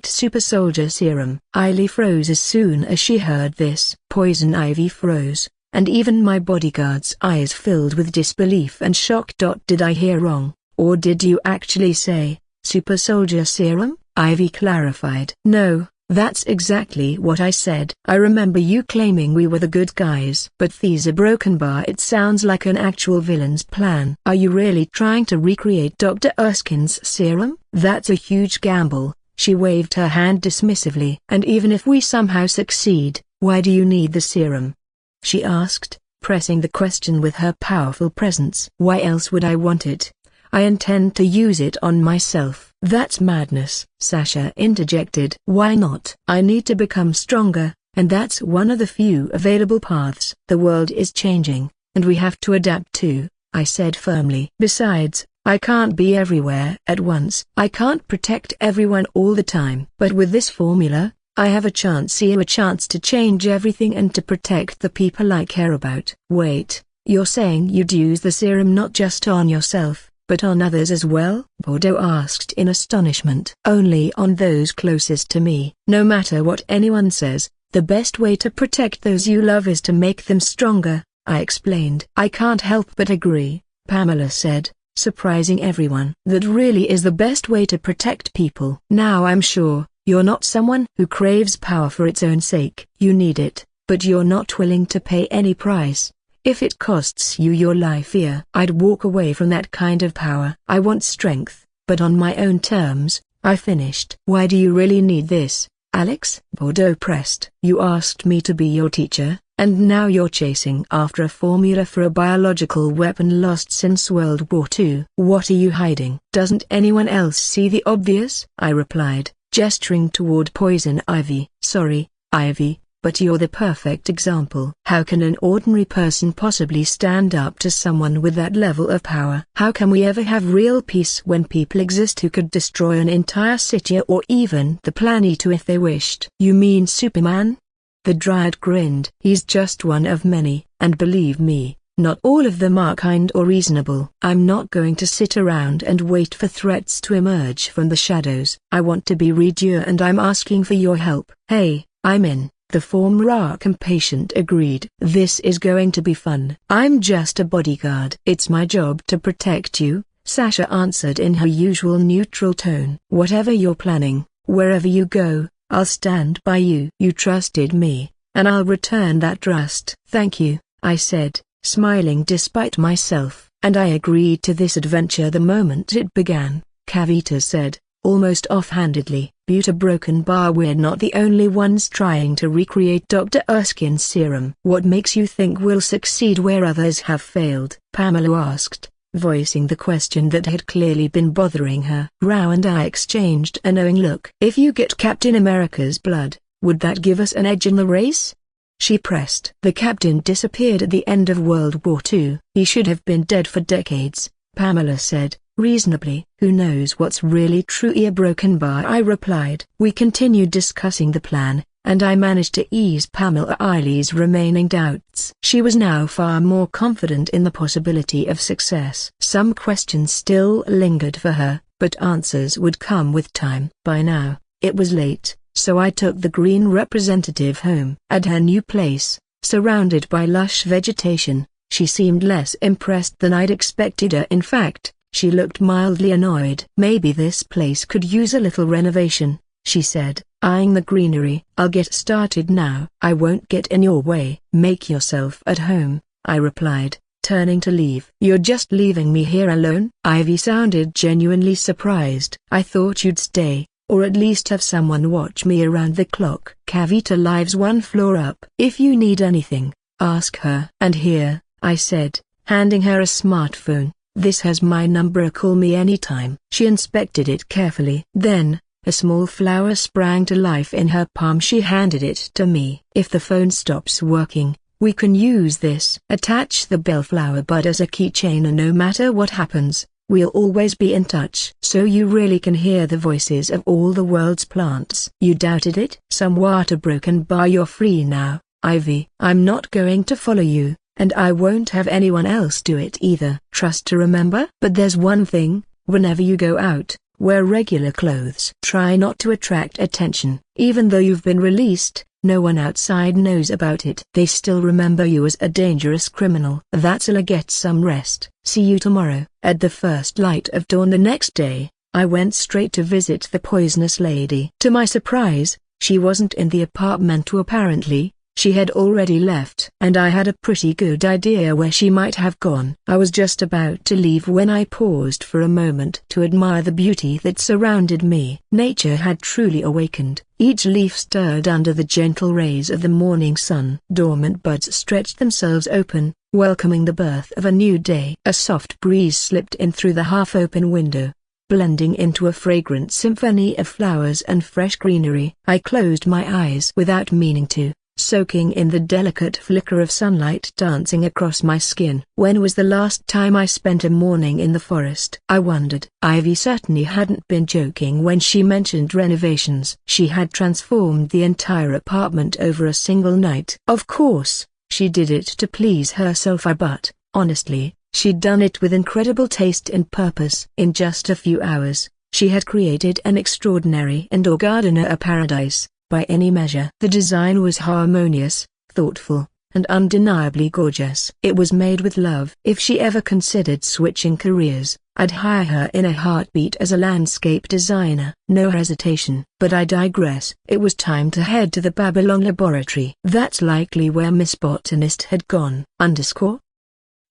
Speaker 1: Super soldier serum. Ivy froze as soon as she heard this. Poison Ivy froze, and even my bodyguard's eyes filled with disbelief and shock. Did I hear wrong, or did you actually say, super soldier serum? Ivy clarified. No, that's exactly what I said. I remember you claiming we were the good guys. But Thesa Broken Bar, it sounds like an actual villain's plan. Are you really trying to recreate Dr. Erskine's serum? That's a huge gamble. She waved her hand dismissively. And even if we somehow succeed, why do you need the serum? She asked, pressing the question with her powerful presence. Why else would I want it? I intend to use it on myself. That's madness, Sasha interjected. Why not? I need to become stronger, and that's one of the few available paths. The world is changing, and we have to adapt too, I said firmly. Besides, I can't be everywhere at once. I can't protect everyone all the time. But with this formula, I have a chance to change everything and to protect the people I care about. Wait, you're saying you'd use the serum not just on yourself, but on others as well?" Bordeaux asked in astonishment. "Only on those closest to me. No matter what anyone says, the best way to protect those you love is to make them stronger," I explained. "I can't help but agree," Pamela said, surprising everyone. "That really is the best way to protect people." "Now I'm sure you're not someone who craves power for its own sake. You need it, but you're not willing to pay any price. If it costs you your life here." "I'd walk away from that kind of power. I want strength, but on my own terms," I finished. "Why do you really need this, Alex?" Bordeaux pressed. "You asked me to be your teacher, and now you're chasing after a formula for a biological weapon lost since World War II. What are you hiding?" "Doesn't anyone else see the obvious?" I replied, gesturing toward poison ivy. "Sorry, Ivy, but you're the perfect example." "How can an ordinary person possibly stand up to someone with that level of power? How can we ever have real peace when people exist who could destroy an entire city or even the planet if they wished?" "You mean Superman?" The Dryad grinned. "He's just one of many, and believe me, not all of them are kind or reasonable. I'm not going to sit around and wait for threats to emerge from the shadows. I want to be Redur and I'm asking for your help." "Hey, I'm in," the former Arkham patient agreed. "This is going to be fun." "I'm just a bodyguard." "It's my job to protect you," Sasha answered in her usual neutral tone. "Whatever you're planning, wherever you go, I'll stand by you." "You trusted me, and I'll return that trust." "Thank you," I said, smiling despite myself. "And I agreed to this adventure the moment it began," Kavita said, almost offhandedly. "Butte a broken bar. We're not the only ones trying to recreate Dr. Erskine's serum." "What makes you think we'll succeed where others have failed?" Pamela asked, voicing the question that had clearly been bothering her. Rao and I exchanged a knowing look. "If you get Captain America's blood, would that give us an edge in the race?" she pressed. "The captain disappeared at the end of World War II. He should have been dead for decades," Pamela said, reasonably. "Who knows what's really true?" "A broken bar," I replied. We continued discussing the plan, and I managed to ease Pamela Eiley's remaining doubts. She was now far more confident in the possibility of success. Some questions still lingered for her, but answers would come with time. By now, it was late, so I took the Green representative home. At her new place, surrounded by lush vegetation, she seemed less impressed than I'd expected her. In fact, she looked mildly annoyed. "Maybe this place could use a little renovation," she said, eyeing the greenery. "I'll get started now." "I won't get in your way." "Make yourself at home," I replied, turning to leave. "You're just leaving me here alone?" Ivy sounded genuinely surprised. "I thought you'd stay, or at least have someone watch me around the clock." "Kavita lives one floor up. If you need anything, ask her." "And here," I said, handing her a smartphone, "this has my number. Call me anytime." She inspected it carefully. Then, a small flower sprang to life in her palm. She handed it to me. "If the phone stops working, we can use this. Attach the bellflower bud as a keychain and no matter what happens, we'll always be in touch." "So you really can hear the voices of all the world's plants?" "You doubted it?" "Somewhat a broken bar. You're free now, Ivy." "I'm not going to follow you, and I won't have anyone else do it either." "Trust to remember." "But there's one thing, whenever you go out, wear regular clothes. Try not to attract attention. Even though you've been released, no one outside knows about it. They still remember you as a dangerous criminal." "That's all. Get some rest. See you tomorrow." At the first light of dawn the next day, I went straight to visit the poisonous lady. To my surprise, she wasn't in the apartment. Apparently, she had already left. And I had a pretty good idea where she might have gone. I was just about to leave when I paused for a moment to admire the beauty that surrounded me. Nature had truly awakened. Each leaf stirred under the gentle rays of the morning sun. Dormant buds stretched themselves open, welcoming the birth of a new day. A soft breeze slipped in through the half-open window, blending into a fragrant symphony of flowers and fresh greenery. I closed my eyes without meaning to, soaking in the delicate flicker of sunlight dancing across my skin. When was the last time I spent a morning in the forest? I wondered. Ivy certainly hadn't been joking when she mentioned renovations. She had transformed the entire apartment over a single night. Of course, she did it to please herself. But, honestly, She'd done it with incredible taste and purpose. In just a few hours, she had created an extraordinary indoor garden, a paradise, by any measure. The design was harmonious, thoughtful, and undeniably gorgeous. It was made with love. If she ever considered switching careers, I'd hire her in a heartbeat as a landscape designer. No hesitation. But I digress. It was time to head to the Babylon laboratory. That's likely where Miss Botanist had gone.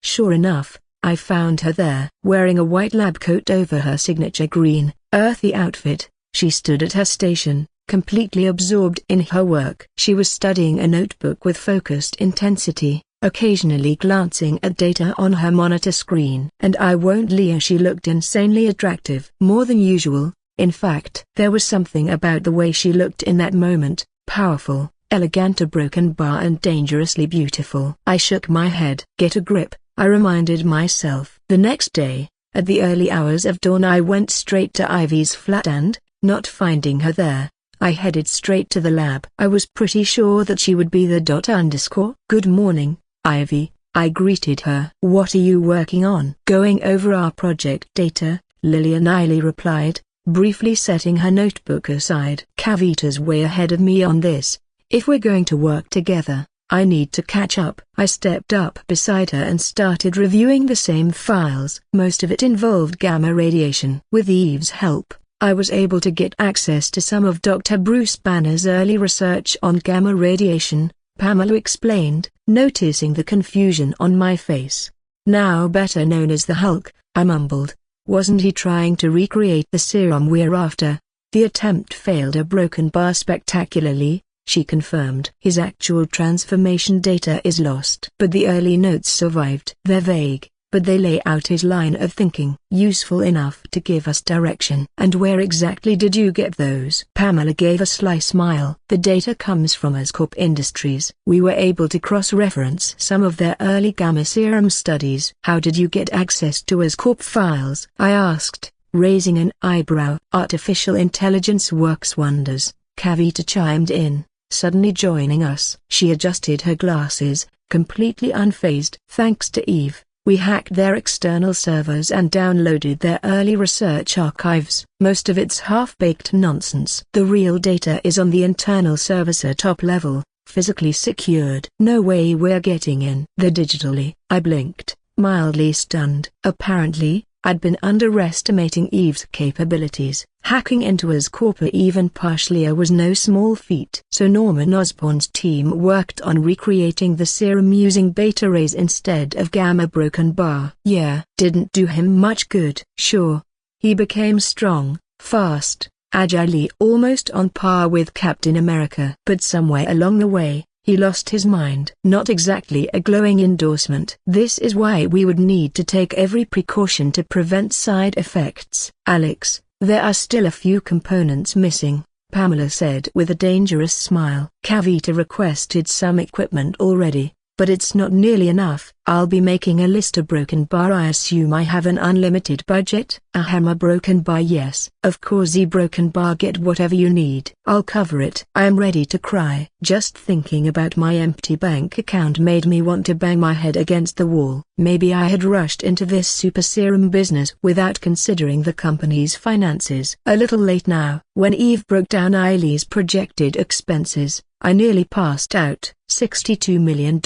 Speaker 1: Sure enough, I found her there. Wearing a white lab coat over her signature green, earthy outfit, she stood at her station, completely absorbed in her work. She was studying a notebook with focused intensity, occasionally glancing at data on her monitor screen. And I won't lie, she looked insanely attractive. More than usual, in fact. There was something about the way she looked in that moment, powerful, elegant, a broken bar, and dangerously beautiful. I shook my head. Get a grip, I reminded myself. The next day, at the early hours of dawn, I went straight to Ivy's flat and, not finding her there, I headed straight to the lab. I was pretty sure that she would be the ... Good morning, Ivy, I greeted her. What are you working on? Going over our project data, Lillian Eiley replied, briefly setting her notebook aside. Kavita's way ahead of me on this. If we're going to work together, I need to catch up. I stepped up beside her and started reviewing the same files. Most of it involved gamma radiation. With Eve's help, I was able to get access to some of Dr. Bruce Banner's early research on gamma radiation, Pamela explained, noticing the confusion on my face. Now better known as the Hulk, I mumbled. Wasn't he trying to recreate the serum we're after? The attempt failed a broken bar spectacularly, she confirmed. His actual transformation data is lost. But the early notes survived. They're vague, but they lay out his line of thinking. Useful enough to give us direction. And where exactly did you get those? Pamela gave a sly smile. The data comes from Oscorp Industries. We were able to cross-reference some of their early gamma serum studies. How did you get access to Oscorp files? I asked, raising an eyebrow. Artificial intelligence works wonders, Kavita chimed in, suddenly joining us. She adjusted her glasses, completely unfazed. Thanks to Eve, we hacked their external servers and downloaded their early research archives. Most of it's half-baked nonsense. The real data is on the internal servers at top level, physically secured. No way we're getting in. They're digitally. I blinked, mildly stunned. Apparently, I'd been underestimating Eve's capabilities. Hacking into Oscorp even partially was no small feat. So Norman Osborn's team worked on recreating the serum using beta rays instead of gamma. Broken bar. Yeah. Didn't do him much good. Sure. He became strong, fast, agile, almost on par with Captain America. But somewhere along the way, he lost his mind. Not exactly a glowing endorsement. This is why we would need to take every precaution to prevent side effects. Alex, there are still a few components missing, Pamela said with a dangerous smile. Kavita requested some equipment already, but it's not nearly enough. I'll be making a list of broken bar. I assume I have an unlimited budget? A hammer broken bar? Yes. Of course, broken bar. Get whatever you need. I'll cover it. I am ready to cry. Just thinking about my empty bank account made me want to bang my head against the wall. Maybe I had rushed into this super serum business without considering the company's finances. A little late now. When Eve broke down Eiley's projected expenses, I nearly passed out. $62 million.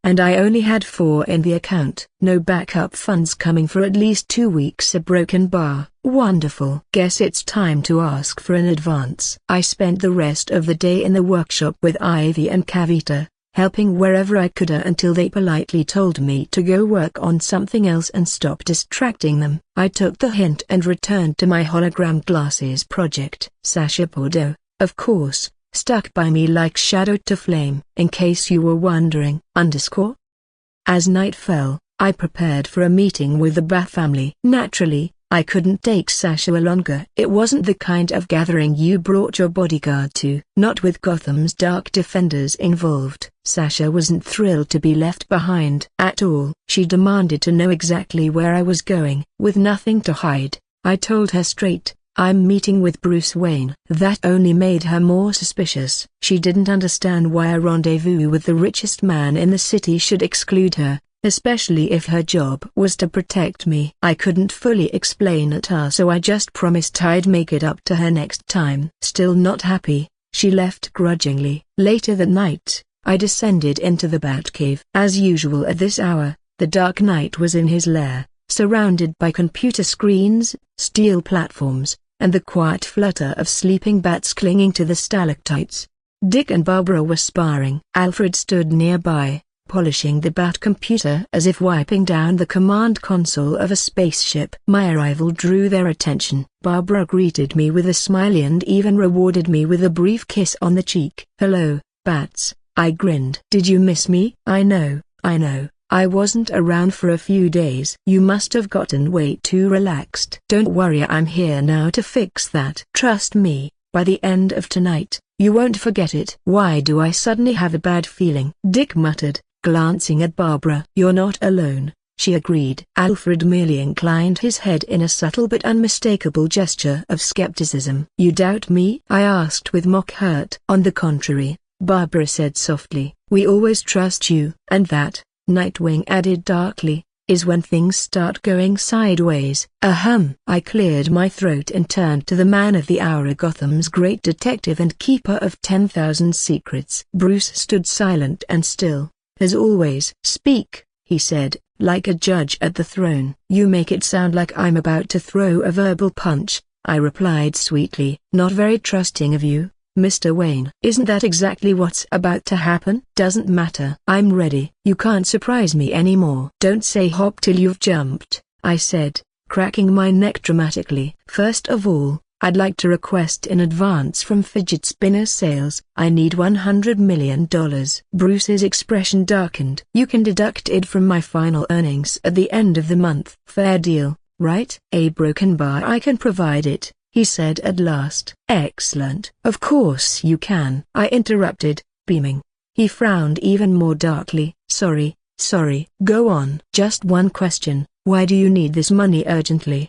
Speaker 1: And I only had 4 in the account. No backup funds coming for at least 2 weeks. A broken bar. Wonderful. Guess it's time to ask for an advance. I spent the rest of the day in the workshop with Ivy and Kavita, helping wherever I could until they politely told me to go work on something else and stop distracting them. I took the hint and returned to my hologram glasses project. Sasha Bordeaux, of course, stuck by me like shadow to flame. In case you were wondering. As night fell, I prepared for a meeting with the Bath family. Naturally, I couldn't take Sasha longer. It wasn't the kind of gathering you brought your bodyguard to. Not with Gotham's Dark Defenders involved. Sasha wasn't thrilled to be left behind at all. She demanded to know exactly where I was going. With nothing to hide, I told her straight, I'm meeting with Bruce Wayne. That only made her more suspicious. She didn't understand why a rendezvous with the richest man in the city should exclude her, especially if her job was to protect me. I couldn't fully explain it to her, so I just promised I'd make it up to her next time. Still not happy, she left grudgingly. Later that night, I descended into the Batcave. As usual at this hour, the Dark Knight was in his lair, surrounded by computer screens, steel platforms, and the quiet flutter of sleeping bats clinging to the stalactites. Dick and Barbara were sparring. Alfred stood nearby, polishing the bat computer as if wiping down the command console of a spaceship. My arrival drew their attention. Barbara greeted me with a smile and even rewarded me with a brief kiss on the cheek. "Hello, bats," I grinned. "Did you miss me?" I know. I wasn't around for a few days." "You must have gotten way too relaxed." "Don't worry, I'm here now to fix that. Trust me, by the end of tonight, you won't forget it." "Why do I suddenly have a bad feeling?" Dick muttered, glancing at Barbara. "You're not alone," she agreed. Alfred merely inclined his head in a subtle but unmistakable gesture of skepticism. "You doubt me?" I asked with mock hurt. "On the contrary," Barbara said softly, "we always trust you." "And that," Nightwing added darkly, "is when things start going sideways." "Ahem." I cleared my throat and turned to the man of the hour, Gotham's great detective and keeper of 10,000 secrets. Bruce stood silent and still, as always. "Speak," he said, like a judge at the throne. "You make it sound like I'm about to throw a verbal punch," I replied sweetly. "Not very trusting of you, Mr. Wayne." "Isn't that exactly what's about to happen?" "Doesn't matter. I'm ready." "You can't surprise me anymore." "Don't say hop till you've jumped," I said, cracking my neck dramatically. "First of all, I'd like to request in advance from fidget spinner sales. I need $100 million. Bruce's expression darkened. "You can deduct it from my final earnings at the end of the month." "Fair deal, right?" "A broken bar, I can provide it," he said at last. "Excellent." "Of course you can," I interrupted, beaming. He frowned even more darkly. Sorry. "Go on." "Just one question, why do you need this money urgently?"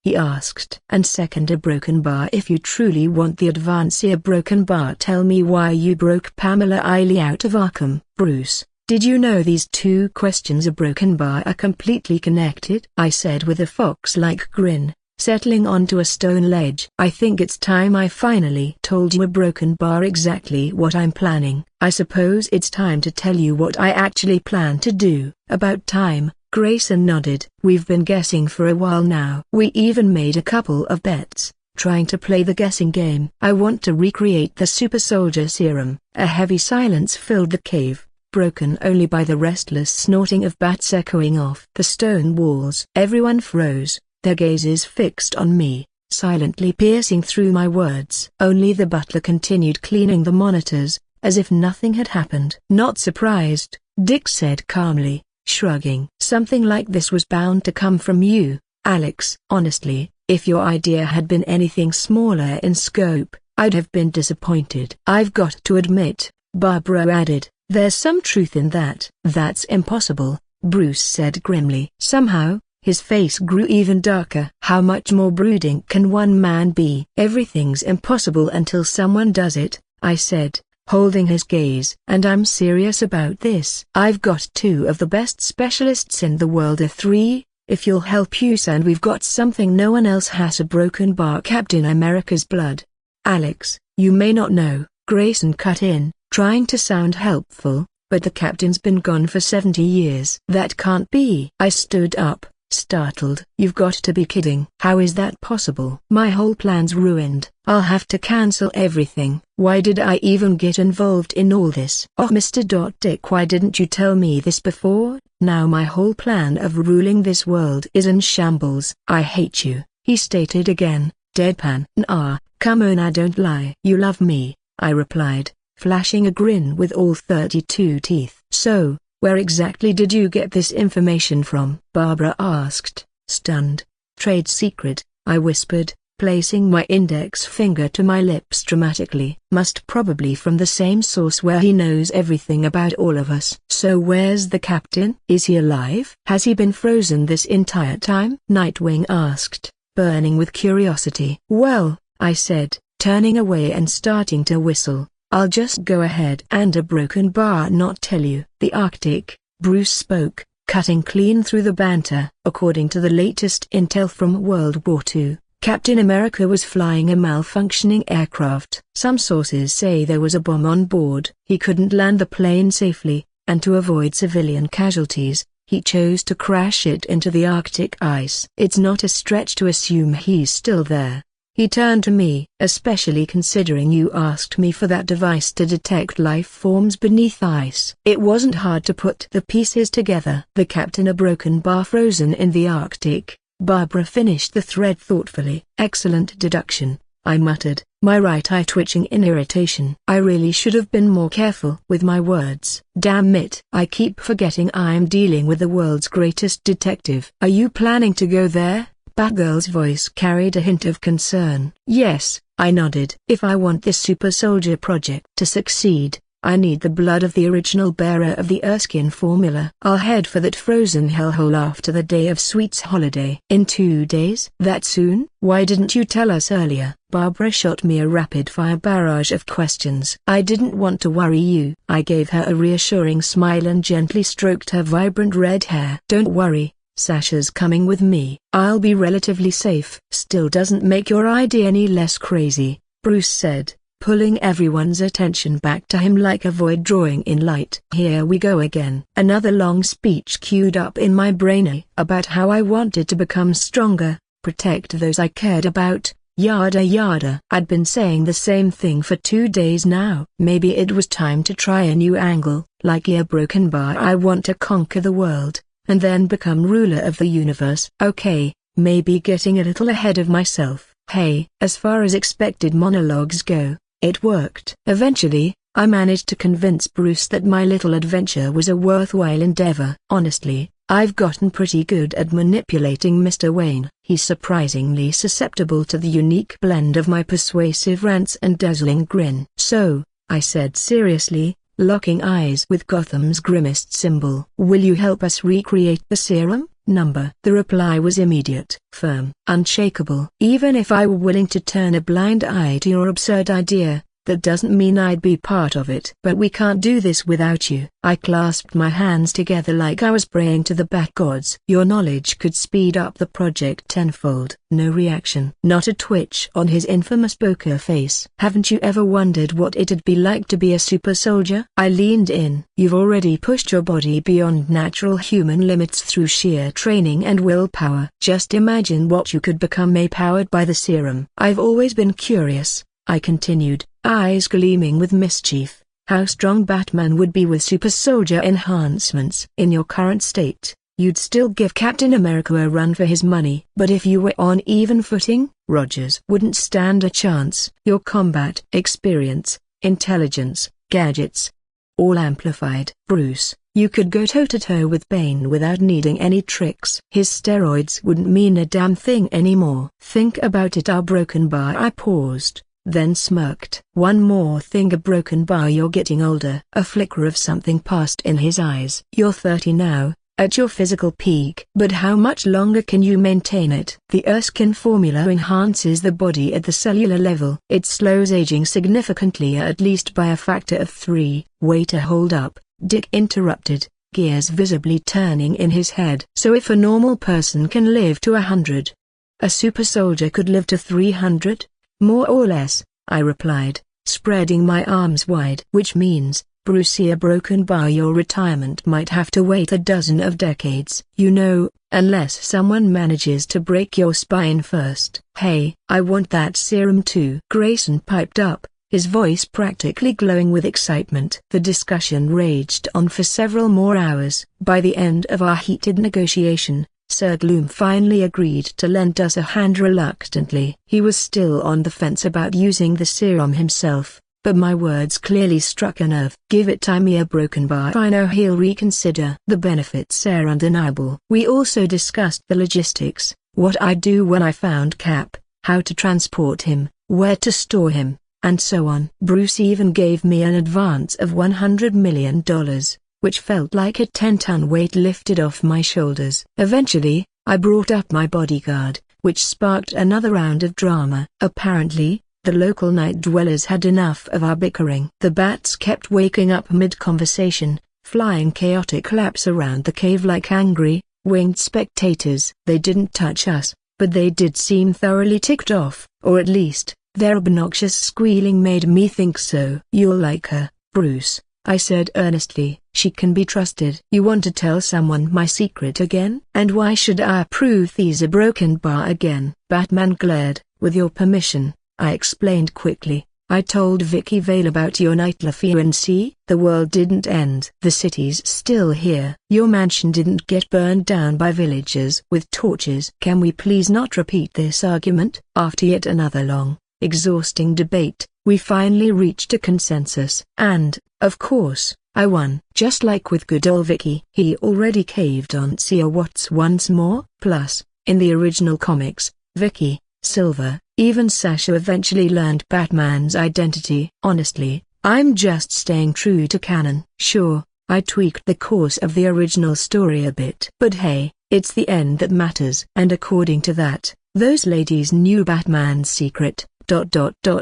Speaker 1: he asked. "And second, a broken bar if you truly want the advance. A broken bar, tell me why you broke Pamela Eiley out of Arkham." "Bruce, did you know these two questions, a broken bar, are completely connected?" I said with a fox-like grin, settling onto a stone ledge. "I think it's time I finally told you a broken bar exactly what I'm planning. I suppose it's time to tell you what I actually plan to do." "About time," Grayson nodded. "We've been guessing for a while now. We even made a couple of bets, trying to play the guessing game." "I want to recreate the super soldier serum." A heavy silence filled the cave, broken only by the restless snorting of bats echoing off the stone walls. Everyone froze, their gazes fixed on me, silently piercing through my words. Only the butler continued cleaning the monitors, as if nothing had happened. "Not surprised," Dick said calmly, shrugging. "Something like this was bound to come from you, Alex." "Honestly, if your idea had been anything smaller in scope, I'd have been disappointed." "I've got to admit," Barbara added, "there's some truth in that." "That's impossible," Bruce said grimly. Somehow, his face grew even darker. "How much more brooding can one man be?" "Everything's impossible until someone does it," I said, holding his gaze. "And I'm serious about this. I've got two of the best specialists in the world, or three, if you'll help us, and we've got something no one else has, a broken bar, Captain America's blood." "Alex, you may not know," Grayson cut in, trying to sound helpful, "but the captain's been gone for 70 years. "That can't be." I stood up, startled. "You've got to be kidding." "How is that possible?" "My whole plan's ruined. I'll have to cancel everything." "Why did I even get involved in all this?" "Oh, Mr. Dick, why didn't you tell me this before? Now my whole plan of ruling this world is in shambles." "I hate you," he stated again, deadpan. "Nah, come on, I don't lie." "You love me," I replied, flashing a grin with all 32 teeth. "So, where exactly did you get this information from?" Barbara asked, stunned. "Trade secret," I whispered, placing my index finger to my lips dramatically. "Must probably from the same source where he knows everything about all of us." "So where's the captain? Is he alive?" "Has he been frozen this entire time?" Nightwing asked, burning with curiosity. "Well," I said, turning away and starting to whistle, "I'll just go ahead and a broken bar not tell you." "The Arctic," Bruce spoke, cutting clean through the banter. According to the latest intel from World War II, Captain America was flying a malfunctioning aircraft. Some sources say there was a bomb on board. He couldn't land the plane safely, and to avoid civilian casualties, he chose to crash it into the Arctic ice. It's not a stretch to assume he's still there. He turned to me. Especially considering you asked me for that device to detect life forms beneath ice. It wasn't hard to put the pieces together. The captain, a broken bar frozen in the Arctic. Barbara finished the thread thoughtfully. Excellent deduction, I muttered, my right eye twitching in irritation. I really should have been more careful with my words. Damn it. I keep forgetting I'm dealing with the world's greatest detective. Are you planning to go there? Batgirl's voice carried a hint of concern. Yes, I nodded. If I want this super soldier project to succeed, I need the blood of the original bearer of the Erskine formula. I'll head for that frozen hellhole after the Day of Sweets holiday. In 2 days? That soon? Why didn't you tell us earlier? Barbara shot me a rapid-fire barrage of questions. I didn't want to worry you. I gave her a reassuring smile and gently stroked her vibrant red hair. Don't worry. Sasha's coming with me. I'll be relatively safe. Still doesn't make your idea any less crazy, Bruce said, pulling everyone's attention back to him like a void drawing in light. Here we go again. Another long speech queued up in my brain about how I wanted to become stronger, protect those I cared about, yada yada. I'd been saying the same thing for 2 days now. Maybe it was time to try a new angle, like a broken bar. I want to conquer the world, and then become ruler of the universe. Okay, maybe getting a little ahead of myself. Hey, as far as expected monologues go, it worked. Eventually, I managed to convince Bruce that my little adventure was a worthwhile endeavor. Honestly, I've gotten pretty good at manipulating Mr. Wayne. He's surprisingly susceptible to the unique blend of my persuasive rants and dazzling grin. So, I said seriously, locking eyes with Gotham's grimmest symbol. Will you help us recreate the serum number? The reply was immediate, firm, unshakable. Even if I were willing to turn a blind eye to your absurd idea, that doesn't mean I'd be part of it. But we can't do this without you. I clasped my hands together like I was praying to the bat gods. Your knowledge could speed up the project tenfold. No reaction. Not a twitch on his infamous poker face. Haven't you ever wondered what it'd be like to be a super soldier? I leaned in. You've already pushed your body beyond natural human limits through sheer training and willpower. Just imagine what you could become powered by the serum. I've always been curious, I continued, eyes gleaming with mischief, how strong Batman would be with super soldier enhancements. In your current state, you'd still give Captain America a run for his money. But if you were on even footing, Rogers wouldn't stand a chance. Your combat experience, intelligence, gadgets, all amplified. Bruce, you could go toe-to-toe with Bane without needing any tricks. His steroids wouldn't mean a damn thing anymore. Think about it. Our broken bar. I paused, then smirked. One more thing, a broken bar. You're getting older. A flicker of something passed in his eyes. You're 30 now, at your physical peak. But how much longer can you maintain it? The Erskine formula enhances the body at the cellular level. It slows aging significantly, at least by a factor of 3. Wait a hold up, Dick interrupted, gears visibly turning in his head. So if a normal person can live to 100, a super soldier could live to 300? More or less, I replied, spreading my arms wide. Which means, Brucey, a broken bar, your retirement might have to wait a dozen of decades. You know, unless someone manages to break your spine first. Hey, I want that serum too. Grayson piped up, his voice practically glowing with excitement. The discussion raged on for several more hours. By the end of our heated negotiation, Sir Gloom finally agreed to lend us a hand reluctantly. He was still on the fence about using the serum himself, but my words clearly struck a nerve. Give it time, a broken bar. I know he'll reconsider. The benefits are undeniable. We also discussed the logistics, what I'd do when I found Cap, how to transport him, where to store him, and so on. Bruce even gave me an advance of $100 million. Which felt like a 10-ton weight lifted off my shoulders. Eventually, I brought up my bodyguard, which sparked another round of drama. Apparently, the local night dwellers had enough of our bickering. The bats kept waking up mid-conversation, flying chaotic laps around the cave like angry, winged spectators. They didn't touch us, but they did seem thoroughly ticked off, or at least, their obnoxious squealing made me think so. "You'll like her, Bruce," I said earnestly. "She can be trusted." "You want to tell someone my secret again?" "And why should I prove he's a broken bar again?" Batman glared. "With your permission," I explained quickly. "I told Vicky Vale about your nightly fiancé. The world didn't end. The city's still here. Your mansion didn't get burned down by villagers with torches." "Can we please not repeat this argument?" After yet another long, exhausting debate, we finally reached a consensus. And, of course, I won. Just like with good old Vicky. He already caved on Sia Watts once more. Plus, in the original comics, Vicky, Silver, even Sasha eventually learned Batman's identity. Honestly, I'm just staying true to canon. Sure, I tweaked the course of the original story a bit. But hey, it's the end that matters. And according to that, those ladies knew Batman's secret.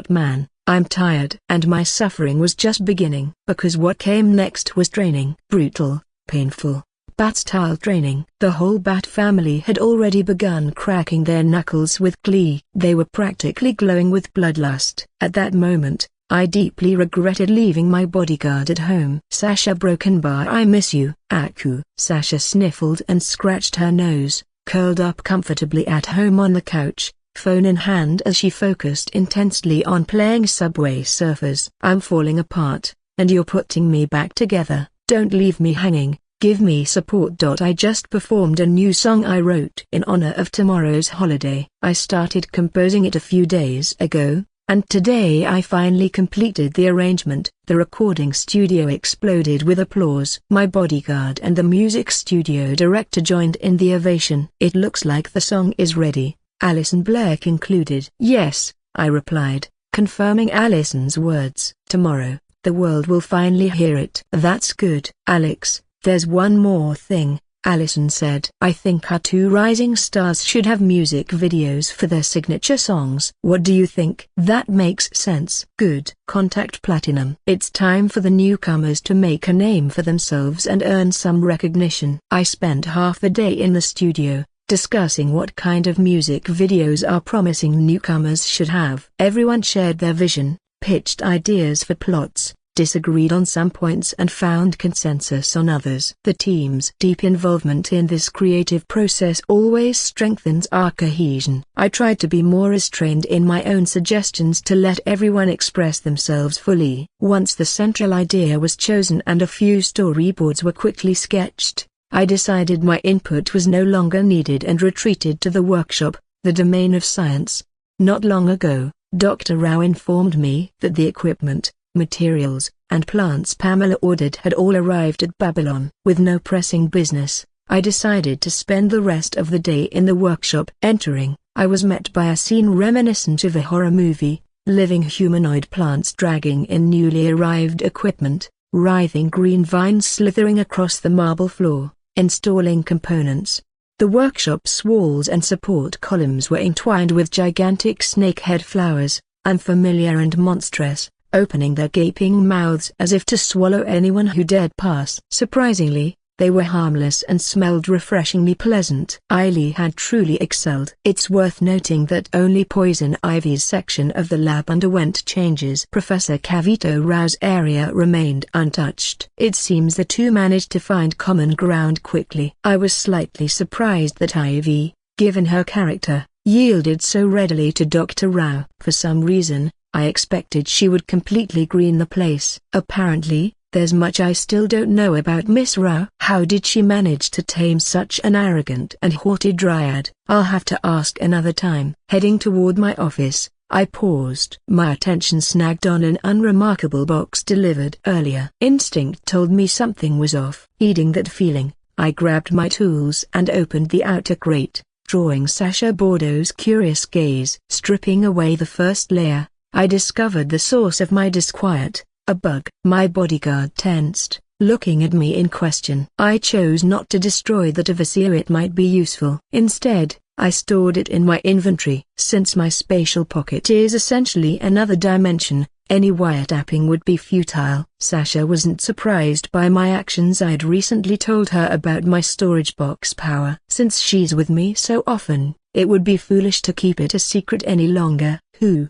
Speaker 1: Man, I'm tired. And my suffering was just beginning. Because what came next was training. Brutal, painful, Bat-style training. The whole Bat family had already begun cracking their knuckles with glee. They were practically glowing with bloodlust. At that moment, I deeply regretted leaving my bodyguard at home. "Sasha Brokenbar, I miss you." "Aku." Sasha sniffled and scratched her nose, curled up comfortably at home on the couch, phone in hand as she focused intensely on playing Subway Surfers. "I'm falling apart, and you're putting me back together. Don't leave me hanging. Give me support." I just performed a new song I wrote in honor of tomorrow's holiday. I started composing it a few days ago, and today I finally completed the arrangement. The recording studio exploded with applause. My bodyguard and the music studio director joined in the ovation. "It looks like the song is ready," Alison Blair concluded. "Yes," I replied, confirming Alison's words. "Tomorrow, the world will finally hear it." "That's good." "Alex, there's one more thing," Alison said. "I think our two rising stars should have music videos for their signature songs." "What do you think?" "That makes sense." "Good." "Contact Platinum." It's time for the newcomers to make a name for themselves and earn some recognition. I spent half the day in the studio, discussing what kind of music videos our promising newcomers should have. Everyone shared their vision, pitched ideas for plots, disagreed on some points and found consensus on others. The team's deep involvement in this creative process always strengthens our cohesion. I tried to be more restrained in my own suggestions to let everyone express themselves fully. Once the central idea was chosen and a few storyboards were quickly sketched, I decided my input was no longer needed and retreated to the workshop, the domain of science. Not long ago, Dr. Rao informed me that the equipment, materials, and plants Pamela ordered had all arrived at Babylon. With no pressing business, I decided to spend the rest of the day in the workshop. Entering, I was met by a scene reminiscent of a horror movie: living humanoid plants dragging in newly arrived equipment, writhing green vines slithering across the marble floor, installing components. The workshop's walls and support columns were entwined with gigantic snakehead flowers, unfamiliar and monstrous, opening their gaping mouths as if to swallow anyone who dared pass. Surprisingly, they were harmless and smelled refreshingly pleasant. Eiley had truly excelled. It's worth noting that only Poison Ivy's section of the lab underwent changes. Professor Kavito Rao's area remained untouched. It seems the two managed to find common ground quickly. I was slightly surprised that Ivy, given her character, yielded so readily to Dr. Rao. For some reason, I expected she would completely green the place. Apparently, there's much I still don't know about Miss Rao. How did she manage to tame such an arrogant and haughty dryad? I'll have to ask another time. Heading toward my office, I paused. My attention snagged on an unremarkable box delivered earlier. Instinct told me something was off. Heeding that feeling, I grabbed my tools and opened the outer crate, drawing Sasha Bordeaux's curious gaze. Stripping away the first layer, I discovered the source of my disquiet, a bug. My bodyguard tensed, looking at me in question. I chose not to destroy the device. It might be useful. Instead, I stored it in my inventory. Since my spatial pocket is essentially another dimension, Any wiretapping would be futile. Sasha wasn't surprised by my actions. I'd recently told her about my storage box power. Since she's with me so often, it would be foolish to keep it a secret any longer. Who?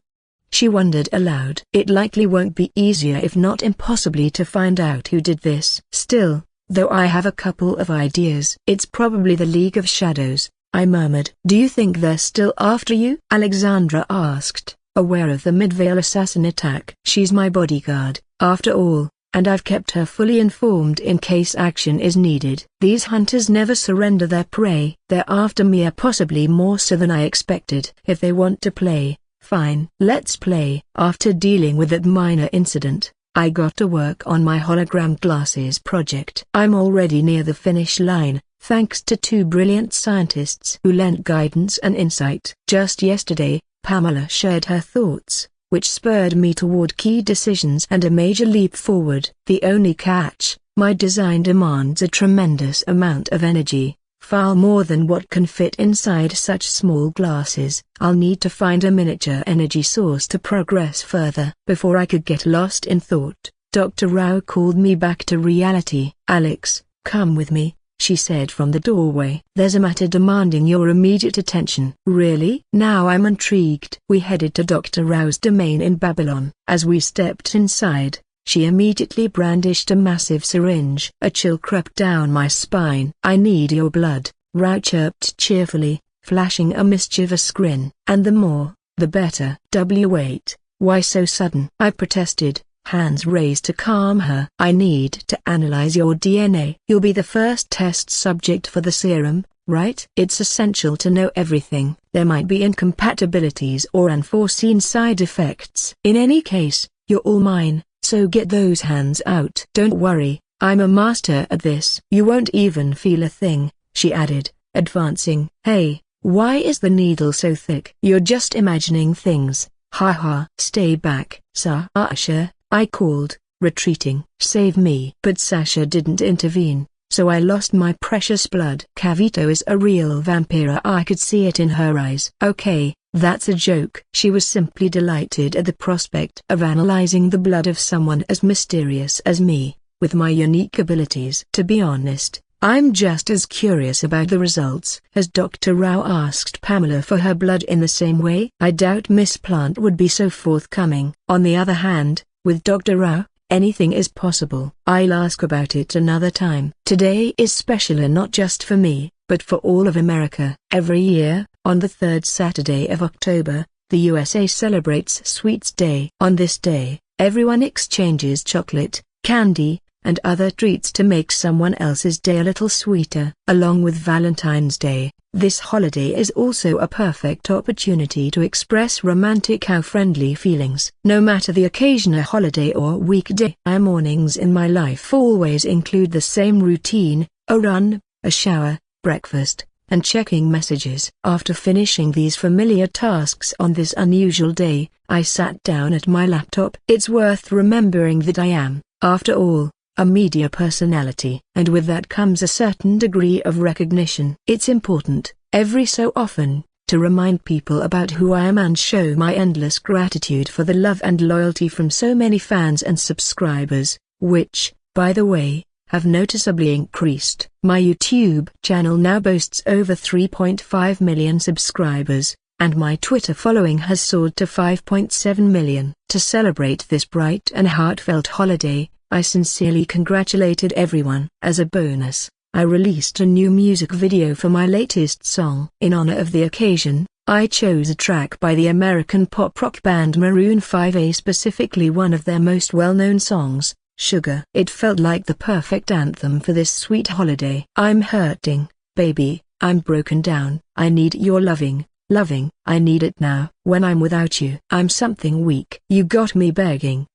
Speaker 1: She wondered aloud. It likely won't be easier if not impossibly to find out who did this. Still, though I have a couple of ideas. It's probably the League of Shadows, I murmured. Do you think they're still after you? Alexandra asked, aware of the Midvale assassin attack. She's my bodyguard, after all, and I've kept her fully informed in case action is needed. These hunters never surrender their prey. They're after me, possibly more so than I expected. If they want to play, fine. Let's play. After dealing with that minor incident, I got to work on my hologram glasses project. I'm already near the finish line, thanks to two brilliant scientists who lent guidance and insight. Just yesterday, Pamela shared her thoughts, which spurred me toward key decisions and a major leap forward. The only catch, my design demands a tremendous amount of energy, far more than what can fit inside such small glasses. I'll need to find a miniature energy source to progress further. Before I could get lost in thought, Dr. Rao called me back to reality. Alex, come with me, she said from the doorway. There's a matter demanding your immediate attention. Really? Now I'm intrigued. We headed to Dr. Rao's domain in Babylon. As we stepped inside, she immediately brandished a massive syringe. A chill crept down my spine. I need your blood, Rao chirped cheerfully, flashing a mischievous grin. And the more, the better. Wait, why so sudden? I protested, hands raised to calm her. I need to analyze your DNA. You'll be the first test subject for the serum, right? It's essential to know everything. There might be incompatibilities or unforeseen side effects. In any case, you're all mine. So get those hands out. Don't worry, I'm a master at this. You won't even feel a thing, she added, advancing. Hey, why is the needle so thick? You're just imagining things, haha. Stay back, Sasha, I called, retreating. Save me. But Sasha didn't intervene, so I lost my precious blood. Kavito is a real vampire. I could see it in her eyes. Okay, that's a joke. She was simply delighted at the prospect of analyzing the blood of someone as mysterious as me, with my unique abilities. To be honest, I'm just as curious about the results. Has Dr. Rao asked Pamela for her blood in the same way? I doubt Miss Plant would be so forthcoming. On the other hand, with Dr. Rao, anything is possible. I'll ask about it another time. Today is special, and not just for me, but for all of America. Every year, on the third Saturday of October, the USA celebrates Sweets Day. On this day, everyone exchanges chocolate, candy, and other treats to make someone else's day a little sweeter. Along with Valentine's Day, this holiday is also a perfect opportunity to express romantic friendly feelings. No matter the occasion, a holiday or weekday. My mornings in my life always include the same routine: a run, a shower, breakfast, and checking messages. After finishing these familiar tasks on this unusual day, I sat down at my laptop. It's worth remembering that I am, after all, a media personality. And with that comes a certain degree of recognition. It's important, every so often, to remind people about who I am and show my endless gratitude for the love and loyalty from so many fans and subscribers, which, by the way, have noticeably increased. My YouTube channel now boasts over 3.5 million subscribers, and my Twitter following has soared to 5.7 million. To celebrate this bright and heartfelt holiday, I sincerely congratulated everyone. As a bonus, I released a new music video for my latest song. In honor of the occasion, I chose a track by the American pop-rock band Maroon 5, specifically one of their most well-known songs, Sugar. It felt like the perfect anthem for this sweet holiday. I'm hurting, baby, I'm broken down. I need your loving, I need it now. When I'm without you, I'm something weak. You got me begging.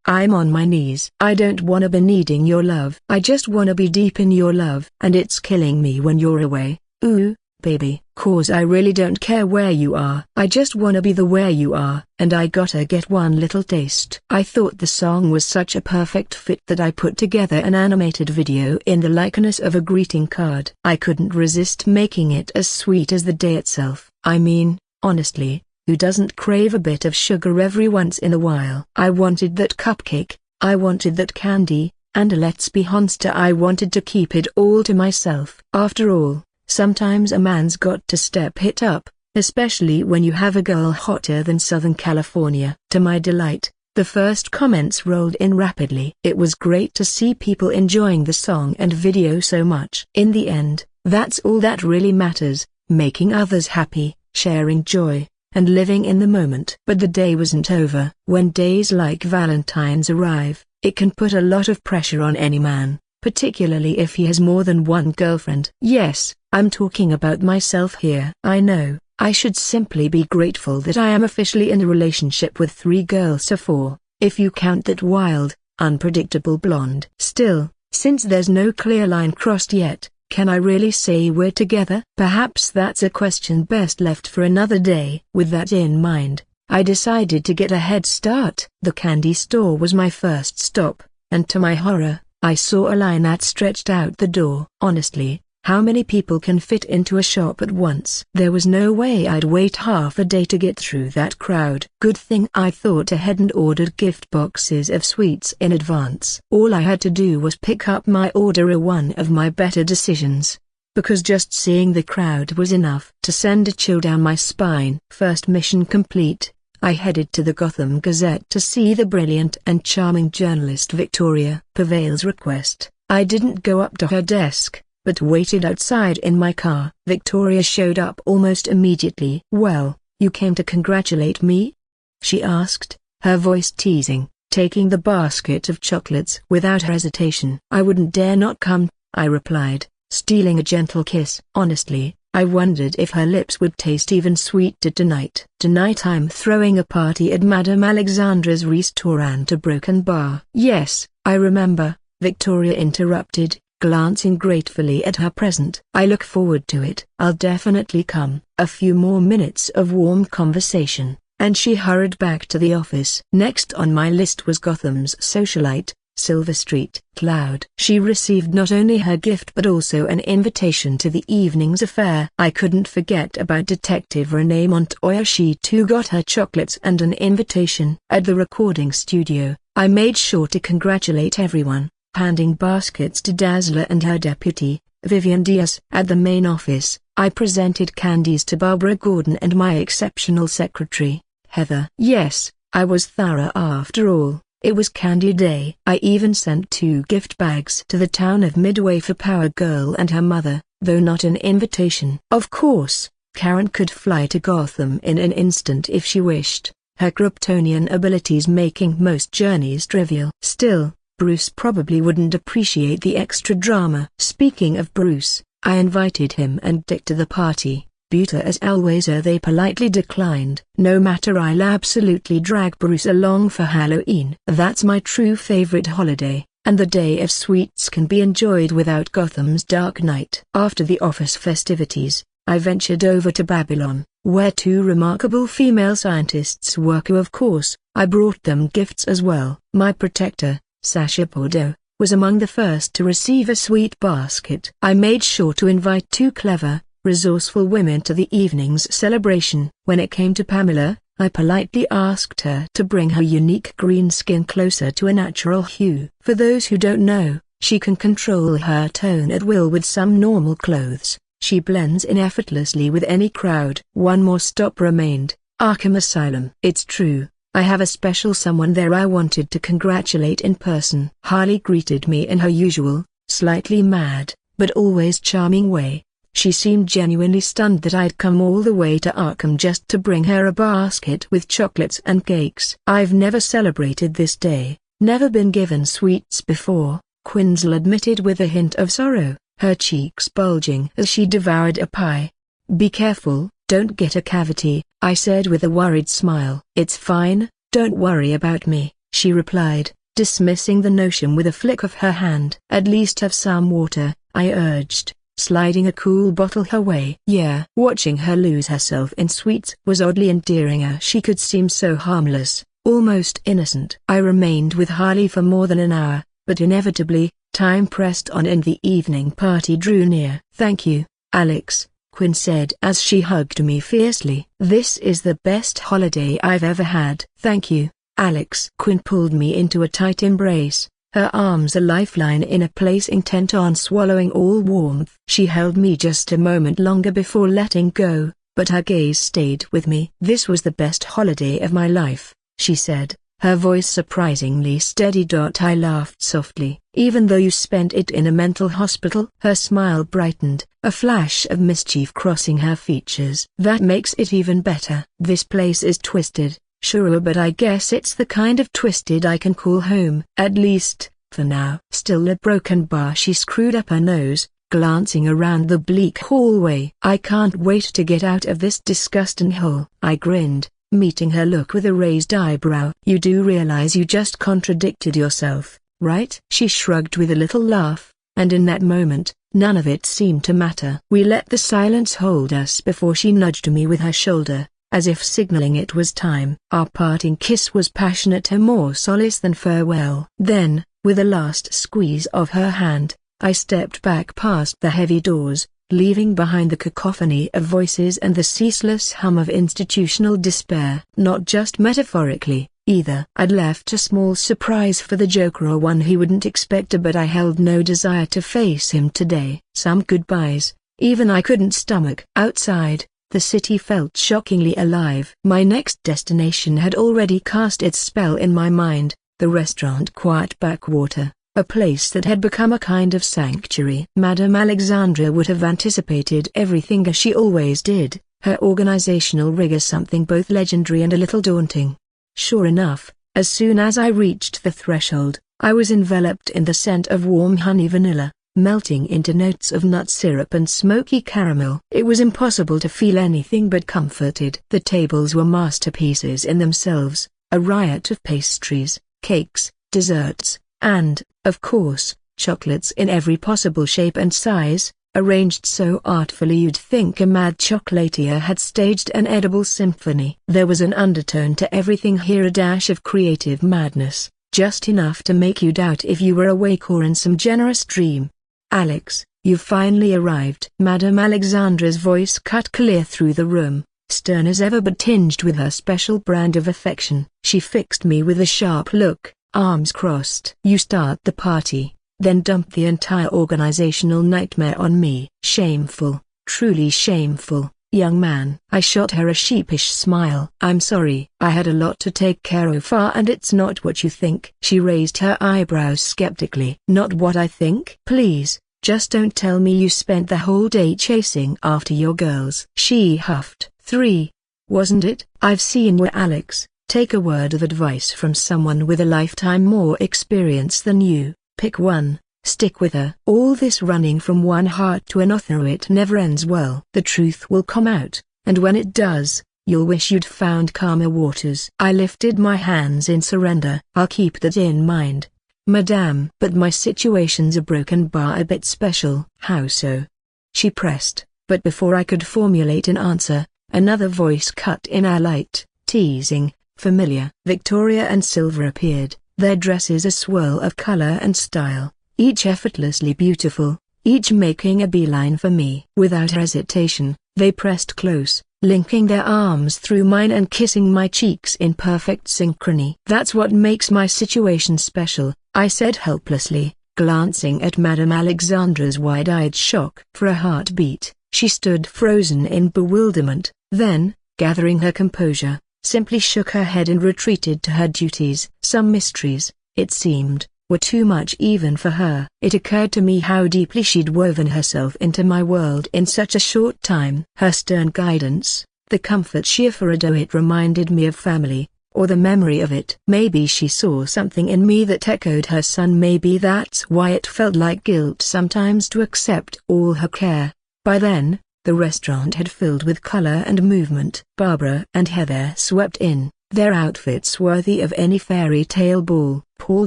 Speaker 1: I'm on my knees. I don't wanna be needing your love. I just wanna be deep in your love. And it's killing me when you're away. Ooh, baby. 'Cause I really don't care where you are. I just wanna be the where you are. And I gotta get one little taste. I thought the song was such a perfect fit that I put together an animated video in the likeness of a greeting card. I couldn't resist making it as sweet as the day itself. I mean, honestly, Who doesn't crave a bit of sugar every once in a while? I wanted that cupcake, I wanted that candy, and let's be honest, I wanted to keep it all to myself. After all, sometimes a man's got to step it up, especially when you have a girl hotter than Southern California. To my delight, the first comments rolled in rapidly. It was great to see people enjoying the song and video so much. In the end, that's all that really matters, making others happy, sharing joy, and living in the moment. But the day wasn't over. When days like Valentine's arrive, it can put a lot of pressure on any man, particularly if he has more than one girlfriend. Yes, I'm talking about myself here. I know, I should simply be grateful that I am officially in a relationship with 3 girls or 4, if you count that wild, unpredictable blonde. Still, since there's no clear line crossed yet, can I really say we're together? Perhaps that's a question best left for another day. With that in mind, I decided to get a head start. The candy store was my first stop, and to my horror, I saw a line that stretched out the door. Honestly, how many people can fit into a shop at once? There was no way I'd wait half a day to get through that crowd. Good thing I thought ahead and ordered gift boxes of sweets in advance. All I had to do was pick up my order, one of my better decisions, because just seeing the crowd was enough to send a chill down my spine. First mission complete, I headed to the Gotham Gazette to see the brilliant and charming journalist Victoria. Per Vale's request, I didn't go up to her desk, but waited outside in my car. Victoria showed up almost immediately. "Well, you came to congratulate me?" she asked, her voice teasing, taking the basket of chocolates without hesitation. "I wouldn't dare not come," I replied, stealing a gentle kiss. Honestly, I wondered if her lips would taste even sweeter tonight. "Tonight I'm throwing a party at Madame Alexandra's restaurant, a Broken Bar." "Yes, I remember," Victoria interrupted, glancing gratefully at her present. "I look forward to it." "I'll definitely come." A few more minutes of warm conversation, and she hurried back to the office. Next on my list was Gotham's socialite, Silver Street Cloud. She received not only her gift but also an invitation to the evening's affair. I couldn't forget about Detective Renee Montoya. She too got her chocolates and an invitation. At the recording studio, I made sure to congratulate everyone, handing baskets to Dazzler and her deputy, Vivian Diaz. At the main office, I presented candies to Barbara Gordon and my exceptional secretary, Heather. Yes, I was thorough after all. It was candy day. I even sent 2 gift bags to the town of Midway for Power Girl and her mother, though not an invitation. Of course, Karen could fly to Gotham in an instant if she wished, her Kryptonian abilities making most journeys trivial. Still, Bruce probably wouldn't appreciate the extra drama. Speaking of Bruce, I invited him and Dick to the party, but as always they politely declined. No matter, I'll absolutely drag Bruce along for Halloween. That's my true favorite holiday, and the day of sweets can be enjoyed without Gotham's dark night. After the office festivities, I ventured over to Babylon, where 2 remarkable female scientists work. Of course, I brought them gifts as well. My protector, Sasha Bordeaux, was among the first to receive a sweet basket. I made sure to invite 2 clever, resourceful women to the evening's celebration. When it came to Pamela, I politely asked her to bring her unique green skin closer to a natural hue. For those who don't know, she can control her tone at will with some normal clothes. She blends in effortlessly with any crowd. One more stop remained, Arkham Asylum. It's true, I have a special someone there I wanted to congratulate in person. Harley greeted me in her usual, slightly mad, but always charming way. She seemed genuinely stunned that I'd come all the way to Arkham just to bring her a basket with chocolates and cakes. "I've never celebrated this day, never been given sweets before," Quinzel admitted with a hint of sorrow, her cheeks bulging as she devoured a pie. "Be careful, don't get a cavity," I said with a worried smile. "It's fine, don't worry about me," she replied, dismissing the notion with a flick of her hand. "At least have some water," I urged, sliding a cool bottle her way. Yeah. Watching her lose herself in sweets was oddly endearing. She could seem so harmless, almost innocent. I remained with Harley for more than an hour, but inevitably, time pressed on and the evening party drew near. "Thank you, Alex," Quinn said as she hugged me fiercely. "This is the best holiday I've ever had." "Thank you, Alex." Quinn pulled me into a tight embrace, her arms a lifeline in a place intent on swallowing all warmth. She held me just a moment longer before letting go, but her gaze stayed with me. "This was the best holiday of my life," she said, her voice surprisingly steady. I laughed softly. "Even though you spent it in a mental hospital?" Her smile brightened, a flash of mischief crossing her features. "That makes it even better." "This place is twisted, sure, but I guess it's the kind of twisted I can call home. At least, for now." Still a broken bar, she screwed up her nose, glancing around the bleak hallway. "I can't wait to get out of this disgusting hole." I grinned, meeting her look with a raised eyebrow. "You do realize you just contradicted yourself, right?" She shrugged with a little laugh, and in that moment, none of it seemed to matter. We let the silence hold us before she nudged me with her shoulder, as if signaling it was time. Our parting kiss was passionate, and more solace than farewell. Then, with a last squeeze of her hand, I stepped back past the heavy doors, leaving behind the cacophony of voices and the ceaseless hum of institutional despair. Not just metaphorically, either. I'd left a small surprise for the Joker, or one he wouldn't expect, but I held no desire to face him today. Some goodbyes, even I couldn't stomach. Outside, the city felt shockingly alive. My next destination had already cast its spell in my mind, the restaurant Quiet Backwater, a place that had become a kind of sanctuary. Madame Alexandra would have anticipated everything as she always did, her organizational rigor something both legendary and a little daunting. Sure enough, as soon as I reached the threshold, I was enveloped in the scent of warm honey vanilla, melting into notes of nut syrup and smoky caramel. It was impossible to feel anything but comforted. The tables were masterpieces in themselves, a riot of pastries, cakes, desserts, and, of course, chocolates in every possible shape and size, arranged so artfully you'd think a mad chocolatier had staged an edible symphony. There was an undertone to everything here, a dash of creative madness, just enough to make you doubt if you were awake or in some generous dream. "Alex, you've finally arrived." Madame Alexandra's voice cut clear through the room, stern as ever but tinged with her special brand of affection. She fixed me with a sharp look, arms crossed. "You start the party, then dump the entire organizational nightmare on me." "Shameful, truly shameful, young man." I shot her a sheepish smile. "I'm sorry. I had a lot to take care of, and it's not what you think." She raised her eyebrows skeptically. "Not what I think?" "Please, just don't tell me you spent the whole day chasing after your girls." She huffed. "3, wasn't it?" "I've seen where Alex, take a word of advice from someone with a lifetime more experience than you. Pick one, stick with her. All this running from one heart to another, it never ends well. The truth will come out, and when it does, you'll wish you'd found calmer waters." I lifted my hands in surrender. "I'll keep that in mind, madame." "But my situation's a broken bar, a bit special." "How so?" She pressed, but before I could formulate an answer, another voice cut in, a light, teasing, familiar. Victoria and Silver appeared, their dresses a swirl of color and style, each effortlessly beautiful, each making a beeline for me. Without hesitation, they pressed close, linking their arms through mine and kissing my cheeks in perfect synchrony. "That's what makes my situation special," I said helplessly, glancing at Madame Alexandra's wide-eyed shock. For a heartbeat, she stood frozen in bewilderment, then, gathering her composure, simply shook her head and retreated to her duties. Some mysteries, it seemed, were too much even for her. It occurred to me how deeply she'd woven herself into my world in such a short time. Her stern guidance, the comfort she offered, it reminded me of family, or the memory of it. Maybe she saw something in me that echoed her son. Maybe that's why it felt like guilt sometimes to accept all her care. By then, the restaurant had filled with color and movement. Barbara and Heather swept in, their outfits worthy of any fairy tale ball. Paul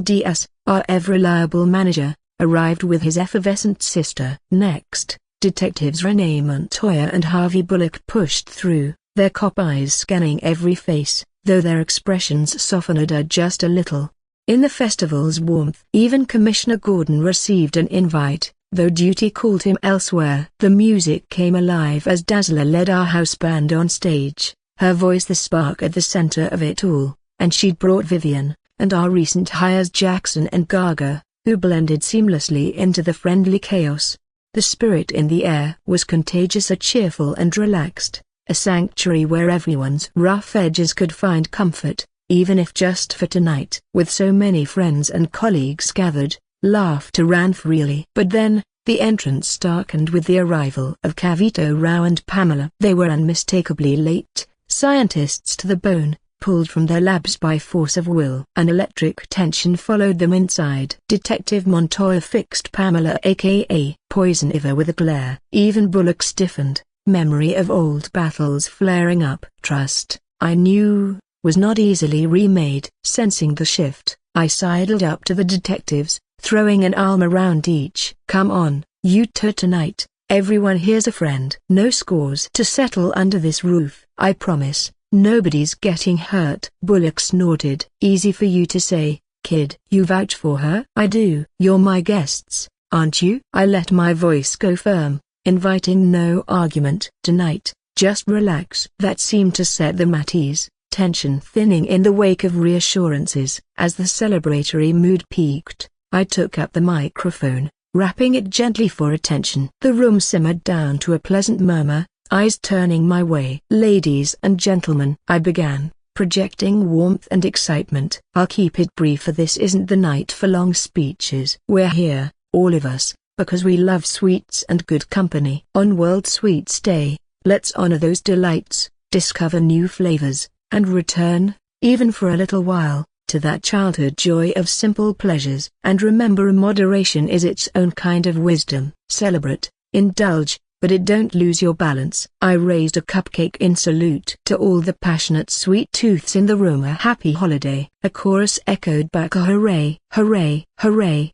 Speaker 1: Diaz, our ever-reliable manager, arrived with his effervescent sister. Next, detectives Renee Montoya and Harvey Bullock pushed through, their cop eyes scanning every face, though their expressions softened just a little. In the festival's warmth, even Commissioner Gordon received an invite, though duty called him elsewhere. The music came alive as Dazzler led our house band on stage, her voice the spark at the center of it all, and she'd brought Vivian, and our recent hires Jackson and Gaga, who blended seamlessly into the friendly chaos. The spirit in the air was contagious, a cheerful and relaxed, a sanctuary where everyone's rough edges could find comfort, even if just for tonight. With so many friends and colleagues gathered, laughter ran freely. But then, the entrance darkened with the arrival of Kavito Rao and Pamela. They were unmistakably late, scientists to the bone, pulled from their labs by force of will. An electric tension followed them inside. Detective Montoya fixed Pamela aka Poison Ivy with a glare. Even Bullock stiffened, memory of old battles flaring up. Trust, I knew, was not easily remade. Sensing the shift, I sidled up to the detectives, throwing an arm around each. Come on, you two tonight, everyone here's a friend. No scores to settle under this roof, I promise. Nobody's getting hurt. Bullock snorted. Easy for you to say, kid. You vouch for her? I do. You're my guests, aren't you? I let my voice go firm, inviting no argument. Tonight, just relax. That seemed to set them at ease, tension thinning in the wake of reassurances. As the celebratory mood peaked, I took up the microphone, rapping it gently for attention. The room simmered down to a pleasant murmur, eyes turning my way. Ladies and gentlemen, I began, projecting warmth and excitement. I'll keep it brief, for this isn't the night for long speeches. We're here, all of us, because we love sweets and good company. On World Sweets Day, let's honor those delights, discover new flavors, and return, even for a little while, to that childhood joy of simple pleasures. And remember, moderation is its own kind of wisdom. Celebrate, indulge, but don't lose your balance. I raised a cupcake in salute to all the passionate sweet tooths in the room. A happy holiday. A chorus echoed back, a hooray, hooray, hooray.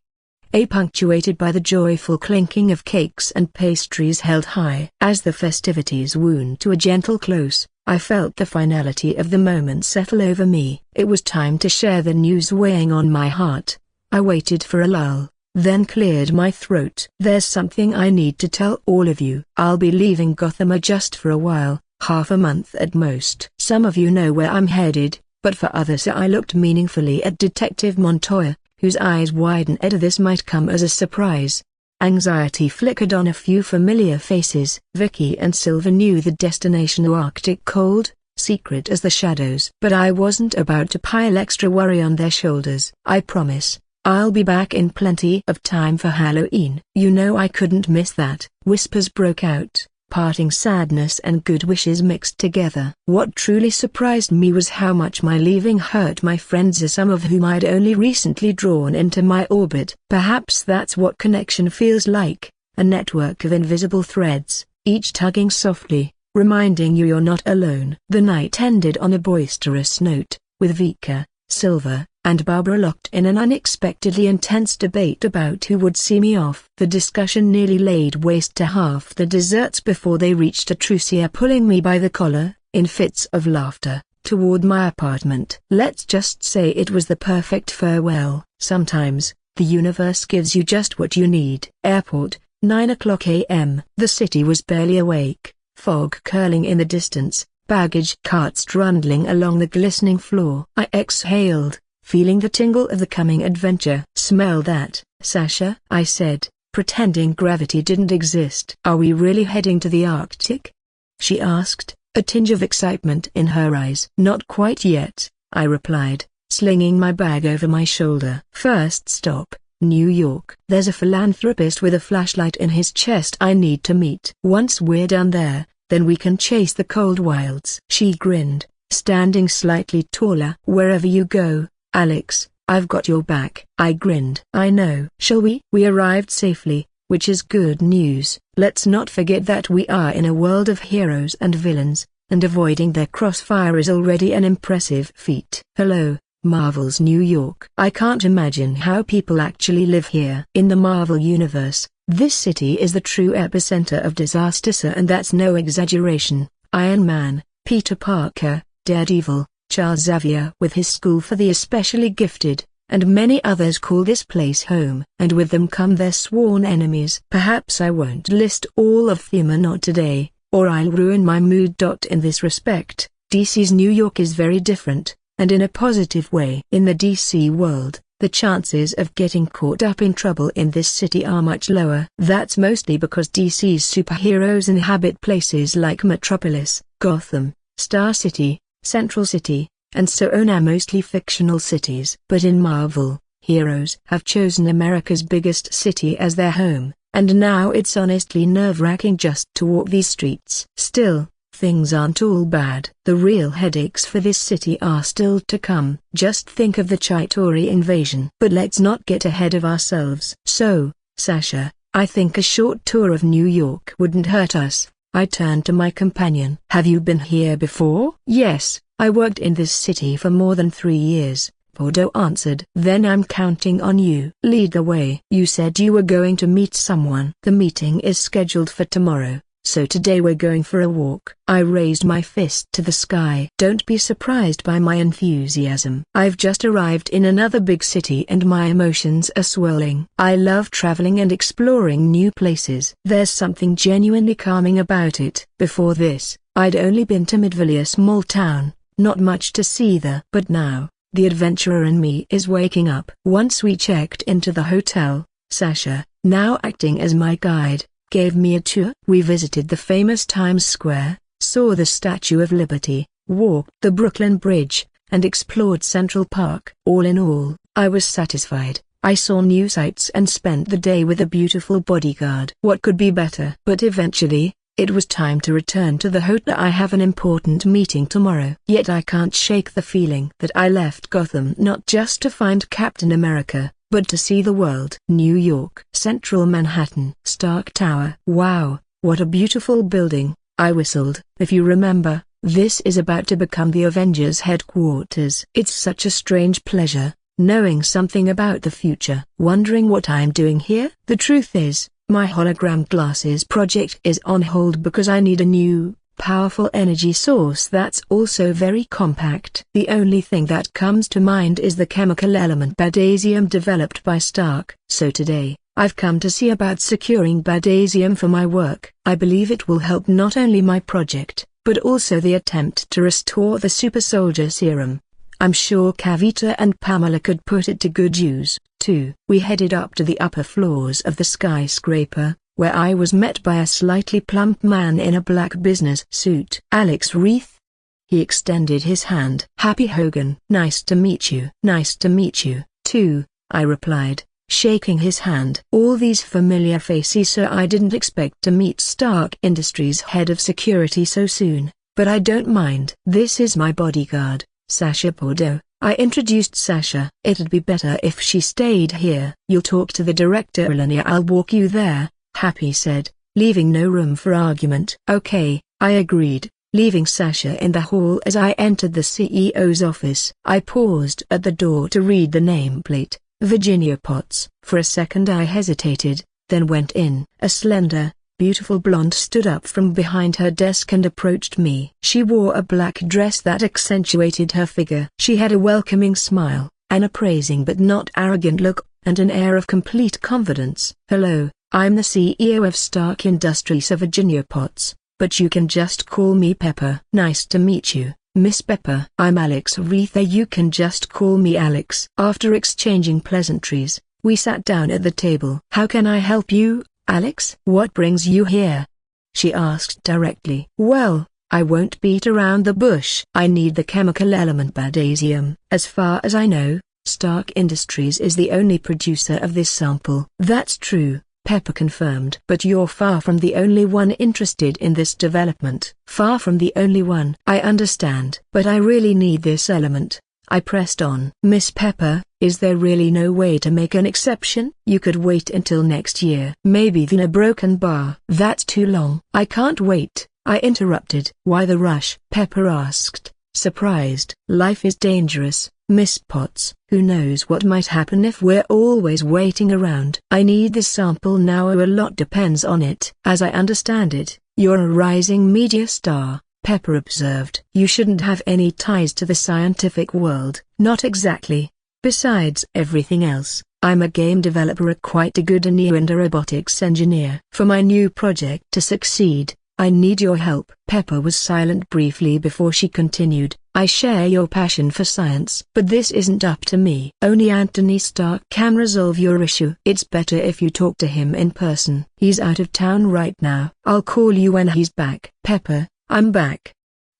Speaker 1: Punctuated by the joyful clinking of cakes and pastries held high. As the festivities wound to a gentle close, I felt the finality of the moment settle over me. It was time to share the news weighing on my heart. I waited for a lull, then cleared my throat. There's something I need to tell all of you. I'll be leaving Gotham just for a while, half a month at most. Some of you know where I'm headed, but for others, I looked meaningfully at Detective Montoya, whose eyes widened. This might come as a surprise. Anxiety flickered on a few familiar faces. Vicky and Silver knew the destination, Arctic cold, secret as the shadows. But I wasn't about to pile extra worry on their shoulders. I promise, I'll be back in plenty of time for Halloween. You know I couldn't miss that. Whispers broke out, parting sadness and good wishes mixed together. What truly surprised me was how much my leaving hurt my friends, some of whom I'd only recently drawn into my orbit. Perhaps that's what connection feels like, a network of invisible threads, each tugging softly, reminding you you're not alone. The night ended on a boisterous note, with Vika, Silver, and Barbara locked in an unexpectedly intense debate about who would see me off. The discussion nearly laid waste to half the desserts before they reached a truce, pulling me by the collar, in fits of laughter, toward my apartment. Let's just say it was the perfect farewell. Sometimes, the universe gives you just what you need. Airport, 9:00 a.m. The city was barely awake, fog curling in the distance, baggage carts trundling along the glistening floor. I exhaled, feeling the tingle of the coming adventure. Smell that, Sasha? I said, pretending gravity didn't exist. Are we really heading to the Arctic? She asked, a tinge of excitement in her eyes. Not quite yet, I replied, slinging my bag over my shoulder. First stop, New York. There's a philanthropist with a flashlight in his chest I need to meet. Once we're done there, then we can chase the cold wilds. She grinned, standing slightly taller. Wherever you go, Alex, I've got your back. I grinned. I know. Shall we? We arrived safely, which is good news. Let's not forget that we are in a world of heroes and villains, and avoiding their crossfire is already an impressive feat. Hello, Marvel's New York. I can't imagine how people actually live here. In the Marvel universe, this city is the true epicenter of disaster, sir, and that's no exaggeration. Iron Man, Peter Parker, Daredevil, Charles Xavier with his school for the especially gifted, and many others call this place home. And with them come their sworn enemies. Perhaps I won't list all of them, not today, or I'll ruin my mood. In this respect, DC's New York is very different, and in a positive way. In the DC world, the chances of getting caught up in trouble in this city are much lower. That's mostly because DC's superheroes inhabit places like Metropolis, Gotham, Star City, Central City, and so on, are mostly fictional cities. But in Marvel, heroes have chosen America's biggest city as their home, and now it's honestly nerve-wracking just to walk these streets. Still, things aren't all bad. The real headaches for this city are still to come. Just think of the Chitauri invasion. But let's not get ahead of ourselves. So, Sasha, I think a short tour of New York wouldn't hurt us. I turned to my companion. Have you been here before? Yes, I worked in this city for more than 3 years, Bordeaux answered. Then I'm counting on you. Lead the way. You said you were going to meet someone. The meeting is scheduled for tomorrow, so today we're going for a walk. I raised my fist to the sky. Don't be surprised by my enthusiasm. I've just arrived in another big city and my emotions are swirling. I love traveling and exploring new places. There's something genuinely calming about it. Before this, I'd only been to Midville, a small town, not much to see there. But now, the adventurer in me is waking up. Once we checked into the hotel, Sasha, now acting as my guide, gave me a tour. We visited the famous Times Square, saw the Statue of Liberty, walked the Brooklyn Bridge, and explored Central Park. All in all, I was satisfied. I saw new sights and spent the day with a beautiful bodyguard. What could be better? But eventually, it was time to return to the hotel. I have an important meeting tomorrow. Yet I can't shake the feeling that I left Gotham not just to find Captain America, but to see the world. New York, Central Manhattan, Stark Tower. Wow, what a beautiful building, I whistled. If you remember, this is about to become the Avengers headquarters. It's such a strange pleasure, knowing something about the future. Wondering what I'm doing here? The truth is, my hologram glasses project is on hold because I need a new, powerful energy source that's also very compact. The only thing that comes to mind is the chemical element badasium developed by Stark. So today, I've come to see about securing badasium for my work. I believe it will help not only my project, but also the attempt to restore the super soldier serum. I'm sure Kavita and Pamela could put it to good use, too. We headed up to the upper floors of the skyscraper, where I was met by a slightly plump man in a black business suit. Alex Reith? He extended his hand. Happy Hogan. Nice to meet you. Nice to meet you, too, I replied, shaking his hand. All these familiar faces, so I didn't expect to meet Stark Industries head of security so soon, but I don't mind. This is my bodyguard, Sasha Bordeaux. I introduced Sasha. It'd be better if she stayed here. You'll talk to the director, Elenia. I'll walk you there, Happy said, leaving no room for argument. Okay, I agreed, leaving Sasha in the hall. As I entered the CEO's office, I paused at the door to read the nameplate, Virginia Potts. For a second I hesitated, then went in. A slender, beautiful blonde stood up from behind her desk and approached me. She wore a black dress that accentuated her figure. She had a welcoming smile, an appraising but not arrogant look, and an air of complete confidence. Hello, I'm the CEO of Stark Industries, Virginia Potts, but you can just call me Pepper. Nice to meet you, Miss Pepper. I'm Alex Reith. You can just call me Alex. After exchanging pleasantries, we sat down at the table. How can I help you, Alex? What brings you here? She asked directly. Well, I won't beat around the bush. I need the chemical element badasium. As far as I know, Stark Industries is the only producer of this sample. That's true, Pepper confirmed. But you're far from the only one interested in this development. Far from the only one. I understand. But I really need this element. I pressed on. Miss Pepper, is there really no way to make an exception? You could wait until next year. Maybe then a broken bar. That's too long. I can't wait, I interrupted. Why the rush? Pepper asked, surprised. Life is dangerous, Miss Potts. Who knows what might happen if we're always waiting around? I need this sample now, or a lot depends on it. As I understand it, you're a rising media star, Pepper observed. You shouldn't have any ties to the scientific world. Not exactly. Besides everything else, I'm a game developer, a quite a good neo and a robotics engineer. For my new project to succeed, I need your help." Pepper was silent briefly before she continued, "I share your passion for science, but this isn't up to me. Only Anthony Stark can resolve your issue. It's better if you talk to him in person. He's out of town right now. I'll call you when he's back." "Pepper, I'm back,"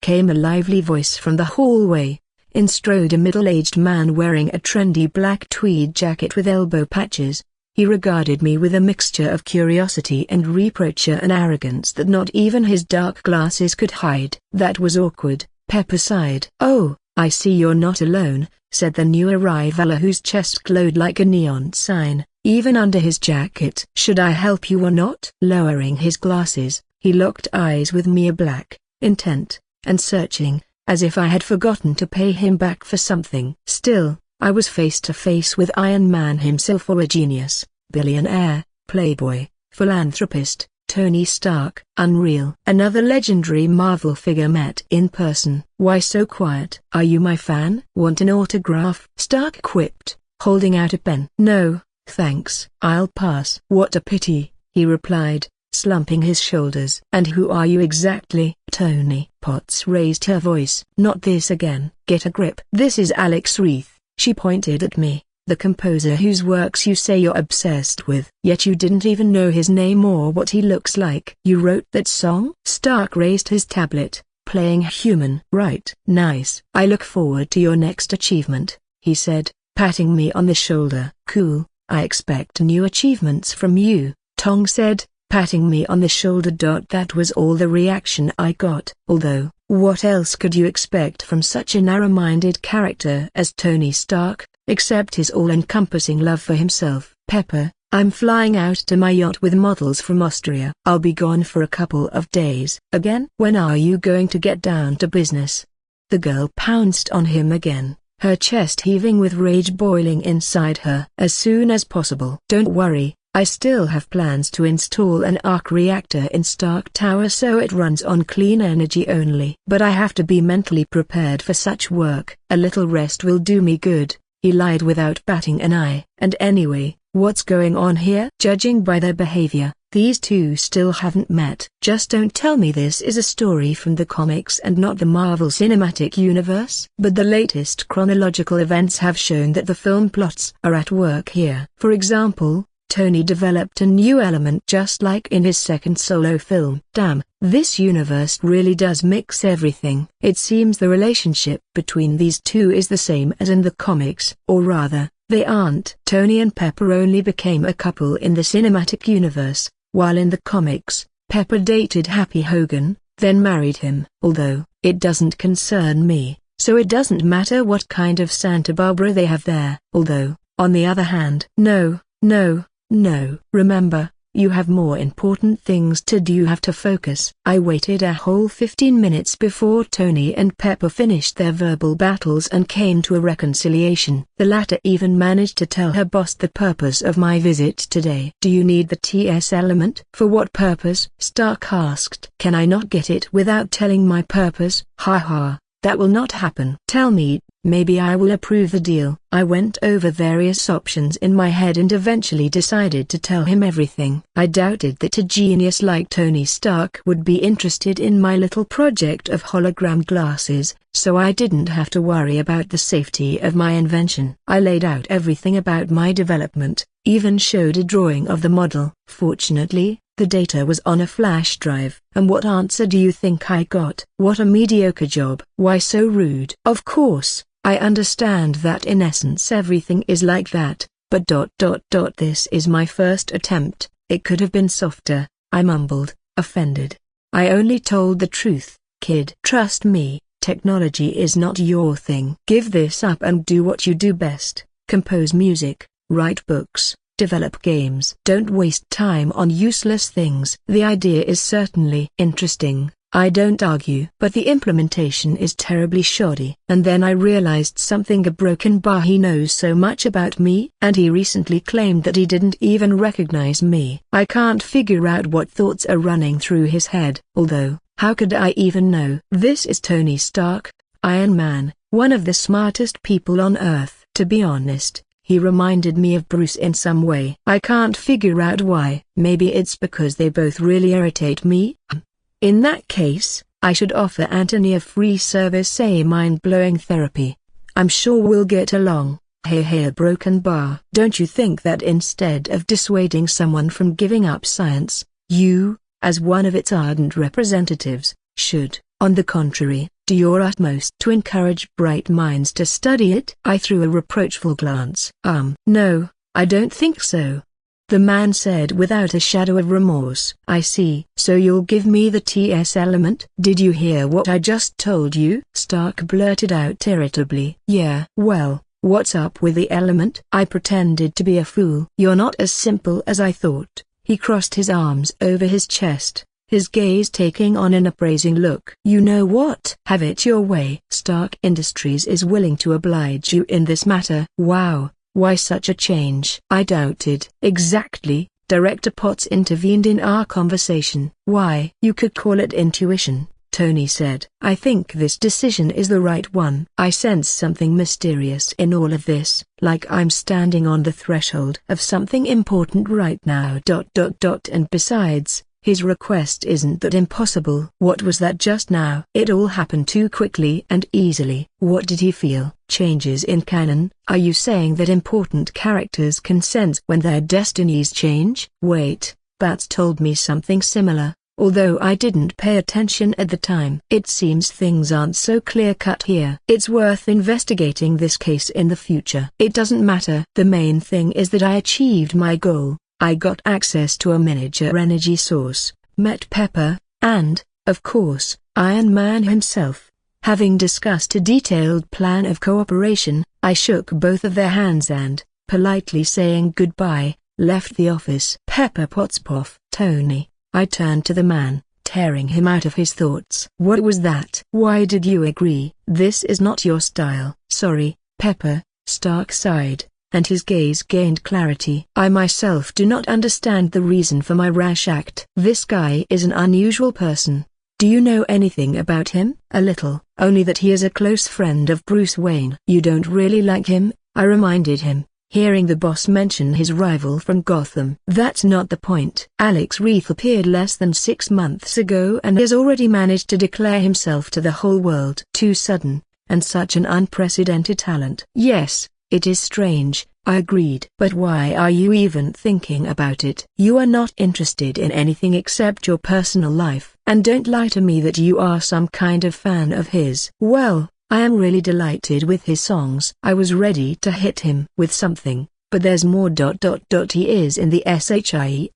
Speaker 1: came a lively voice from the hallway. In strode a middle-aged man wearing a trendy black tweed jacket with elbow patches. He regarded me with a mixture of curiosity and reproach and arrogance that not even his dark glasses could hide. "That was awkward," Pepper sighed. "Oh, I see you're not alone," said the new arrival, whose chest glowed like a neon sign, even under his jacket. "Should I help you or not?" Lowering his glasses, he locked eyes with me, black, intent, and searching, as if I had forgotten to pay him back for something. Still, I was face to face with Iron Man himself, or a genius, billionaire, playboy, philanthropist, Tony Stark. Unreal. Another legendary Marvel figure met in person. "Why so quiet? Are you my fan? Want an autograph?" Stark quipped, holding out a pen. "No, thanks. I'll pass." "What a pity," he replied, slumping his shoulders. "And who are you exactly?" Tony Potts raised her voice. "Not this again. Get a grip." "This is Alex Reith." She pointed at me. "The composer whose works you say you're obsessed with. Yet you didn't even know his name or what he looks like." "You wrote that song?" Stark raised his tablet, playing Human. "Right. Nice. I look forward to your next achievement," he said, patting me on the shoulder. "Cool. I expect new achievements from you," Tong said, patting me on the shoulder. That was all the reaction I got. Although, what else could you expect from such a narrow-minded character as Tony Stark, except his all-encompassing love for himself? "Pepper, I'm flying out to my yacht with models from Austria. I'll be gone for a couple of days." "Again? When are you going to get down to business?" The girl pounced on him again, her chest heaving with rage boiling inside her. "As soon as possible." "Don't worry. I still have plans to install an arc reactor in Stark Tower so it runs on clean energy only. But I have to be mentally prepared for such work." "A little rest will do me good," he lied without batting an eye. "And anyway, what's going on here?" "Judging by their behavior, these two still haven't met." "Just don't tell me this is a story from the comics and not the Marvel Cinematic Universe." "But the latest chronological events have shown that the film plots are at work here. For example, Tony developed a new element just like in his second solo film." "Damn, this universe really does mix everything." "It seems the relationship between these two is the same as in the comics. Or rather, they aren't. Tony and Pepper only became a couple in the cinematic universe, while in the comics, Pepper dated Happy Hogan, then married him. Although, it doesn't concern me, so it doesn't matter what kind of Santa Barbara they have there. Although, on the other hand, no. Remember, you have more important things to do. You have to focus." I waited a whole 15 minutes before Tony and Pepper finished their verbal battles and came to a reconciliation. The latter even managed to tell her boss the purpose of my visit today. "Do you need the TS element?" "For what purpose?" Stark asked. "Can I not get it without telling my purpose?" "Ha, that will not happen." "Tell me, maybe I will approve the deal." I went over various options in my head and eventually decided to tell him everything. I doubted that a genius like Tony Stark would be interested in my little project of hologram glasses, so I didn't have to worry about the safety of my invention. I laid out everything about my development, even showed a drawing of the model. Fortunately, the data was on a flash drive. "And what answer do you think I got?" "What a mediocre job." "Why so rude?" "Of course, I understand that in essence everything is like that, but this is my first attempt. It could have been softer," I mumbled, offended. "I only told the truth, kid." "Trust me, technology is not your thing. Give this up and do what you do best, compose music, write books, develop games. Don't waste time on useless things." "The idea is certainly interesting, I don't argue. But the implementation is terribly shoddy." And then I realized something. A broken bar. He knows so much about me, and he recently claimed that he didn't even recognize me. I can't figure out what thoughts are running through his head. Although, how could I even know? This is Tony Stark, Iron Man, one of the smartest people on Earth. To be honest, he reminded me of Bruce in some way. I can't figure out why. Maybe it's because they both really irritate me? In that case, I should offer Anthony a free service, say mind-blowing therapy. I'm sure we'll get along. Hey, a broken bar. Don't you think that instead of dissuading someone from giving up science, you, as one of its ardent representatives, should, on the contrary, do your utmost to encourage bright minds to study it? I threw a reproachful glance. No, I don't think so. The man said without a shadow of remorse. I see. So you'll give me the TS element? Did you hear what I just told you? Stark blurted out irritably. Yeah. Well, what's up with the element? I pretended to be a fool. You're not as simple as I thought. He crossed his arms over his chest, his gaze taking on an appraising look. You know what? Have it your way. Stark Industries is willing to oblige you in this matter. Wow, why such a change? I doubted. Exactly, Director Potts intervened in our conversation. Why? You could call it intuition, Tony said. I think this decision is the right one. I sense something mysterious in all of this, like I'm standing on the threshold of something important right now. And besides, his request isn't that impossible. What was that just now? It all happened too quickly and easily. What did he feel? Changes in canon? Are you saying that important characters can sense when their destinies change? Wait, Bats told me something similar, although I didn't pay attention at the time. It seems things aren't so clear-cut here. It's worth investigating this case in the future. It doesn't matter. The main thing is that I achieved my goal. I got access to a miniature energy source, met Pepper, and, of course, Iron Man himself. Having discussed a detailed plan of cooperation, I shook both of their hands and, politely saying goodbye, left the office. Pepper Pottspoff. Tony, I turned to the man, tearing him out of his thoughts. What was that? Why did you agree? This is not your style. Sorry, Pepper, Stark sighed, and his gaze gained clarity. I myself do not understand the reason for my rash act. This guy is an unusual person. Do you know anything about him? A little, only that he is a close friend of Bruce Wayne. You don't really like him? I reminded him, hearing the boss mention his rival from Gotham. That's not the point. Alex Reith appeared less than 6 months ago and has already managed to declare himself to the whole world. Too sudden, and such an unprecedented talent. Yes, it is strange, I agreed. But why are you even thinking about it? You are not interested in anything except your personal life. And don't lie to me that you are some kind of fan of his. Well, I am really delighted with his songs. I was ready to hit him with something, but there's more. He is in the SHIELD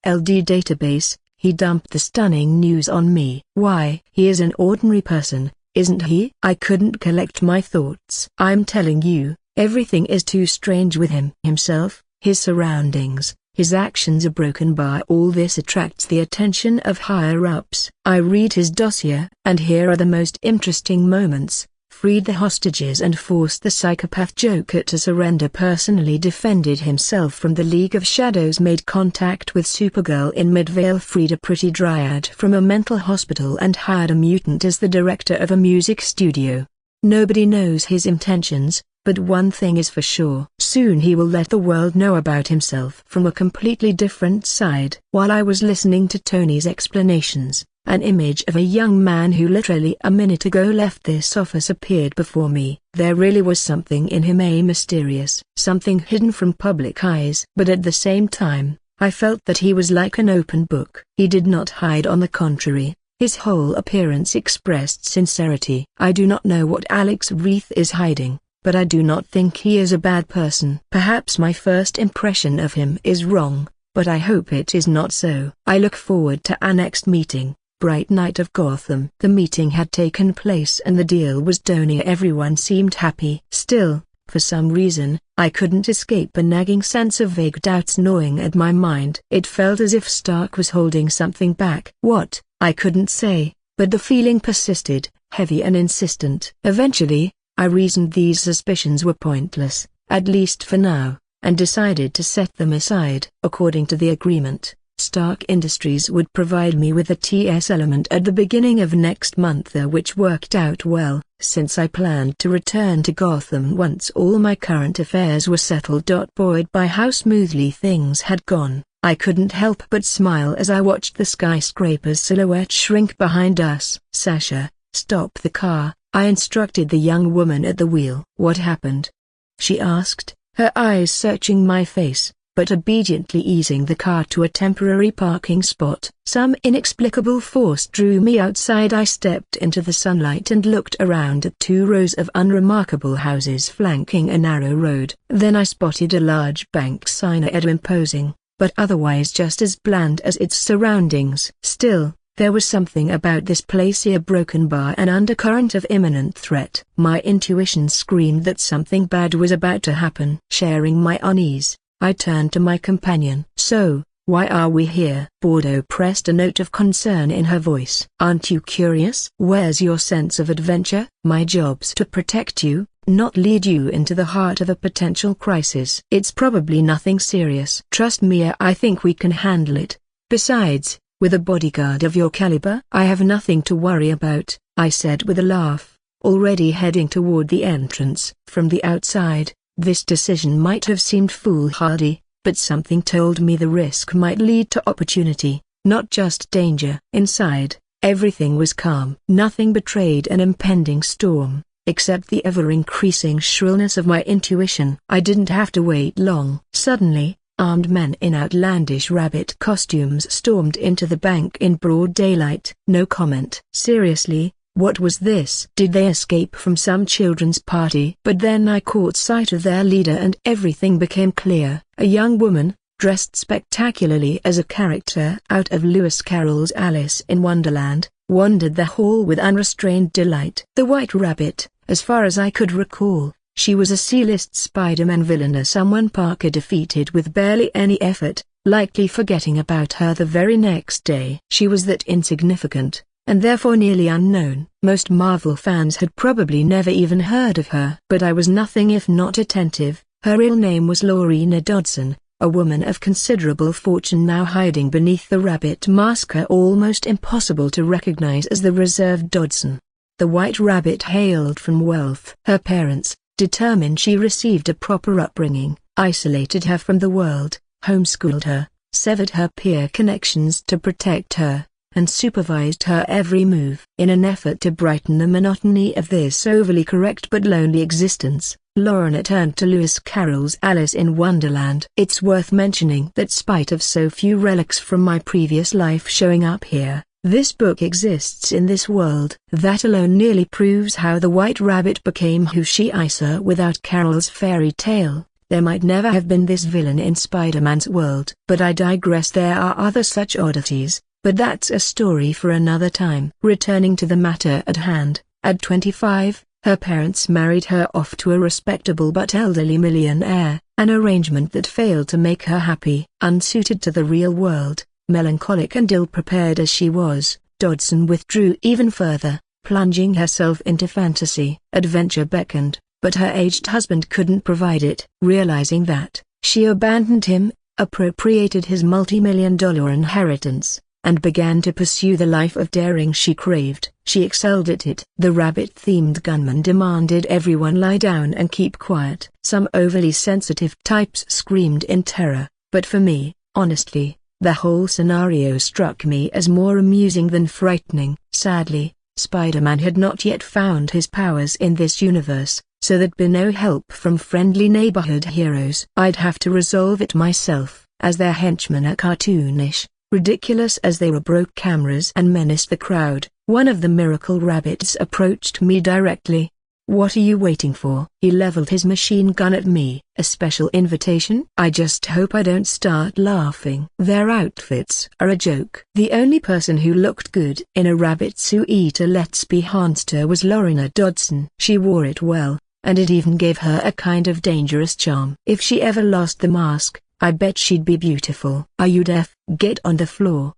Speaker 1: database. He dumped the stunning news on me. Why? He is an ordinary person, isn't he? I couldn't collect my thoughts. I'm telling you, everything is too strange with him. Himself, his surroundings, his actions are broken by all this attracts the attention of higher-ups. I read his dossier, and here are the most interesting moments. Freed the hostages and forced the psychopath Joker to surrender. Personally defended himself from the League of Shadows. Made contact with Supergirl in Midvale. Freed a pretty dryad from a mental hospital and hired a mutant as the director of a music studio. Nobody knows his intentions, but one thing is for sure. Soon he will let the world know about himself from a completely different side. While I was listening to Tony's explanations, an image of a young man who literally a minute ago left this office appeared before me. There really was something in him, a mysterious something hidden from public eyes. But at the same time, I felt that he was like an open book. He did not hide, on the contrary. His whole appearance expressed sincerity. I do not know what Alex Reith is hiding, but I do not think he is a bad person. Perhaps my first impression of him is wrong, but I hope it is not so. I look forward to our next meeting. Bright night of Gotham. The meeting had taken place and the deal was done. Everyone seemed happy. Still, for some reason, I couldn't escape a nagging sense of vague doubts gnawing at my mind. It felt as if Stark was holding something back. What? I couldn't say, but the feeling persisted, heavy and insistent. Eventually, I reasoned these suspicions were pointless, at least for now, and decided to set them aside. According to the agreement, Stark Industries would provide me with a TS element at the beginning of next month, which worked out well, since I planned to return to Gotham once all my current affairs were settled. Buoyed by how smoothly things had gone, I couldn't help but smile as I watched the skyscraper's silhouette shrink behind us. "Sasha, stop the car," I instructed the young woman at the wheel. "What happened?" she asked, her eyes searching my face, but obediently easing the car to a temporary parking spot. Some inexplicable force drew me outside. I stepped into the sunlight and looked around at 2 rows of unremarkable houses flanking a narrow road. Then I spotted a large bank sign, imposing, but otherwise just as bland as its surroundings. Still, there was something about this place, a broken bar, an undercurrent of imminent threat. My intuition screamed that something bad was about to happen. Sharing my unease, I turned to my companion. "So, why are we here?" Bordeaux pressed a note of concern in her voice. "Aren't you curious? Where's your sense of adventure?" "My job's to protect you, not lead you into the heart of a potential crisis." "It's probably nothing serious. Trust me, I think we can handle it. Besides, with a bodyguard of your caliber, I have nothing to worry about," I said with a laugh, already heading toward the entrance. From the outside, this decision might have seemed foolhardy, but something told me the risk might lead to opportunity, not just danger. Inside, everything was calm. Nothing betrayed an impending storm, except the ever-increasing shrillness of my intuition. I didn't have to wait long. Suddenly, armed men in outlandish rabbit costumes stormed into the bank in broad daylight. No comment. Seriously, what was this? Did they escape from some children's party? But then I caught sight of their leader and everything became clear. A young woman, dressed spectacularly as a character out of Lewis Carroll's Alice in Wonderland, wandered the hall with unrestrained delight. The White Rabbit, as far as I could recall, she was a C-list Spider-Man villain, someone Parker defeated with barely any effort, likely forgetting about her the very next day. She was that insignificant, and therefore nearly unknown. Most Marvel fans had probably never even heard of her. But I was nothing if not attentive. Her real name was Lorena Dodson, a woman of considerable fortune now hiding beneath the rabbit mask, almost impossible to recognize as the reserved Dodson. The White Rabbit hailed from wealth. Her parents, determined she received a proper upbringing, isolated her from the world, homeschooled her, severed her peer connections to protect her, and supervised her every move. In an effort to brighten the monotony of this overly correct but lonely existence, Lorena turned to Lewis Carroll's Alice in Wonderland. It's worth mentioning that spite of so few relics from my previous life showing up here, this book exists in this world. That alone nearly proves how the White Rabbit became who she is. Without Carroll's fairy tale, there might never have been this villain in Spider-Man's world. But I digress. There are other such oddities, but that's a story for another time. Returning to the matter at hand, at 25, her parents married her off to a respectable but elderly millionaire, an arrangement that failed to make her happy. Unsuited to the real world, melancholic and ill-prepared as she was, Dodson withdrew even further, plunging herself into fantasy. Adventure beckoned, but her aged husband couldn't provide it. Realizing that, she abandoned him, appropriated his multi-million-dollar inheritance, and began to pursue the life of daring she craved. She excelled at it. The rabbit-themed gunman demanded everyone lie down and keep quiet. Some overly sensitive types screamed in terror, but for me, honestly, the whole scenario struck me as more amusing than frightening. Sadly, Spider-Man had not yet found his powers in this universe, so there'd be no help from friendly neighborhood heroes. I'd have to resolve it myself, as their henchmen are cartoonish, ridiculous as they were, broke cameras and menaced the crowd. One of the Miracle Rabbits approached me directly. "What are you waiting for?" He leveled his machine gun at me. "A special invitation?" I just hope I don't start laughing. Their outfits are a joke. The only person who looked good in a rabbit suit, let's be honest, was Lorena Dodson. She wore it well, and it even gave her a kind of dangerous charm. If she ever lost the mask, I bet she'd be beautiful. "Are you deaf? Get on the floor!"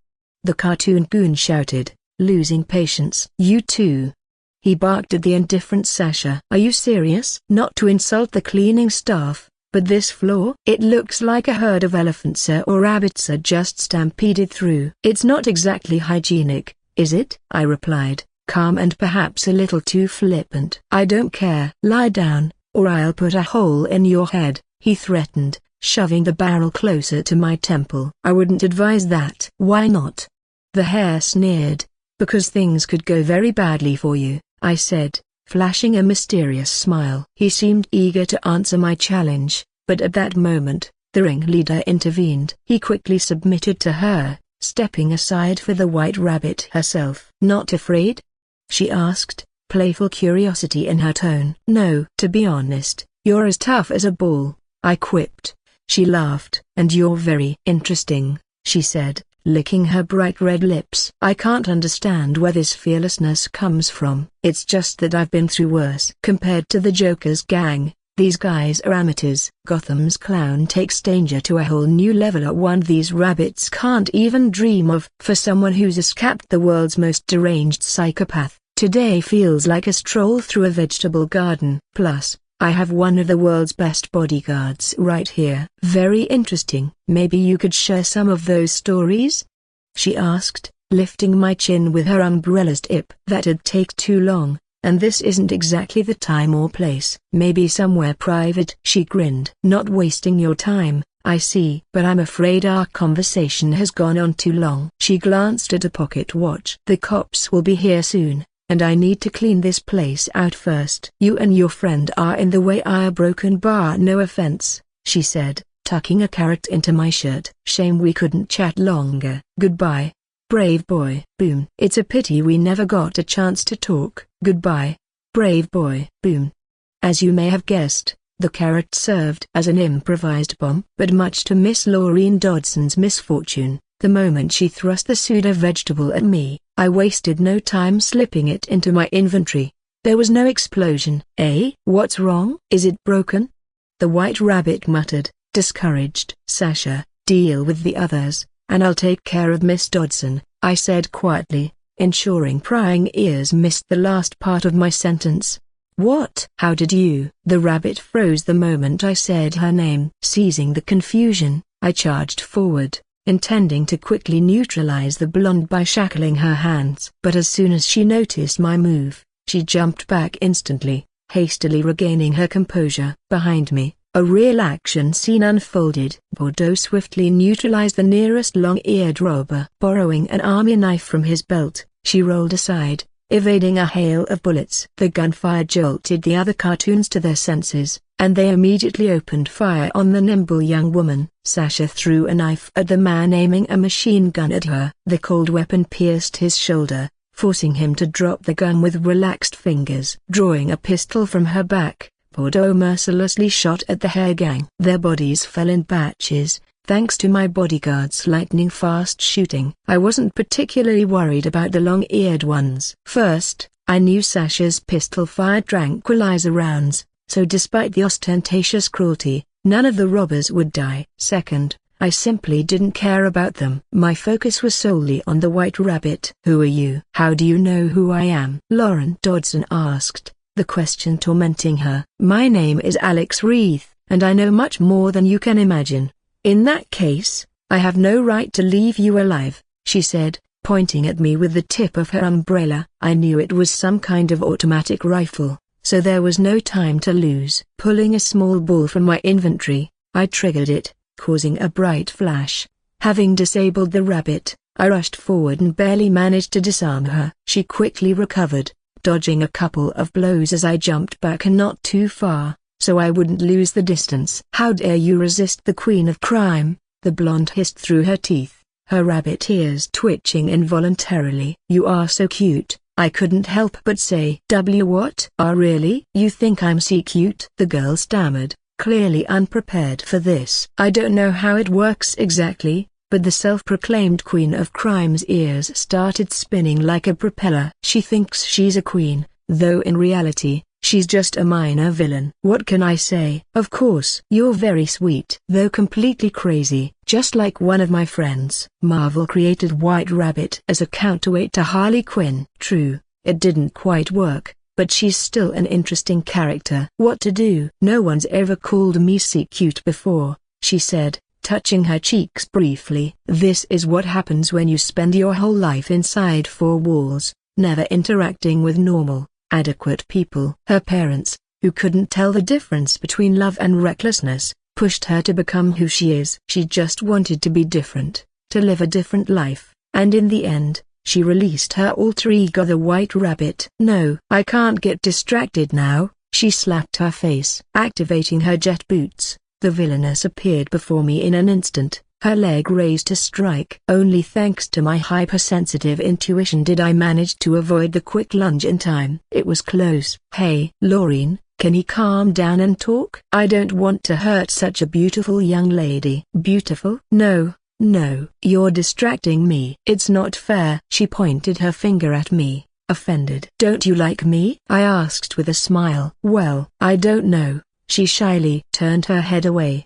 Speaker 1: the cartoon goon shouted, losing patience. "You too!" he barked at the indifferent Sasha. "Are you serious?" Not to insult the cleaning staff, But this floor? It looks like a herd of elephants or rabbits are just stampeded through. It's not exactly hygienic, is it? I replied, calm and perhaps a little too flippant. I don't care. Lie down, or I'll put a hole in your head, he threatened, shoving the barrel closer to my temple. I wouldn't advise that. Why not? The hare sneered. Because things could go very badly for you, I said, flashing a mysterious smile. He seemed eager to answer my challenge, but at that moment, the ringleader intervened. He quickly submitted to her, stepping aside for the white rabbit herself. Not afraid? She asked, playful curiosity in her tone. No. To be honest, you're as tough as a bull, I quipped. She laughed. And you're very interesting, she said, licking her bright red lips. I can't understand where this fearlessness comes from. It's just that I've been through worse. Compared to the Joker's gang, these guys are amateurs. Gotham's clown takes danger to a whole new level at one these rabbits can't even dream of. For someone who's escaped the world's most deranged psychopath, today feels like a stroll through a vegetable garden. Plus, I have one of the world's best bodyguards right here. Very interesting. Maybe you could share some of those stories? She asked, lifting my chin with her umbrella's tip. That'd take too long, and this isn't exactly the time or place. Maybe somewhere private. She grinned. Not wasting your time, I see. But I'm afraid our conversation has gone on too long. She glanced at a pocket watch. The cops will be here soon, and I need to clean this place out first. You and your friend are in the way. I a broken bar. No offense, she said, tucking a carrot into my shirt. Shame we couldn't chat longer. Goodbye, brave boy. Boom. It's a pity we never got a chance to talk. Goodbye, brave boy. Boom. As you may have guessed, the carrot served as an improvised bomb. But much to Miss Laureen Dodson's misfortune, the moment she thrust the pseudo-vegetable at me, I wasted no time slipping it into my inventory. There was no explosion. Eh? What's wrong? Is it broken? The white rabbit muttered, discouraged. Sasha, deal with the others, and I'll take care of Miss Dodson, I said quietly, ensuring prying ears missed the last part of my sentence. What? How did you? The rabbit froze the moment I said her name. Seizing the confusion, I charged forward, intending to quickly neutralize the blonde by shackling her hands. But as soon as she noticed my move, she jumped back instantly, hastily regaining her composure. Behind me, a real action scene unfolded. Bordeaux swiftly neutralized the nearest long-eared robber. Borrowing an army knife from his belt, she rolled aside, evading a hail of bullets. The gunfire jolted the other cartoons to their senses, and they immediately opened fire on the nimble young woman. Sasha threw a knife at the man, aiming a machine gun at her. The cold weapon pierced his shoulder, forcing him to drop the gun with relaxed fingers. Drawing a pistol from her back, Bordeaux mercilessly shot at the hair gang. Their bodies fell in batches, thanks to my bodyguard's lightning-fast shooting. I wasn't particularly worried about the long-eared ones. First, I knew Sasha's pistol fired tranquilizer rounds, so despite the ostentatious cruelty, none of the robbers would die. Second, I simply didn't care about them. My focus was solely on the white rabbit. Who are you? How do you know who I am? Lauren Dodson asked, the question tormenting her. My name is Alex Wreath, and I know much more than you can imagine. In that case, I have no right to leave you alive, she said, pointing at me with the tip of her umbrella. I knew it was some kind of automatic rifle, so there was no time to lose. Pulling a small ball from my inventory, I triggered it, causing a bright flash. Having disabled the rabbit, I rushed forward and barely managed to disarm her. She quickly recovered, dodging a couple of blows as I jumped back and not too far, so I wouldn't lose the distance. How dare you resist the queen of crime? The blonde hissed through her teeth, her rabbit ears twitching involuntarily. You are so cute, I couldn't help but say. What? Really? You think I'm so cute? The girl stammered, clearly unprepared for this. I don't know how it works exactly, but the self-proclaimed queen of crime's ears started spinning like a propeller. She thinks she's a queen, though in reality, she's just a minor villain. What can I say? Of course. You're very sweet, though completely crazy, just like one of my friends. Marvel created White Rabbit as a counterweight to Harley Quinn. True, it didn't quite work, but she's still an interesting character. What to do? No one's ever called me cute before, she said, touching her cheeks briefly. This is what happens when you spend your whole life inside four walls, never interacting with normal, adequate people. Her parents, who couldn't tell the difference between love and recklessness, pushed her to become who she is. She just wanted to be different, to live a different life, and in the end, she released her alter ego, the White Rabbit. No, I can't get distracted now, she slapped her face. Activating her jet boots, the villainess appeared before me in an instant, her leg raised to strike. Only thanks to my hypersensitive intuition did I manage to avoid the quick lunge in time. It was close. Hey, Laureen, can he calm down and talk? I don't want to hurt such a beautiful young lady. Beautiful? No, you're distracting me. It's not fair. She pointed her finger at me, offended. Don't you like me? I asked with a smile. Well, I don't know. She shyly turned her head away.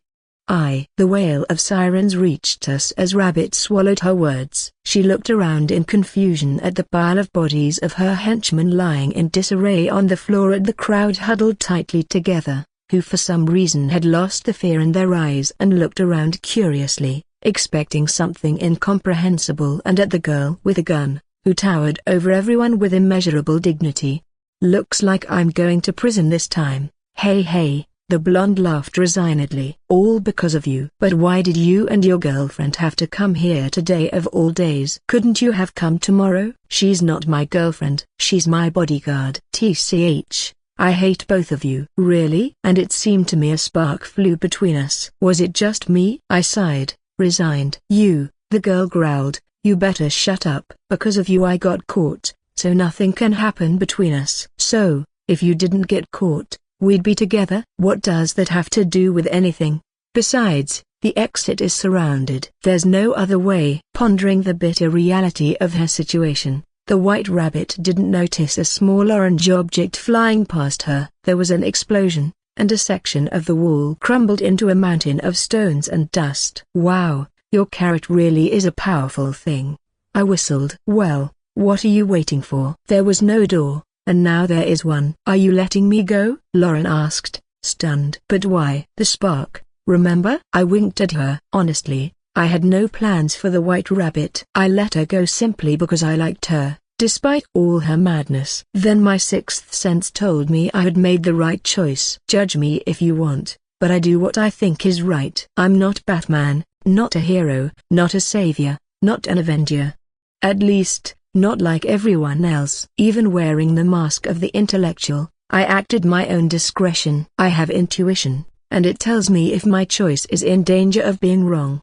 Speaker 1: The wail of sirens reached us as Rabbit swallowed her words. She looked around in confusion at the pile of bodies of her henchmen lying in disarray on the floor, at the crowd huddled tightly together, who for some reason had lost the fear in their eyes and looked around curiously, expecting something incomprehensible, and at the girl with a gun, who towered over everyone with immeasurable dignity. Looks like I'm going to prison this time. Hey, the blonde laughed resignedly. All because of you. But why did you and your girlfriend have to come here today of all days? Couldn't you have come tomorrow? She's not my girlfriend. She's my bodyguard. TCH, I hate both of you. Really? And it seemed to me a spark flew between us. Was it just me? I sighed, resigned. You, the girl growled, you better shut up. Because of you I got caught, so nothing can happen between us. So, if you didn't get caught, we'd be together? What does that have to do with anything? Besides, the exit is surrounded. There's no other way. Pondering the bitter reality of her situation, the White Rabbit didn't notice a small orange object flying past her. There was an explosion, and a section of the wall crumbled into a mountain of stones and dust. Wow, your carrot really is a powerful thing. I whistled. Well, what are you waiting for? There was no door, and now there is one. Are you letting me go? Lauren asked, stunned. But why? The spark, remember? I winked at her. Honestly, I had no plans for the White Rabbit. I let her go simply because I liked her, despite all her madness. Then my sixth sense told me I had made the right choice. Judge me if you want, but I do what I think is right. I'm not Batman, not a hero, not a savior, not an avenger. At least, not like everyone else. Even wearing the mask of the intellectual, I acted my own discretion. I have intuition, and it tells me if my choice is in danger of being wrong.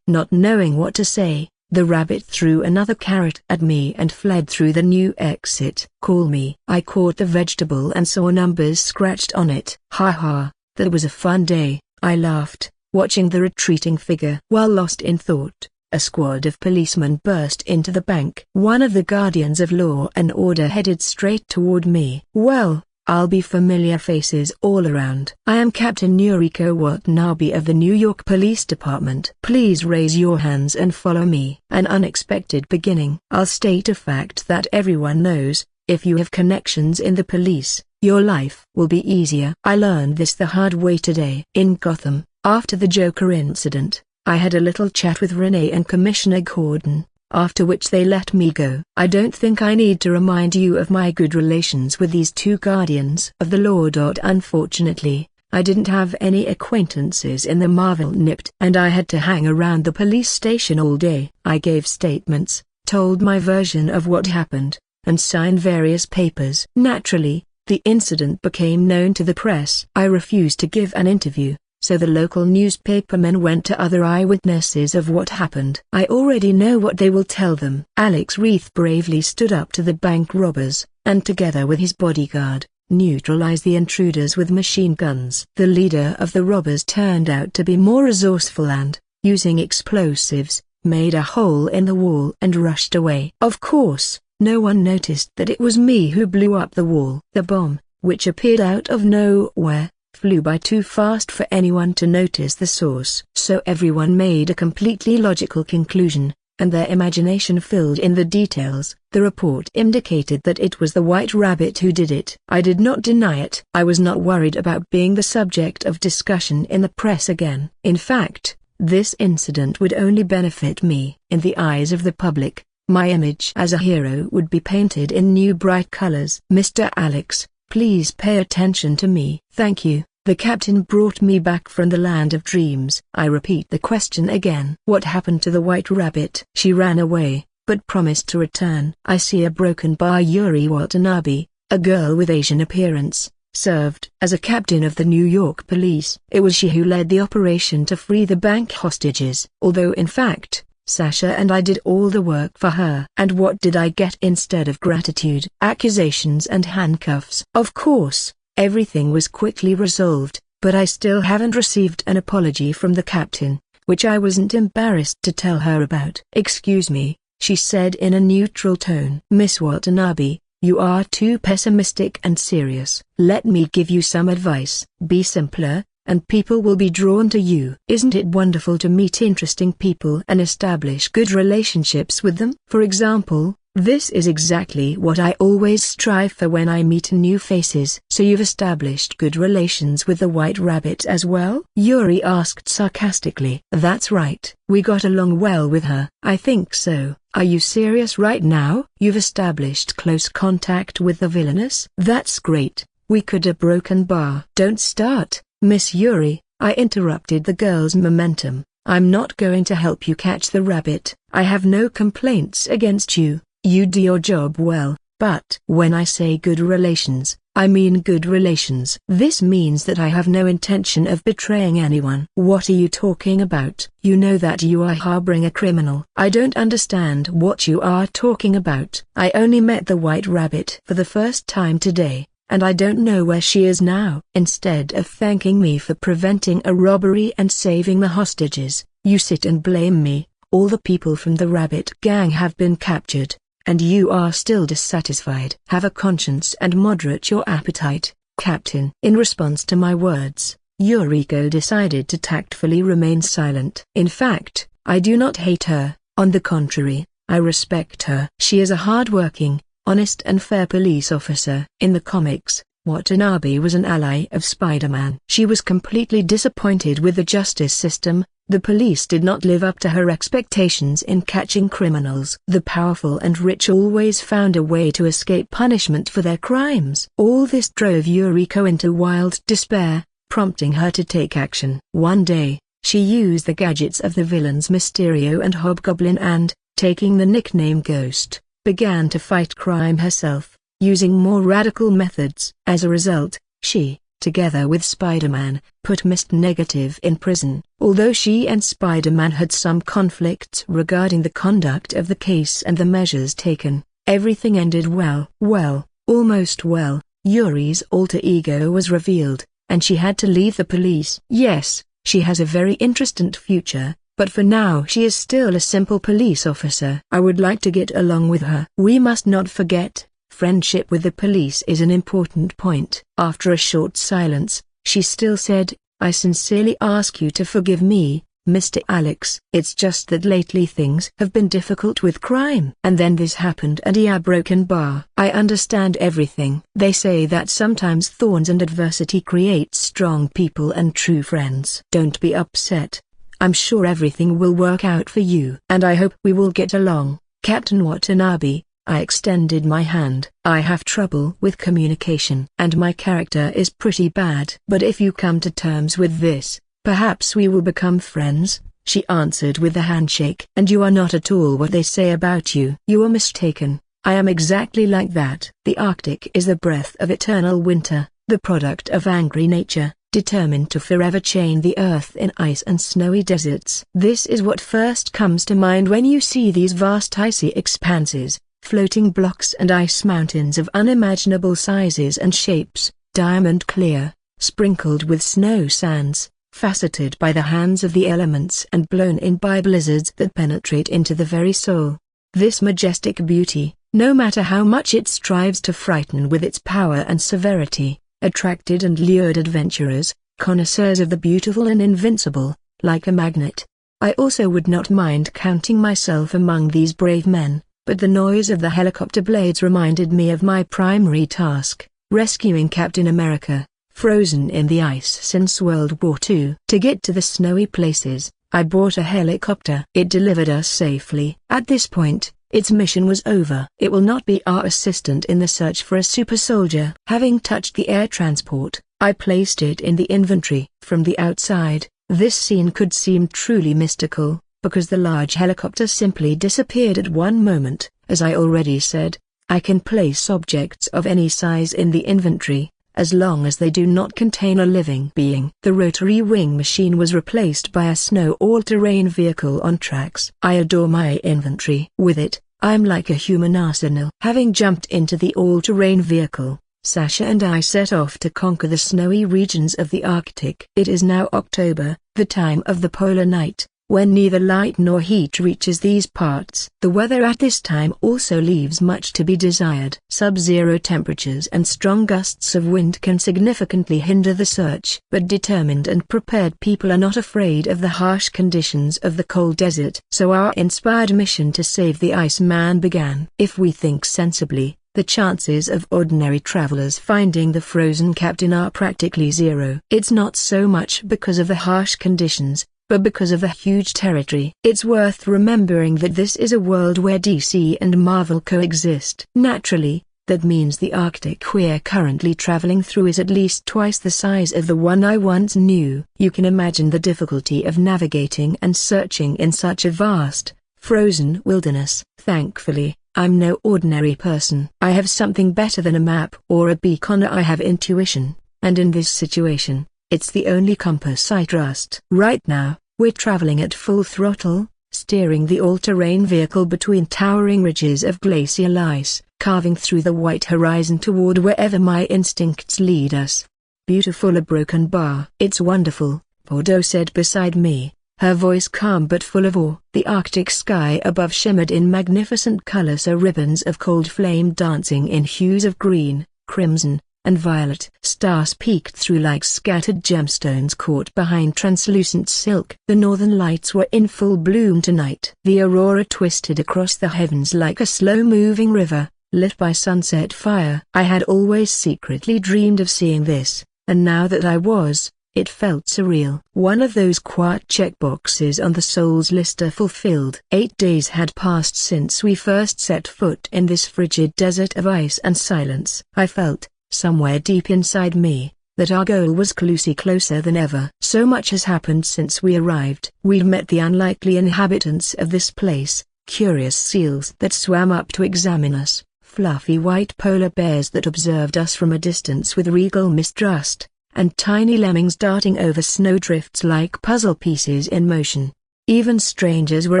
Speaker 1: Not knowing what to say, the rabbit threw another carrot at me and fled through the new exit. Call me. I caught the vegetable and saw numbers scratched on it. Ha, that was a fun day, I laughed, watching the retreating figure. While lost in thought, a squad of policemen burst into the bank. One of the guardians of law and order headed straight toward me. Well, I'll be familiar faces all around. I am Captain Noriko Watanabe of the New York Police Department. Please raise your hands and follow me. An unexpected beginning. I'll state a fact that everyone knows: if you have connections in the police, your life will be easier. I learned this the hard way today. In Gotham, after the Joker incident, I had a little chat with Renee and Commissioner Gordon, after which they let me go. I don't think I need to remind you of my good relations with these two guardians of the law. Unfortunately, I didn't have any acquaintances in the Marvel Nipt, and I had to hang around the police station all day. I gave statements, told my version of what happened, and signed various papers. Naturally, the incident became known to the press. I refused to give an interview, so the local newspapermen went to other eyewitnesses of what happened. I already know what they will tell them. Alex Reith bravely stood up to the bank robbers, and together with his bodyguard, neutralized the intruders with machine guns. The leader of the robbers turned out to be more resourceful and, using explosives, made a hole in the wall and rushed away. Of course, no one noticed that it was me who blew up the wall. The bomb, which appeared out of nowhere, flew by too fast for anyone to notice the source. So everyone made a completely logical conclusion: and their imagination filled in the details. The report indicated that it was the White Rabbit who did it. I did not deny it. I was not worried about being the subject of discussion in the press again. In fact, this incident would only benefit me. In the eyes of the public, my image as a hero would be painted in new bright colors. Mr. Alex, please pay attention to me. Thank you. The captain brought me back from the land of dreams. I repeat the question again. What happened to the White Rabbit? She ran away, but promised to return. I see a broken bar. Yuri Watanabe, a girl with Asian appearance, served as a captain of the New York police. It was she who led the operation to free the bank hostages. Although in fact, Sasha and I did all the work for her. And what did I get instead of gratitude? Accusations and handcuffs. Of course, everything was quickly resolved, but I still haven't received an apology from the captain, which I wasn't embarrassed to tell her about. Excuse me, she said in a neutral tone. Miss Watanabe, you are too pessimistic and serious. Let me give you some advice. Be simpler, and people will be drawn to you. Isn't it wonderful to meet interesting people and establish good relationships with them? For example, this is exactly what I always strive for when I meet new faces. So you've established good relations with the White Rabbit as well? Yuri asked sarcastically. That's right. We got along well with her. I think so. Are you serious right now? You've established close contact with the villainess? That's great. We could have broken bar. Don't start, Miss Yuri, I interrupted the girl's momentum. I'm not going to help you catch the rabbit. I have no complaints against you. You do your job well, but when I say good relations, I mean good relations. This means that I have no intention of betraying anyone. What are you talking about? You know that you are harboring a criminal. I don't understand what you are talking about. I only met the White Rabbit for the first time today, and I don't know where she is now. Instead of thanking me for preventing a robbery and saving the hostages, you sit and blame me. All the people from the Rabbit Gang have been captured, and you are still dissatisfied. Have a conscience and moderate your appetite, Captain. In response to my words, Yuriko decided to tactfully remain silent. In fact, I do not hate her. On the contrary, I respect her. She is a hard-working, honest and fair police officer. In the comics, Watanabe was an ally of Spider-Man. She was completely disappointed with the justice system. The police did not live up to her expectations in catching criminals. The powerful and rich always found a way to escape punishment for their crimes. All this drove Yuriko into wild despair, prompting her to take action. One day, she used the gadgets of the villains Mysterio and Hobgoblin and, taking the nickname Ghost, began to fight crime herself, using more radical methods. As a result, she, together with Spider-Man, put Mr. Negative in prison. Although she and Spider-Man had some conflicts regarding the conduct of the case and the measures taken, everything ended well. Well, almost well. Yuri's alter ego was revealed, and she had to leave the police. Yes, she has a very interesting future, but for now she is still a simple police officer. I would like to get along with her. We must not forget, friendship with the police is an important point. After a short silence, she still said, I sincerely ask you to forgive me, Mr. Alex. It's just that lately things have been difficult with crime. And then this happened and a broken bar. I understand everything. They say that sometimes thorns and adversity create strong people and true friends. Don't be upset. I'm sure everything will work out for you. And I hope we will get along, Captain Watanabe. I extended my hand. I have trouble with communication, and my character is pretty bad. But if you come to terms with this, perhaps we will become friends, she answered with a handshake. And you are not at all what they say about you. You are mistaken. I am exactly like that. The Arctic is the breath of eternal winter, the product of angry nature, determined to forever chain the earth in ice and snowy deserts. This is what first comes to mind when you see these vast icy expanses, floating blocks and ice mountains of unimaginable sizes and shapes, diamond clear, sprinkled with snow sands, faceted by the hands of the elements and blown in by blizzards that penetrate into the very soul. This majestic beauty, no matter how much it strives to frighten with its power and severity, attracted and lured adventurers, connoisseurs of the beautiful and invincible, like a magnet. I also would not mind counting myself among these brave men, but the noise of the helicopter blades reminded me of my primary task, rescuing Captain America, frozen in the ice since World War II. To get to the snowy places, I bought a helicopter. It delivered us safely. At this point, its mission was over. It will not be our assistant in the search for a super soldier. Having touched the air transport, I placed it in the inventory. From the outside, this scene could seem truly mystical, because the large helicopter simply disappeared at one moment. As I already said, I can place objects of any size in the inventory, as long as they do not contain a living being. The rotary wing machine was replaced by a snow all-terrain vehicle on tracks. I adore my inventory. With it, I'm like a human arsenal. Having jumped into the all-terrain vehicle, Sasha and I set off to conquer the snowy regions of the Arctic. It is now October, the time of the polar night, when neither light nor heat reaches these parts. The weather at this time also leaves much to be desired. Sub-zero temperatures and strong gusts of wind can significantly hinder the search. But determined and prepared people are not afraid of the harsh conditions of the cold desert. So our inspired mission to save the Iceman began. If we think sensibly, the chances of ordinary travelers finding the frozen captain are practically zero. It's not so much because of the harsh conditions, but because of the huge territory. It's worth remembering that this is a world where DC and Marvel coexist. Naturally, that means the Arctic we're currently traveling through is at least twice the size of the one I once knew. You can imagine the difficulty of navigating and searching in such a vast, frozen wilderness. Thankfully, I'm no ordinary person. I have something better than a map or a beacon. I have intuition, and in this situation, it's the only compass I trust. Right now, we're traveling at full throttle, steering the all-terrain vehicle between towering ridges of glacial ice, carving through the white horizon toward wherever my instincts lead us. Beautiful, a broken bar. It's wonderful, Bordeaux said beside me, her voice calm but full of awe. The Arctic sky above shimmered in magnificent colors, ribbons of cold flame dancing in hues of green, crimson, and violet. Stars peeked through like scattered gemstones caught behind translucent silk. The northern lights were in full bloom tonight. The aurora twisted across the heavens like a slow-moving river, lit by sunset fire. I had always secretly dreamed of seeing this, and now that I was, it felt surreal. One of those quiet checkboxes on the soul's list are fulfilled. 8 days had passed since we first set foot in this frigid desert of ice and silence. I felt, somewhere deep inside me, that our goal was closer than ever. So much has happened since we arrived. We'd met the unlikely inhabitants of this place, curious seals that swam up to examine us, fluffy white polar bears that observed us from a distance with regal mistrust, and tiny lemmings darting over snowdrifts like puzzle pieces in motion. Even strangers were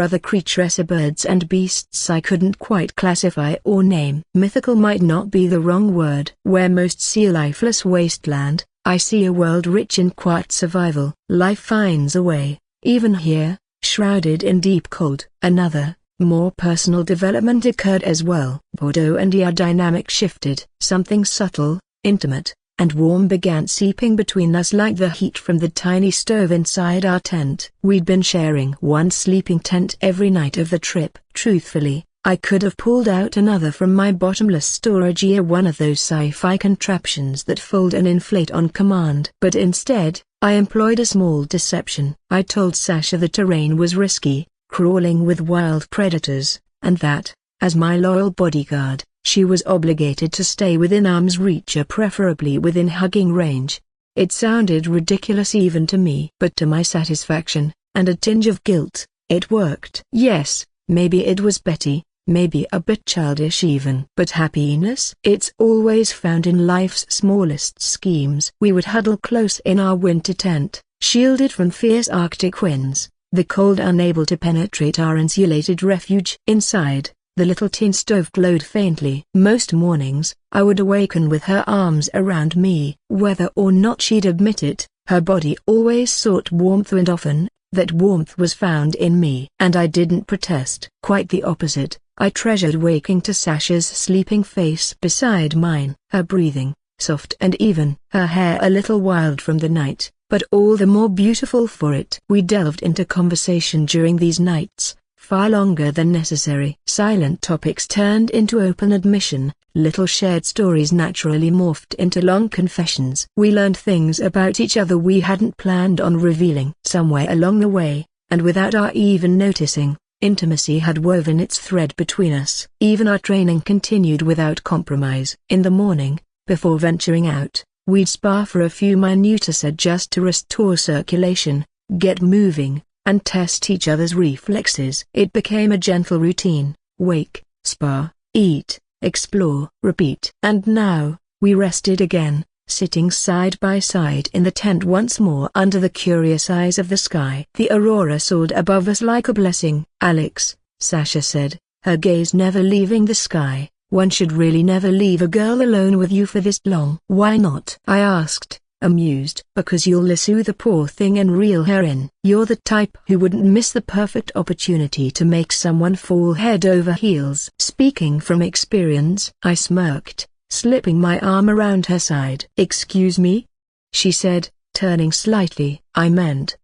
Speaker 1: other creatures, birds and beasts I couldn't quite classify or name. Mythical might not be the wrong word. Where most see a lifeless wasteland, I see a world rich in quiet survival. Life finds a way, even here, shrouded in deep cold. Another, more personal development occurred as well. Bordeaux and our dynamic shifted. Something subtle, intimate, and warm began seeping between us like the heat from the tiny stove inside our tent. We'd been sharing one sleeping tent every night of the trip. Truthfully, I could have pulled out another from my bottomless storage, one of those sci-fi contraptions that fold and inflate on command. But instead, I employed a small deception. I told Sasha the terrain was risky, crawling with wild predators, and that, as my loyal bodyguard, she was obligated to stay within arm's reach, or preferably within hugging range. It sounded ridiculous even to me, but to my satisfaction, and a tinge of guilt, it worked. Yes, maybe it was petty, maybe a bit childish even. But happiness? It's always found in life's smallest schemes. We would huddle close in our winter tent, shielded from fierce Arctic winds, the cold unable to penetrate our insulated refuge. Inside, the little tin stove glowed faintly. Most mornings, I would awaken with her arms around me. Whether or not she'd admit it, her body always sought warmth, and often, that warmth was found in me. And I didn't protest. Quite the opposite, I treasured waking to Sasha's sleeping face beside mine. Her breathing, soft and even. Her hair a little wild from the night, but all the more beautiful for it. We delved into conversation during these nights, far longer than necessary. Silent topics turned into open admission, little shared stories naturally morphed into long confessions. We learned things about each other we hadn't planned on revealing. Somewhere along the way, and without our even noticing, intimacy had woven its thread between us. Even our training continued without compromise. In the morning, before venturing out, we'd spar for a few minutes just to restore circulation, get moving, and test each other's reflexes. It became a gentle routine: wake, spar, eat, explore, repeat. And now, we rested again, sitting side by side in the tent once more under the curious eyes of the sky. The aurora soared above us like a blessing. "Alex," Sasha said, her gaze never leaving the sky, "one should really never leave a girl alone with you for this long." "Why not?" I asked, amused. "Because you'll soothe the poor thing and reel her in. You're the type who wouldn't miss the perfect opportunity to make someone fall head over heels." Speaking from experience, I smirked, slipping my arm around her side. "Excuse me?" she said, turning slightly. "I meant,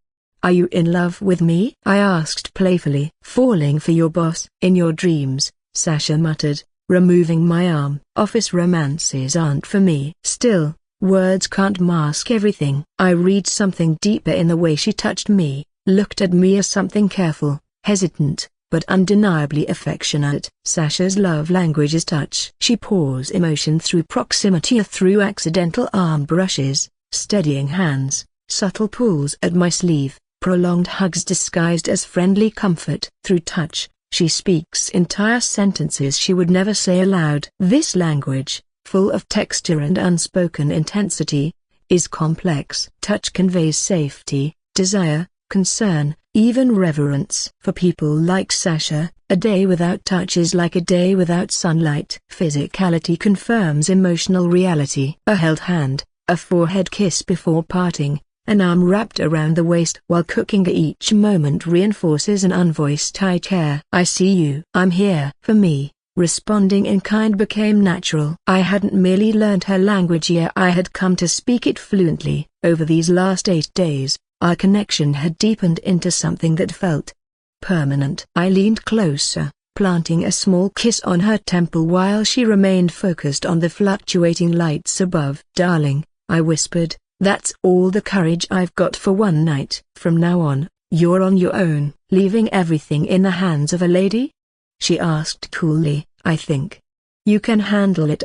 Speaker 1: are you in love with me?" I asked playfully. "Falling for your boss." "In your dreams," Sasha muttered, removing my arm. "Office romances aren't for me." Still, words can't mask everything. I read something deeper in the way she touched me, looked at me as something careful, hesitant, but undeniably affectionate. Sasha's love language is touch. She pours emotion through proximity or through accidental arm brushes, steadying hands, subtle pulls at my sleeve, prolonged hugs disguised as friendly comfort. Through touch, she speaks entire sentences she would never say aloud. This language, full of texture and unspoken intensity, is complex. Touch conveys safety, desire, concern, even reverence. For people like Sasha, a day without touch is like a day without sunlight. Physicality confirms emotional reality. A held hand, a forehead kiss before parting, an arm wrapped around the waist while cooking each moment reinforces an unvoiced "I care." "I see you." "I'm here." For me, responding in kind became natural. I hadn't merely learned her language yet, I had come to speak it fluently. Over these last 8 days, our connection had deepened into something that felt permanent. I leaned closer, planting a small kiss on her temple while she remained focused on the fluctuating lights above. "Darling," I whispered, "that's all the courage I've got for one night. From now on, you're on your own." "Leaving everything in the hands of a lady?" she asked coolly. "I think you can handle it."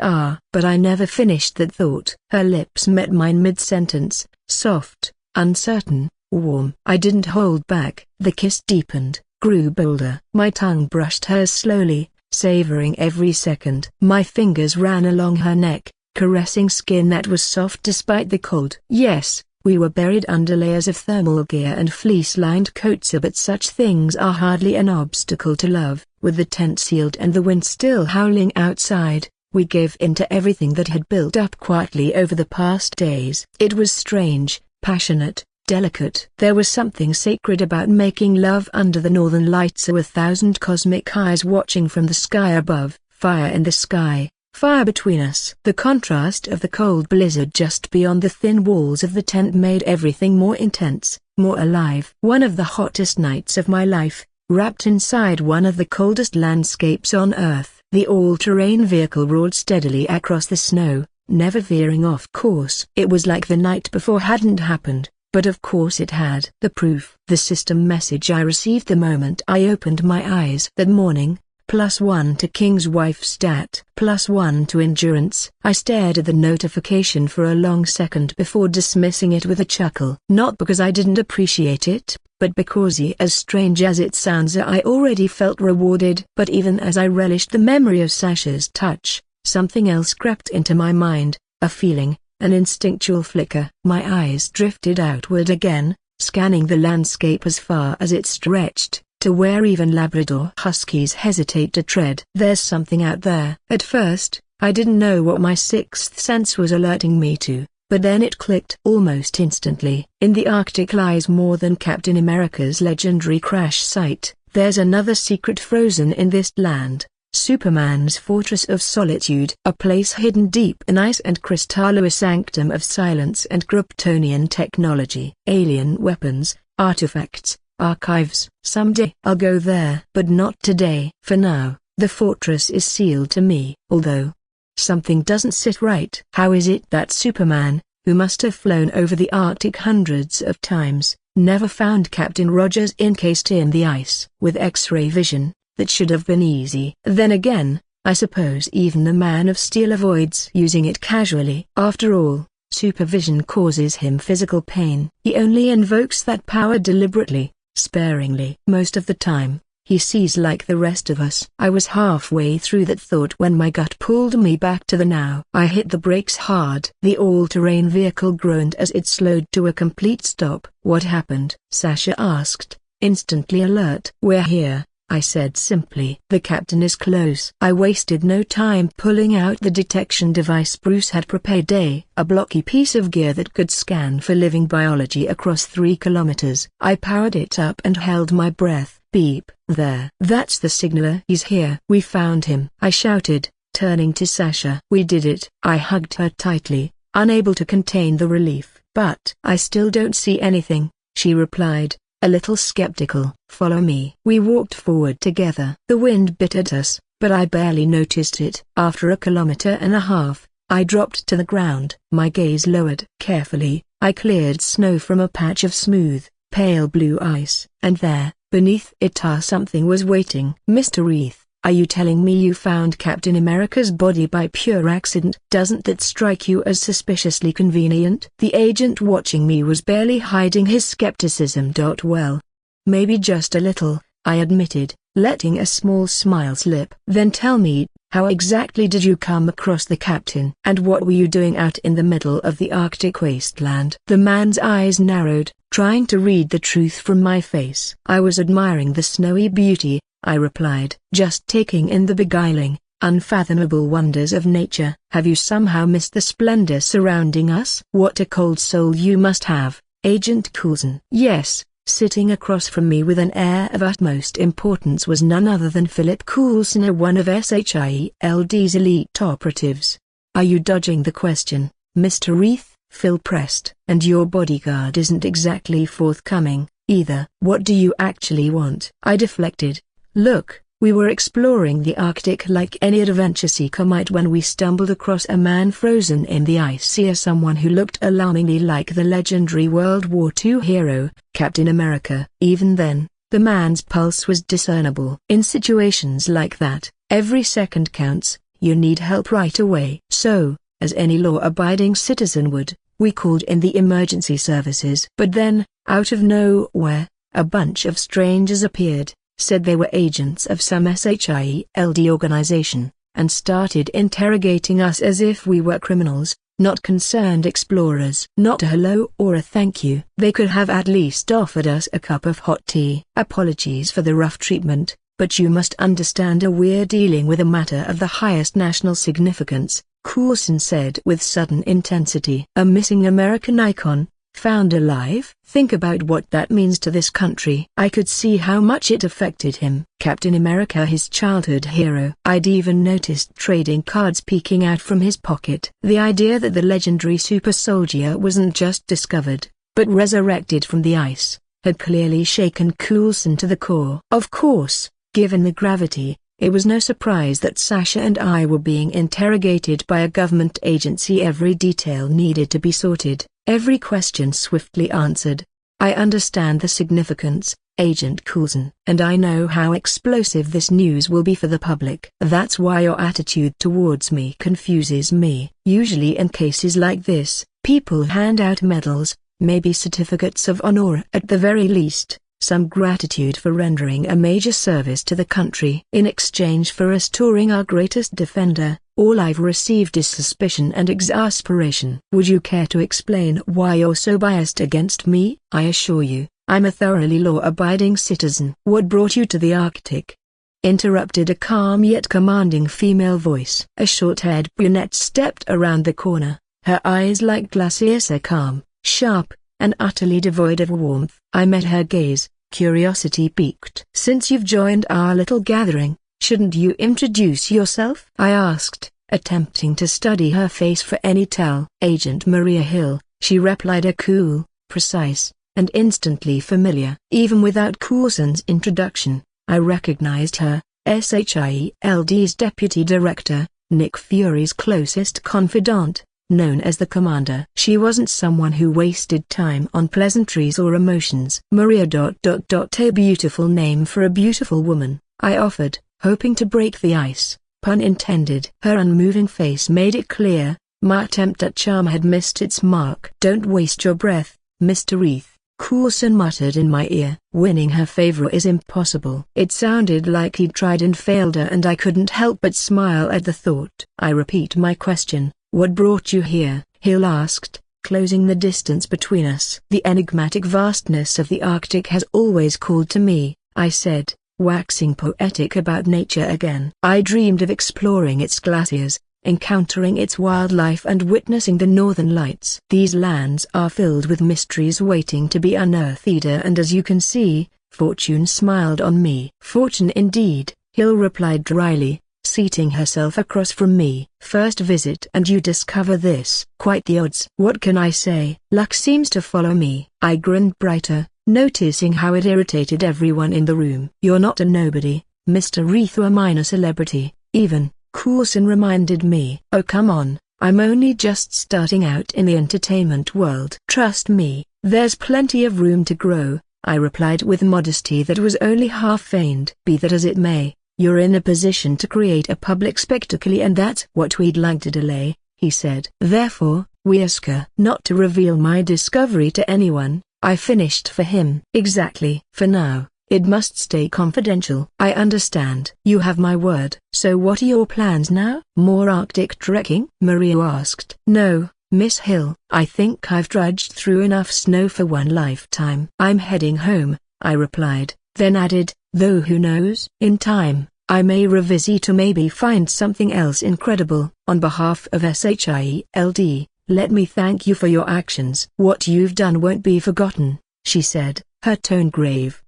Speaker 1: But I never finished that thought. Her lips met mine mid-sentence, soft, uncertain, warm. I didn't hold back. The kiss deepened, grew bolder. My tongue brushed hers slowly, savoring every second. My fingers ran along her neck, caressing skin that was soft despite the cold. Yes, we were buried under layers of thermal gear and fleece-lined coats, but such things are hardly an obstacle to love. With the tent sealed and the wind still howling outside, we gave in to everything that had built up quietly over the past days. It was strange, passionate, delicate. There was something sacred about making love under the northern lights, 1,000 cosmic eyes watching from the sky above, fire in the sky, fire between us. The contrast of the cold blizzard just beyond the thin walls of the tent made everything more intense, more alive. One of the hottest nights of my life, wrapped inside one of the coldest landscapes on Earth. The all-terrain vehicle roared steadily across the snow, never veering off course. It was like the night before hadn't happened, but of course it had. The proof. The system message I received the moment I opened my eyes. That morning, +1 to King's wife stat. +1 to endurance. I stared at the notification for a long second before dismissing it with a chuckle. Not because I didn't appreciate it, but because, as strange as it sounds, I already felt rewarded. But even as I relished the memory of Sasha's touch, something else crept into my mind, a feeling, an instinctual flicker. My eyes drifted outward again, scanning the landscape as far as it stretched, to where even Labrador huskies hesitate to tread. There's something out there. At first, I didn't know what my sixth sense was alerting me to, but then it clicked. Almost instantly. In the Arctic lies more than Captain America's legendary crash site. There's another secret frozen in this land, Superman's Fortress of Solitude. A place hidden deep in ice and crystal, a sanctum of silence and Kryptonian technology. Alien weapons, artifacts, archives. Someday I'll go there, but not today. For now, the fortress is sealed to me. Although something doesn't sit right. How is it that Superman, who must have flown over the Arctic hundreds of times, never found Captain Rogers encased in the ice? With X-ray vision, that should have been easy. Then again, I suppose even the Man of Steel avoids using it casually. After all, supervision causes him physical pain. He only invokes that power deliberately, sparingly. Most of the time, he sees like the rest of us. I was halfway through that thought when my gut pulled me back to the now. I hit the brakes hard. The all-terrain vehicle groaned as it slowed to a complete stop. What happened? Sasha asked, instantly alert. We're here, I said simply. The captain is close. I wasted no time pulling out the detection device Bruce had prepared, a blocky piece of gear that could scan for living biology across 3 kilometers. I powered it up and held my breath. Beep. There. That's the signaler. He's here. We found him, I shouted, turning to Sasha. We did it. I hugged her tightly, unable to contain the relief. But I still don't see anything, she replied, a little skeptical. Follow me. We walked forward together. The wind bit at us, but I barely noticed it. After 1.5 kilometers, I dropped to the ground. My gaze lowered. Carefully, I cleared snow from a patch of smooth, pale blue ice. And there, beneath it, something was waiting. Mr. Reith, are you telling me you found Captain America's body by pure accident? Doesn't that strike you as suspiciously convenient? The agent watching me was barely hiding his skepticism. Well, maybe just a little, I admitted, letting a small smile slip. Then tell me, how exactly did you come across the captain? And what were you doing out in the middle of the Arctic wasteland? The man's eyes narrowed, trying to read the truth from my face. I was admiring the snowy beauty, I replied, just taking in the beguiling, unfathomable wonders of nature. Have you somehow missed the splendor surrounding us? What a cold soul you must have, Agent Coulson. Yes. Sitting across from me with an air of utmost importance was none other than Philip Coulson, one of SHIELD's elite operatives. Are you dodging the question, Mr. Reith? Phil pressed. And your bodyguard isn't exactly forthcoming, either. What do you actually want? I deflected. Look, we were exploring the Arctic like any adventure seeker might when we stumbled across a man frozen in the ice. Someone who looked alarmingly like the legendary World War II hero, Captain America. Even then, the man's pulse was discernible. In situations like that, every second counts. You need help right away. So, as any law-abiding citizen would, we called in the emergency services. But then, out of nowhere, a bunch of strangers appeared, said they were agents of some SHIELD organization, and started interrogating us as if we were criminals, not concerned explorers. Not a hello or a thank you. They could have at least offered us a cup of hot tea. Apologies for the rough treatment, but you must understand we're dealing with a matter of the highest national significance, Coulson said with sudden intensity. A missing American icon, found alive? Think about what that means to this country. I could see how much it affected him. Captain America, his childhood hero. I'd even noticed trading cards peeking out from his pocket. The idea that the legendary super soldier wasn't just discovered, but resurrected from the ice, had clearly shaken Coulson to the core. Of course, given the gravity, it was no surprise that Sasha and I were being interrogated by a government agency. Every detail needed to be sorted, every question swiftly answered. I understand the significance, Agent Coulson, and I know how explosive this news will be for the public. That's why your attitude towards me confuses me. Usually in cases like this, people hand out medals, maybe certificates of honor, at the very least some gratitude for rendering a major service to the country. In exchange for restoring our greatest defender, all I've received is suspicion and exasperation. Would you care to explain why you're so biased against me? I assure you, I'm a thoroughly law-abiding citizen. What brought you to the Arctic? Interrupted a calm yet commanding female voice. A short-haired brunette stepped around the corner, her eyes like glaciers, calm, sharp, and utterly devoid of warmth. I met her gaze, curiosity piqued. Since you've joined our little gathering, Shouldn't you introduce yourself? I asked, attempting to study her face for any tell. Agent Maria Hill, she replied, a cool, precise, and instantly familiar. Even without Coulson's introduction, I recognized her, SHIELD's deputy director, Nick Fury's closest confidant, known as the Commander. She wasn't someone who wasted time on pleasantries or emotions. Maria. A beautiful name for a beautiful woman, I offered, hoping to break the ice, pun intended. Her unmoving face made it clear, my attempt at charm had missed its mark. Don't waste your breath, Mr. Reith, Coulson muttered in my ear. Winning her favor is impossible. It sounded like he'd tried and failed her, and I couldn't help but smile at the thought. I repeat my question, what brought you here? Hill asked, closing the distance between us. The enigmatic vastness of the Arctic has always called to me, I said, waxing poetic about nature again. I dreamed of exploring its glaciers, encountering its wildlife and witnessing the northern lights. These lands are filled with mysteries waiting to be unearthed, and as you can see, fortune smiled on me. Fortune indeed, Hill replied dryly, seating herself across from me. First visit and you discover this. Quite the odds. What can I say? Luck seems to follow me. I grinned brighter, noticing how it irritated everyone in the room. You're not a nobody, Mr. Reith, or a minor celebrity, even, Coulson reminded me. Oh come on, I'm only just starting out in the entertainment world. Trust me, there's plenty of room to grow, I replied with modesty that was only half feigned. Be that as it may, you're in a position to create a public spectacle, and that's what we'd like to delay, he said. Therefore, we ask her not to reveal my discovery to anyone, I finished for him. Exactly. For now, it must stay confidential. I understand. You have my word. So what are your plans now? More Arctic trekking? Maria asked. No, Miss Hill. I think I've trudged through enough snow for one lifetime. I'm heading home, I replied, then added, though who knows? In time, I may revisit or maybe find something else incredible. On behalf of SHIELD, let me thank you for your actions. What you've done won't be forgotten, she said, her tone grave.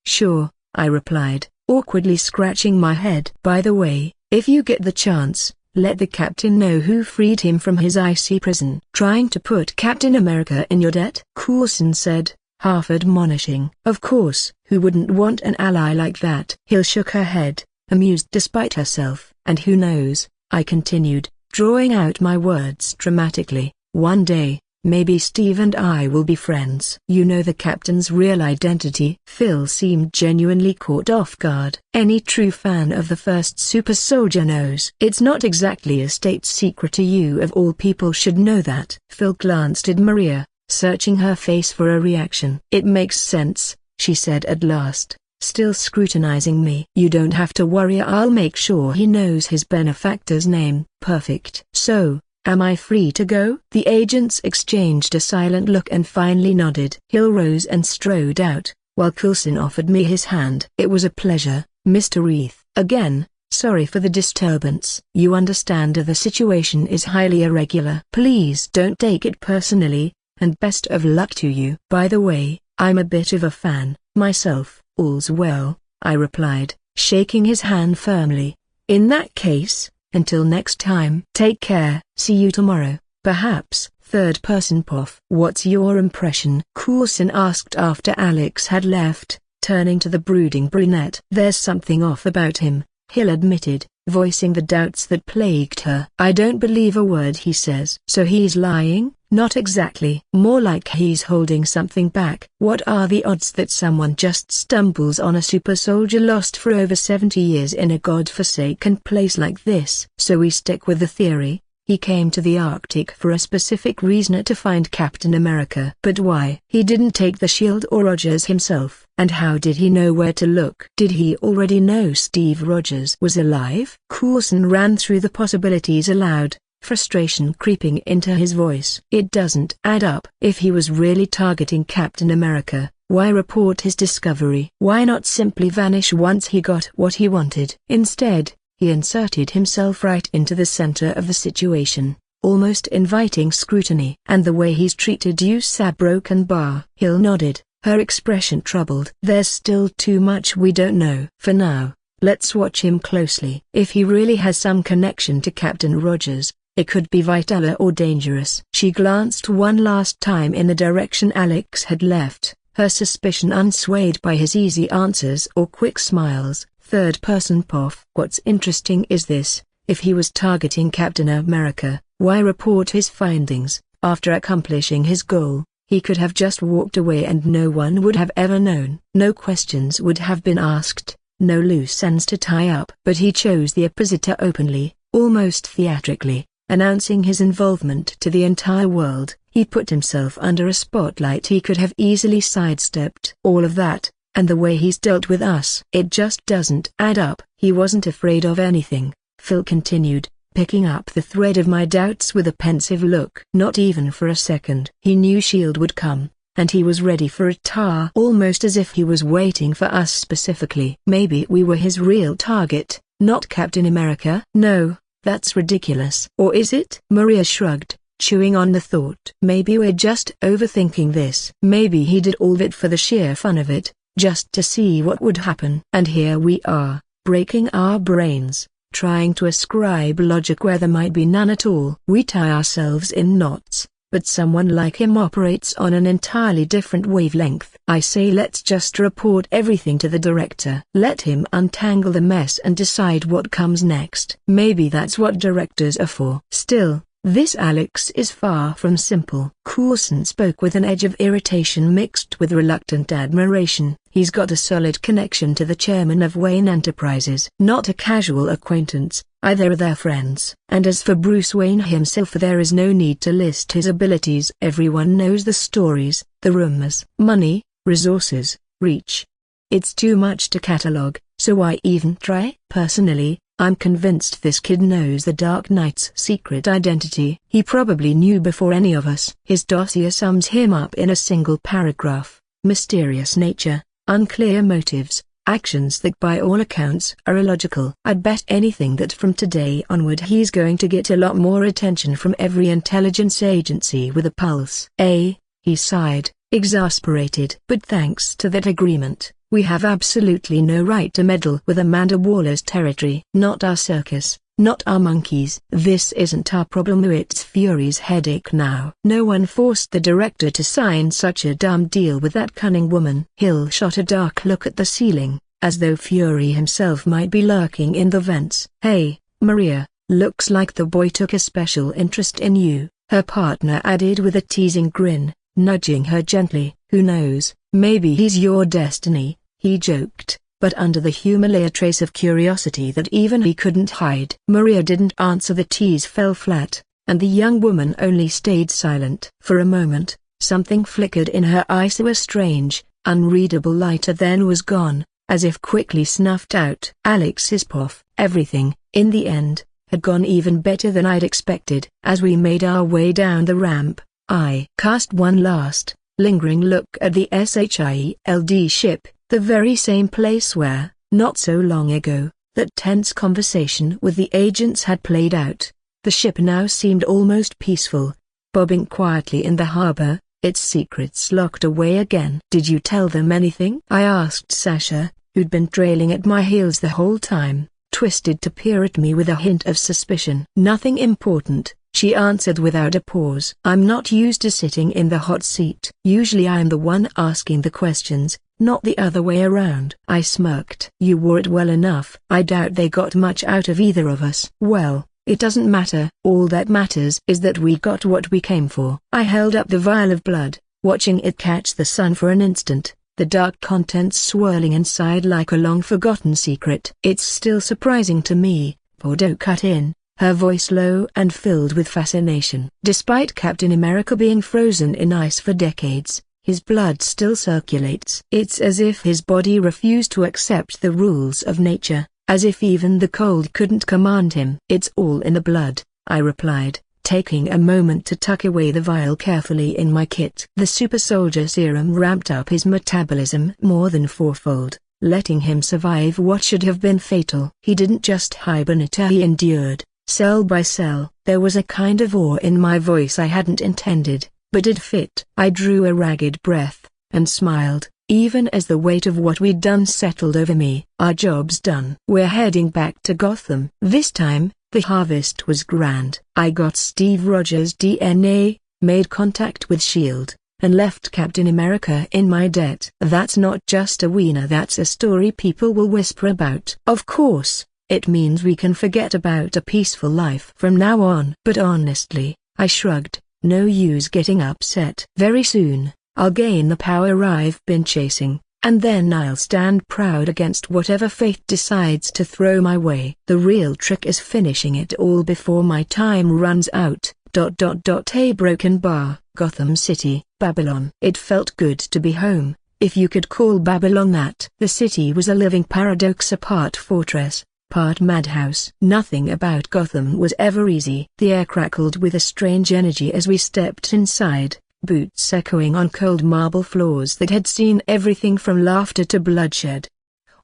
Speaker 1: Sure, I replied, awkwardly scratching my head. By the way, if you get the chance, let the captain know who freed him from his icy prison. Trying to put Captain America in your debt? Coulson said, half admonishing. Of course, who wouldn't want an ally like that? Hill shook her head, amused despite herself. And who knows, I continued, drawing out my words dramatically, one day, maybe Steve and I will be friends. You know the captain's real identity? Phil seemed genuinely caught off guard. Any true fan of the first super soldier knows. It's not exactly a state secret. You of all people should know that. Phil glanced at Maria, searching her face for a reaction. It makes sense, she said at last, still scrutinizing me. You don't have to worry, I'll make sure he knows his benefactor's name. Perfect. So, am I free to go? The agents exchanged a silent look and finally nodded. Hill rose and strode out, while Coulson offered me his hand. It was a pleasure, Mr. Reith. Again, sorry for the disturbance. You understand the situation is highly irregular. Please don't take it personally, and best of luck to you. By the way, I'm a bit of a fan, myself. All's well, I replied, shaking his hand firmly. In that case, until next time. Take care. See you tomorrow, perhaps. Third person Poff. What's your impression? Coulson asked after Alex had left, turning to the brooding brunette. There's something off about him, Hill admitted, voicing the doubts that plagued her. I don't believe a word he says. So he's lying? Not exactly. More like he's holding something back. What are the odds that someone just stumbles on a super soldier lost for over 70 years in a god-forsaken place like this? So we stick with the theory, he came to the Arctic for a specific reason, to find Captain America. But why? He didn't take the shield or Rogers himself. And how did he know where to look? Did he already know Steve Rogers was alive? Coulson ran through the possibilities aloud, frustration creeping into his voice. It doesn't add up. If he was really targeting Captain America, why report his discovery? Why not simply vanish once he got what he wanted? Instead, he inserted himself right into the center of the situation, almost inviting scrutiny. And the way he's treated you, Broken Bar. Hill nodded, her expression troubled. There's still too much we don't know. For now, Let's watch him closely. If he really has some connection to Captain Rogers, it could be vital or dangerous. She glanced one last time in the direction Alex had left, her suspicion unswayed by his easy answers or quick smiles. Third person Poff. What's interesting is this: if he was targeting Captain America, why report his findings? After accomplishing his goal, he could have just walked away and no one would have ever known. No questions would have been asked, no loose ends to tie up. But he chose the opposite openly, almost theatrically, announcing his involvement to the entire world. He put himself under a spotlight he could have easily sidestepped. All of that, and the way he's dealt with us. It just doesn't add up. He wasn't afraid of anything, Phil continued, picking up the thread of my doubts with a pensive look. Not even for a second. He knew S.H.I.E.L.D. would come, and he was ready for it, almost as if he was waiting for us specifically. Maybe we were his real target, not Captain America? No, that's ridiculous. Or is it? Maria shrugged, chewing on the thought. Maybe we're just overthinking this. Maybe he did all of it for the sheer fun of it, just to see what would happen. And here we are, breaking our brains, trying to ascribe logic where there might be none at all. We tie ourselves in knots, but someone like him operates on an entirely different wavelength. I say let's just report everything to the director. Let him untangle the mess and decide what comes next. Maybe that's what directors are for. Still, this Alex is far from simple. Coulson spoke with an edge of irritation mixed with reluctant admiration. He's got a solid connection to the chairman of Wayne Enterprises. Not a casual acquaintance, either are their friends. And as for Bruce Wayne himself, there is no need to list his abilities. Everyone knows the stories, the rumors. Money, resources, reach. It's too much to catalog, so why even try? Personally, I'm convinced this kid knows the Dark Knight's secret identity. He probably knew before any of us. His dossier sums him up in a single paragraph: mysterious nature, unclear motives, actions that by all accounts are illogical. I'd bet anything that from today onward he's going to get a lot more attention from every intelligence agency with a pulse. He sighed, exasperated. But thanks to that agreement, we have absolutely no right to meddle with Amanda Waller's territory. Not our circus, not our monkeys. This isn't our problem, it's Fury's headache now. No one forced the director to sign such a dumb deal with that cunning woman. Hill shot a dark look at the ceiling, as though Fury himself might be lurking in the vents. Hey, Maria, looks like the boy took a special interest in you, her partner added with a teasing grin, nudging her gently. Who knows, maybe he's your destiny, he joked, but under the humor lay a trace of curiosity that even he couldn't hide. Maria didn't answer. The tease fell flat, and the young woman only stayed silent. For a moment, something flickered in her eyes, so a strange, unreadable light, then was gone, as if quickly snuffed out. Alex's Poff. Everything, in the end, had gone even better than I'd expected. As we made our way down the ramp, I cast one last, lingering look at the S.H.I.E.L.D. ship, the very same place where, not so long ago, that tense conversation with the agents had played out. The ship now seemed almost peaceful, bobbing quietly in the harbor, its secrets locked away again. Did you tell them anything? I asked Sasha, who'd been trailing at my heels the whole time, twisted to peer at me with a hint of suspicion. Nothing important, she answered without a pause. I'm not used to sitting in the hot seat. Usually I'm the one asking the questions, not the other way around. I smirked. You wore it well enough. I doubt they got much out of either of us. Well, it doesn't matter. All that matters is that we got what we came for. I held up the vial of blood, watching it catch the sun for an instant, the dark contents swirling inside like a long-forgotten secret. It's still surprising to me, Bordeaux cut in, her voice low and filled with fascination. Despite Captain America being frozen in ice for decades, his blood still circulates. It's as if his body refused to accept the rules of nature, as if even the cold couldn't command him. It's all in the blood, I replied, taking a moment to tuck away the vial carefully in my kit. The super soldier serum ramped up his metabolism more than fourfold, letting him survive what should have been fatal. He didn't just hibernate, he endured, cell by cell. There was a kind of awe in my voice I hadn't intended, but it fit. I drew a ragged breath, and smiled. even as the weight of what we'd done settled over me. Our job's done. We're heading back to Gotham. This time, the harvest was grand. I got Steve Rogers' DNA, made contact with S.H.I.E.L.D., and left Captain America in my debt. That's not just a wiener, that's a story people will whisper about. Of course, it means we can forget about a peaceful life from now on. But honestly, I shrugged, no use getting upset. Very soon, I'll gain the power I've been chasing, and then I'll stand proud against whatever fate decides to throw my way. The real trick is finishing it all before my time runs out. A broken bar, Gotham City, Babylon. It felt good to be home, if you could call Babylon that. The city was a living paradox, a part fortress, part madhouse. Nothing about Gotham was ever easy. The air crackled with a strange energy as we stepped inside, boots echoing on cold marble floors that had seen everything from laughter to bloodshed.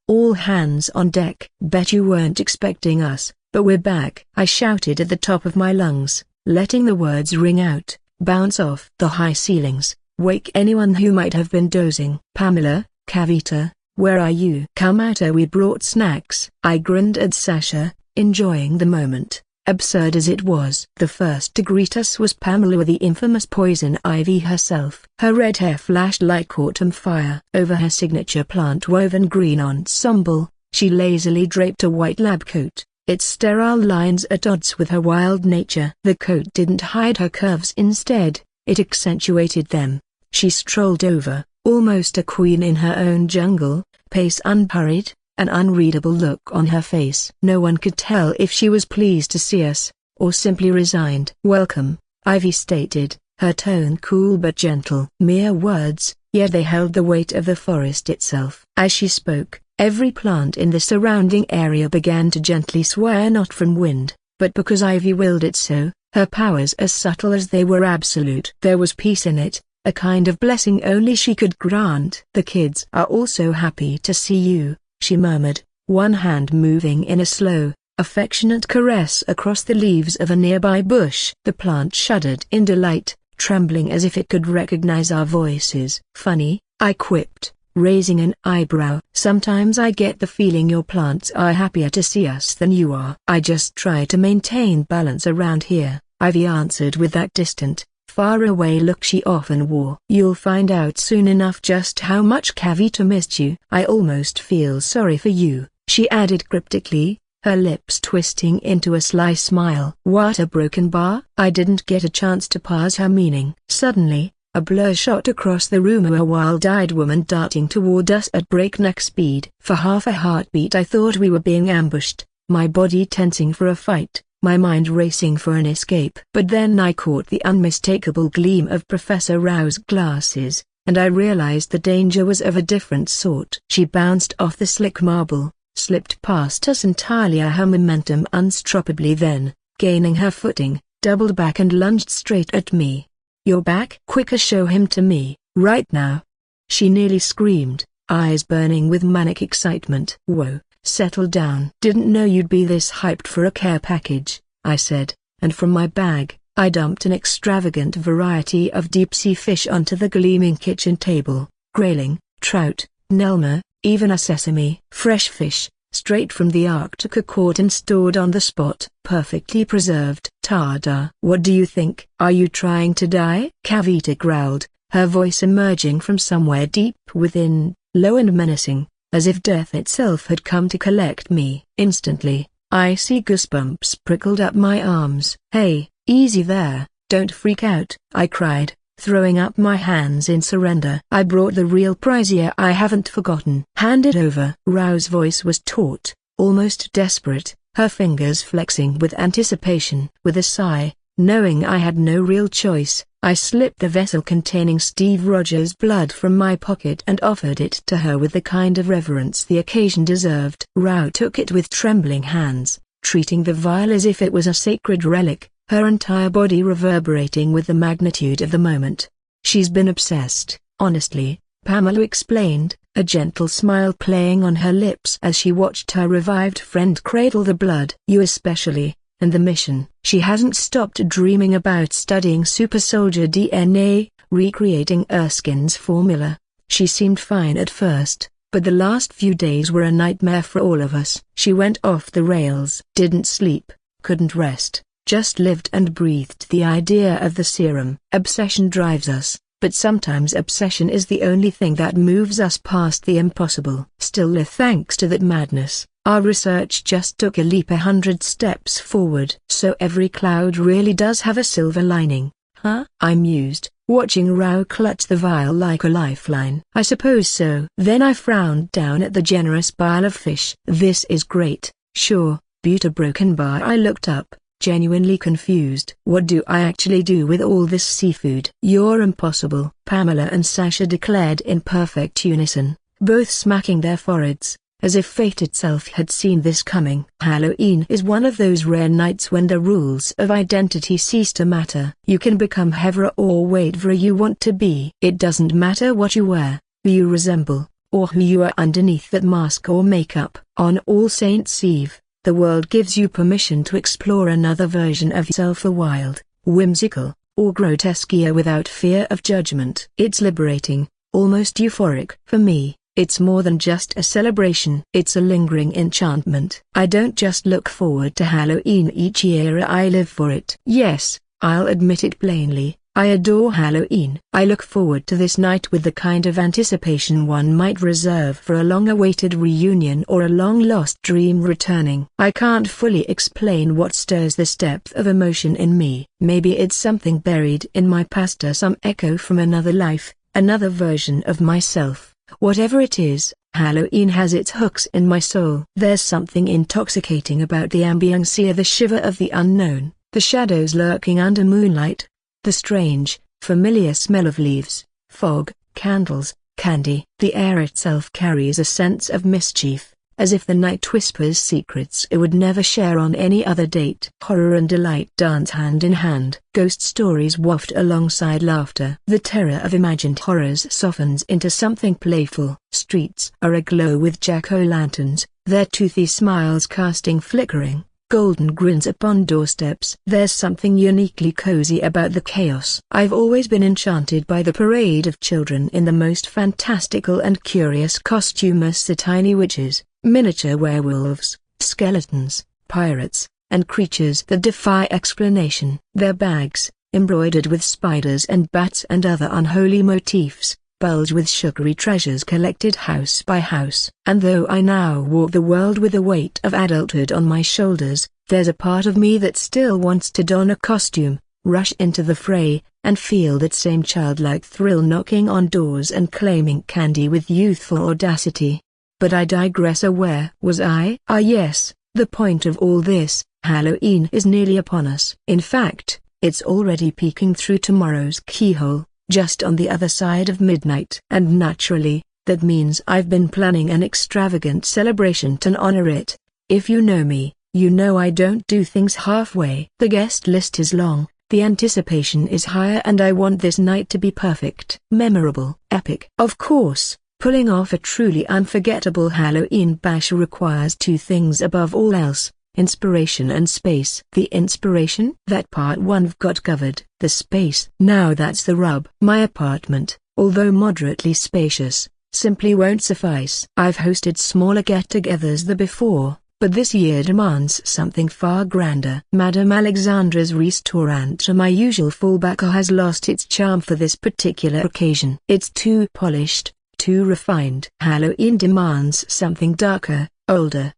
Speaker 1: All hands on deck. Bet you weren't expecting us, but we're back, I shouted at the top of my lungs, letting the words ring out, bounce off the high ceilings, wake anyone who might have been dozing. Pamela, Kavita, where are you? Come out, we brought snacks. I grinned at Sasha, enjoying the moment, absurd as it was. The first to greet us was Pamela, the infamous Poison Ivy herself. Her red hair flashed like autumn fire. Over her signature plant-woven green ensemble, she lazily draped a white lab coat, its sterile lines at odds with her wild nature. The coat didn't hide her curves, instead, it accentuated them. She strolled over, almost a queen in her own jungle, pace unhurried, an unreadable look on her face. No one could tell if she was pleased to see us, or simply resigned. Welcome, Ivy stated, her tone cool but gentle. Mere words, yet they held the weight of the forest itself. As she spoke, every plant in the surrounding area began to gently sway, not from wind, but because Ivy willed it so, her powers as subtle as they were absolute. There was peace in it, a kind of blessing only she could grant. The kids are also happy to see you, she murmured, one hand moving in a slow, affectionate caress across the leaves of a nearby bush. The plant shuddered in delight, trembling as if it could recognize our voices. Funny, I quipped, raising an eyebrow. Sometimes I get the feeling your plants are happier to see us than you are. I just try to maintain balance around here, Ivy answered with that distant, far-away look she often wore. You'll find out soon enough just how much Kavita missed you. I almost feel sorry for you, she added cryptically, her lips twisting into a sly smile. What a broken bar? I didn't get a chance to parse her meaning. Suddenly, a blur shot across the room, a wild-eyed woman darting toward us at breakneck speed. For half a heartbeat I thought we were being ambushed, my body tensing for a fight, my mind racing for an escape. But then I caught the unmistakable gleam of Professor Rao's glasses, and I realized the danger was of a different sort. She bounced off the slick marble, slipped past us entirely, her momentum unstoppably, then, gaining her footing, doubled back and lunged straight at me. You're back? Quicker, show him to me, right now. She nearly screamed, eyes burning with manic excitement. Whoa, settle down. Didn't know you'd be this hyped for a care package, I said, and from my bag, I dumped an extravagant variety of deep-sea fish onto the gleaming kitchen table, grayling, trout, Nelma, even a sesame. Fresh fish, straight from the Arctic, caught and stored on the spot, perfectly preserved. Tada! What do you think? Are you trying to die? Kavita growled, her voice emerging from somewhere deep within, low and menacing, as if death itself had come to collect me. Instantly, icy goosebumps prickled up my arms. Hey, easy there, don't freak out, I cried, throwing up my hands in surrender. I brought the real prize here, I haven't forgotten. Hand it over. Rao's voice was taut, almost desperate, her fingers flexing with anticipation. With a sigh, knowing I had no real choice, I slipped the vessel containing Steve Rogers' blood from my pocket and offered it to her with the kind of reverence the occasion deserved. Rao took it with trembling hands, treating the vial as if it was a sacred relic, her entire body reverberating with the magnitude of the moment. She's been obsessed, honestly, Pamela explained, a gentle smile playing on her lips as she watched her revived friend cradle the blood. You especially, and the mission. She hasn't stopped dreaming about studying super soldier DNA, recreating Erskine's formula, She seemed fine at first, but the last few days were a nightmare for all of us. She went off the rails. Didn't sleep, couldn't rest, just lived and breathed the idea of the serum. Obsession drives us, but sometimes obsession is the only thing that moves us past the impossible. Still, thanks to that madness, our research just took a leap 100 steps forward. So every cloud really does have a silver lining, huh? I mused, watching Rao clutch the vial like a lifeline. I suppose so. Then I frowned down at the generous pile of fish. This is great, sure, Buta broken bar. I looked up, genuinely confused. What do I actually do with all this seafood? You're impossible, Pamela and Sasha declared in perfect unison, both smacking their foreheads, as if fate itself had seen this coming. Halloween is one of those rare nights when the rules of identity cease to matter. You can become whoever or whatever you want to be. It doesn't matter what you wear, who you resemble, or who you are underneath that mask or makeup. On All Saints' Eve, the world gives you permission to explore another version of yourself, a wild, whimsical, or grotesque without fear of judgment. It's liberating, almost euphoric. For me, it's more than just a celebration. It's a lingering enchantment. I don't just look forward to Halloween each year, I live for it. Yes, I'll admit it plainly, I adore Halloween. I look forward to this night with the kind of anticipation one might reserve for a long-awaited reunion or a long-lost dream returning. I can't fully explain what stirs this depth of emotion in me. Maybe it's something buried in my past, or some echo from another life, another version of myself. Whatever it is, Halloween has its hooks in my soul. There's something intoxicating about the ambience, the shiver of the unknown, the shadows lurking under moonlight, the strange, familiar smell of leaves, fog, candles, candy. The air itself carries a sense of mischief, as if the night whispers secrets it would never share on any other date. Horror and delight dance hand in hand. Ghost stories waft alongside laughter. The terror of imagined horrors softens into something playful. Streets are aglow with jack-o'-lanterns, their toothy smiles casting flickering, golden grins upon doorsteps. There's something uniquely cozy about the chaos. I've always been enchanted by the parade of children in the most fantastical and curious costumes: the tiny witches, miniature werewolves, skeletons, pirates, and creatures that defy explanation. Their bags, embroidered with spiders and bats and other unholy motifs, bulge with sugary treasures collected house by house. And though I now walk the world with the weight of adulthood on my shoulders, there's a part of me that still wants to don a costume, rush into the fray, and feel that same childlike thrill knocking on doors and claiming candy with youthful audacity. But I digress. Where was I? Ah yes, the point of all this, Halloween is nearly upon us. In fact, it's already peeking through tomorrow's keyhole, just on the other side of midnight. And naturally, that means I've been planning an extravagant celebration to honor it. If you know me, you know I don't do things halfway. The guest list is long, the anticipation is higher, and I want this night to be perfect, memorable, epic. Of course, pulling off a truly unforgettable Halloween bash requires two things above all else: inspiration and space. The inspiration? That part one've got covered. The space? Now that's the rub. My apartment, although moderately spacious, simply won't suffice. I've hosted smaller get-togethers before, but this year demands something far grander. Madame Alexandra's restaurant, my usual fallback, has lost its charm for this particular occasion. It's too polished, too refined. Halloween demands something darker, older.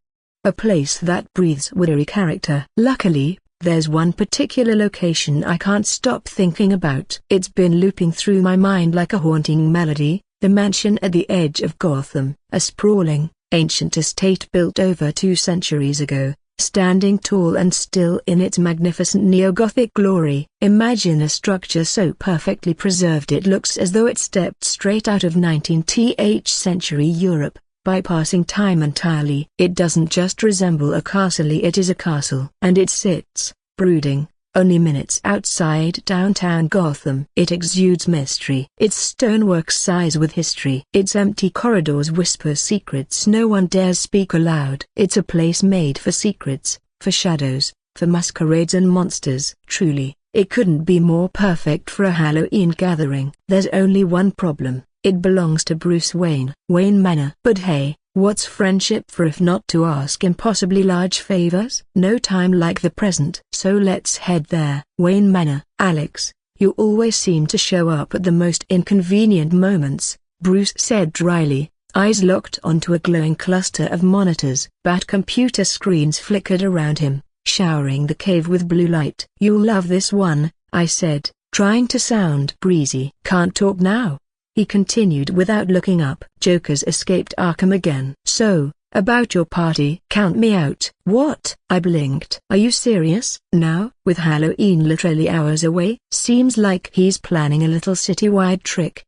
Speaker 1: A place that breathes weary character. Luckily, there's one particular location I can't stop thinking about. It's been looping through my mind like a haunting melody: the mansion at the edge of Gotham, a sprawling, ancient estate built over 2 centuries ago, standing tall and still in its magnificent neo-Gothic glory. Imagine a structure so perfectly preserved it looks as though it stepped straight out of 19th century Europe, bypassing time entirely. It doesn't just resemble a castle, it is a castle. And it sits, brooding, only minutes outside downtown Gotham. It exudes mystery. Its stonework sighs with history. Its empty corridors whisper secrets no one dares speak aloud. It's a place made for secrets, for shadows, for masquerades and monsters. Truly, it couldn't be more perfect for a Halloween gathering. There's only one problem: It belongs to Bruce Wayne. Wayne Manor. But hey, what's friendship for if not to ask impossibly large favors? No time like the present. So let's head there. Wayne Manor. Alex, you always seem to show up at the most inconvenient moments, Bruce said dryly, eyes locked onto a glowing cluster of monitors. Bat computer screens flickered around him, showering the cave with blue light. You'll love this one, I said, trying to sound breezy. Can't talk now, he continued without looking up. Joker's escaped Arkham again. So, about your party? Count me out. What? I blinked. Are you serious? Now, with Halloween literally hours away? Seems like he's planning a little citywide trick.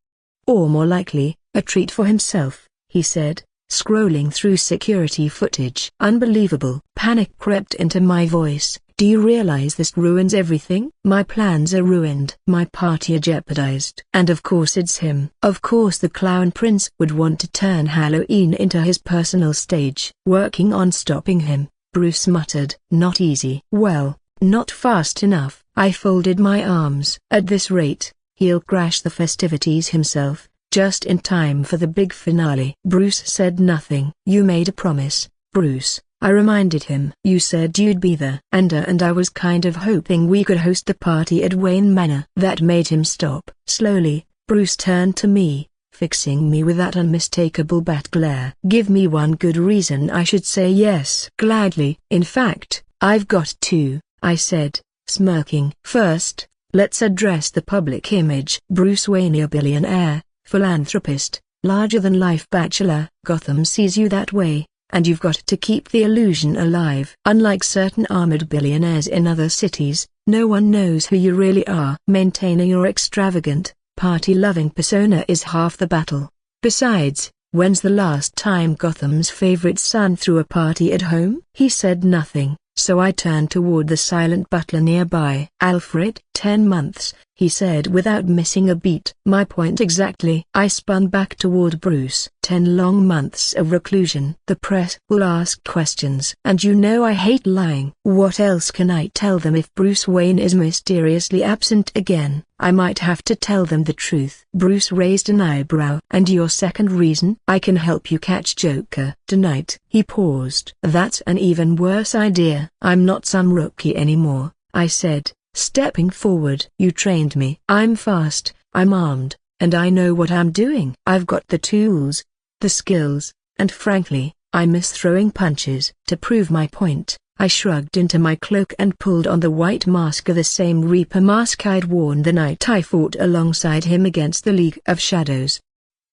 Speaker 1: Or more likely, a treat for himself, he said, scrolling through security footage. Unbelievable. Panic crept into my voice. Do you realize this ruins everything? My plans are ruined. My party are jeopardized. And of course it's him. Of course the Clown Prince would want to turn Halloween into his personal stage. Working on stopping him, Bruce muttered. Not easy. Well, not fast enough. I folded my arms. At this rate, he'll crash the festivities himself, just in time for the big finale. Bruce said nothing. You made a promise, Bruce, I reminded him. You said you'd be there. And I was kind of hoping we could host the party at Wayne Manor. That made him stop. Slowly, Bruce turned to me, fixing me with that unmistakable bat glare. Give me one good reason I should say yes. Gladly. In fact, I've got two, I said, smirking. First, let's address the public image. Bruce Wayne, a billionaire, philanthropist, larger-than-life bachelor. Gotham sees you that way, and you've got to keep the illusion alive. Unlike certain armored billionaires in other cities, no one knows who you really are. Maintaining your extravagant, party-loving persona is half the battle. Besides, when's the last time Gotham's favorite son threw a party at home? He said nothing, so I turned toward the silent butler nearby. Alfred? 10 months, he said without missing a beat. My point exactly. I spun back toward Bruce. 10 long months of reclusion. The press will ask questions. And you know I hate lying. What else can I tell them if Bruce Wayne is mysteriously absent again? I might have to tell them the truth. Bruce raised an eyebrow. And your second reason? I can help you catch Joker tonight. He paused. That's an even worse idea. I'm not some rookie anymore, I said, stepping forward. You trained me. I'm fast, I'm armed, and I know what I'm doing. I've got the tools, the skills, and frankly, I miss throwing punches. To prove my point, I shrugged into my cloak and pulled on the white mask, the same Reaper mask I'd worn the night I fought alongside him against the League of Shadows.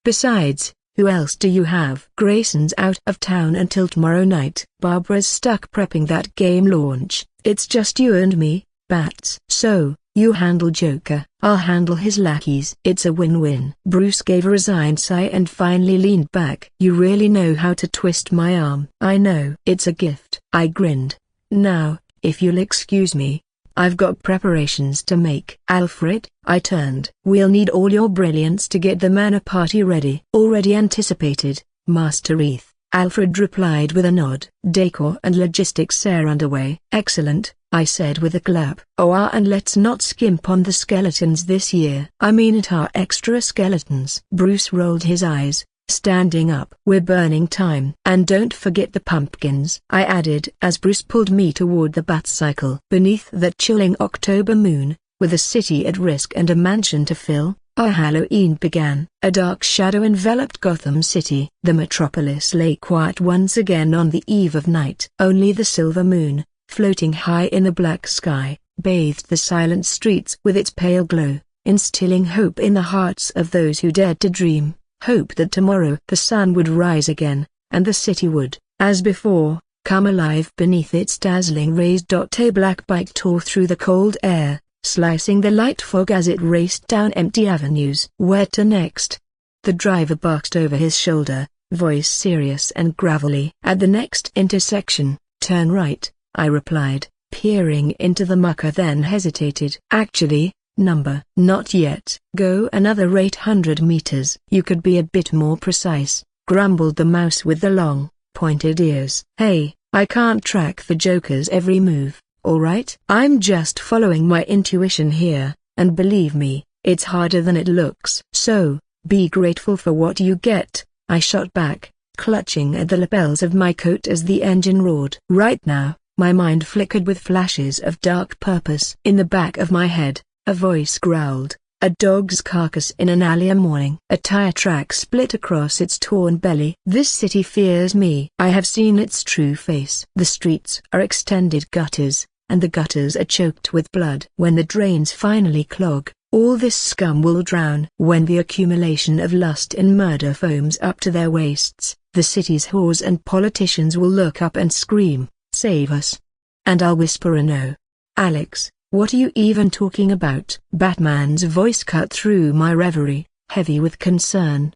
Speaker 1: Besides, who else do you have? Grayson's out of town until tomorrow night. Barbara's stuck prepping that game launch. It's just you and me, Bats. So, you handle Joker, I'll handle his lackeys. It's a win-win. Bruce gave a resigned sigh and finally leaned back. You really know how to twist my arm. I know. It's a gift. I grinned. Now, if you'll excuse me, I've got preparations to make. Alfred, I turned. We'll need all your brilliance to get the manor party ready. Already anticipated, Master Heath, Alfred replied with a nod. Decor and logistics are underway. Excellent, I said with a clap. Oh, and let's not skimp on the skeletons this year. I mean it are extra skeletons. Bruce rolled his eyes, standing up. We're burning time. And don't forget the pumpkins, I added as Bruce pulled me toward the Batcycle. Beneath that chilling October moon, with a city at risk and a mansion to fill, our Halloween began. A dark shadow enveloped Gotham City. The metropolis lay quiet once again on the eve of night. Only the silver moon, floating high in the black sky, bathed the silent streets with its pale glow, instilling hope in the hearts of those who dared to dream. Hope that tomorrow the sun would rise again, and the city would, as before, come alive beneath its dazzling rays. A black bike tore through the cold air, slicing the light fog as it raced down empty avenues. Where to next? The driver barked over his shoulder, voice serious and gravelly. At the next intersection, turn right, I replied, peering into the mucker, then hesitated. Actually, number. Not yet. Go another 800 meters. You could be a bit more precise, grumbled the mouse with the long, pointed ears. Hey, I can't track the Joker's every move, alright? I'm just following my intuition here, and believe me, it's harder than it looks. So, Be grateful for what you get, I shot back, clutching at the lapels of my coat as the engine roared. Right now, my mind flickered with flashes of dark purpose. In the back of my head, a voice growled, a dog's carcass in an alley a morning. A tire track split across its torn belly. This city fears me. I have seen its true face. The streets are extended gutters, and the gutters are choked with blood. When the drains finally clog, all this scum will drown. When the accumulation of lust and murder foams up to their waists, the city's whores and politicians will look up and scream, "Save us." And I'll whisper a no. "Alex, what are you even talking about?" Batman's voice cut through my reverie, heavy with concern.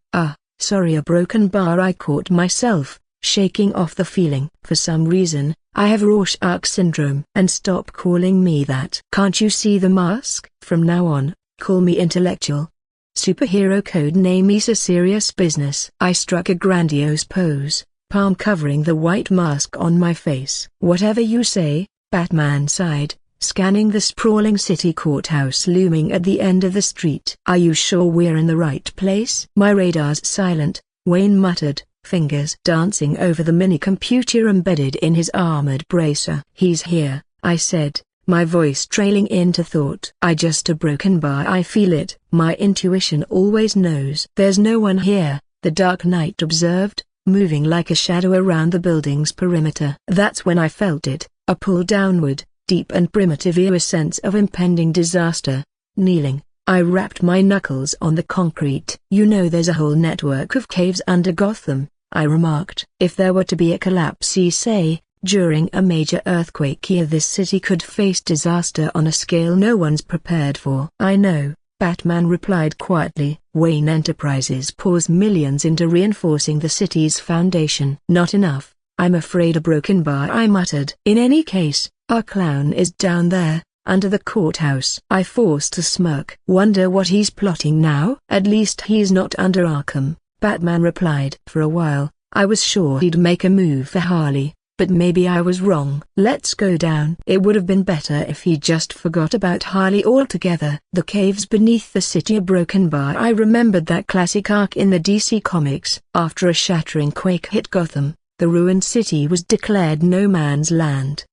Speaker 1: Sorry, a broken bar." I caught myself, shaking off the feeling. For some reason, I have Rorschach syndrome. "And stop calling me that. Can't you see the mask? From now on, call me intellectual. Superhero code name is a serious business." I struck a grandiose pose, palm covering the white mask on my face. "Whatever you say," Batman sighed, scanning the sprawling city courthouse looming at the end of the street. "Are you sure we're in the right place?" "My radar's silent," Wayne muttered, fingers dancing over the mini-computer embedded in his armored bracer. "He's here," I said, my voice trailing into thought. "I just a broken bar. I feel it." "My intuition always knows." "There's no one here," the Dark Knight observed, moving like a shadow around the building's perimeter. That's when I felt it, a pull downward, deep and primitive, a sense of impending disaster. Kneeling, I rapped my knuckles on the concrete. "You know there's a whole network of caves under Gotham," I remarked. "If there were to be a collapse, say, during a major earthquake here, this city could face disaster on a scale no one's prepared for." "I know," Batman replied quietly. "Wayne Enterprises pours millions into reinforcing the city's foundation." "Not enough, I'm afraid. A broken bar," I muttered. "In any case, our clown is down there, under the courthouse." I forced a smirk. "Wonder what he's plotting now?" "At least he's not under Arkham," Batman replied. "For a while, I was sure he'd make a move for Harley, but maybe I was wrong." "Let's go down." It would have been better if he just forgot about Harley altogether. The caves beneath the city, a broken bar. I remembered that classic arc in the DC Comics. After a shattering quake hit Gotham, the ruined city was declared no man's land.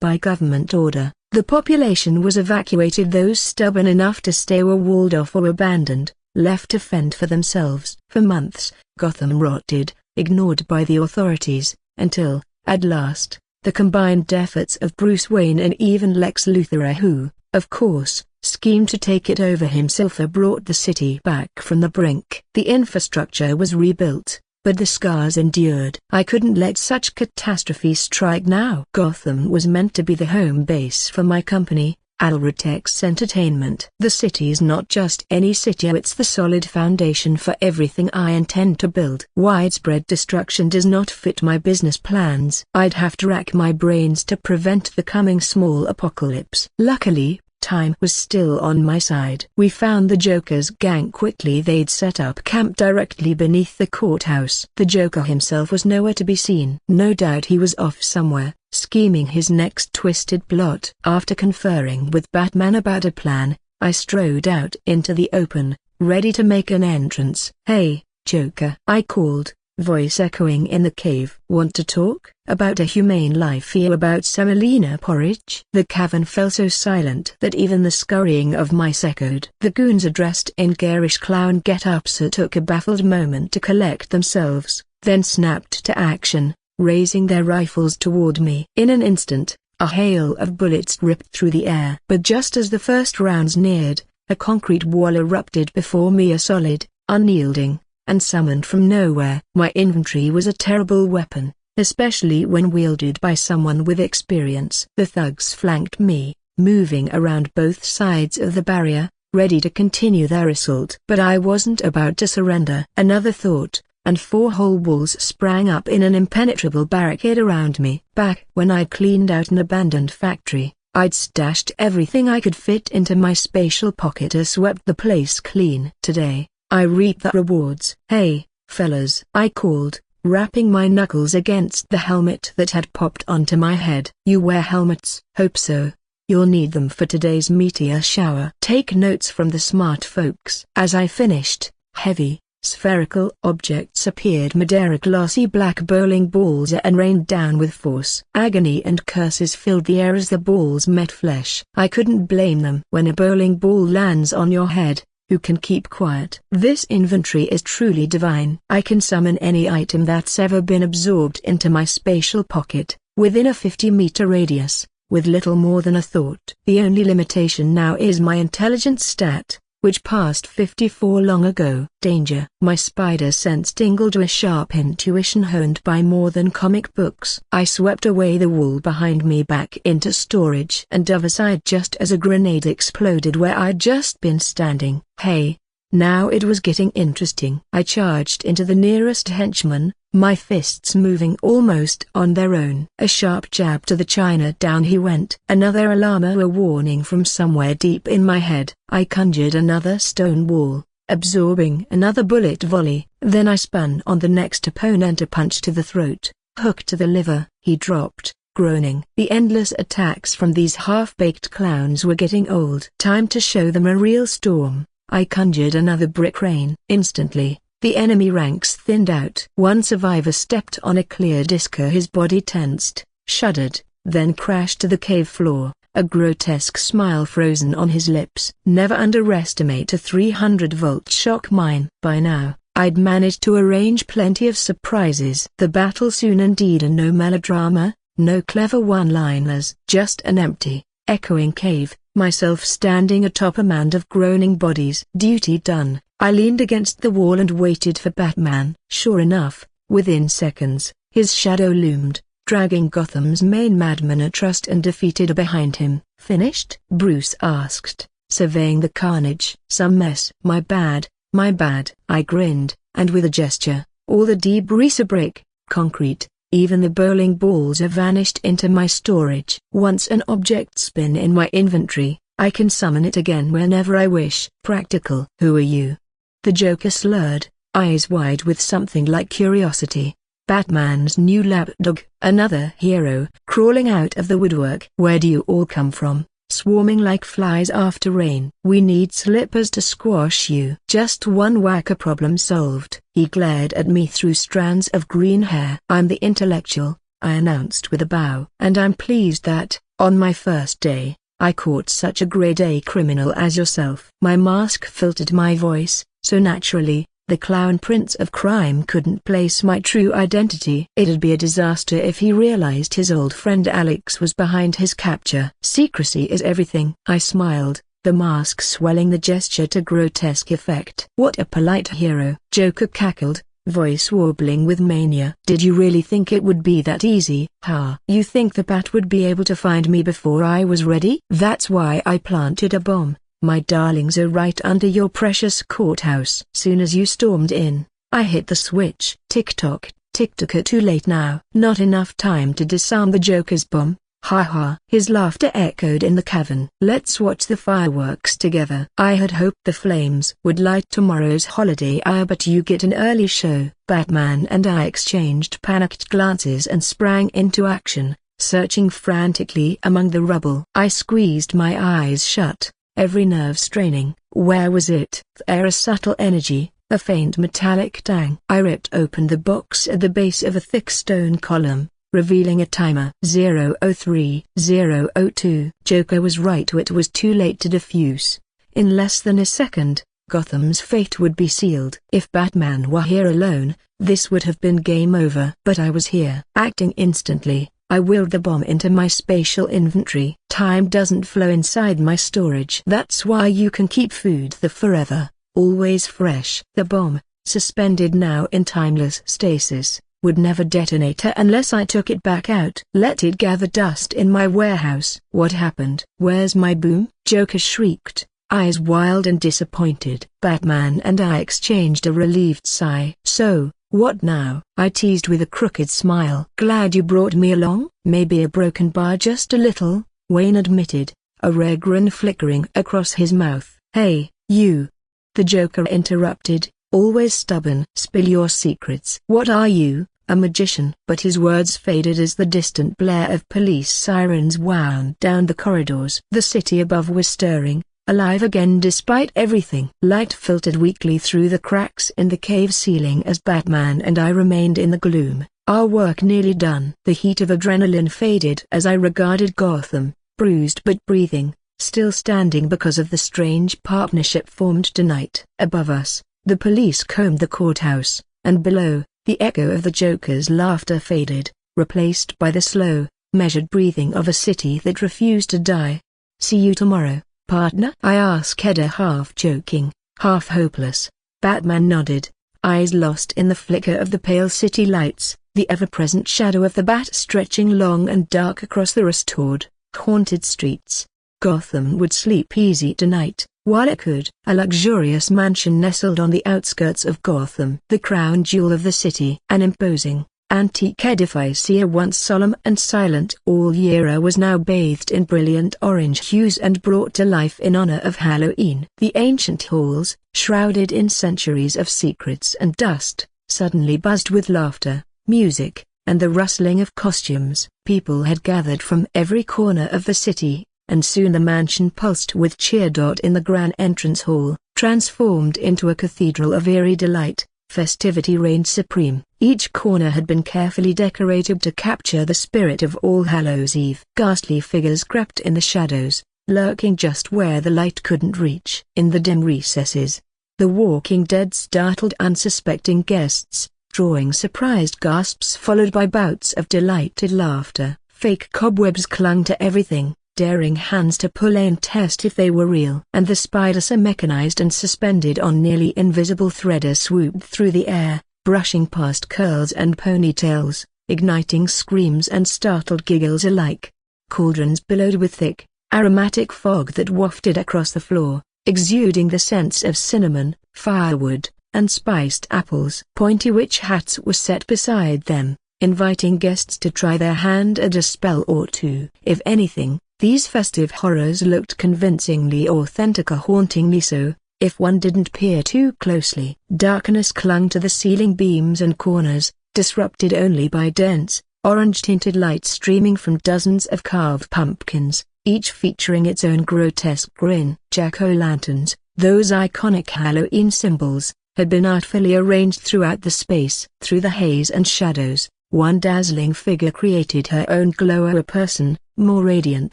Speaker 1: By government order, the population was evacuated. Those stubborn enough to stay were walled off or abandoned, left to fend for themselves. For months, Gotham rotted, ignored by the authorities, until, at last, the combined efforts of Bruce Wayne and even Lex Luthor, who, of course, schemed to take it over himself, brought the city back from the brink. The infrastructure was rebuilt, but the scars endured. I couldn't let such catastrophe strike now. Gotham was meant to be the home base for my company, Alratex Entertainment. The city's not just any city, it's the solid foundation for everything I intend to build. Widespread destruction does not fit my business plans. I'd have to rack my brains to prevent the coming small apocalypse. Luckily, time was still on my side. We found the Joker's gang quickly. They'd set up camp directly beneath the courthouse. The Joker himself was nowhere to be seen. No doubt he was off somewhere, scheming his next twisted plot. After conferring with Batman about a plan, I strode out into the open, ready to make an entrance. "Hey, Joker," I called, voice echoing in the cave. "Want to talk about a humane life here, about semolina porridge?" The cavern fell so silent that even the scurrying of mice echoed. The goons, dressed in garish clown get-ups, took a baffled moment to collect themselves, then snapped to action, raising their rifles toward me. In an instant, a hail of bullets ripped through the air. But just as the first rounds neared, a concrete wall erupted before me, a solid, unyielding, and summoned from nowhere. My infantry was a terrible weapon, especially when wielded by someone with experience. The thugs flanked me, moving around both sides of the barrier, ready to continue their assault. But I wasn't about to surrender. Another thought, and 4 whole walls sprang up in an impenetrable barricade around me. Back when I'd cleaned out an abandoned factory, I'd stashed everything I could fit into my spatial pocket, swept the place clean. Today, I reap the rewards. "Hey, fellas," I called, rapping my knuckles against the helmet that had popped onto my head. "You wear helmets?" "Hope so. You'll need them for today's meteor shower. Take notes from the smart folks." As I finished, heavy, Spherical objects appeared mid-air, glossy black bowling balls, and rained down with force. Agony and curses filled the air as the balls met flesh. I couldn't blame them. When a bowling ball lands on your head, who can keep quiet? This inventory is truly divine. I can summon any item that's ever been absorbed into my spatial pocket, within a 50-meter radius, with little more than a thought. The only limitation now is my intelligence stat, which passed 54 long ago. Danger. My spider sense tingled to a sharp intuition honed by more than comic books. I swept away the wall behind me back into storage and dove aside just as a grenade exploded where I'd just been standing. Hey! Now it was getting interesting. I charged into the nearest henchman, my fists moving almost on their own. A sharp jab to the china, down he went. Another alarm or a warning from somewhere deep in my head. I conjured another stone wall, absorbing another bullet volley. Then I spun on the next opponent, a punch to the throat, hook to the liver. He dropped, groaning. The endless attacks from these half-baked clowns were getting old. Time to show them a real storm. I conjured another brick rain. Instantly, the enemy ranks thinned out. One survivor stepped on a clear disc. His body tensed, shuddered, then crashed to the cave floor, a grotesque smile frozen on his lips. Never underestimate a 300-volt shock mine. By now, I'd managed to arrange plenty of surprises. The battle soon indeed, and no melodrama, no clever one-liners, just an empty, echoing cave. Myself standing atop a mound of groaning bodies. Duty done, I leaned against the wall and waited for Batman. Sure enough, within seconds, his shadow loomed, dragging Gotham's main madman trussed and defeated behind him. Finished? Bruce asked, surveying the carnage. Some mess. My bad, my bad. I grinned, and with a gesture, all the debris, brick, concrete, even the bowling balls have vanished into my storage. Once an object's been in my inventory, I can summon it again whenever I wish. Practical. Who are you? The Joker slurred, eyes wide with something like curiosity. Batman's new lapdog. Another hero, crawling out of the woodwork. Where do you all come from? Swarming like flies after rain. We need slippers to squash you. Just one whacker, problem solved. He glared at me through strands of green hair. I'm the intellectual, I announced with a bow. And I'm pleased that, on my first day, I caught such a grade A criminal as yourself. My mask filtered my voice, so naturally, the clown prince of crime couldn't place my true identity. It'd be a disaster if he realized his old friend Alex was behind his capture. Secrecy is everything. I smiled, the mask swelling the gesture to grotesque effect. What a polite hero. Joker cackled, voice warbling with mania. Did you really think it would be that easy? Ha! You think the Bat would be able to find me before I was ready? That's why I planted a bomb. My darlings are right under your precious courthouse. Soon as you stormed in, I hit the switch. Tick-tock, tick-tock. Too late now. Not enough time to disarm the Joker's bomb. Ha ha. His laughter echoed in the cavern. Let's watch the fireworks together. I had hoped the flames would light tomorrow's holiday hour, but you get an early show. Batman and I exchanged panicked glances and sprang into action, searching frantically among the rubble. I squeezed my eyes shut, every nerve straining. Where was it? There, a subtle energy, a faint metallic tang. I ripped open the box at the base of a thick stone column, revealing a timer. 0:03:02. Joker was right. It was too late to defuse. In less than a second, Gotham's fate would be sealed. If Batman were here alone, this would have been game over. But I was here. Acting instantly, I willed the bomb into my spatial inventory. Time doesn't flow inside my storage. That's why you can keep food there forever, always fresh. The bomb, suspended now in timeless stasis, would never detonate unless I took it back out. Let it gather dust in my warehouse. What happened? Where's my boom? Joker shrieked, eyes wild and disappointed. Batman and I exchanged a relieved sigh. So, what now? I teased with a crooked smile. Glad you brought me along? Maybe a broken bar, just a little, Wayne admitted, a rare grin flickering across his mouth. Hey, you! The Joker interrupted, always stubborn. Spill your secrets. What are you, a magician? But his words faded as the distant blare of police sirens wound down the corridors. The city above was stirring, alive again despite everything. Light filtered weakly through the cracks in the cave ceiling as Batman and I remained in the gloom, our work nearly done. The heat of adrenaline faded as I regarded Gotham, bruised but breathing, still standing because of the strange partnership formed tonight. Above us, the police combed the courthouse, and below, the echo of the Joker's laughter faded, replaced by the slow, measured breathing of a city that refused to die. "See you tomorrow, partner?" I asked Hedda, half joking, half hopeless. Batman nodded, eyes lost in the flicker of the pale city lights, the ever-present shadow of the bat stretching long and dark across the restored, haunted streets. Gotham would sleep easy tonight, while it could. A luxurious mansion nestled on the outskirts of Gotham, the crown jewel of the city. An imposing, antique edifice here once solemn and silent all year was now bathed in brilliant orange hues and brought to life in honor of Halloween. The ancient halls, shrouded in centuries of secrets and dust, suddenly buzzed with laughter, music, and the rustling of costumes. People had gathered from every corner of the city, and soon the mansion pulsed with cheer. In the grand entrance hall, transformed into a cathedral of eerie delight, festivity reigned supreme. Each corner had been carefully decorated to capture the spirit of All Hallows Eve. Ghastly figures crept in the shadows, lurking just where the light couldn't reach. In the dim recesses, the Walking Dead startled unsuspecting guests, drawing surprised gasps followed by bouts of delighted laughter. Fake cobwebs clung to everything, daring hands to pull and test if they were real. And the spiders, mechanized and suspended on nearly invisible threaders, swooped through the air, brushing past curls and ponytails, igniting screams and startled giggles alike. Cauldrons billowed with thick, aromatic fog that wafted across the floor, exuding the scents of cinnamon, firewood, and spiced apples. Pointy witch hats were set beside them, inviting guests to try their hand at a spell or two. If anything, these festive horrors looked convincingly authentic, or hauntingly so, if one didn't peer too closely. Darkness clung to the ceiling beams and corners, disrupted only by dense, orange-tinted light streaming from dozens of carved pumpkins, each featuring its own grotesque grin. Jack-o'-lanterns, those iconic Halloween symbols, had been artfully arranged throughout the space. Through the haze and shadows, one dazzling figure created her own glow, a person, more radiant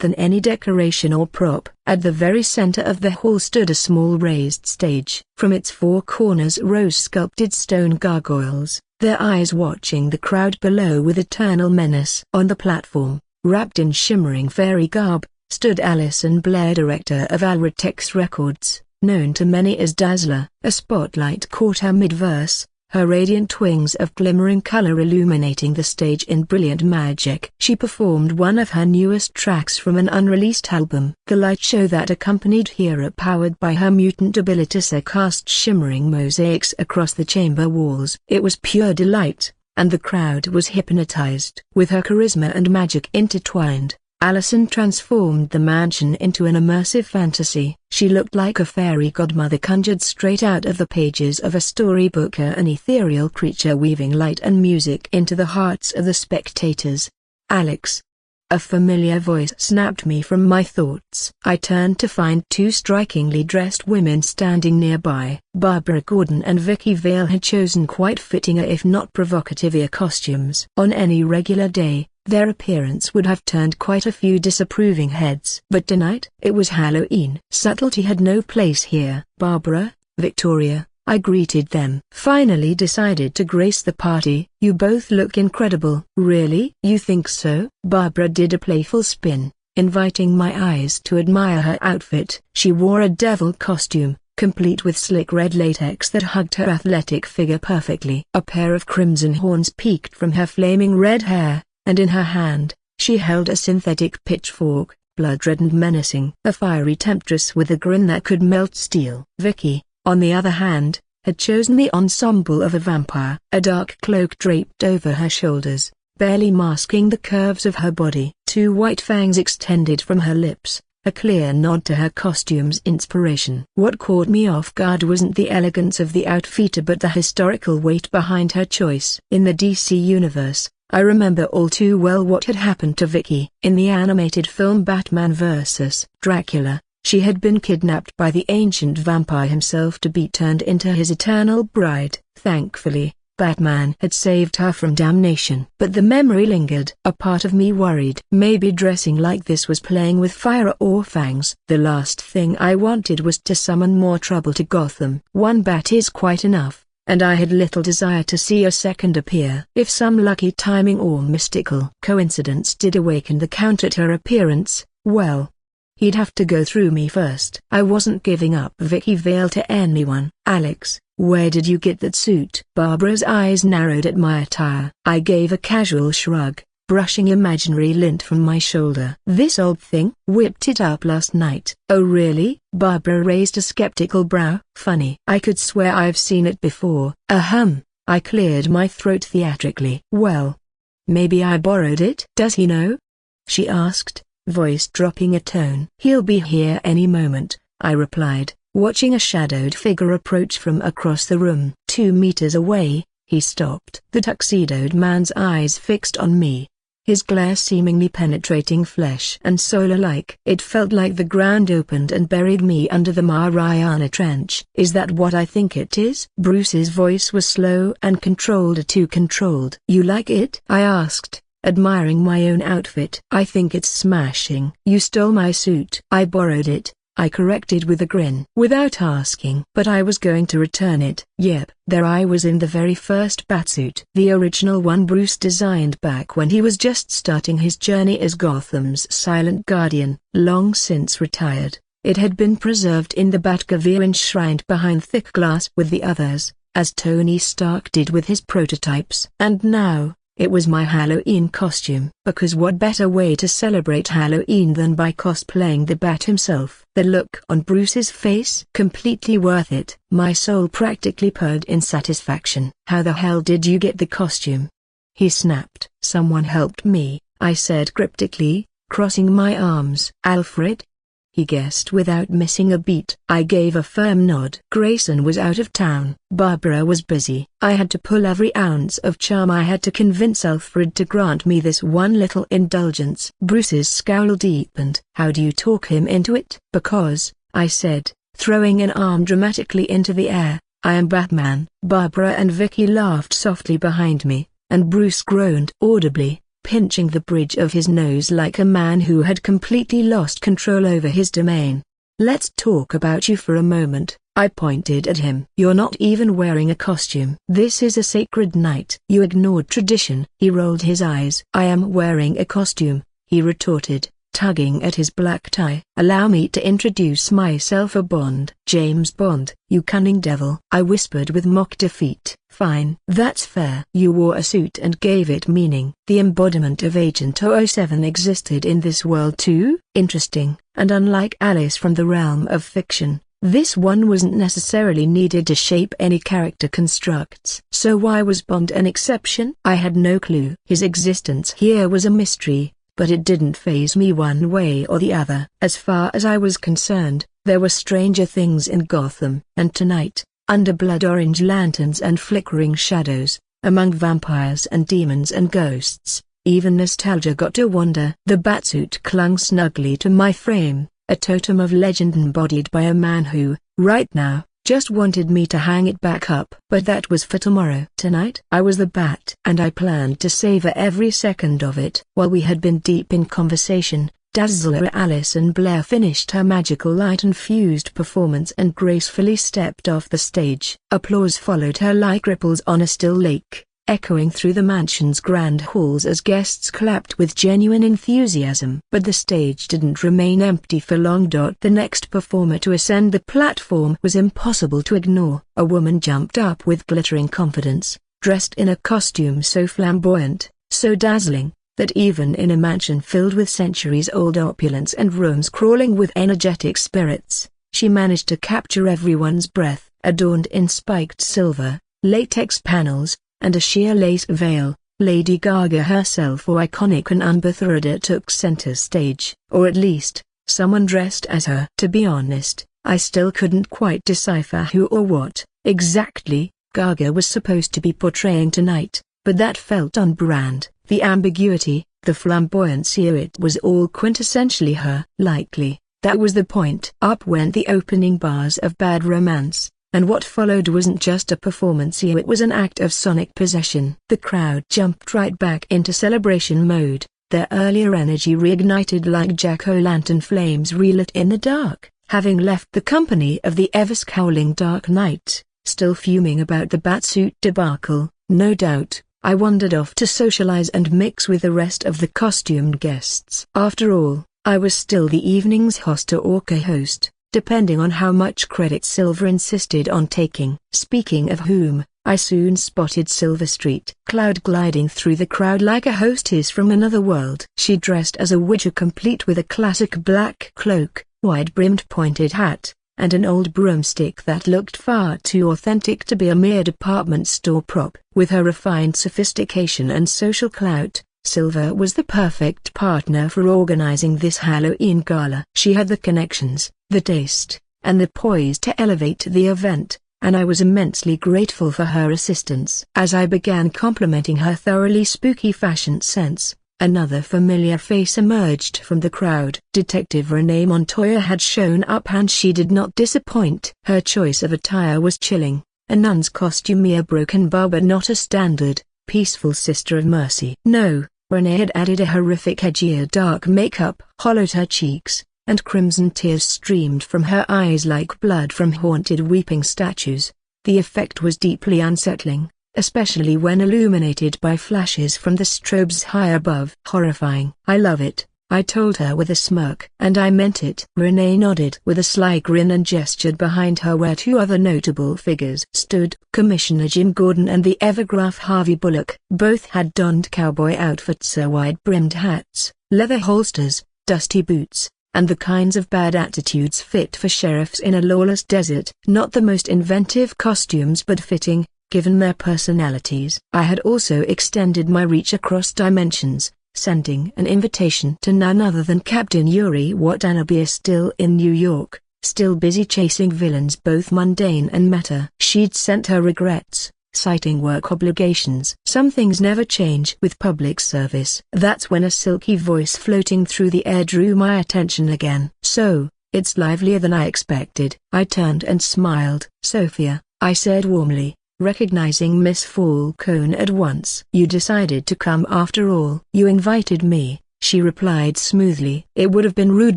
Speaker 1: than any decoration or prop. At the very center of the hall stood a small raised stage. From its four corners rose sculpted stone gargoyles, their eyes watching the crowd below with eternal menace. On the platform, wrapped in shimmering fairy garb, stood Alison Blair, director of Alratex Records, known to many as Dazzler. A spotlight caught her mid-verse, her radiant wings of glimmering color illuminating the stage in brilliant magic. She performed one of her newest tracks from an unreleased album. The light show that accompanied Hera, powered by her mutant abilities, cast shimmering mosaics across the chamber walls. It was pure delight, and the crowd was hypnotized. With her charisma and magic intertwined, Alison transformed the mansion into an immersive fantasy. She looked like a fairy godmother conjured straight out of the pages of a storybook, an ethereal creature weaving light and music into the hearts of the spectators. "Alex!" A familiar voice snapped me from my thoughts. I turned to find two strikingly dressed women standing nearby. Barbara Gordon and Vicky Vale had chosen quite fitting, if not provocative, costumes. On any regular day, their appearance would have turned quite a few disapproving heads. But tonight, it was Halloween. Subtlety had no place here. "Barbara, Victoria," I greeted them. "Finally decided to grace the party. You both look incredible." "Really? You think so?" Barbara did a playful spin, inviting my eyes to admire her outfit. She wore a devil costume, complete with slick red latex that hugged her athletic figure perfectly. A pair of crimson horns peeked from her flaming red hair, and in her hand, she held a synthetic pitchfork, blood-red and menacing. A fiery temptress with a grin that could melt steel. Vicky, on the other hand, had chosen the ensemble of a vampire. A dark cloak draped over her shoulders, barely masking the curves of her body. Two white fangs extended from her lips, a clear nod to her costume's inspiration. What caught me off guard wasn't the elegance of the outfit, but the historical weight behind her choice. In the DC universe, I remember all too well what had happened to Vicky. In the animated film Batman vs. Dracula, She had been kidnapped by the ancient vampire himself to be turned into his eternal bride. Thankfully, Batman had saved her from damnation. But the memory lingered. A part of me worried. Maybe dressing like this was playing with fire or fangs. The last thing I wanted was to summon more trouble to Gotham. One bat is quite enough, and I had little desire to see a second appear. If some lucky timing or mystical coincidence did awaken the Count at her appearance, well, he'd have to go through me first. I wasn't giving up Vicky Vale to anyone. Alex, where did you get that suit? Barbara's eyes narrowed at my attire. I gave a casual shrug, brushing imaginary lint from my shoulder. This old thing? Whipped it up last night. Oh really? Barbara raised a skeptical brow. Funny. I could swear I've seen it before. I cleared my throat theatrically. Well, maybe I borrowed it. Does he know? She asked, voice dropping a tone. He'll be here any moment, I replied, watching a shadowed figure approach from across the room. 2 meters away, he stopped. The tuxedoed man's eyes fixed on me, his glare seemingly penetrating flesh and soul alike. It felt like the ground opened and buried me under the Mariana Trench. Is that what I think it is? Bruce's voice was slow and controlled. Too controlled. You like it? I asked, admiring my own outfit. I think it's smashing. You stole my suit. I borrowed it, I corrected with a grin. Without asking. But I was going to return it. Yep, there I was in the very first Batsuit. The original one Bruce designed back when he was just starting his journey as Gotham's silent guardian, long since retired. It had been preserved in the Batcave enshrined behind thick glass with the others, as Tony Stark did with his prototypes. And now, it was my Halloween costume. Because what better way to celebrate Halloween than by cosplaying the Bat himself? The look on Bruce's face? Completely worth it. My soul practically purred in satisfaction. How the hell did you get the costume? He snapped. Someone helped me, I said cryptically, crossing my arms. Alfred? He guessed without missing a beat. I gave a firm nod. Grayson was out of town. Barbara was busy. I had to pull every ounce of charm I had to convince Alfred to grant me this one little indulgence. Bruce's scowl deepened. How do you talk him into it? Because, I said, throwing an arm dramatically into the air, I am Batman. Barbara and Vicky laughed softly behind me, and Bruce groaned audibly, pinching the bridge of his nose like a man who had completely lost control over his domain. Let's talk about you for a moment, I pointed at him. You're not even wearing a costume. This is a sacred night. You ignored tradition. He rolled his eyes. I am wearing a costume, he retorted, tugging at his black tie. Allow me to introduce myself. A Bond. James Bond. You cunning devil. I whispered with mock defeat. Fine. That's fair. You wore a suit and gave it meaning. The embodiment of Agent 007 existed in this world too? Interesting. And unlike Alice from the realm of fiction, this one wasn't necessarily needed to shape any character constructs. So why was Bond an exception? I had no clue. His existence here was a mystery, but it didn't faze me one way or the other. As far as I was concerned, there were stranger things in Gotham. And tonight, under blood orange lanterns and flickering shadows, among vampires and demons and ghosts, even nostalgia got to wander. The Batsuit clung snugly to my frame, a totem of legend embodied by a man who, right now, just wanted me to hang it back up. But that was for tomorrow. Tonight, I was the Bat, and I planned to savor every second of it. While we had been deep in conversation, Dazzler Alison Blair finished her magical light-infused performance and gracefully stepped off the stage. Applause followed her like ripples on a still lake, echoing through the mansion's grand halls as guests clapped with genuine enthusiasm. But the stage didn't remain empty for long. The next performer to ascend the platform was impossible to ignore. A woman jumped up with glittering confidence, dressed in a costume so flamboyant, so dazzling, that even in a mansion filled with centuries-old opulence and rooms crawling with energetic spirits, she managed to capture everyone's breath. Adorned in spiked silver, latex panels, and a sheer lace veil, Lady Gaga herself, or iconic and unbethroda, took center stage. Or at least, someone dressed as her. To be honest, I still couldn't quite decipher who or what exactly Gaga was supposed to be portraying tonight, but that felt on brand. The ambiguity, the flamboyancy, it was all quintessentially her. Likely, That was the point. Up went the opening bars of Bad Romance, and what followed wasn't just a performance, it was an act of sonic possession. The crowd jumped right back into celebration mode, their earlier energy reignited like jack-o'-lantern flames relit in the dark. Having left the company of the ever-scowling Dark Knight, still fuming about the Batsuit debacle, no doubt, I wandered off to socialize and mix with the rest of the costumed guests. After all, I was still the evening's host or co-host, depending on how much credit Silver insisted on taking. Speaking of whom, I soon spotted Silver Street Cloud gliding through the crowd like a hostess from another world. She dressed as a witcher, complete with a classic black cloak, wide-brimmed pointed hat, and an old broomstick that looked far too authentic to be a mere department store prop. With her refined sophistication and social clout, Silver was the perfect partner for organizing this Halloween gala. She had the connections, the taste, and the poise to elevate the event, and I was immensely grateful for her assistance. As I began complimenting her thoroughly spooky fashion sense, another familiar face emerged from the crowd. Detective Renee Montoya had shown up, and she did not disappoint. Her choice of attire was chilling, a nun's costume, a broken bar but not a standard, peaceful Sister of Mercy. No, Renee had added a horrific edgier dark makeup, hollowed her cheeks, and crimson tears streamed from her eyes like blood from haunted weeping statues. The effect was deeply unsettling, especially when illuminated by flashes from the strobes high above. Horrifying. I love it, I told her with a smirk. And I meant it. Renee nodded with a sly grin and gestured behind her where two other notable figures stood, Commissioner Jim Gordon and the Evergraph Harvey Bullock. Both had donned cowboy outfits, wide-brimmed hats, leather holsters, dusty boots, and the kinds of bad attitudes fit for sheriffs in a lawless desert. Not the most inventive costumes, but fitting, given their personalities. I had also extended my reach across dimensions, sending an invitation to none other than Captain Yuri Watanabe, still in New York, still busy chasing villains both mundane and meta. She'd sent her regrets, citing work obligations. Some things never change with public service. That's when a silky voice floating through the air drew my attention again. So, it's livelier than I expected. I turned and smiled. Sophia, I said warmly, recognizing Miss Falcone at once. You decided to come after all. You invited me, she replied smoothly. It would have been rude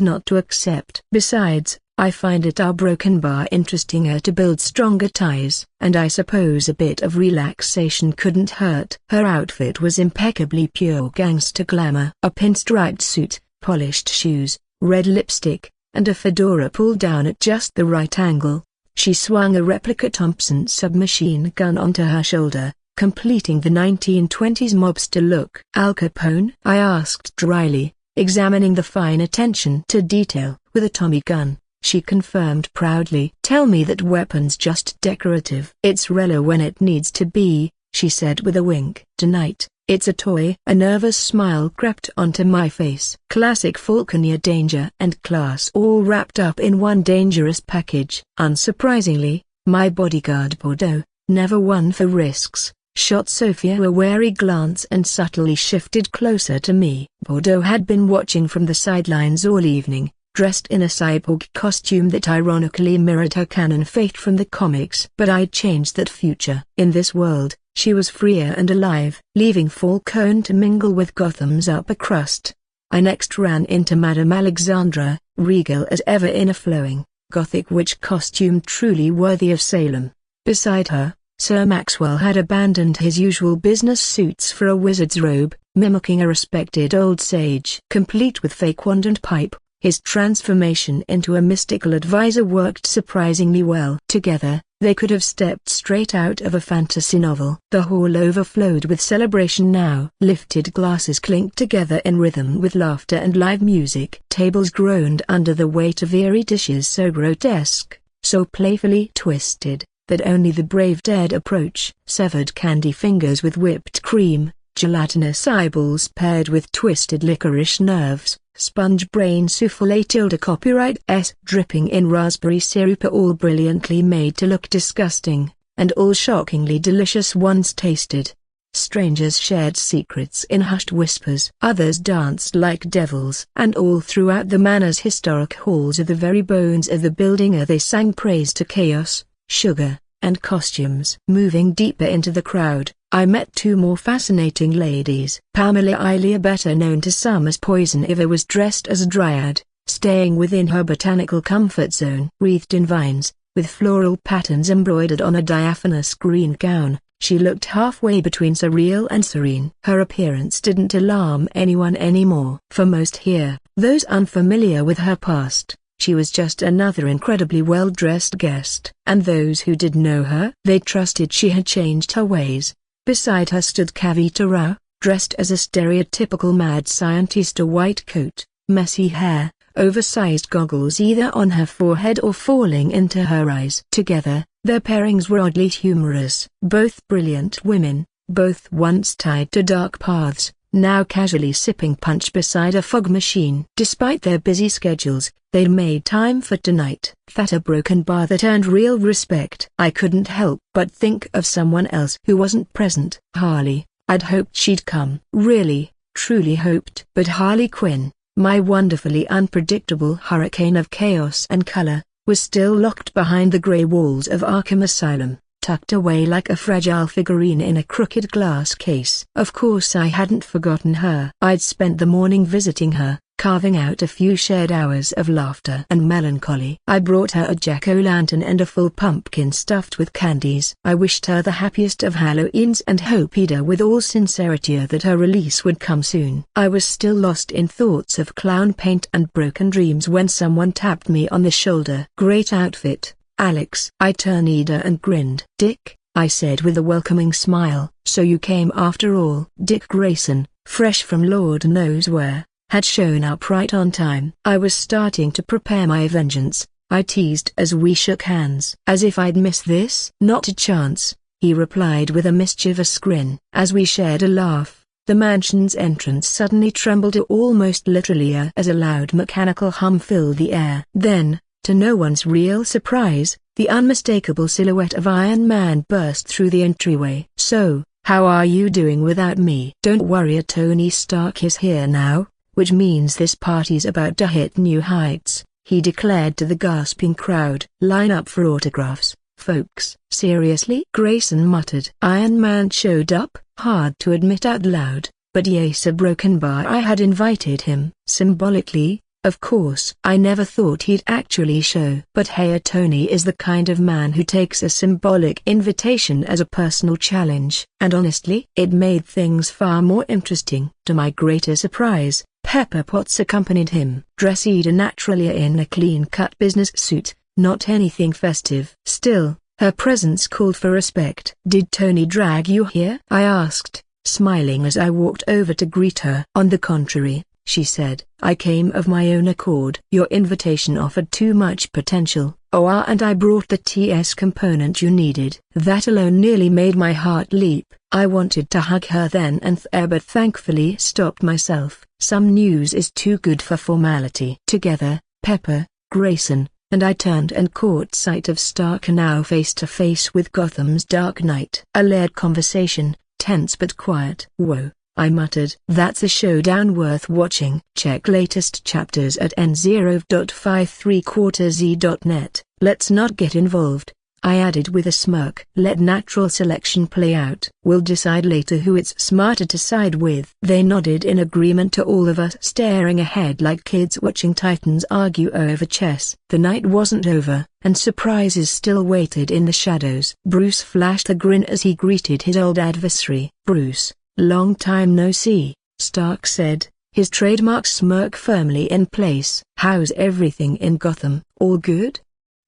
Speaker 1: not to accept. Besides, I find it our broken bar interesting to build stronger ties, and I suppose a bit of relaxation couldn't hurt. Her outfit was impeccably pure gangster glamour. A pinstriped suit, polished shoes, red lipstick, and a fedora pulled down at just the right angle. She swung a replica Thompson submachine gun onto her shoulder, completing the 1920s mobster look. Al Capone? I asked dryly, examining the fine attention to detail. With a Tommy gun, she confirmed proudly. Tell me that weapon's just decorative. It's relo when it needs to be, she said with a wink. Tonight, it's a toy. A nervous smile crept onto my face. Classic Falconer, danger and class all wrapped up in one dangerous package. Unsurprisingly, my bodyguard Bordeaux, never one for risks, shot Sophia a wary glance and subtly shifted closer to me. Bordeaux had been watching from the sidelines all evening, dressed in a cyborg costume that ironically mirrored her canon fate from the comics. But I'd changed that future. In this world, she was freer and alive, leaving Falcone to mingle with Gotham's upper crust. I next ran into Madame Alexandra, regal as ever in a flowing, Gothic witch costume truly worthy of Salem. Beside her, Sir Maxwell had abandoned his usual business suits for a wizard's robe, mimicking a respected old sage. Complete with fake wand and pipe, his transformation into a mystical advisor worked surprisingly well. Together, they could have stepped straight out of a fantasy novel. The hall overflowed with celebration now. Lifted glasses clinked together in rhythm with laughter and live music. Tables groaned under the weight of eerie dishes so grotesque, so playfully twisted, that only the brave dared approach. Severed candy fingers with whipped cream, gelatinous eyeballs paired with twisted licorice nerves, sponge brain soufflé tilde copyright S dripping in raspberry syrup are all brilliantly made to look disgusting, and all shockingly delicious once tasted. Strangers shared secrets in hushed whispers. Others danced like devils. And all throughout the manor's historic halls of the very bones of the building they sang praise to chaos, sugar, and costumes. Moving deeper into the crowd, I met two more fascinating ladies. Pamela Ilia, better known to some as Poison Ivy, was dressed as a dryad, staying within her botanical comfort zone. Wreathed in vines, with floral patterns embroidered on a diaphanous green gown, she looked halfway between surreal and serene. Her appearance didn't alarm anyone anymore. For most here, those unfamiliar with her past, she was just another incredibly well-dressed guest. And those who did know her, they trusted she had changed her ways. Beside her stood Kavita Rao, dressed as a stereotypical mad scientist, a white coat, messy hair, oversized goggles either on her forehead or falling into her eyes. Together, their pairings were oddly humorous. Both brilliant women, both once tied to dark paths, now casually sipping punch beside a fog machine. Despite their busy schedules, they'd made time for tonight. That a broken bar that earned real respect. I couldn't help but think of someone else who wasn't present. Harley. I'd hoped she'd come. Really, truly hoped. But Harley Quinn, my wonderfully unpredictable hurricane of chaos and color, was still locked behind the gray walls of Arkham Asylum, tucked away like a fragile figurine in a crooked glass case. Of course I hadn't forgotten her. I'd spent the morning visiting her, carving out a few shared hours of laughter and melancholy. I brought her a jack-o'-lantern and a full pumpkin stuffed with candies. I wished her the happiest of Halloweens and hoped with all sincerity that her release would come soon. I was still lost in thoughts of clown paint and broken dreams when someone tapped me on the shoulder. "Great outfit, Alex." I turned and grinned. "Dick," I said with a welcoming smile. "So you came after all." Dick Grayson, fresh from Lord knows where, had shown up right on time. I was starting to prepare my vengeance, I teased as we shook hands. "As if I'd miss this?" "Not a chance," he replied with a mischievous grin. As we shared a laugh, the mansion's entrance suddenly trembled almost literally as a loud mechanical hum filled the air. Then, to no one's real surprise, the unmistakable silhouette of Iron Man burst through the entryway. "So, how are you doing without me?" "Don't worry, Tony Stark is here now, which means this party's about to hit new heights," he declared to the gasping crowd. "Line up for autographs, folks." "Seriously?" Grayson muttered. Iron Man showed up, hard to admit out loud, but yes, a broken bar. I had invited him. Symbolically, of course. I never thought he'd actually show. But hey, Tony is the kind of man who takes a symbolic invitation as a personal challenge. And honestly, it made things far more interesting. To my greater surprise, Pepper Potts accompanied him, dressed naturally in a clean-cut business suit, not anything festive. Still, her presence called for respect. "Did Tony drag you here?" I asked, smiling as I walked over to greet her. "On the contrary," she said, "I came of my own accord." "Your invitation offered too much potential." And I brought the TS component you needed." That alone nearly made my heart leap. I wanted to hug her then and there, but thankfully stopped myself. Some news is too good for formality. Together, Pepper, Grayson, and I turned and caught sight of Stark now face to face with Gotham's Dark Knight. A layered conversation, tense but quiet. "Whoa," I muttered. "That's a showdown worth watching." Check latest chapters at n0.575z.net. "Let's not get involved," I added with a smirk. "Let natural selection play out. We'll decide later who it's smarter to side with." They nodded in agreement, to all of us staring ahead like kids watching titans argue over chess. The night wasn't over, and surprises still waited in the shadows. Bruce flashed a grin as he greeted his old adversary. "Bruce, long time no see," Stark said, his trademark smirk firmly in place. "How's everything in Gotham?" "All good?"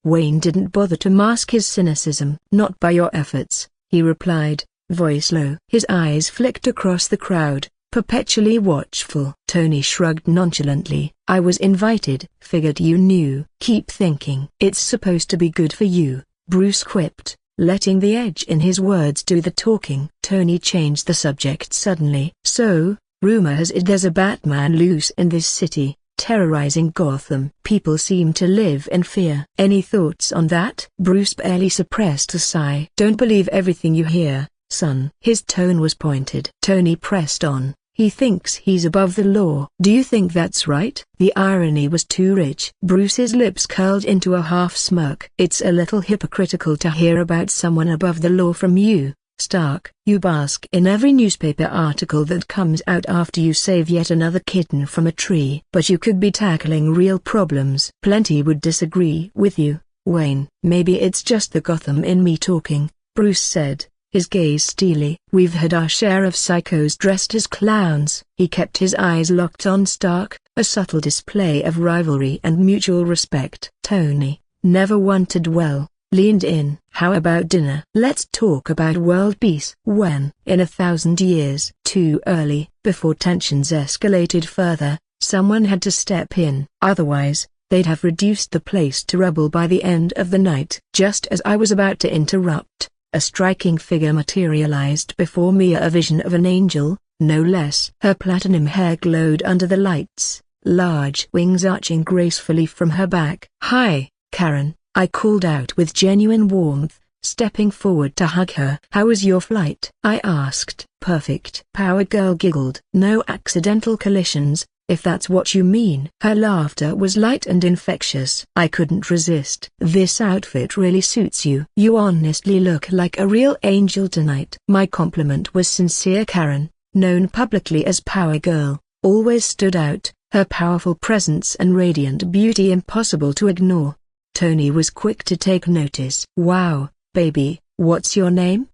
Speaker 1: Wayne didn't bother to mask his cynicism. "Not by your efforts," he replied, voice low. His eyes flicked across the crowd, perpetually watchful. Tony shrugged nonchalantly. "I was invited." "Figured you knew." "Keep thinking it's supposed to be good for you," Bruce quipped, letting the edge in his words do the talking. Tony changed the subject suddenly. "So, rumor has it there's a Batman loose in this city, terrorizing Gotham. People seem to live in fear." "Any thoughts on that?" Bruce barely suppressed a sigh. "Don't believe everything you hear," son. His tone was pointed. Tony pressed on. He thinks he's above the law. Do you think that's right? The irony was too rich. Bruce's lips curled into a half smirk. It's a little hypocritical to hear about someone above the law from you, Stark. You bask in every newspaper article that comes out after you save yet another kitten from a tree. But you could be tackling real problems. Plenty would disagree with you, Wayne. Maybe it's just the Gotham in me talking, Bruce said, his gaze steely. We've had our share of psychos dressed as clowns. He kept his eyes locked on Stark, a subtle display of rivalry and mutual respect. Tony, never one to dwell, leaned in. How about dinner? Let's talk about world peace. When? In 1,000 years. Too early. Before tensions escalated further, someone had to step in. Otherwise, they'd have reduced the place to rubble by the end of the night. Just as I was about to interrupt, a striking figure materialized before me, a vision of an angel, no less. Her platinum hair glowed under the lights, large wings arching gracefully from her back. "Hi, Karen," I called out with genuine warmth, stepping forward to hug her. "How was your flight?" I asked. "Perfect." Power Girl giggled. "No accidental collisions, if that's what you mean." Her laughter was light and infectious. I couldn't resist. "This outfit really suits you. You honestly look like a real angel tonight." My compliment was sincere. Karen, known publicly as Power Girl, always stood out, her powerful presence and radiant beauty impossible to ignore. Tony was quick to take notice. "Wow, baby, what's your name?"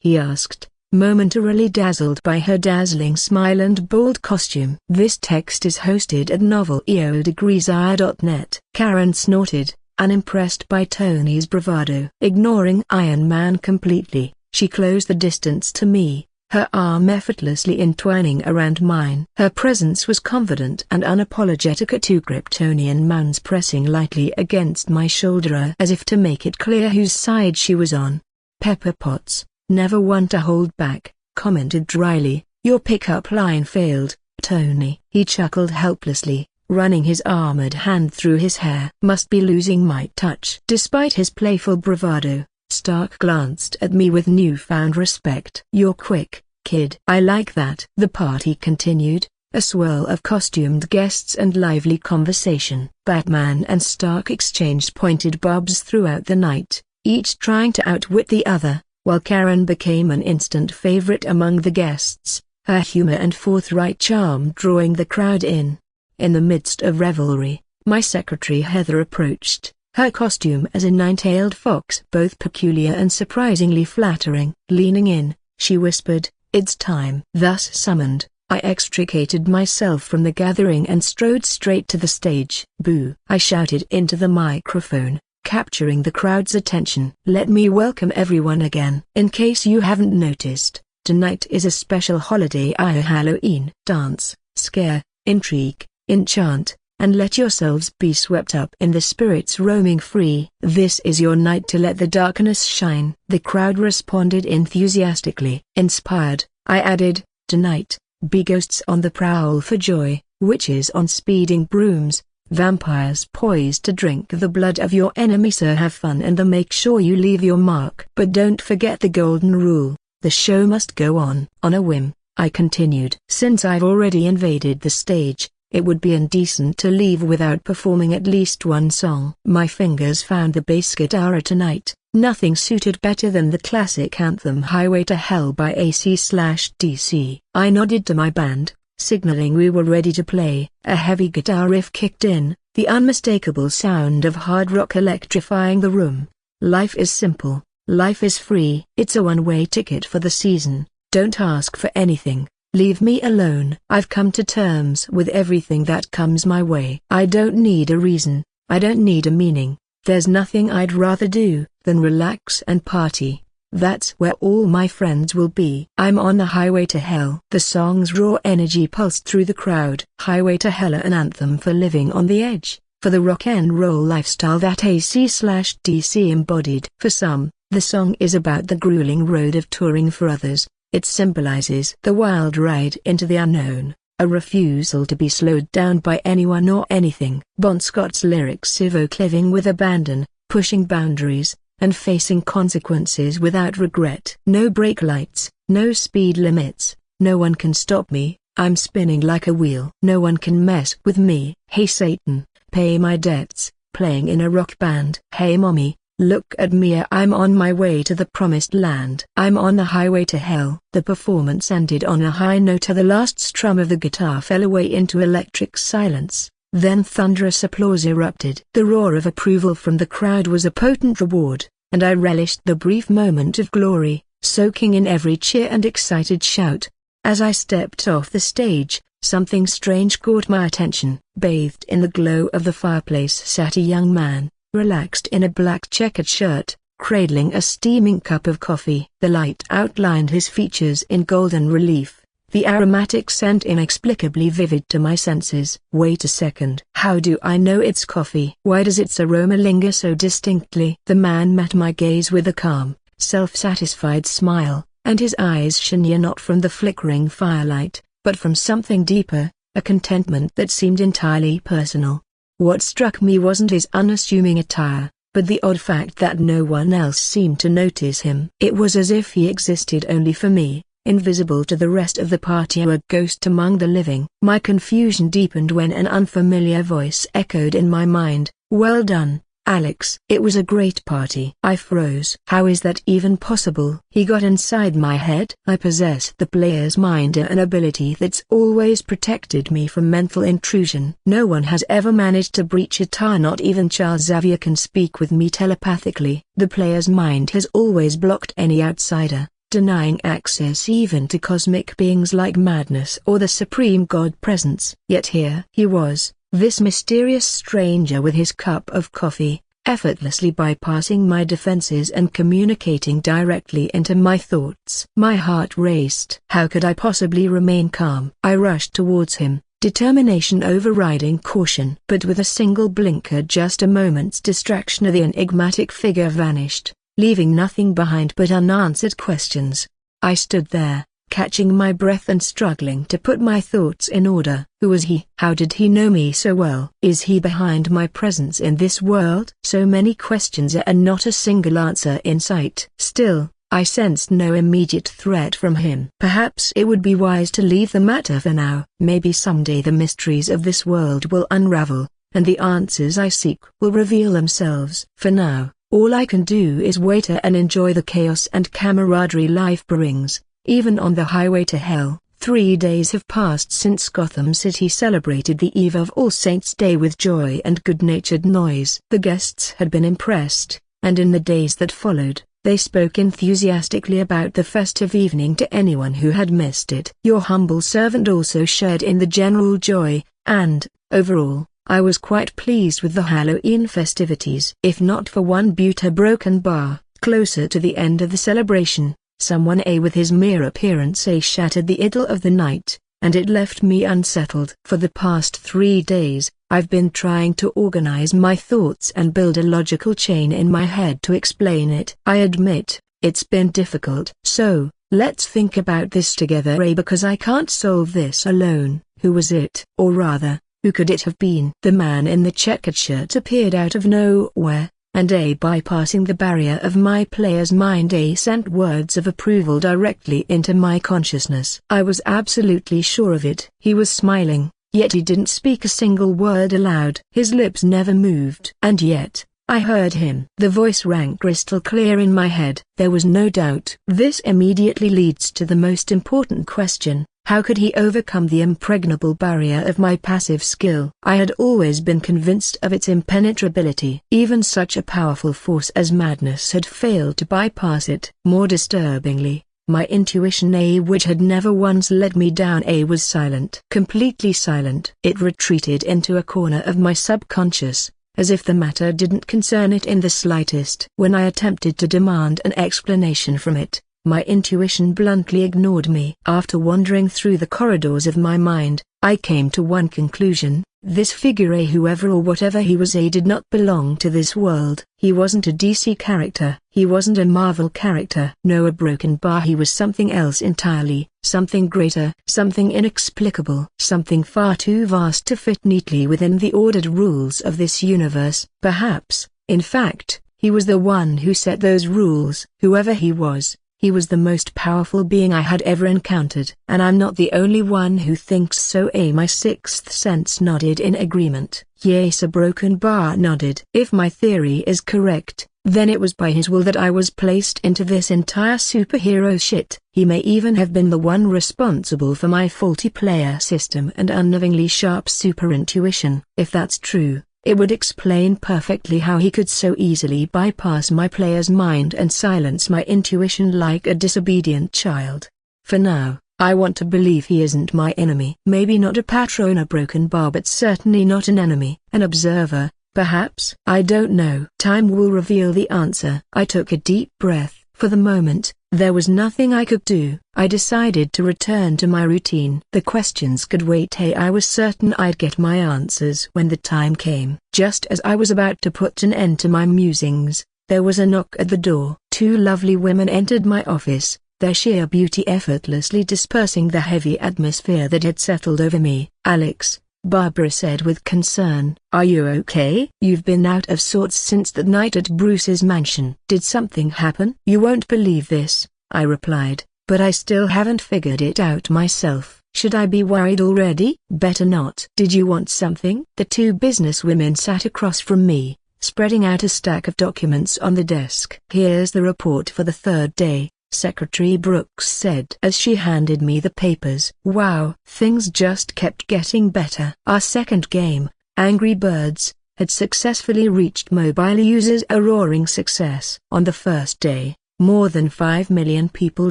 Speaker 1: he asked, momentarily dazzled by her dazzling smile and bold costume. This text is hosted at novel.eodegreesire.net. Karen snorted, unimpressed by Tony's bravado. Ignoring Iron Man completely, she closed the distance to me, her arm effortlessly entwining around mine. Her presence was confident and unapologetic, a two Kryptonian mounds pressing lightly against my shoulder as if to make it clear whose side she was on. "Pepper Potts, never one to hold back," commented dryly. "Your pickup line failed, Tony." He chuckled helplessly, running his armored hand through his hair. "Must be losing my touch." Despite his playful bravado, Stark glanced at me with newfound respect. "You're quick, kid." "I like that." The party continued, a swirl of costumed guests and lively conversation. Batman and Stark exchanged pointed bobs throughout the night, each trying to outwit the other, while Karen became an instant favorite among the guests, her humor and forthright charm drawing the crowd in. In the midst of revelry, my secretary Heather approached, her costume as a nine-tailed fox both peculiar and surprisingly flattering. Leaning in, she whispered, "It's time." Thus summoned, I extricated myself from the gathering and strode straight to the stage. "Boo!" I shouted into the microphone, capturing the crowd's attention. "Let me welcome everyone again. In case you haven't noticed, tonight is a special holiday Halloween. Dance, scare, intrigue, enchant, and let yourselves be swept up in the spirits roaming free. This is your night to let the darkness shine." The crowd responded enthusiastically. Inspired, I added, "Tonight, be ghosts on the prowl for joy, witches on speeding brooms, vampires poised to drink the blood of your enemy. So have fun and then make sure you leave your mark. But don't forget the golden rule, the show must go on." On a whim, I continued. "Since I've already invaded the stage, it would be indecent to leave without performing at least one song." My fingers found the bass guitar. Tonight, nothing suited better than the classic anthem Highway to Hell by AC/DC. I nodded to my band, signaling we were ready to play. A heavy guitar riff kicked in, the unmistakable sound of hard rock electrifying the room. "Life is simple, life is free. It's a one-way ticket for the season. Don't ask for anything. Leave me alone. I've come to terms with everything that comes my way. I don't need a reason, I don't need a meaning. There's nothing I'd rather do than relax and party. That's where all my friends will be. I'm on the highway to hell." The song's raw energy pulsed through the crowd. Highway to Hell, an anthem for living on the edge, for the rock and roll lifestyle that AC/DC embodied. For some, the song is about the grueling road of touring. For others, it symbolizes the wild ride into the unknown, a refusal to be slowed down by anyone or anything. Bon Scott's lyrics evoke living with abandon, pushing boundaries, and facing consequences without regret. No brake lights, no speed limits, no one can stop me, I'm spinning like a wheel. No one can mess with me. Hey Satan, pay my debts, playing in a rock band. Hey mommy, look at me, I'm on my way to the promised land. I'm on the highway to hell. The performance ended on a high note. The last strum of the guitar fell away into electric silence. Then thunderous applause erupted. The roar of approval from the crowd was a potent reward, and I relished the brief moment of glory, soaking in every cheer and excited shout. As I stepped off the stage, something strange caught my attention. Bathed in the glow of the fireplace sat a young man, relaxed in a black checkered shirt, cradling a steaming cup of coffee. The light outlined his features in golden relief, the aromatic scent inexplicably vivid to my senses. Wait a second. How do I know it's coffee? Why does its aroma linger so distinctly? The man met my gaze with a calm, self-satisfied smile, and his eyes shone not from the flickering firelight, but from something deeper, a contentment that seemed entirely personal. What struck me wasn't his unassuming attire, but the odd fact that no one else seemed to notice him. It was as if he existed only for me, invisible to the rest of the party, a ghost among the living. My confusion deepened when an unfamiliar voice echoed in my mind, "Well done, Alex." It was a great party. I froze. How is that even possible? He got inside my head. I possessed the player's mind, an ability that's always protected me from mental intrusion. No one has ever managed to breach it. Not even Charles Xavier can speak with me telepathically. The player's mind has always blocked any outsider, denying access even to cosmic beings like madness or the supreme God presence. Yet here he was, this mysterious stranger with his cup of coffee, effortlessly bypassing my defenses and communicating directly into my thoughts. My heart raced. How could I possibly remain calm? I rushed towards him, determination overriding caution. But with a single blinker, just a moment's distraction, the enigmatic figure vanished, leaving nothing behind but unanswered questions. I stood there, catching my breath and struggling to put my thoughts in order. Who was he? How did he know me so well? Is he behind my presence in this world? So many questions and not a single answer in sight. Still, I sensed no immediate threat from him. Perhaps it would be wise to leave the matter for now. Maybe someday the mysteries of this world will unravel, and the answers I seek will reveal themselves. For now, all I can do is wait and enjoy the chaos and camaraderie life brings. Even on the highway to hell, 3 days have passed since Gotham City celebrated the eve of All Saints' Day with joy and good-natured noise. The guests had been impressed, and in the days that followed, they spoke enthusiastically about the festive evening to anyone who had missed it. Your humble servant also shared in the general joy, and, overall, I was quite pleased with the Halloween festivities. If not for one broken bar, closer to the end of the celebration, someone with his mere appearance shattered the idyll of the night, and it left me unsettled. For the past 3 days, I've been trying to organize my thoughts and build a logical chain in my head to explain it. I admit, it's been difficult. So, let's think about this together, because I can't solve this alone. Who was it? Or rather, who could it have been? The man in the checkered shirt appeared out of nowhere, and bypassing the barrier of my player's mind, sent words of approval directly into my consciousness. I was absolutely sure of it. He was smiling, yet he didn't speak a single word aloud. His lips never moved. And yet, I heard him. The voice rang crystal clear in my head. There was no doubt. This immediately leads to the most important question. How could he overcome the impregnable barrier of my passive skill? I had always been convinced of its impenetrability. Even such a powerful force as madness had failed to bypass it. More disturbingly, my intuition, which had never once led me down, was silent. Completely silent. It retreated into a corner of my subconscious, as if the matter didn't concern it in the slightest. When I attempted to demand an explanation from it, my intuition bluntly ignored me. After wandering through the corridors of my mind, I came to one conclusion: this figure, whoever or whatever he was, did not belong to this world. He wasn't a DC character. He wasn't a Marvel character. No, a broken bar. He was something else entirely, something greater, something inexplicable, something far too vast to fit neatly within the ordered rules of this universe. Perhaps, in fact, He was the one who set those rules. Whoever he was the most powerful being I had ever encountered. And I'm not the only one who thinks so. My sixth sense nodded in agreement. Yes, a broken bar nodded. If my theory is correct, then it was by his will that I was placed into this entire superhero shit. He may even have been the one responsible for my faulty player system and unknowingly sharp super intuition. If that's true, it would explain perfectly how he could so easily bypass my player's mind and silence my intuition like a disobedient child. For now, I want to believe he isn't my enemy. Maybe not a patron, a broken bar, but certainly not an enemy. An observer, perhaps? I don't know. Time will reveal the answer. I took a deep breath. For the moment, there was nothing I could do. I decided to return to my routine. The questions could wait. I was certain I'd get my answers when the time came. Just as I was about to put an end to my musings, there was a knock at the door. Two lovely women entered my office, their sheer beauty effortlessly dispersing the heavy atmosphere that had settled over me. "Alex," Barbara said with concern. "Are you okay? You've been out of sorts since that night at Bruce's mansion. Did something happen?" "You won't believe this," I replied, "but I still haven't figured it out myself." "Should I be worried already?" "Better not." "Did you want something?" The two businesswomen sat across from me, spreading out a stack of documents on the desk. "Here's the report for the third day," Secretary Brooks said as she handed me the papers. "Wow." Things just kept getting better. Our second game, Angry Birds, had successfully reached mobile users, a roaring success. On the first day, more than 5 million people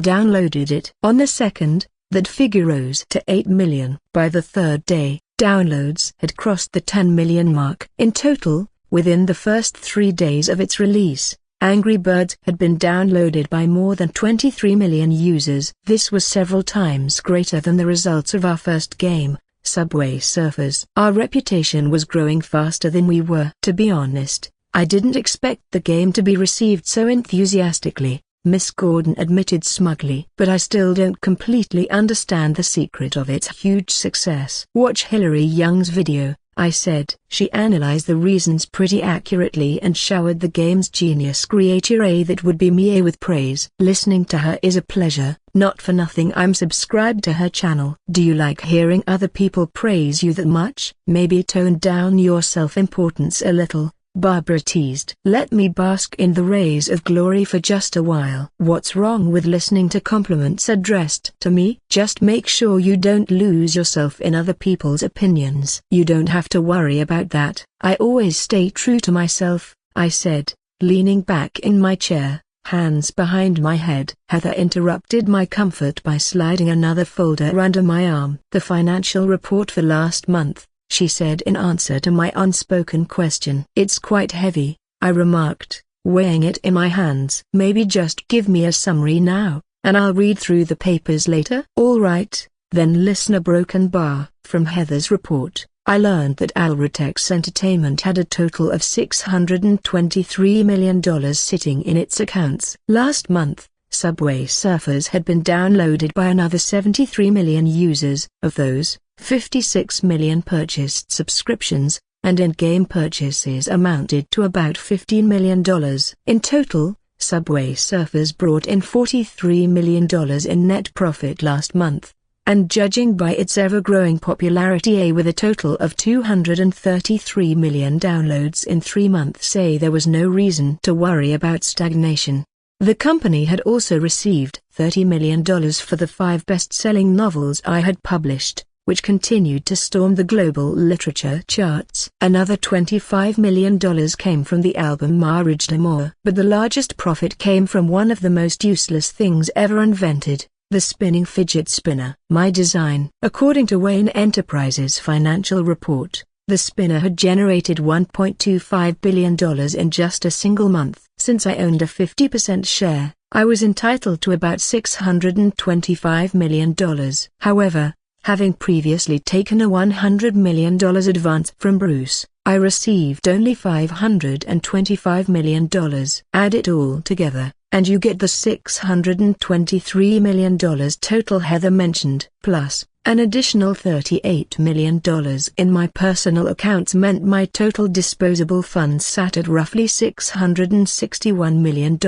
Speaker 1: downloaded it. On the second, that figure rose to 8 million. By the third day, downloads had crossed the 10 million mark. In total, within the first 3 days of its release, Angry Birds had been downloaded by more than 23 million users. This was several times greater than the results of our first game, Subway Surfers. Our reputation was growing faster than we were. To be honest, I didn't expect the game to be received so enthusiastically, Miss Gordon admitted smugly. But I still don't completely understand the secret of its huge success. "Watch Hillary Young's video," I said. She analyzed the reasons pretty accurately and showered the game's genius creator that would be me with praise. Listening to her is a pleasure. Not for nothing I'm subscribed to her channel. "Do you like hearing other people praise you that much? Maybe tone down your self-importance a little," Barbara teased. "Let me bask in the rays of glory for just a while." "What's wrong with listening to compliments addressed to me?" "Just make sure you don't lose yourself in other people's opinions." "You don't have to worry about that. I always stay true to myself," I said, leaning back in my chair, hands behind my head. Heather interrupted my comfort by sliding another folder under my arm. "The financial report for last month," she said in answer to my unspoken question. "It's quite heavy," I remarked, weighing it in my hands. "Maybe just give me a summary now, and I'll read through the papers later." "All right, then listen." A broken bar. From Heather's report, I learned that Alratex Entertainment had a total of $623 million sitting in its accounts. Last month, Subway Surfers had been downloaded by another 73 million users. Of those, 56 million purchased subscriptions, and in-game purchases amounted to about $15 million. In total, Subway Surfers brought in $43 million in net profit last month, and judging by its ever-growing popularity with a total of 233 million downloads in 3 months, there was no reason to worry about stagnation. The company had also received $30 million for the 5 best-selling novels I had published, which continued to storm the global literature charts. Another $25 million came from the album Marriage d'Amour. But the largest profit came from one of the most useless things ever invented, the spinning fidget spinner. My design. According to Wayne Enterprises' financial report, the spinner had generated $1.25 billion in just a single month. Since I owned a 50% share, I was entitled to about $625 million. However, having previously taken a $100 million advance from Bruce, I received only $525 million. Add it all together, and you get the $623 million total Heather mentioned. Plus, An additional $38 million in my personal accounts meant my total disposable funds sat at roughly $661 million.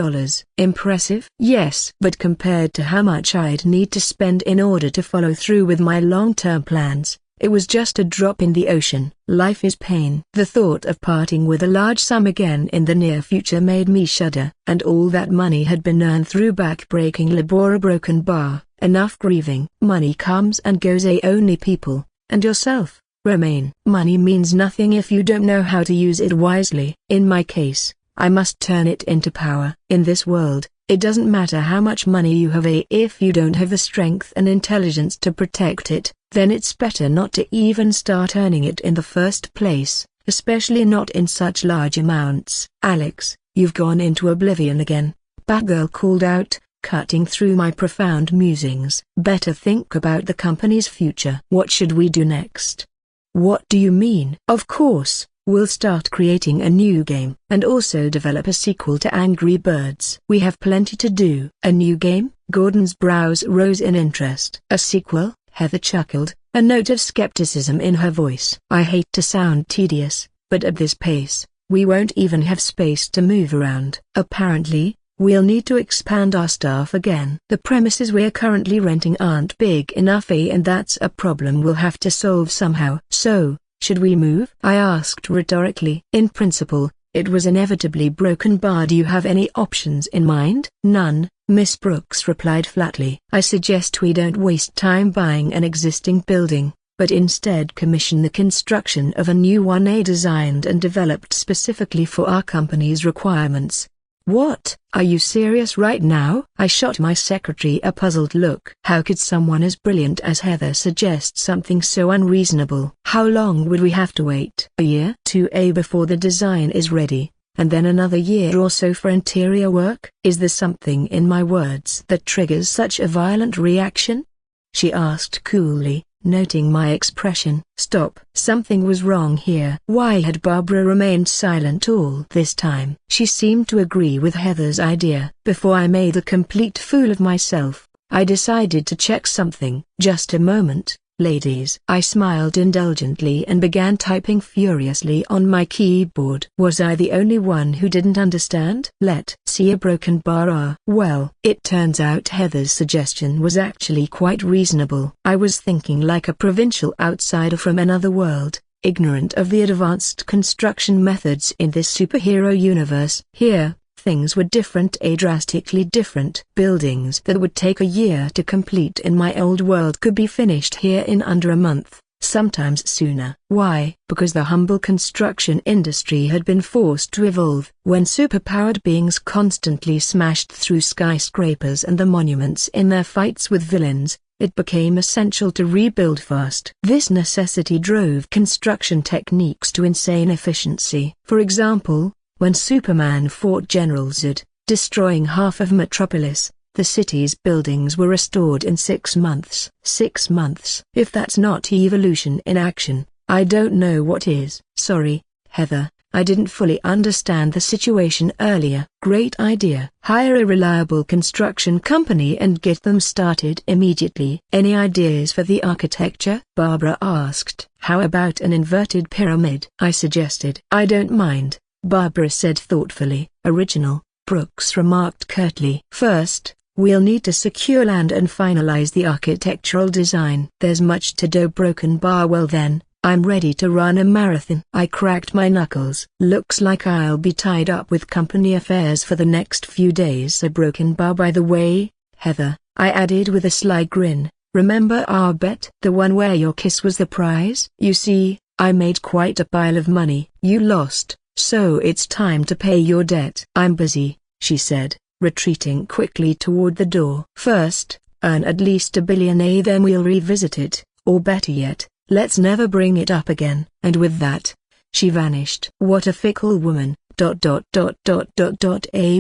Speaker 1: Impressive? Yes. But compared to how much I'd need to spend in order to follow through with my long-term plans, it was just a drop in the ocean. Life is pain. The thought of parting with a large sum again in the near future made me shudder. And all that money had been earned through back-breaking labor. A broken bar. Enough grieving. Money comes and goes. Only people, and yourself, remain. Money means nothing if you don't know how to use it wisely. In my case, I must turn it into power. In this world, it doesn't matter how much money you have, if you don't have the strength and intelligence to protect it, then it's better not to even start earning it in the first place, especially not in such large amounts. Alex, you've gone into oblivion again, Batgirl called out, cutting through my profound musings. Better think about the company's future. What should we do next? What do you mean? Of course, we'll start creating a new game, and also develop a sequel to Angry Birds. We have plenty to do. A new game? Gordon's brows rose in interest. A sequel? Heather chuckled, a note of skepticism in her voice. I hate to sound tedious, but at this pace, we won't even have space to move around. Apparently, we'll need to expand our staff again. The premises we're currently renting aren't big enough, and that's a problem we'll have to solve somehow. So, should we move? I asked rhetorically. In principle, it was inevitably Broken Bar. Do you have any options in mind? None, Miss Brooks replied flatly. I suggest we don't waste time buying an existing building, but instead commission the construction of a new one, designed and developed specifically for our company's requirements. What? Are you serious right now? I shot my secretary a puzzled look. How could someone as brilliant as Heather suggest something so unreasonable? How long would we have to wait? A year? 2 before the design is ready, and then another year or so for interior work? Is there something in my words that triggers such a violent reaction? She asked coolly, noting my expression. Stop. Something was wrong here. Why had Barbara remained silent all this time? She seemed to agree with Heather's idea. Before I made a complete fool of myself, I decided to check something. Just a moment, ladies. I smiled indulgently and began typing furiously on my keyboard. Was I the only one who didn't understand? Let's see a Broken Bar. Well, it turns out Heather's suggestion was actually quite reasonable. I was thinking like a provincial outsider from another world, ignorant of the advanced construction methods in this superhero universe. Here, things were different, drastically different. Buildings that would take a year to complete in my old world could be finished here in under a month, sometimes sooner. Why? Because the humble construction industry had been forced to evolve. When superpowered beings constantly smashed through skyscrapers and the monuments in their fights with villains, it became essential to rebuild fast. This necessity drove construction techniques to insane efficiency. For example, when Superman fought General Zod, destroying half of Metropolis, the city's buildings were restored in 6 months. 6 months. If that's not evolution in action, I don't know what is. Sorry, Heather, I didn't fully understand the situation earlier. Great idea. Hire a reliable construction company and get them started immediately. Any ideas for the architecture? Barbara asked. How about an inverted pyramid? I suggested. I don't mind, Barbara said thoughtfully. Original, Brooks remarked curtly. First, we'll need to secure land and finalize the architectural design. There's much to do. Broken Bar. Well then, I'm ready to run a marathon. I cracked my knuckles. Looks like I'll be tied up with company affairs for the next few days. A Broken Bar. By the way, Heather, I added with a sly grin, remember our bet? The one where your kiss was the prize? You see, I made quite a pile of money. You lost. So it's time to pay your debt. I'm busy, she said, retreating quickly toward the door. First, earn at least $1 billion, then we'll revisit it, or better yet, let's never bring it up again. And with that, she vanished. What a fickle woman. A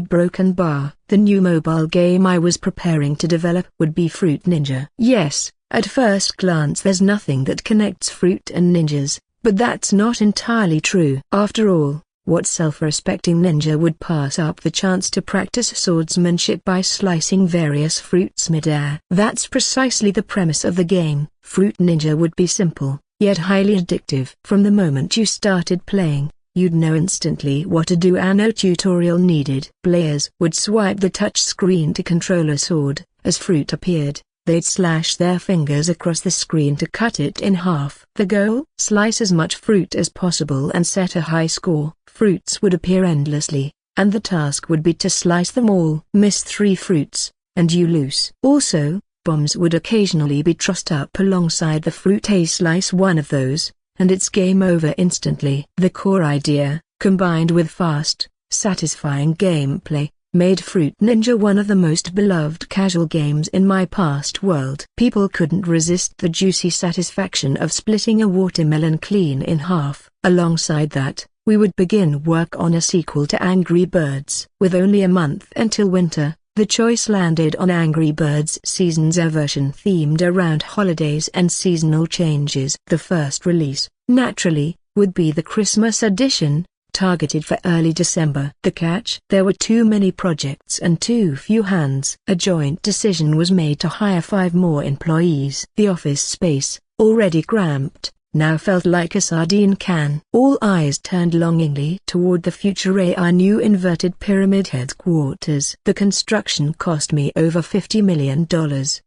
Speaker 1: Broken Bar. The new mobile game I was preparing to develop would be Fruit Ninja. Yes, at first glance there's nothing that connects fruit and ninjas, but that's not entirely true. After all, What self-respecting ninja would pass up the chance to practice swordsmanship by slicing various fruits mid-air? That's precisely the premise of the game. Fruit Ninja would be simple, yet highly addictive. From the moment you started playing, you'd know instantly what to do and no tutorial needed. Players would swipe the touch screen to control a sword. As fruit appeared, they'd slash their fingers across the screen to cut it in half. The goal? Slice as much fruit as possible and set a high score. Fruits would appear endlessly, and the task would be to slice them all. Miss 3 fruits, and you lose. Also, bombs would occasionally be trussed up alongside the fruit. Slice one of those, and it's game over instantly. The core idea, combined with fast, satisfying gameplay, made Fruit Ninja one of the most beloved casual games in my past world. People couldn't resist the juicy satisfaction of splitting a watermelon clean in half. Alongside that, we would begin work on a sequel to Angry Birds. With only a month until winter, the choice landed on Angry Birds Seasons, a version themed around holidays and seasonal changes. The first release, naturally, would be the Christmas edition, targeted for early December. The catch? There were too many projects and too few hands. A joint decision was made to hire 5 more employees. The office space, already cramped, now felt like a sardine can. All eyes turned longingly toward the future our new inverted pyramid headquarters. The construction cost me over $50 million.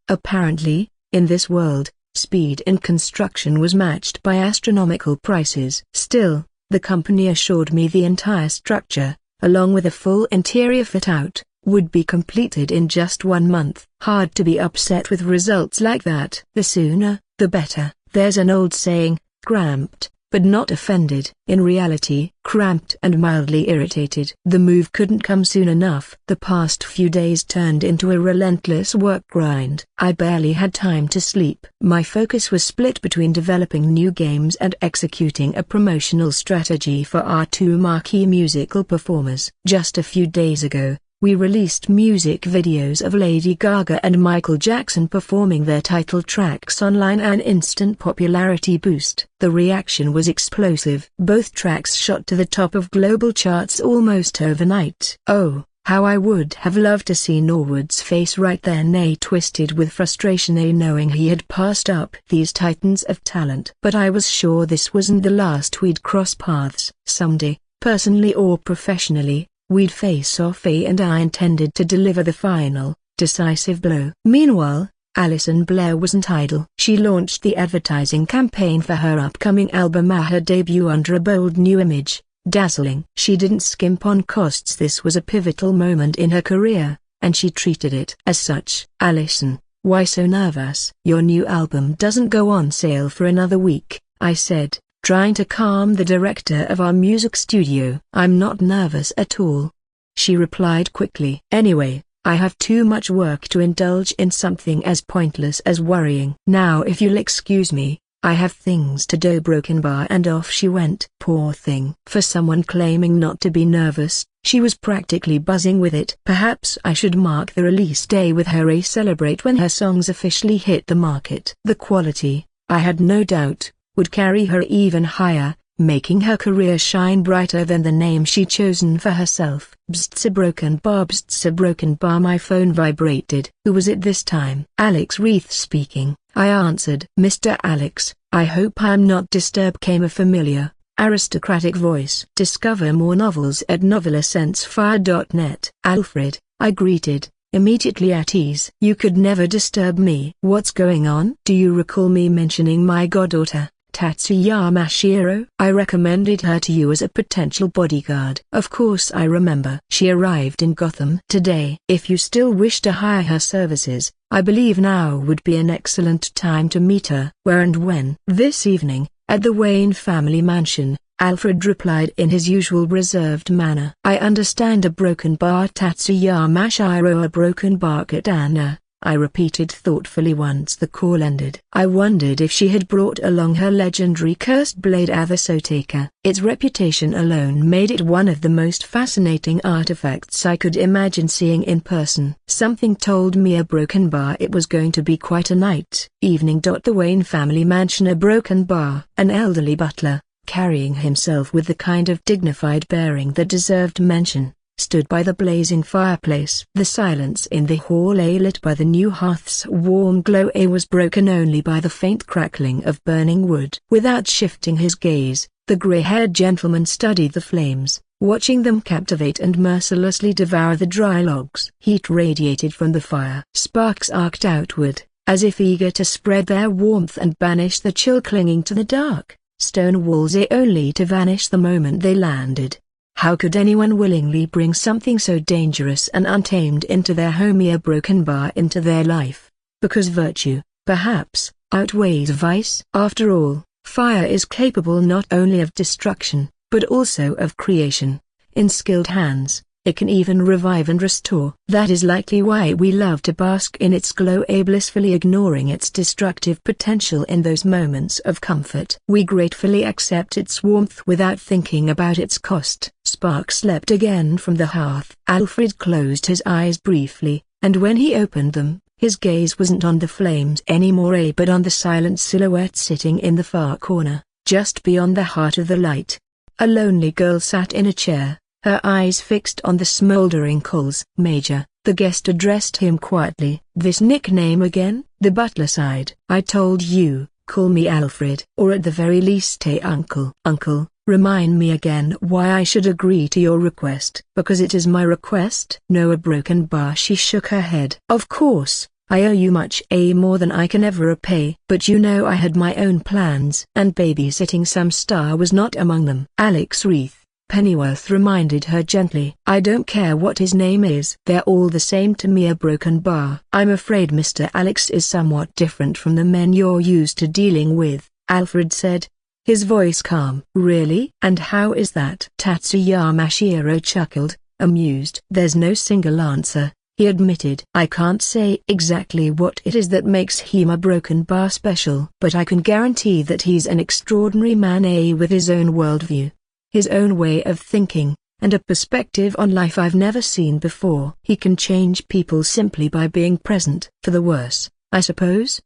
Speaker 1: Apparently, in this world, speed in construction was matched by astronomical prices. Still, the company assured me the entire structure, along with a full interior fit-out, would be completed in just 1 month. Hard to be upset with results like that. The sooner, the better. There's an old saying, cramped, but not offended. In reality, cramped and mildly irritated. The move couldn't come soon enough. The past few days turned into a relentless work grind. I barely had time to sleep. My focus was split between developing new games and executing a promotional strategy for our 2 marquee musical performers. Just a few days ago, we released music videos of Lady Gaga and Michael Jackson performing their title tracks online, an instant popularity boost. The reaction was explosive. Both tracks shot to the top of global charts almost overnight. Oh, how I would have loved to see Norwood's face right then, twisted with frustration, knowing he had passed up these titans of talent. But I was sure this wasn't the last we'd cross paths. Someday, personally or professionally, we'd face off, and I intended to deliver the final, decisive blow. Meanwhile, Alison Blair wasn't idle. She launched the advertising campaign for her upcoming album, her debut, under a bold new image, dazzling. She didn't skimp on costs. This was a pivotal moment in her career, and she treated it as such. Alison, why so nervous? Your new album doesn't go on sale for another week, I said, trying to calm the director of our music studio. I'm not nervous at all, she replied quickly. Anyway, I have too much work to indulge in something as pointless as worrying. Now if you'll excuse me, I have things to do. Broken bar. And off she went. Poor thing. For someone claiming not to be nervous, she was practically buzzing with it. Perhaps I should mark the release day with her, celebrate when her songs officially hit the market. The quality, I had no doubt, would carry her even higher, making her career shine brighter than the name she'd chosen for herself. Bzzz, a broken bar. Bzzz, a broken bar. My phone vibrated. Who was it this time? Alex Reith speaking, I answered. Mr. Alex, I hope I'm not disturbed, came a familiar, aristocratic voice. Discover more novels at novelascensefire.net. Alfred, I greeted, immediately at ease. You could never disturb me. What's going on? Do you recall me mentioning my goddaughter, Tatsuyama Shiro? I recommended her to you as a potential bodyguard. Of course I remember. She arrived in Gotham today. If you still wish to hire her services, I believe now would be an excellent time to meet her. Where and when? This evening, at the Wayne family mansion, Alfred replied in his usual reserved manner. I understand, a broken bar. Tatsuyama Shiro, a broken bar katana, I repeated thoughtfully once the call ended. I wondered if she had brought along her legendary cursed blade Athasotaka. Its reputation alone made it one of the most fascinating artifacts I could imagine seeing in person. Something told me a broken bar, it was going to be quite a night. Evening. The Wayne family mansion, a broken bar. An elderly butler, carrying himself with the kind of dignified bearing that deserved mention, stood by the blazing fireplace. The silence in the hall, lit by the new hearth's warm glow, was broken only by the faint crackling of burning wood. Without shifting his gaze, the grey-haired gentleman studied the flames, watching them captivate and mercilessly devour the dry logs. Heat radiated from the fire. Sparks arced outward, as if eager to spread their warmth and banish the chill clinging to the dark stone walls, only to vanish the moment they landed. How could anyone willingly bring something so dangerous and untamed into their home, a broken bar into their life? Because virtue, perhaps, outweighs vice. After all, fire is capable not only of destruction, but also of creation. In skilled hands, it can even revive and restore. That is likely why we love to bask in its glow, blissfully ignoring its destructive potential in those moments of comfort. We gratefully accept its warmth without thinking about its cost. Sparks leapt again from the hearth. Alfred closed his eyes briefly, and when he opened them, his gaze wasn't on the flames anymore, but on the silent silhouette sitting in the far corner, just beyond the heart of the light. A lonely girl sat in a chair, her eyes fixed on the smoldering coals. "Major," the guest addressed him quietly. "This nickname again?" The butler sighed. "I told you, call me Alfred. Or at the very least Uncle." "Uncle, remind me again why I should agree to your request." "Because it is my request." "No, a broken bar." She shook her head. "Of course, I owe you much, more than I can ever repay. But you know I had my own plans. And babysitting some star was not among them." "Alex Wreath," Pennyworth reminded her gently. "I don't care what his name is. They're all the same to me, a broken bar." "I'm afraid Mr. Alex is somewhat different from the men you're used to dealing with," Alfred said, his voice calm. "Really? And how is that?" Tatsuyama Shiro chuckled, amused. "There's no single answer," he admitted. "I can't say exactly what it is that makes him a broken bar special, but I can guarantee that he's an extraordinary man, with his own worldview, his own way of thinking, and a perspective on life I've never seen before. He can change people simply by being present." "For the worse, I suppose?"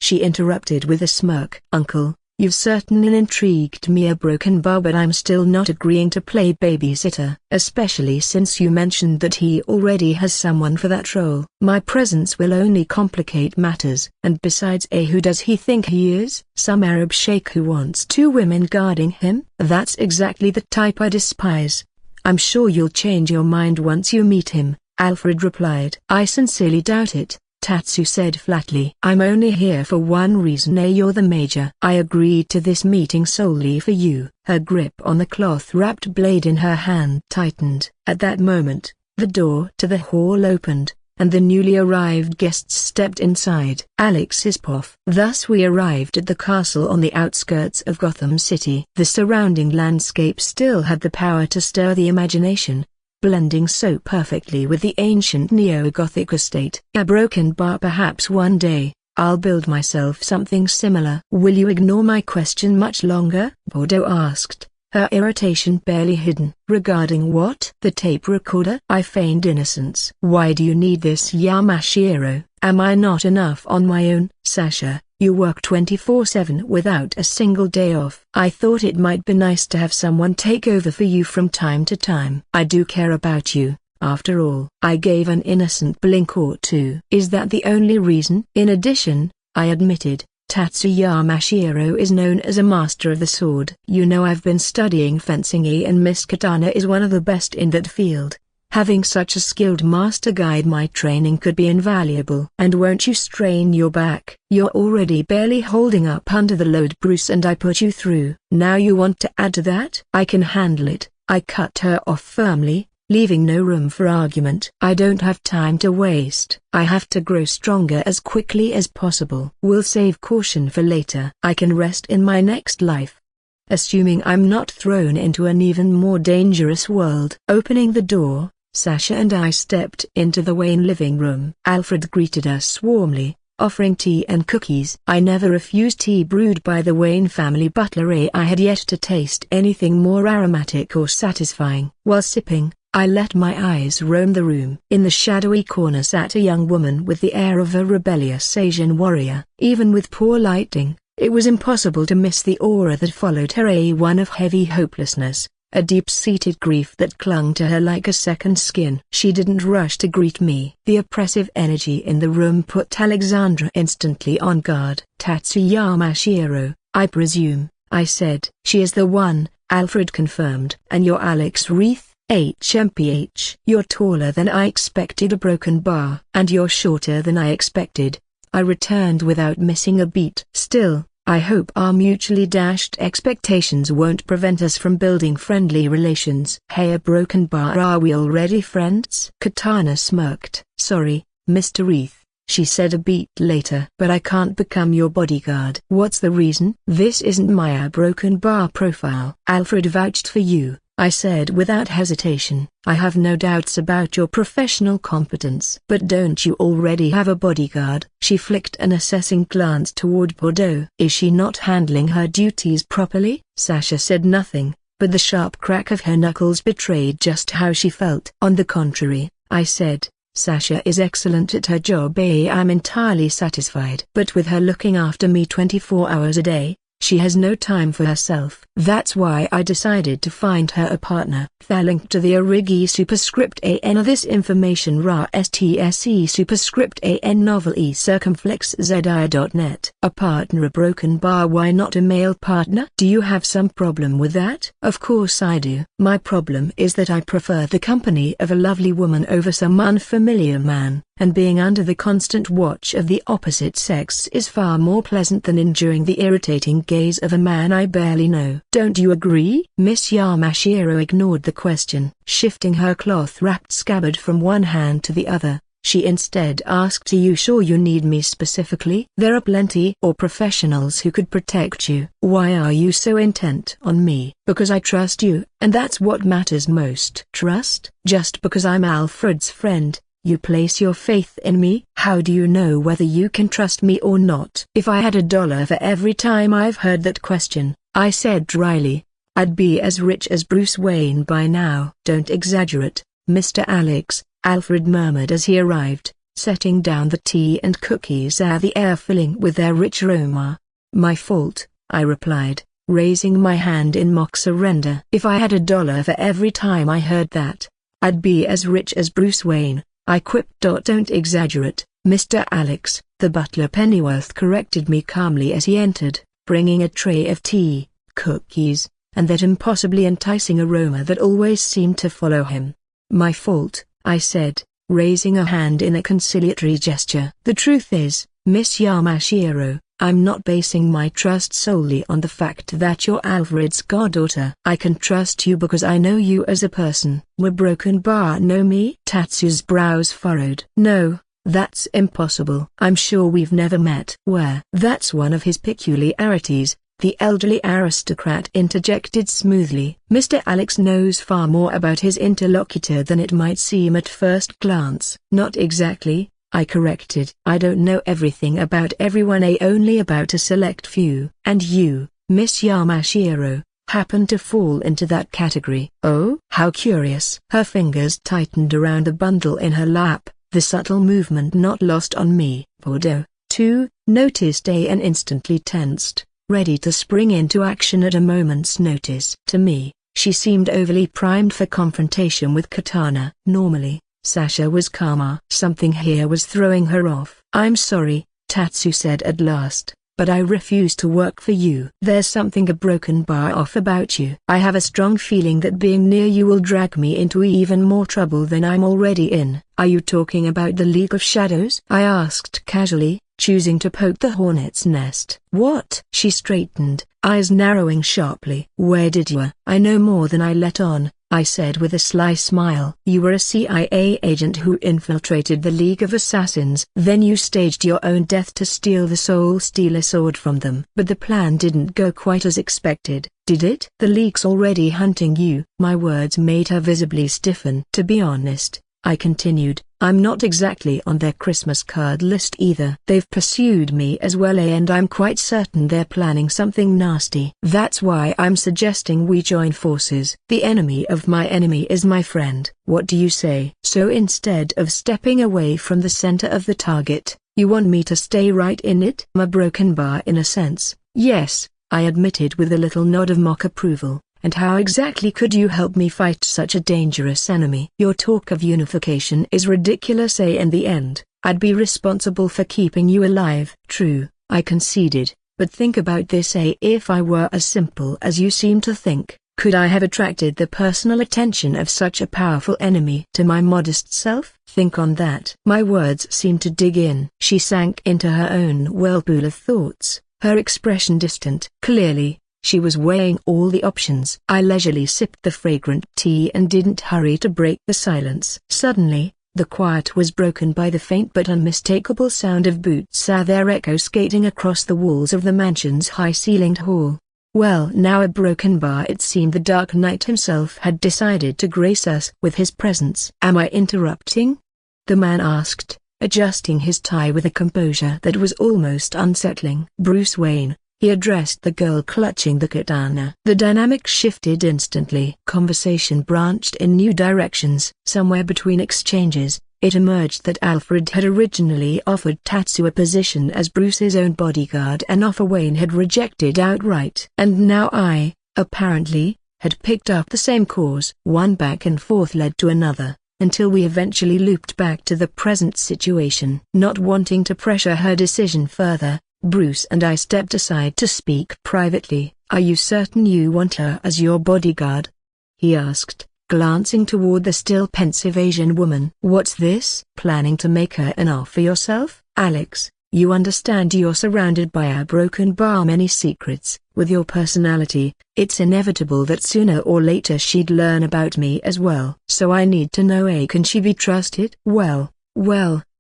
Speaker 1: she interrupted with a smirk. "Uncle, you've certainly intrigued me, a broken bar, but I'm still not agreeing to play babysitter, especially since you mentioned that he already has someone for that role. My presence will only complicate matters. And besides, who does he think he is? Some Arab sheikh who wants 2 women guarding him? That's exactly the type I despise." "I'm sure you'll change your mind once you meet him," Alfred replied. "I sincerely doubt it," Tatsu said flatly. "I'm only here for one reason. You're the major. I agreed to this meeting solely for you." Her grip on the cloth-wrapped blade in her hand tightened. At that moment, the door to the hall opened, and the newly arrived guests stepped inside. Alex Ispoff. Thus we arrived at the castle on the outskirts of Gotham City. The surrounding landscape still had the power to stir the imagination, blending so perfectly with the ancient neo-Gothic estate. A broken bar. Perhaps one day, I'll build myself something similar. "Will you ignore my question much longer?" Bordeaux asked, her irritation barely hidden. "Regarding what?" "The tape recorder." I feigned innocence. "Why do you need this, Yamashiro? Am I not enough on my own?" "Sasha, you work 24/7 without a single day off. I thought it might be nice to have someone take over for you from time to time. I do care about you, after all." I gave an innocent blink or two. "Is that the only reason?" "In addition," I admitted, "Tatsuyama Shiro is known as a master of the sword. You know I've been studying fencing, and Miss Katana is one of the best in that field. Having such a skilled master guide my training could be invaluable." "And won't you strain your back? You're already barely holding up under the load, Bruce, and I put you through. Now you want to add to that?" "I can handle it," I cut her off firmly, leaving no room for argument. "I don't have time to waste. I have to grow stronger as quickly as possible." "We'll save caution for later. I can rest in my next life, assuming I'm not thrown into an even more dangerous world." Opening the door, Sasha and I stepped into the Wayne living room. Alfred greeted us warmly, offering tea and cookies. I never refused tea brewed by the Wayne family butler. I had yet to taste anything more aromatic or satisfying. While sipping, I let my eyes roam the room. In the shadowy corner sat a young woman with the air of a rebellious Asian warrior. Even with poor lighting, It was impossible to miss the aura that followed her, one of heavy hopelessness, a deep-seated grief that clung to her like a second skin. She didn't rush to greet me. The oppressive energy in the room put Alexandra instantly on guard. "Tatsuyama Shiro, I presume," I said. "She is the one," Alfred confirmed. "And you're Alex Wreath, HMPH. You're taller than I expected, a broken bar. And you're shorter than I expected," I returned without missing a beat. "Still, I hope our mutually dashed expectations won't prevent us from building friendly relations." "Hey, a broken bar, are we already friends?" Katana smirked. "Sorry, Mr. Wreath," she said a beat later. "But I can't become your bodyguard." "What's the reason?" "This isn't my broken bar profile." "Alfred vouched for you," I said without hesitation. "I have no doubts about your professional competence." "But don't you already have a bodyguard?" She flicked an assessing glance toward Bordeaux. "Is she not handling her duties properly?" Sasha said nothing, but the sharp crack of her knuckles betrayed just how she felt. "On the contrary," I said, "Sasha is excellent at her job. I'm entirely satisfied. But with her looking after me 24 hours a day, she has no time for herself. That's why I decided to find her a partner." The link to the Origi superscript AN. This information ra STSE superscript AN novel E circumflex ZI.net. "A partner, a broken bar. Why not a male partner?" "Do you have some problem with that?" "Of course I do. My problem is that I prefer the company of a lovely woman over some unfamiliar man, and being under the constant watch of the opposite sex is far more pleasant than enduring the irritating gaze of a man I barely know. Don't you agree?" Miss Yamashiro ignored the question. Shifting her cloth-wrapped scabbard from one hand to the other, she instead asked, "Are you sure you need me specifically?" "There are plenty or professionals who could protect you." "Why are you so intent on me?" "Because I trust you, and that's what matters most." "Trust? Just because I'm Alfred's friend, you place your faith in me?" "How do you know whether you can trust me or not?" "If I had $1 for every time I've heard that question," I said dryly, "I'd be as rich as Bruce Wayne by now." "Don't exaggerate, Mr. Alex," Alfred murmured as he arrived, setting down the tea and cookies, the air filling with their rich aroma. "My fault," I replied, raising my hand in mock surrender. "If I had $1 for every time I heard that, I'd be as rich as Bruce Wayne," I quipped. "Don't exaggerate, Mr. Alex," the butler Pennyworth corrected me calmly as he entered, bringing a tray of tea, cookies, and that impossibly enticing aroma that always seemed to follow him. "My fault," I said, raising a hand in a conciliatory gesture. "The truth is, Miss Yamashiro, I'm not basing my trust solely on the fact that you're Alfred's goddaughter. I can trust you because I know you as a person." "Will broken bar know me?" Tatsu's brows furrowed. "No, that's impossible. I'm sure we've never met." "Where?" "That's one of his peculiarities," the elderly aristocrat interjected smoothly. "Mr. Alex knows far more about his interlocutor than it might seem at first glance." "Not exactly," I corrected. "I don't know everything about everyone, only about a select few." "And you, Miss Yamashiro, happen to fall into that category." "Oh? How curious." Her fingers tightened around the bundle in her lap, the subtle movement not lost on me. Bordeaux, too, noticed and instantly tensed, ready to spring into action at a moment's notice. To me, she seemed overly primed for confrontation with Katana. Normally, Sasha was calmer. Something here was throwing her off. "I'm sorry," Tatsu said at last, "but I refuse to work for you. There's something a broken bar off about you. I have a strong feeling that being near you will drag me into even more trouble than I'm already in." "Are you talking about the League of Shadows?" I asked casually, choosing to poke the hornet's nest. "What?" She straightened, eyes narrowing sharply. "Where did you?" "I know more than I let on," I said with a sly smile. "You were a CIA agent who infiltrated the League of Assassins. Then you staged your own death to steal the Soul Stealer sword from them. But the plan didn't go quite as expected, did it?" "The League's already hunting you." My words made her visibly stiffen. "To be honest," I continued, "I'm not exactly on their Christmas card list either. They've pursued me as well, and I'm quite certain they're planning something nasty. That's why I'm suggesting we join forces. The enemy of my enemy is my friend. What do you say?" "So instead of stepping away from the center of the target, you want me to stay right in it?" "A broken bar in a sense, Yes, I admitted with a little nod of mock approval. And how exactly could you help me fight such a dangerous enemy? Your talk of unification is ridiculous. In the end, I'd be responsible for keeping you alive. True, I conceded, but think about this. If I were as simple as you seem to think, could I have attracted the personal attention of such a powerful enemy to my modest self? Think on that. My words seemed to dig in. She sank into her own whirlpool of thoughts, her expression distant. Clearly, she was weighing all the options. I leisurely sipped the fragrant tea and didn't hurry to break the silence. Suddenly, the quiet was broken by the faint but unmistakable sound of boots, their echo skating across the walls of the mansion's high-ceilinged hall. Well, now a broken bar. It seemed the Dark Knight himself had decided to grace us with his presence. Am I interrupting? The man asked, adjusting his tie with a composure that was almost unsettling. Bruce Wayne, he addressed the girl clutching the katana. The dynamic shifted instantly. Conversation branched in new directions. Somewhere between exchanges, it emerged that Alfred had originally offered Tatsu a position as Bruce's own bodyguard, an offer Wayne had rejected outright. And now I, apparently, had picked up the same course. One back and forth led to another, until we eventually looped back to the present situation. Not wanting to pressure her decision further, Bruce and I stepped aside to speak privately. Are you certain you want her as your bodyguard? He asked, glancing toward the still pensive Asian woman. What's this? Planning to make her an offer yourself? Alex, you understand you're surrounded by a broken bar, many secrets. With your personality, it's inevitable that sooner or later she'd learn about me as well. So I need to know, can she be trusted? Well,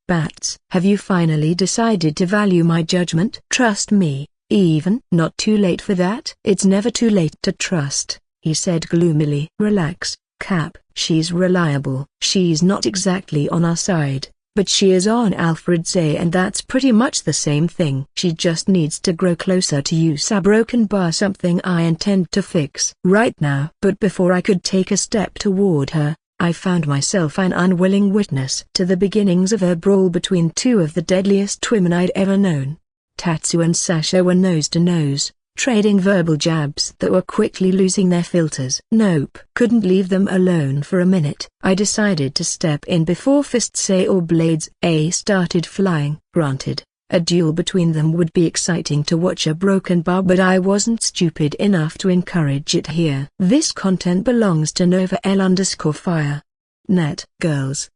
Speaker 1: Bats, have you finally decided to value my judgment? Trust me, even? Not too late for that? It's never too late to trust, he said gloomily. Relax, Cap. She's reliable. She's not exactly on our side, but she is on Alfred's, and that's pretty much the same thing. She just needs to grow closer to you. A broken bar, something I intend to fix right now. But before I could take a step toward her, I found myself an unwilling witness to the beginnings of a brawl between two of the deadliest women I'd ever known. Tatsu and Sasha were nose to nose, trading verbal jabs that were quickly losing their filters. Nope. Couldn't leave them alone for a minute. I decided to step in before fists or blades started flying. Granted, a duel between them would be exciting to watch a broken bar, but I wasn't stupid enough to encourage it here. This content belongs to Nova L_fire. Net. Girls,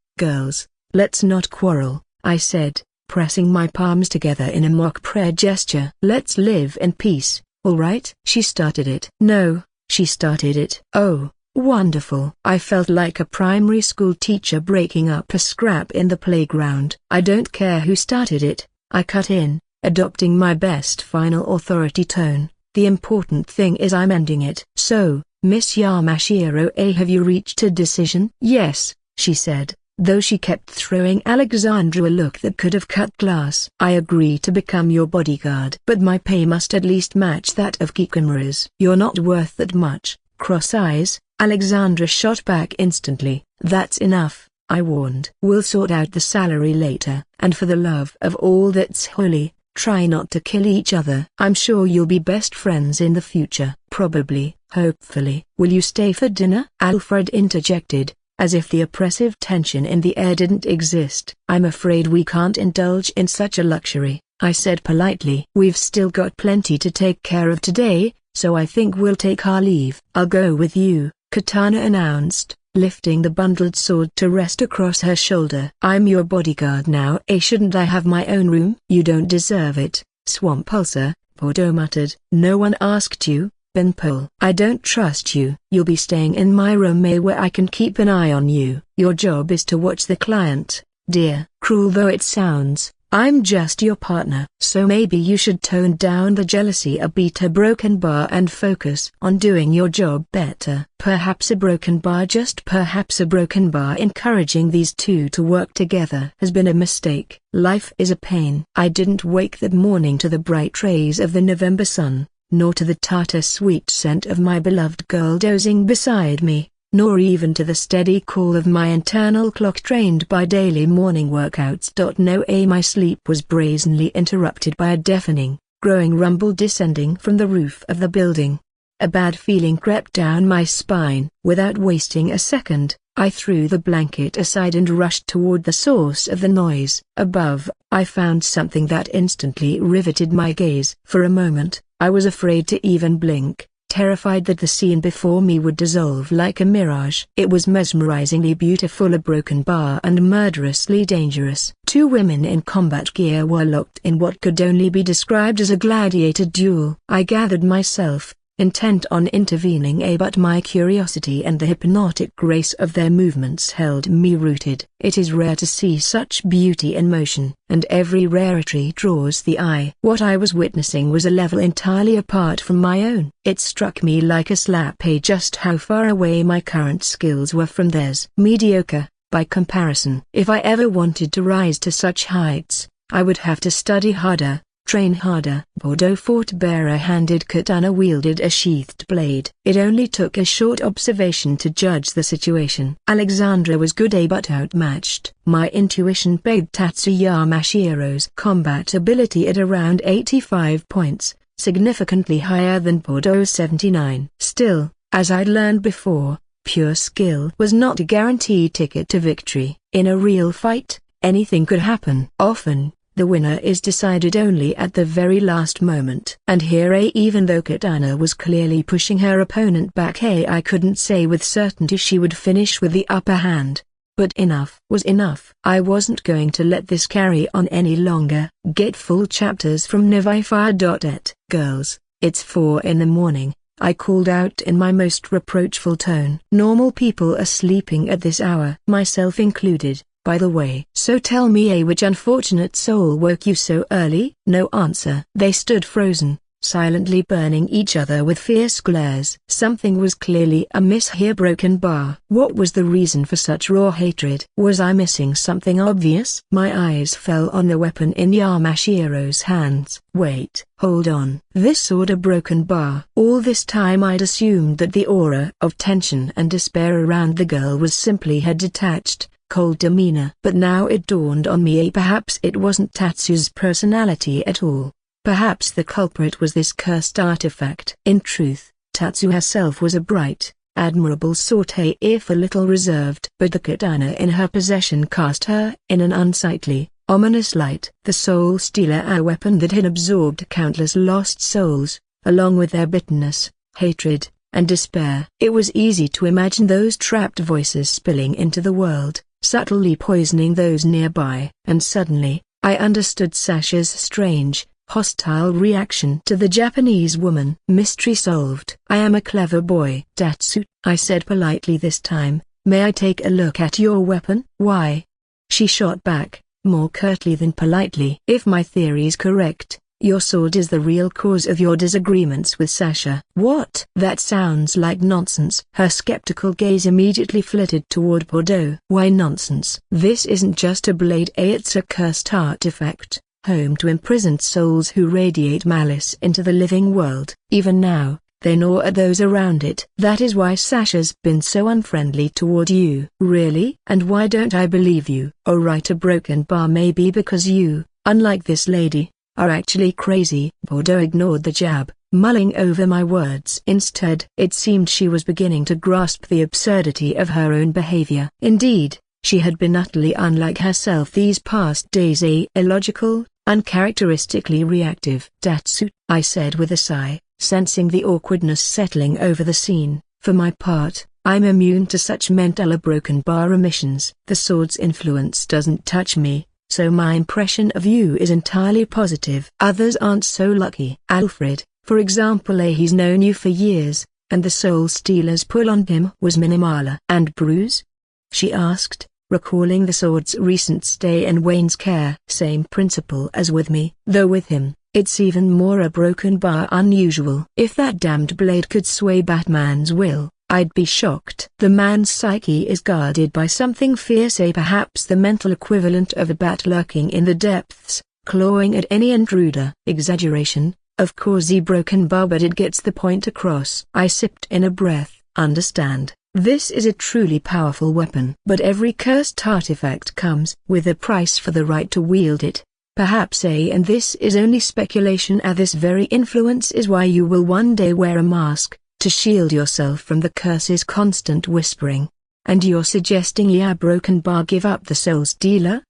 Speaker 1: let's not quarrel, I said, pressing my palms together in a mock prayer gesture. Let's live in peace, alright? She started it. No, she started it. Oh, wonderful. I felt like a primary school teacher breaking up a scrap in the playground. I don't care who started it, I cut in, adopting my best final authority tone. The important thing is I'm ending it. So, Miss Yamashiro, have you reached a decision? Yes, she said, though she kept throwing Alexandra a look that could have cut glass. I agree to become your bodyguard, but my pay must at least match that of Kikamura's. You're not worth that much. Cross eyes, Alexandra shot back instantly. That's enough, I warned. We'll sort out the salary later, and for the love of all that's holy, try not to kill each other. I'm sure you'll be best friends in the future. Probably, hopefully. Will you stay for dinner? Alfred interjected, as if the oppressive tension in the air didn't exist. I'm afraid we can't indulge in such a luxury, I said politely. We've still got plenty to take care of today, so I think we'll take our leave. I'll go with you, Katana announced, lifting the bundled sword to rest across her shoulder. I'm your bodyguard now. Shouldn't I have my own room? You don't deserve it, Swampulsa, Porto muttered. No one asked you, Benpole. I don't trust you. You'll be staying in my room, where I can keep an eye on you. Your job is to watch the client, dear. Cruel though it sounds, I'm just your partner. So maybe you should tone down the jealousy a bit, a broken bar, and focus on doing your job better. Perhaps a broken bar, just perhaps a broken bar, encouraging these two to work together has been a mistake. Life is a pain. I didn't wake that morning to the bright rays of the November sun, nor to the tartar sweet scent of my beloved girl dozing beside me, nor even to the steady call of my internal clock trained by daily morning workouts. No, my sleep was brazenly interrupted by a deafening, growing rumble descending from the roof of the building. A bad feeling crept down my spine. Without wasting a second, I threw the blanket aside and rushed toward the source of the noise. Above, I found something that instantly riveted my gaze. For a moment, I was afraid to even blink, terrified that the scene before me would dissolve like a mirage. It was mesmerizingly beautiful, a broken bar, and murderously dangerous. Two women in combat gear were locked in what could only be described as a gladiator duel. I gathered myself, intent on intervening, but my curiosity and the hypnotic grace of their movements held me rooted. It is rare to see such beauty in motion, and every rarity draws the eye. What I was witnessing was a level entirely apart from my own. It struck me like a slap just how far away my current skills were from theirs. Mediocre, by comparison. If I ever wanted to rise to such heights, I would have to study harder, train harder. Bordeaux fought bare-handed. Katana wielded a sheathed blade. It only took a short observation to judge the situation. Alexandra was good but outmatched. My intuition pegged Tatsuya Mashiro's combat ability at around 85 points, significantly higher than Bordeaux's 79. Still, as I'd learned before, pure skill was not a guaranteed ticket to victory. In a real fight, anything could happen. Often, the winner is decided only at the very last moment. And here, even though Katana was clearly pushing her opponent back, I couldn't say with certainty she would finish with the upper hand. But enough was enough. I wasn't going to let this carry on any longer. Get full chapters from Nivify.et. Girls, it's 4 in the morning, I called out in my most reproachful tone. Normal people are sleeping at this hour, myself included, by the way. So tell me, which unfortunate soul woke you so early? No answer. They stood frozen, silently burning each other with fierce glares. Something was clearly amiss here. Broken bar. What was the reason for such raw hatred? Was I missing something obvious? My eyes fell on the weapon in Yamashiro's hands. Wait, hold on. This sword, a broken bar. All this time I'd assumed that the aura of tension and despair around the girl was simply her detached, cold demeanor. But now it dawned on me, perhaps it wasn't Tatsu's personality at all. Perhaps the culprit was this cursed artifact. In truth, Tatsu herself was a bright, admirable sort, if a little reserved. But the katana in her possession cast her in an unsightly, ominous light. The soul stealer, a weapon that had absorbed countless lost souls, along with their bitterness, hatred, and despair. It was easy to imagine those trapped voices spilling into the world, subtly poisoning those nearby. And suddenly, I understood Sasha's strange, hostile reaction to the Japanese woman. Mystery solved. I am a clever boy. Tatsu, I said politely this time, may I take a look at your weapon? Why? She shot back, more curtly than politely. If my theory's correct, your sword is the real cause of your disagreements with Sasha. What? That sounds like nonsense. Her skeptical gaze immediately flitted toward Bordeaux. Why nonsense? This isn't just a blade, it's a cursed artifact, home to imprisoned souls who radiate malice into the living world. Even now, they gnaw at those around it. That is why Sasha's been so unfriendly toward you. Really? And why don't I believe you? Oh right, a broken bar may be because you, unlike this lady, are actually crazy. Bordeaux ignored the jab, mulling over my words. Instead, it seemed she was beginning to grasp the absurdity of her own behavior. Indeed, she had been utterly unlike herself these past days, illogical, uncharacteristically reactive. Tatsu, I said with a sigh, sensing the awkwardness settling over the scene. For my part, I'm immune to such mental broken bar emissions. The sword's influence doesn't touch me, so my impression of you is entirely positive. Others aren't so lucky. Alfred, for example, he's known you for years, and the soul stealer's pull on him was minimal. And Bruce? She asked, recalling the sword's recent stay in Wayne's care. Same principle as with me, though with him, it's even more a broken bar unusual. If that damned blade could sway Batman's will, I'd be shocked. The man's psyche is guarded by something fierce, perhaps the mental equivalent of a bat lurking in the depths, clawing at any intruder. Exaggeration, of course, broken bar, but it gets the point across. I sipped in a breath. Understand, this is a truly powerful weapon. But every cursed artifact comes with a price for the right to wield it. Perhaps and this is only speculation, this very influence is why you will one day wear a mask, to shield yourself from the curse's constant whispering. And you're suggesting Broken Bar give up the Soul Stealer?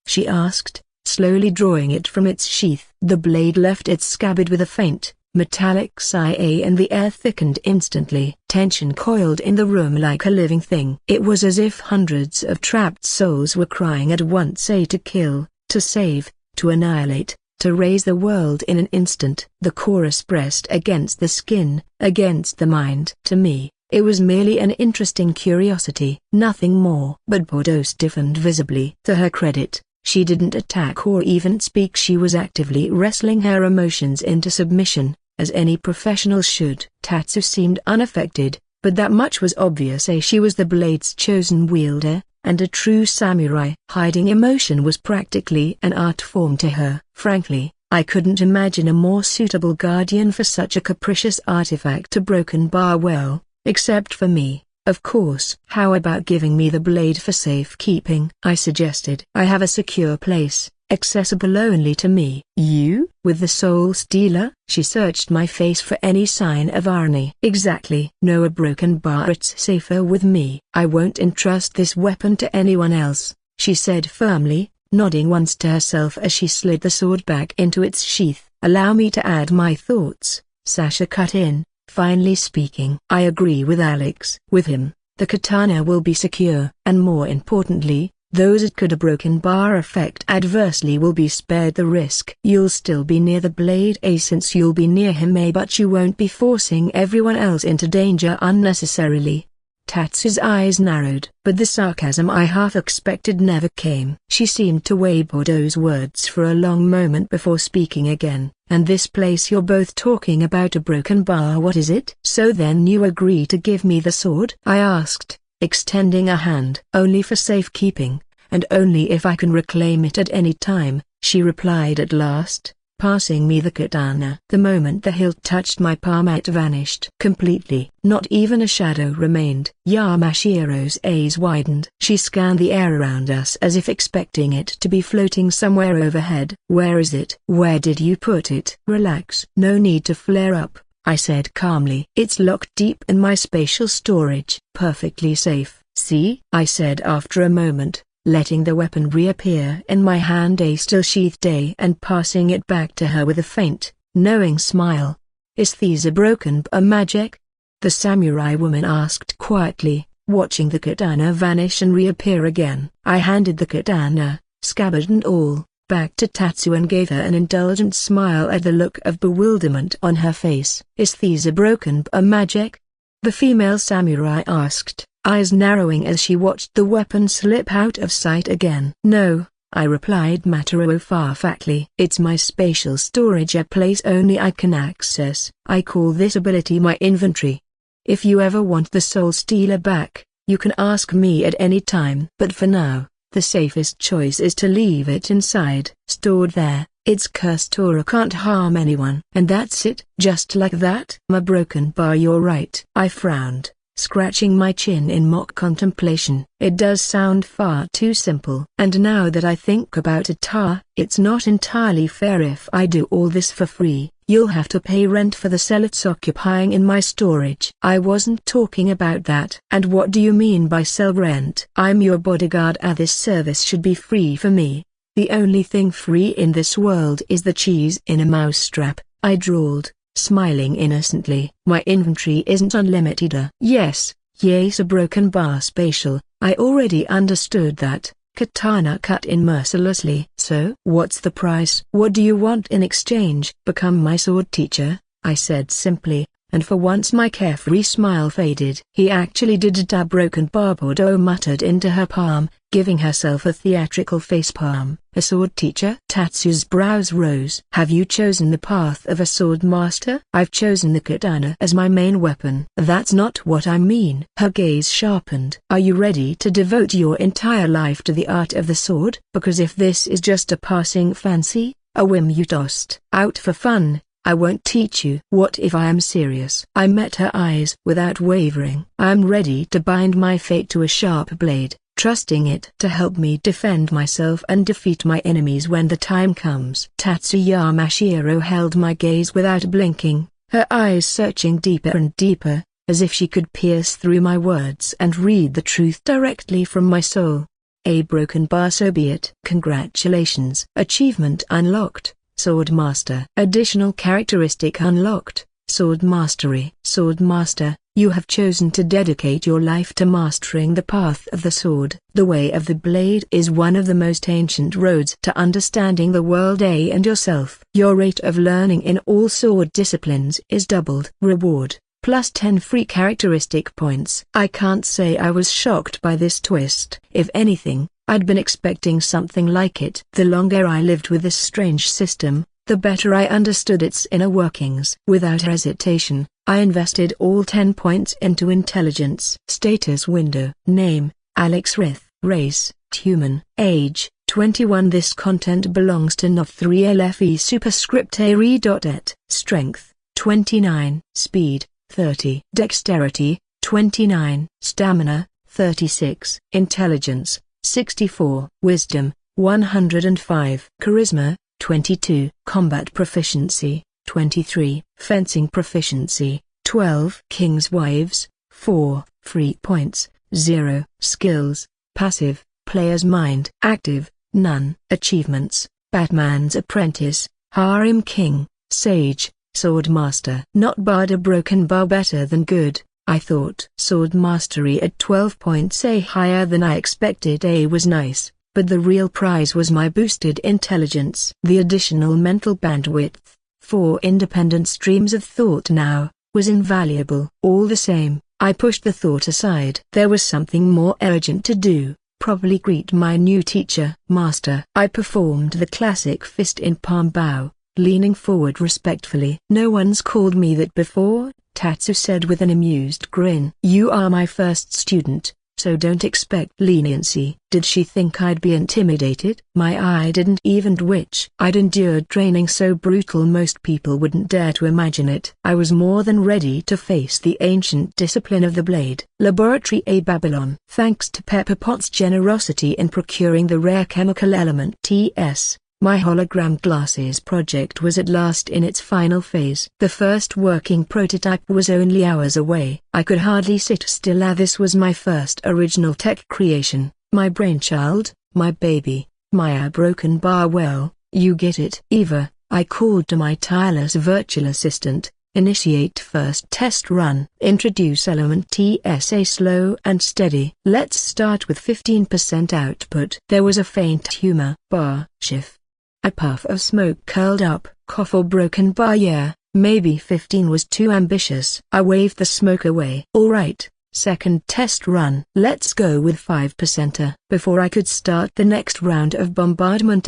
Speaker 1: She asked, slowly drawing it from its sheath. The blade left its scabbard with a faint, metallic sigh, and the air thickened instantly. Tension coiled in the room like a living thing. It was as if hundreds of trapped souls were crying at once, to kill, to save, to annihilate, to raise the world in an instant. The chorus pressed against the skin, against the mind. To me, it was merely an interesting curiosity, nothing more. But Bordeaux stiffened visibly. To her credit, she didn't attack or even speak. She was actively wrestling her emotions into submission, as any professional should. Tatsu seemed unaffected, but that much was obvious. She was the blade's chosen wielder, and a true samurai. Hiding emotion was practically an art form to her. Frankly, I couldn't imagine a more suitable guardian for such a capricious artifact to Broken Bar. Well, except for me, of course. How about giving me the blade for safekeeping? I suggested. I have a secure place, accessible only to me. You? With the Soul Stealer? She searched my face for any sign of irony. Exactly. No, a Broken Bar. It's safer with me. I won't entrust this weapon to anyone else, she said firmly, nodding once to herself as she slid the sword back into its sheath. Allow me to add my thoughts, Sasha cut in, finally speaking. I agree with Alex. With him, the katana will be secure, and more importantly, those it could a Broken Bar affect adversely will be spared the risk. You'll still be near the blade, since you'll be near him, but you won't be forcing everyone else into danger unnecessarily. Tatsu's eyes narrowed. But the sarcasm I half expected never came. She seemed to weigh Bordeaux's words for a long moment before speaking again. And this place you're both talking about, a Broken Bar, what is it? So then you agree to give me the sword? I asked, extending a hand. Only for safekeeping, and only if I can reclaim it at any time, she replied at last, passing me the katana. The moment the hilt touched my palm, it vanished completely. Not even a shadow remained. Yamashiro's eyes widened. She scanned the air around us as if expecting it to be floating somewhere overhead. Where is it? Where did you put it? Relax. No need to flare up, I said calmly. It's locked deep in my spatial storage. Perfectly safe. See? I said after a moment, letting the weapon reappear in my hand, still sheathed, and passing it back to her with a faint, knowing smile. Is these a Broken Bar magic? The samurai woman asked quietly, watching the katana vanish and reappear again. I handed the katana, scabbard and all, back to Tatsu and gave her an indulgent smile at the look of bewilderment on her face. Is these a Broken Bar magic? The female samurai asked, eyes narrowing as she watched the weapon slip out of sight again. No, I replied matter-of-factly. It's my spatial storage, a place only I can access. I call this ability my inventory. If you ever want the Soul Stealer back, you can ask me at any time. But for now, the safest choice is to leave it inside. Stored there, it's cursed or can't harm anyone. And that's it. Just like that? A Broken Bar, you're right. I frowned, scratching my chin in mock contemplation. It does sound far too simple. And now that I think about it, it's not entirely fair. If I do all this for free, you'll have to pay rent for the cell it's occupying in my storage. I wasn't talking about that. And what do you mean by cell rent? I'm your bodyguard. This service should be free for me. The only thing free in this world is the cheese in a mousetrap, I drawled, smiling innocently. My inventory isn't unlimited. Yes, a Broken Bar spatial. I already understood that. Katana cut in mercilessly. So? What's the price? What do you want in exchange? Become my sword teacher, I said simply, and for once my carefree smile faded. He actually did it. A Broken Bar, Bordeaux muttered into her palm, giving herself a theatrical facepalm. A sword teacher? Tatsu's brows rose. Have you chosen the path of a sword master? I've chosen the katana as my main weapon. That's not what I mean. Her gaze sharpened. Are you ready to devote your entire life to the art of the sword? Because if this is just a passing fancy, a whim you tossed out for fun, I won't teach you. What if I am serious? I met her eyes without wavering. I am ready to bind my fate to a sharp blade, trusting it to help me defend myself and defeat my enemies when the time comes. Tatsuyama Shiro held my gaze without blinking, her eyes searching deeper and deeper, as if she could pierce through my words and read the truth directly from my soul. A broken bar, so be it. Congratulations. Achievement unlocked, Sword Master. Additional characteristic unlocked, Sword Mastery. Sword Master, you have chosen to dedicate your life to mastering the path of the sword. The way of the blade is one of the most ancient roads to understanding the world and yourself. Your rate of learning in all sword disciplines is doubled. Reward, plus 10 free characteristic points. I can't say I was shocked by this twist. If anything, I'd been expecting something like it. The longer I lived with this strange system, the better I understood its inner workings. Without hesitation, I invested all 10 points into intelligence. Status window. Name, Alex Rith. Race, human. Age, 21. This content belongs to not 3LFE superscript A.et. Strength, 29. Speed, 30. Dexterity, 29. Stamina, 36. Intelligence, 64. Wisdom, 105. Charisma, 22. Combat proficiency, 23. Fencing proficiency, 12. King's Wives, 4. Free points, 0. Skills, passive, player's mind. Active, none. Achievements, Batman's Apprentice, Harem King, Sage, Sword Master. Not bad. A broken bar better than good, I thought. Sword Mastery at 12 points, higher than I expected. Was nice, but the real prize was my boosted intelligence. The additional mental bandwidth, 4 independent streams of thought now, was invaluable. All the same, I pushed the thought aside. There was something more urgent to do, probably greet my new teacher. Master. I performed the classic fist in palm bow, leaning forward respectfully. No one's called me that before, Tatsu said with an amused grin. You are my first student, so don't expect leniency. Did she think I'd be intimidated? My eye didn't even twitch. I'd endured training so brutal most people wouldn't dare to imagine it. I was more than ready to face the ancient discipline of the blade. Laboratory A Babylon. Thanks to Pepper Pot's generosity in procuring the rare chemical element TS, my hologram glasses project was at last in its final phase. The first working prototype was only hours away. I could hardly sit still. This was my first original tech creation, my brainchild, my baby, my broken bar. Well, you get it. Eva, I called to my tireless virtual assistant. Initiate first test run. Introduce element TSA slow and steady. Let's start with 15% output. There was a faint humor. Bar shift. A puff of smoke curled up. Cough or broken bar. Yeah, maybe 15 was too ambitious. I waved the smoke away. Alright, second test run. Let's go with 5%. Before I could start the next round of bombardment,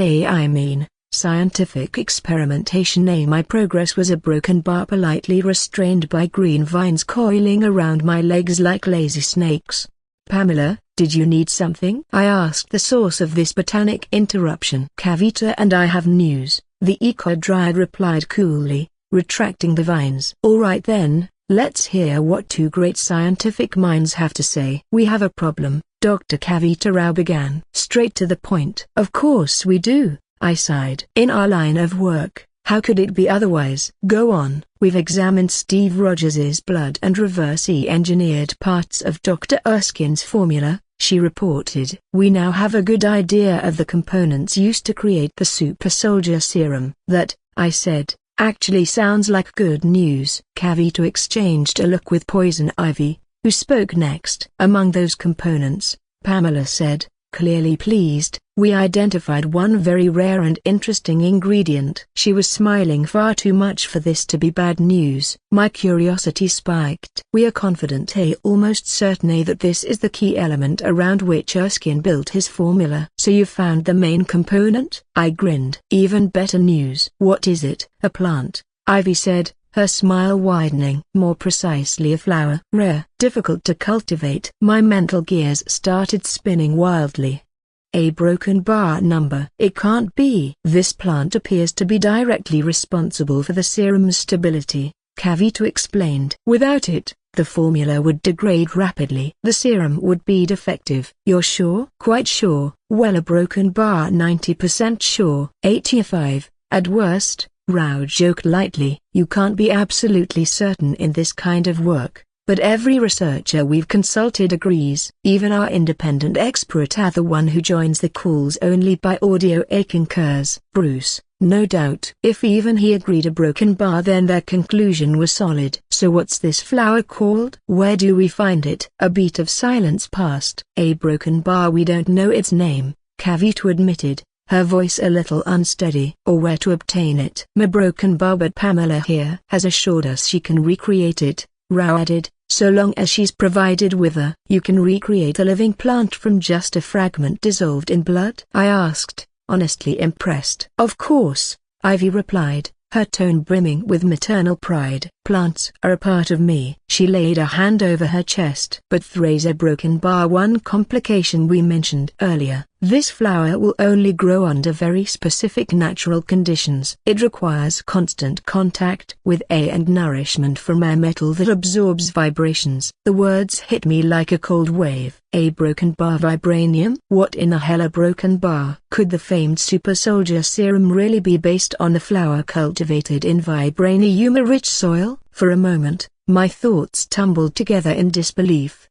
Speaker 1: scientific experimentation, my progress was a broken bar politely restrained by green vines coiling around my legs like lazy snakes. Pamela, did you need something? I asked the source of this botanic interruption. Kavita and I have news, the eco-dryad replied coolly, retracting the vines. Alright then, let's hear what two great scientific minds have to say. We have a problem, Dr. Kavita Rao began. Straight to the point. Of course we do, I sighed. In our line of work, how could it be otherwise? Go on. We've examined Steve Rogers's blood and reverse-engineered parts of Dr. Erskine's formula, she reported. We now have a good idea of the components used to create the super soldier serum. That, I said, actually sounds like good news. Kavita exchanged a look with Poison Ivy, who spoke next. Among those components, Pamela said, clearly pleased, we identified one very rare and interesting ingredient. She was smiling far too much for this to be bad news. My curiosity spiked. We are confident, almost certain, that this is the key element around which Erskine built his formula. So you found the main component? I grinned. Even better news. What is it? A plant, Ivy said, her smile widening. More precisely a flower. Rare, difficult to cultivate. My mental gears started spinning wildly. A broken bar number. It can't be. This plant appears to be directly responsible for the serum's stability, Kavita explained. Without it, the formula would degrade rapidly. The serum would be defective. You're sure? Quite sure. Well, a broken bar. 90% sure. 85, at worst, Rao joked lightly. You can't be absolutely certain in this kind of work, but every researcher we've consulted agrees. Even our independent expert, the one who joins the calls only by audio, concurs. Bruce, no doubt. If even he agreed a broken bar, then their conclusion was solid. So what's this flower called? Where do we find it? A beat of silence passed. A broken bar. We don't know its name, Kavita admitted, her voice a little unsteady. Or where to obtain it. My broken bar, but Pamela here has assured us she can recreate it, Rao added, so long as she's provided with a. You can recreate a living plant from just a fragment dissolved in blood? I asked, honestly impressed. Of course, Ivy replied, her tone brimming with maternal pride. Plants are a part of me. She laid a hand over her chest. But there's a broken bar. One complication we mentioned earlier. This flower will only grow under very specific natural conditions. It requires constant contact with air and nourishment from a metal that absorbs vibrations. The words hit me like a cold wave. A broken bar. Vibranium? What in the hell a broken bar? Could the famed super soldier serum really be based on a flower cultivated in vibranium-rich soil? For a moment, my thoughts tumbled together in disbelief.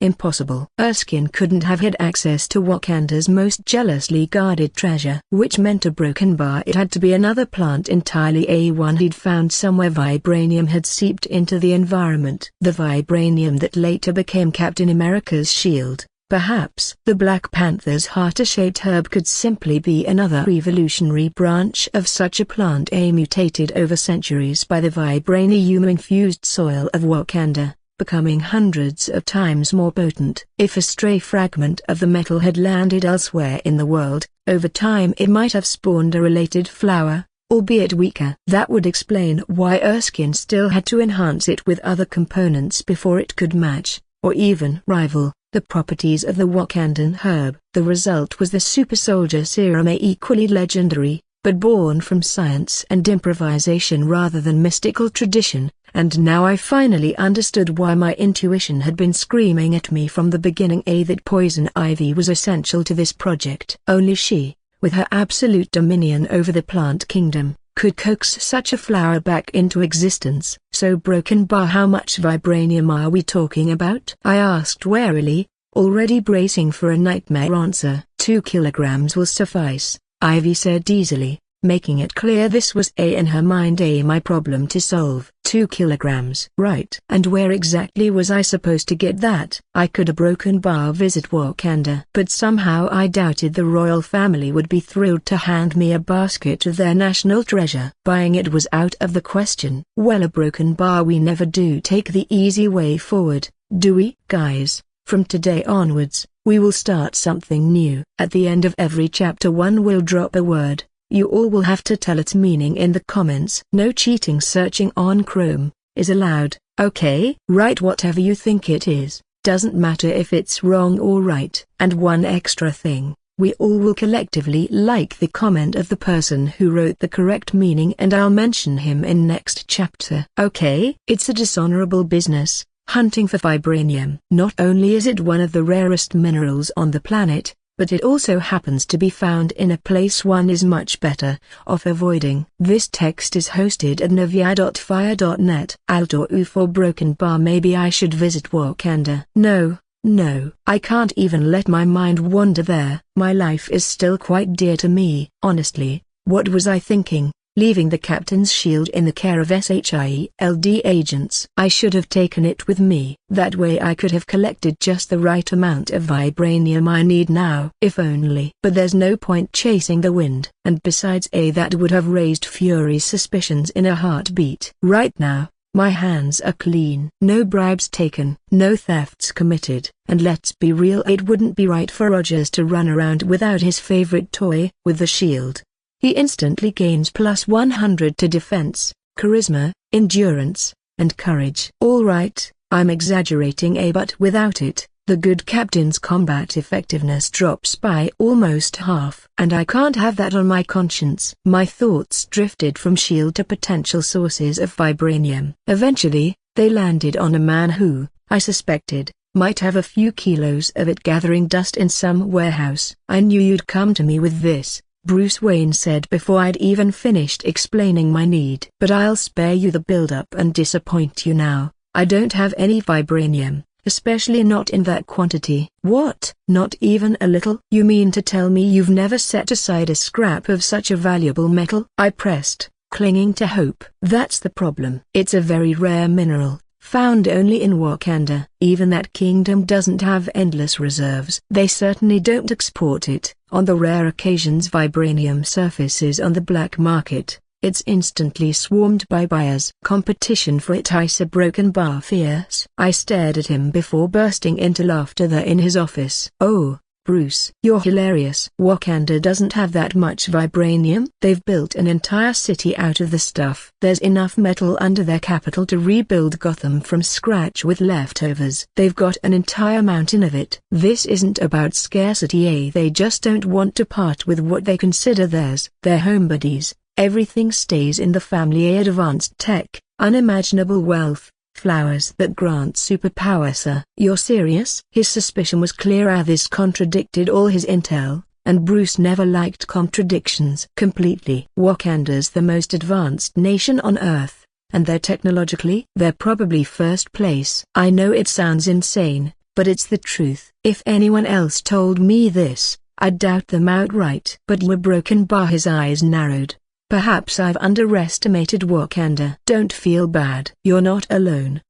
Speaker 1: Impossible. Erskine couldn't have had access to Wakanda's most jealously guarded treasure, which meant a broken bar. It had to be another plant entirely, a one he'd found somewhere. Vibranium had seeped into the environment. The vibranium that later became Captain America's shield. Perhaps the Black Panther's heart-shaped herb could simply be another evolutionary branch of such a plant, mutated over centuries by the vibranium-infused soil of Wakanda, becoming hundreds of times more potent. If a stray fragment of the metal had landed elsewhere in the world, over time it might have spawned a related flower, albeit weaker. That would explain why Erskine still had to enhance it with other components before it could match, or even rival, the properties of the Wakandan herb. The result was the super soldier serum, equally legendary, but born from science and improvisation rather than mystical tradition. And now I finally understood why my intuition had been screaming at me from the beginning, that poison ivy was essential to this project. Only she, with her absolute dominion over the plant kingdom, could coax such a flower back into existence. So broken bar, how much vibranium are we talking about? I asked warily, already bracing for a nightmare answer. 2 kilograms will suffice, Ivy said easily, making it clear this was in her mind my problem to solve. 2 kilograms. Right. And where exactly was I supposed to get that? I could a broken bar visit Wakanda. But somehow I doubted the royal family would be thrilled to hand me a basket of their national treasure. Buying it was out of the question. Well, a broken bar. We never do take the easy way forward, do we? Guys, from today onwards, we will start something new. At the end of every chapter one will drop a word. You all will have to tell its meaning in the comments. No cheating. Searching on Chrome is allowed, okay? Write whatever you think it is, doesn't matter if it's wrong or right. And one extra thing, we all will collectively like the comment of the person who wrote the correct meaning, and I'll mention him in next chapter. Okay? It's a dishonorable business, hunting for vibranium. Not only is it one of the rarest minerals on the planet, but it also happens to be found in a place one is much better off avoiding. This text is hosted at navia.fire.net. Altor for broken bar. Maybe I should visit Wakanda. No, I can't even let my mind wander there. My life is still quite dear to me. Honestly, what was I thinking? Leaving the captain's shield in the care of SHIELD agents. I should have taken it with me. That way I could have collected just the right amount of vibranium I need now. If only. But there's no point chasing the wind. And besides, that would have raised Fury's suspicions in a heartbeat. Right now, my hands are clean. No bribes taken. No thefts committed. And let's be real, it wouldn't be right for Rogers to run around without his favorite toy. With the shield, he instantly gains plus 100 to defense, charisma, endurance, and courage. Alright, I'm exaggerating, but without it, the good captain's combat effectiveness drops by almost half. And I can't have that on my conscience. My thoughts drifted from shield to potential sources of vibranium. Eventually, They landed on a man who, I suspected, might have a few kilos of it gathering dust in some warehouse. "I knew you'd come to me with this," Bruce Wayne said before I'd even finished explaining my need. "But I'll spare you the build-up and disappoint you now. I don't have any vibranium, especially not in that quantity." "What? Not even a little?" "You mean to tell me you've never set aside a scrap of such a valuable metal?" I pressed, clinging to hope. "That's the problem. It's a very rare mineral, found only in Wakanda. Even that kingdom doesn't have endless reserves. They certainly don't export it. On the rare occasions vibranium surfaces on the black market, it's instantly swarmed by buyers. Competition for it," I said, Broken Bar fierce. I stared at him before bursting into laughter there in his office. "Oh, Bruce, you're hilarious. Wakanda doesn't have that much vibranium. They've built an entire city out of the stuff. There's enough metal under their capital to rebuild Gotham from scratch with leftovers. They've got an entire mountain of it. This isn't about scarcity, they just don't want to part with what they consider theirs. They're homebodies. Everything stays in the family. Advanced tech, unimaginable wealth, flowers that grant superpower." "Sir, you're serious?" His suspicion was clear. This contradicted all his intel, and Bruce never liked contradictions. "Completely. Wakanda's the most advanced nation on Earth, and they're probably first place." "I know it sounds insane, but it's the truth. If anyone else told me this, I'd doubt them outright." "But you're Broken Bar." His eyes narrowed. "Perhaps I've underestimated Wakanda." "Don't feel bad. You're not alone.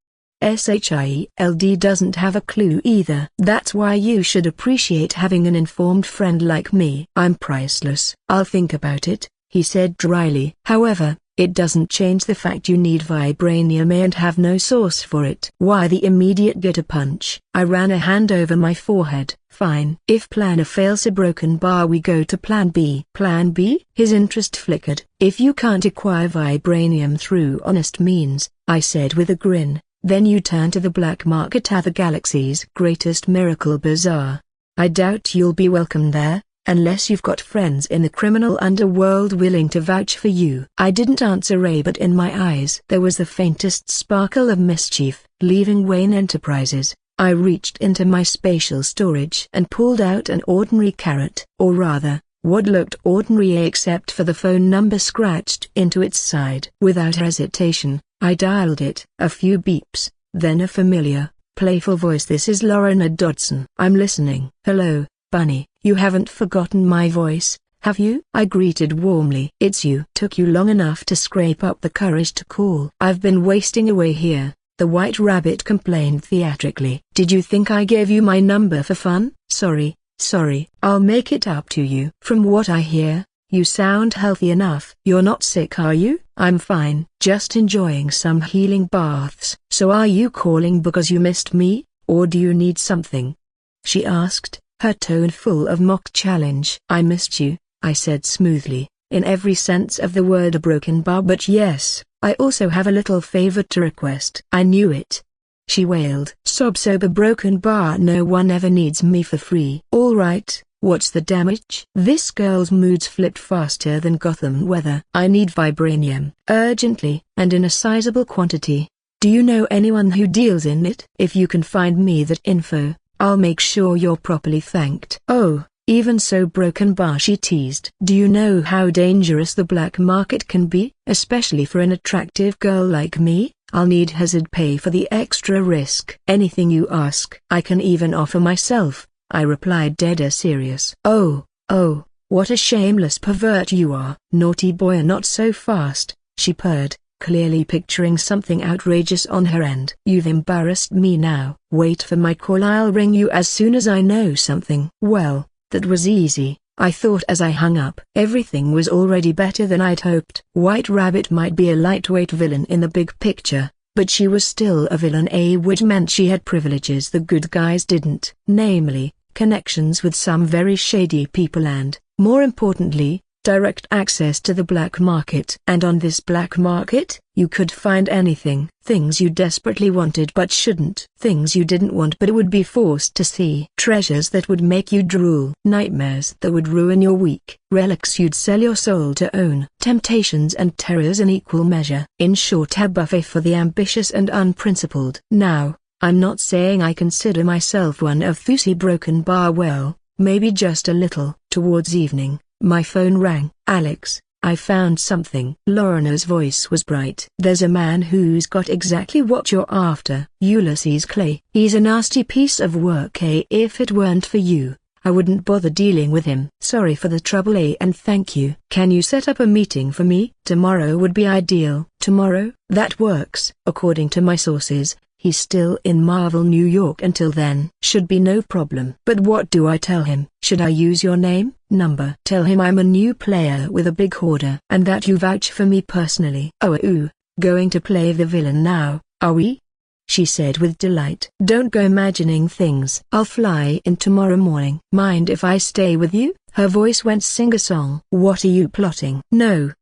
Speaker 1: SHIELD doesn't have a clue either. That's why you should appreciate having an informed friend like me." "I'm priceless." "I'll think about it," he said dryly. "However, it doesn't change the fact you need vibranium and have no source for it." "Why the immediate gut-punch?" I ran a hand over my forehead. "Fine. If plan A fails a Broken Bar, we go to plan B." "Plan B?" His interest flickered. "If you can't acquire vibranium through honest means," I said with a grin, "then you turn to the black market at the galaxy's greatest miracle bazaar. I doubt you'll be welcome there, unless you've got friends in the criminal underworld willing to vouch for you." I didn't answer but in my eyes there was the faintest sparkle of mischief. Leaving Wayne Enterprises, I reached into my spatial storage and pulled out an ordinary carrot, or rather, what looked ordinary except for the phone number scratched into its side. Without hesitation, I dialed it. A few beeps, then a familiar, playful voice. "This is Lorna Dodson." "I'm listening." "Hello, Bunny. You haven't forgotten my voice, have you?" I greeted warmly. "It's you." "Took you long enough to scrape up the courage to call." "I've been wasting away here," the White Rabbit complained theatrically. "Did you think I gave you my number for fun?" Sorry. I'll make it up to you." "From what I hear, you sound healthy enough." "You're not sick, are you?" "I'm fine. Just enjoying some healing baths." "So are you calling because you missed me, or do you need something?" she asked, her tone full of mock challenge. "I missed you," I said smoothly, "in every sense of the word a Broken Bar. But yes, I also have a little favor to request." "I knew it," she wailed. "Sob sober Broken Bar, no one ever needs me for free." "All right, what's the damage?" This girl's moods flipped faster than Gotham weather. "I need vibranium, urgently, and in a sizable quantity. Do you know anyone who deals in it? If you can find me that info, I'll make sure you're properly thanked." "Oh, even so Broken Bar," she teased. "Do you know how dangerous the black market can be, especially for an attractive girl like me? I'll need hazard pay for the extra risk." "Anything you ask." "I can even offer myself," I replied dead serious. Oh, what a shameless pervert you are." "Naughty boy, not so fast," she purred, clearly picturing something outrageous on her end. "You've embarrassed me now. Wait for my call, I'll ring you as soon as I know something." Well, that was easy, I thought as I hung up. Everything was already better than I'd hoped. White Rabbit might be a lightweight villain in the big picture, but she was still a villain, which meant she had privileges the good guys didn't. Namely, connections with some very shady people and, more importantly, direct access to the black market. And on this black market, you could find anything. Things you desperately wanted but shouldn't. Things you didn't want but would be forced to see. Treasures that would make you drool. Nightmares that would ruin your week. Relics you'd sell your soul to own. Temptations and terrors in equal measure. In short, a buffet for the ambitious and unprincipled. Now, I'm not saying I consider myself one of Thusi Broken Bar. Well, maybe just a little. Towards evening, my phone rang. "Alex, I found something." Lorna's voice was bright. "There's a man who's got exactly what you're after. Ulysses Clay. He's a nasty piece of work. If it weren't for you, I wouldn't bother dealing with him. Sorry for the trouble, and thank you. Can you set up a meeting for me? Tomorrow would be ideal." "Tomorrow? That works." According to my sources, he's still in Marvel, New York until then. "Should be no problem." "But what do I tell him? Should I use your name, number?" "Tell him I'm a new player with a big order and that you vouch for me personally." "Oh, going to play the villain now, are we?" she said with delight. "Don't go imagining things." "I'll fly in tomorrow morning." "Mind if I stay with you?" Her voice went sing-a-song. "What are you plotting?" No,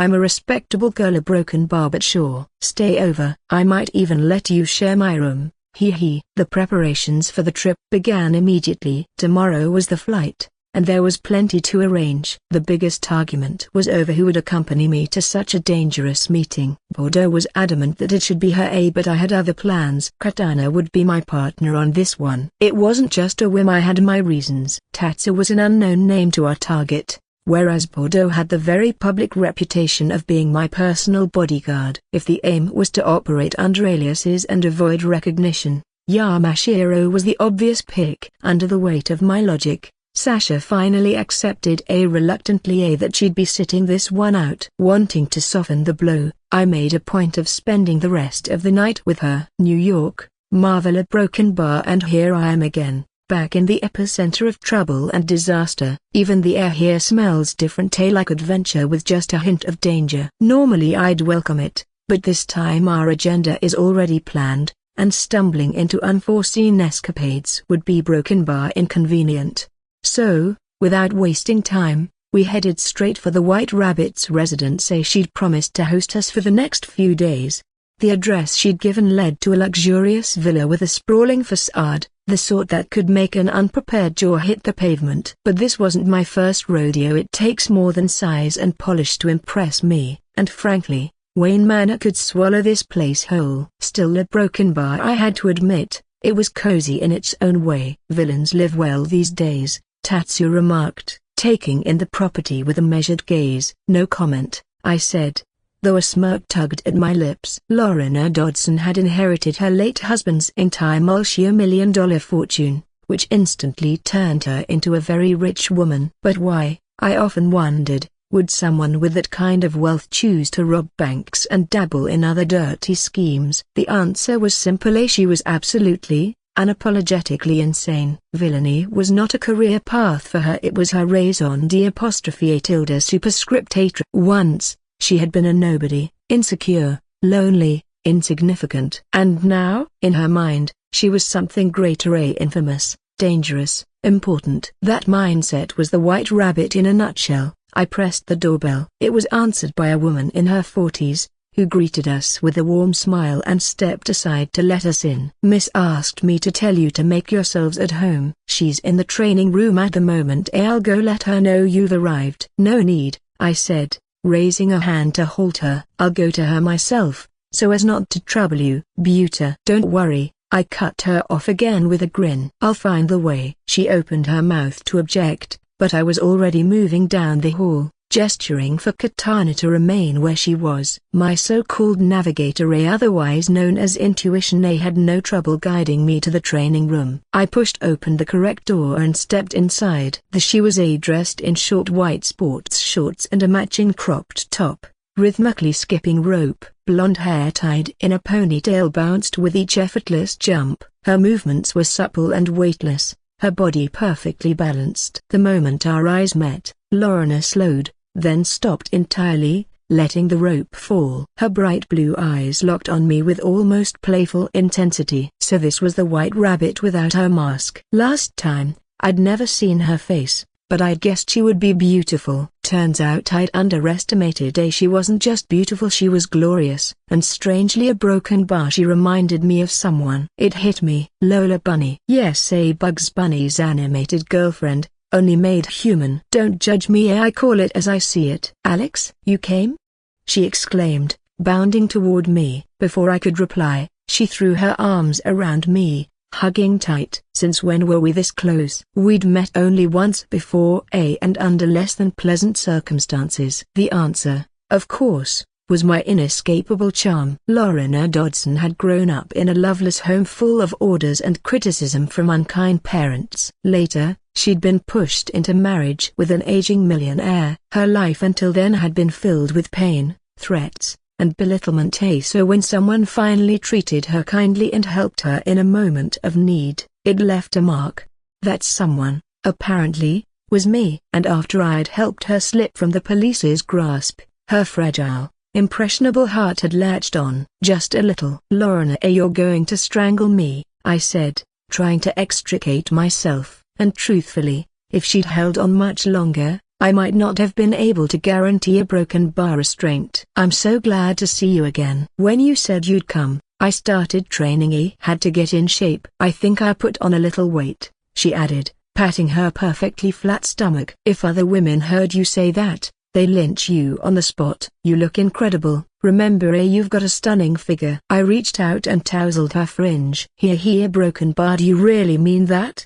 Speaker 1: I'm a respectable girl, a broken bar, but sure. Stay over. I might even let you share my room. Hee. The preparations for the trip began immediately. Tomorrow was the flight, and there was plenty to arrange. The biggest argument was over who would accompany me to such a dangerous meeting. Bordeaux was adamant that it should be her, but I had other plans. Katana would be my partner on this one. It wasn't just a whim, I had my reasons. Tatsu was an unknown name to our target, whereas Bordeaux had the very public reputation of being my personal bodyguard. If the aim was to operate under aliases and avoid recognition, Yamashiro was the obvious pick. Under the weight of my logic, Sasha finally accepted reluctantly that she'd be sitting this one out. Wanting to soften the blow, I made a point of spending the rest of the night with her. New York, Marvel, a broken bar, and here I am again, back in the epicenter of trouble and disaster. Even the air here smells different, like adventure with just a hint of danger. Normally I'd welcome it, but this time our agenda is already planned, and stumbling into unforeseen escapades would be broken bar inconvenient. So, without wasting time, we headed straight for the White Rabbit's residence. She'd promised to host us for the next few days. The address she'd given led to a luxurious villa with a sprawling facade, the sort that could make an unprepared jaw hit the pavement. But this wasn't my first rodeo. It takes more than size and polish to impress me, and frankly, Wayne Manor could swallow this place whole. Still a broken bar, I had to admit. It was cozy in its own way. "Villains live well these days," Tatsu remarked, taking in the property with a measured gaze. "No comment," I said, though a smirk tugged at my lips. Lorna Dodson had inherited her late husband's entire multi-million-dollar fortune, which instantly turned her into a very rich woman. But why, I often wondered, would someone with that kind of wealth choose to rob banks and dabble in other dirty schemes? The answer was simple. She was absolutely, unapologetically insane. Villainy was not a career path for her. It was her raison d'apostrophe tilde superscript atra. Once, she had been a nobody, insecure, lonely, insignificant. And now, in her mind, she was something greater, infamous, dangerous, important. That mindset was the White Rabbit in a nutshell. I pressed the doorbell. It was answered by a woman in her 40s, who greeted us with a warm smile and stepped aside to let us in. "Miss asked me to tell you to make yourselves at home. She's in the training room at the moment. I'll go let her know you've arrived." "No need," I said, raising a hand to halt her. "I'll go to her myself, so as not to trouble you." "Buta." "Don't worry," I cut her off again with a grin. "I'll find the way." She opened her mouth to object, but I was already moving down the hall, gesturing for Katana to remain where she was. My so-called navigator, otherwise known as Intuition, had no trouble guiding me to the training room. I pushed open the correct door and stepped inside. She was dressed in short white sports shorts and a matching cropped top, rhythmically skipping rope. Blonde hair tied in a ponytail bounced with each effortless jump. Her movements were supple and weightless, her body perfectly balanced. The moment our eyes met, Lorna slowed, then stopped entirely, letting the rope fall. Her bright blue eyes locked on me with almost playful intensity. So this was the White Rabbit without her mask. Last time, I'd never seen her face, but I'd guessed she would be beautiful. Turns out I'd underestimated A. She wasn't just beautiful, she was glorious, and strangely a broken bar. She reminded me of someone. It hit me. Lola Bunny. Yes, A. Bugs Bunny's animated girlfriend, only made human. Don't judge me, I call it as I see it. Alex, you came? She exclaimed, bounding toward me. Before I could reply, she threw her arms around me, hugging tight. Since when were we this close? We'd met only once before, and under less than pleasant circumstances. The answer, of course, was my inescapable charm. Lorena Dodson had grown up in a loveless home full of orders and criticism from unkind parents. Later, she'd been pushed into marriage with an aging millionaire. Her life until then had been filled with pain, threats, and belittlement. So when someone finally treated her kindly and helped her in a moment of need, it left a mark. That someone, apparently, was me. And after I'd helped her slip from the police's grasp, her fragile, impressionable heart had latched on. Just a little. Lorena, you're going to strangle me, I said, trying to extricate myself, and truthfully, if she'd held on much longer, I might not have been able to guarantee a broken bar restraint. I'm so glad to see you again. When you said you'd come, I started training. Had to get in shape. I think I put on a little weight, she added, patting her perfectly flat stomach. If other women heard you say that, they lynch you on the spot. You look incredible. Remember, you've got a stunning figure. I reached out and tousled her fringe. Here, broken bar, do you really mean that?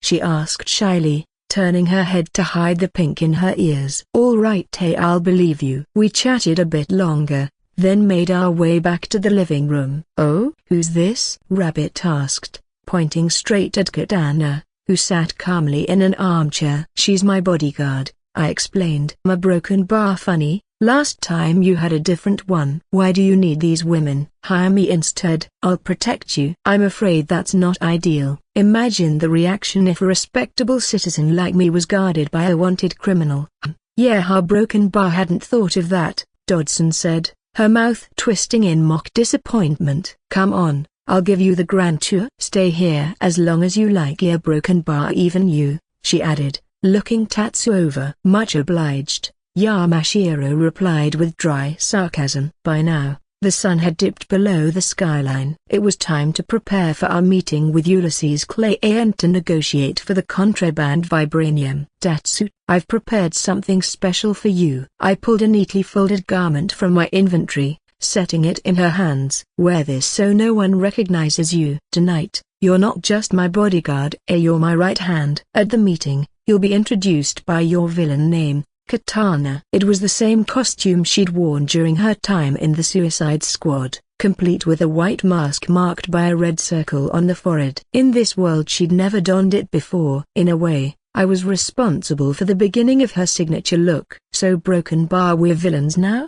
Speaker 1: She asked shyly, turning her head to hide the pink in her ears. All right, I'll believe you. We chatted a bit longer, then made our way back to the living room. Oh, who's this? Rabbit asked, pointing straight at Katana, who sat calmly in an armchair. She's my bodyguard, I explained. A broken bar funny? Last time you had a different one. Why do you need these women? Hire me instead. I'll protect you. I'm afraid that's not ideal. Imagine the reaction if a respectable citizen like me was guarded by a wanted criminal. Yeah, our broken bar hadn't thought of that, Dodson said, her mouth twisting in mock disappointment. Come on, I'll give you the grand tour. Stay here as long as you like. Yeah, broken bar, even you, she added, looking Tatsu over. Much obliged, Yamashiro replied with dry sarcasm. By now, the sun had dipped below the skyline. It was time to prepare for our meeting with Ulysses Clay and to negotiate for the contraband vibranium. Tatsu, I've prepared something special for you. I pulled a neatly folded garment from my inventory, setting it in her hands. Wear this so no one recognizes you. Tonight, you're not just my bodyguard, you're my right hand. At the meeting, you'll be introduced by your villain name, Katana. It was the same costume she'd worn during her time in the Suicide Squad, complete with a white mask marked by a red circle on the forehead. In this world she'd never donned it before. In a way, I was responsible for the beginning of her signature look. So broken bar, we're villains now?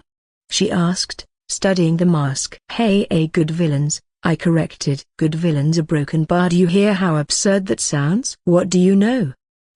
Speaker 1: She asked, studying the mask. Hey, good villains, I corrected. Good villains, a broken bar. Do you hear how absurd that sounds? What do you know?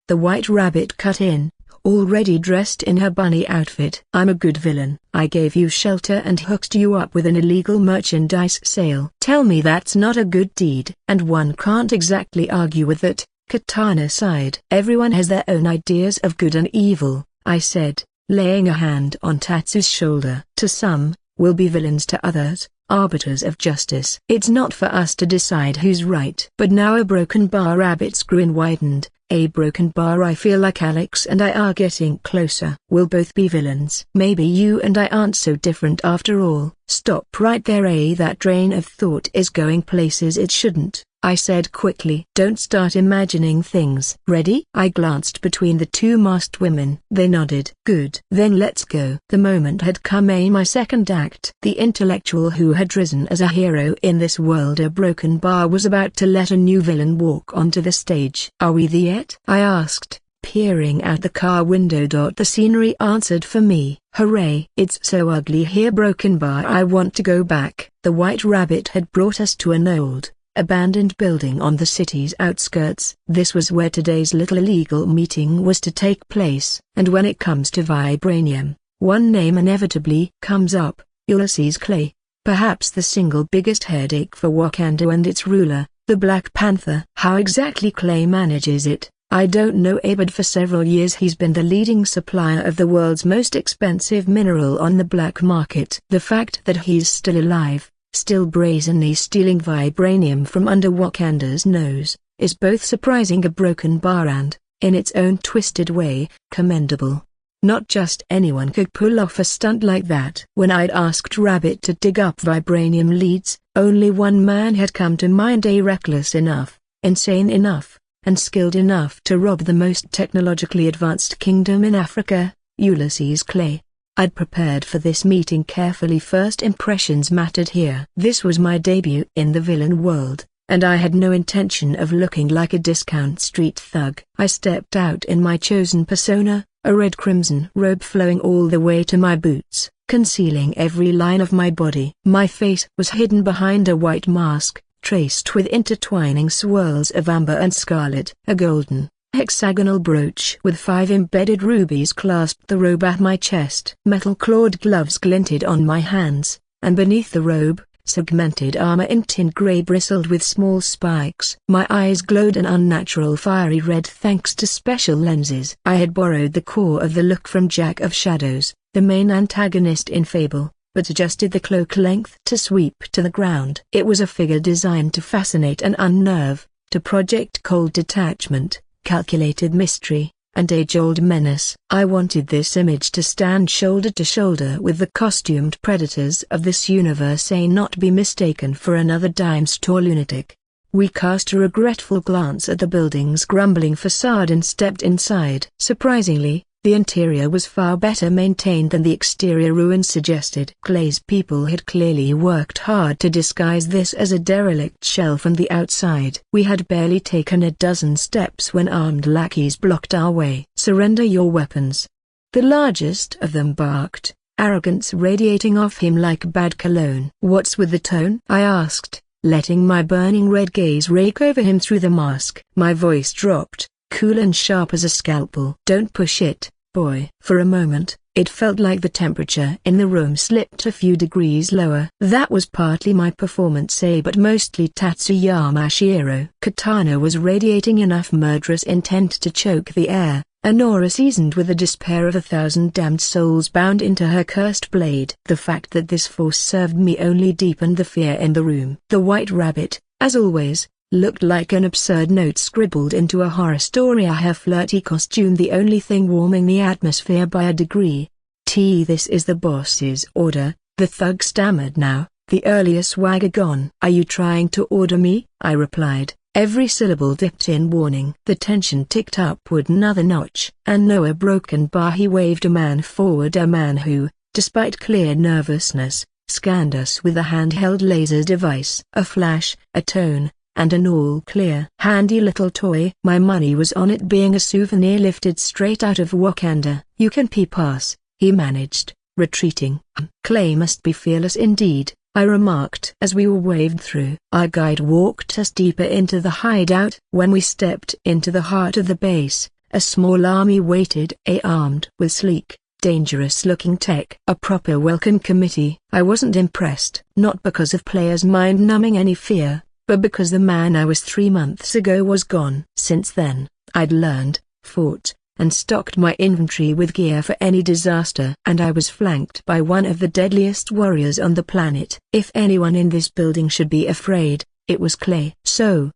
Speaker 1: The White Rabbit cut in, already dressed in her bunny outfit. I'm a good villain. I gave you shelter and hooked you up with an illegal merchandise sale. Tell me that's not a good deed. And one can't exactly argue with that, Katana sighed. Everyone has their own ideas of good and evil, I said, laying a hand on Tatsu's shoulder. To some, we'll be villains, to others, arbiters of justice. It's not for us to decide who's right. But now a broken bar rabbit's grin widened. A broken bar, I feel like Alex and I are getting closer. We'll both be villains. Maybe you and I aren't so different after all. Stop right there, that train of thought is going places it shouldn't, I said quickly. Don't start imagining things. Ready? I glanced between the two masked women. They nodded. Good. Then let's go. The moment had come. My second act. The intellectual who had risen as a hero in this world, a broken bar, was about to let a new villain walk onto the stage. Are we there yet? I asked, peering out the car window. The scenery answered for me. Hooray! It's so ugly here, broken bar. I want to go back. The White Rabbit had brought us to an old, abandoned building on the city's outskirts. This was where today's little illegal meeting was to take place. And when it comes to vibranium, one name inevitably comes up: Ulysses Clay. Perhaps the single biggest headache for Wakanda and its ruler, the Black Panther. How exactly Clay manages it, I don't know but for several years he's been the leading supplier of the world's most expensive mineral on the black market. The fact that he's still alive, still brazenly stealing vibranium from under Wakanda's nose, is both surprising a broken bar and, in its own twisted way, commendable. Not just anyone could pull off a stunt like that. When I'd asked Rabbit to dig up vibranium leads, only one man had come to mind: a reckless enough, insane enough, and skilled enough to rob the most technologically advanced kingdom in Africa, Ulysses Clay. I'd prepared for this meeting carefully. First impressions mattered here. This was my debut in the villain world, and I had no intention of looking like a discount street thug. I stepped out in my chosen persona, a red-crimson robe flowing all the way to my boots, concealing every line of my body. My face was hidden behind a white mask, traced with intertwining swirls of amber and scarlet. A golden, hexagonal brooch with 5 embedded rubies clasped the robe at my chest. Metal-clawed gloves glinted on my hands, and beneath the robe, segmented armor in tin gray bristled with small spikes. My eyes glowed an unnatural fiery red thanks to special lenses. I had borrowed the core of the look from Jack of Shadows, the main antagonist in Fable, but adjusted the cloak length to sweep to the ground. It was a figure designed to fascinate and unnerve, to project cold detachment, calculated mystery, and age-old menace. I wanted this image to stand shoulder to shoulder with the costumed predators of this universe, not be mistaken for another dime-store lunatic. We cast a regretful glance at the building's grumbling facade and stepped inside. Surprisingly, the interior was far better maintained than the exterior ruins suggested. Clay's people had clearly worked hard to disguise this as a derelict shell from the outside. We had barely taken a dozen steps when armed lackeys blocked our way. "Surrender your weapons." The largest of them barked, arrogance radiating off him like bad cologne. "What's with the tone?" I asked, letting my burning red gaze rake over him through the mask. My voice dropped, cool and sharp as a scalpel. "Don't push it, boy." For a moment, it felt like the temperature in the room slipped a few degrees lower. That was partly my performance, but mostly Tatsuyama Shiro. Katana was radiating enough murderous intent to choke the air, an aura seasoned with the despair of 1,000 damned souls bound into her cursed blade. The fact that this force served me only deepened the fear in the room. The White Rabbit, as always, looked like an absurd note scribbled into a horror story. Her flirty costume the only thing warming the atmosphere by a degree. "This is the boss's order," the thug stammered, now, the earlier swagger gone. "Are you trying to order me?" I replied, every syllable dipped in warning. The tension ticked upward another notch. "And no, a broken bar." He waved a man forward, a man who, despite clear nervousness, scanned us with a handheld laser device. A flash, a tone, and an all-clear. "Handy little toy." My money was on it being a souvenir lifted straight out of Wakanda. "You can pass," he managed, retreating. "Clay must be fearless indeed," I remarked as we were waved through. Our guide walked us deeper into the hideout. When we stepped into the heart of the base, a small army waited, armed with sleek, dangerous-looking tech. A proper welcome committee. I wasn't impressed. Not because of players' mind-numbing any fear, but because the man I was 3 months ago was gone. Since then, I'd learned, fought, and stocked my inventory with gear for any disaster. And I was flanked by one of the deadliest warriors on the planet. If anyone in this building should be afraid, it was Clay. So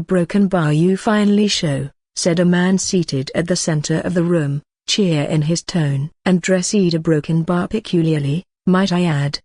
Speaker 1: broken bar you finally show," said a man seated at the center of the room, cheer in his tone. "And dressed a broken bar peculiarly, might I add."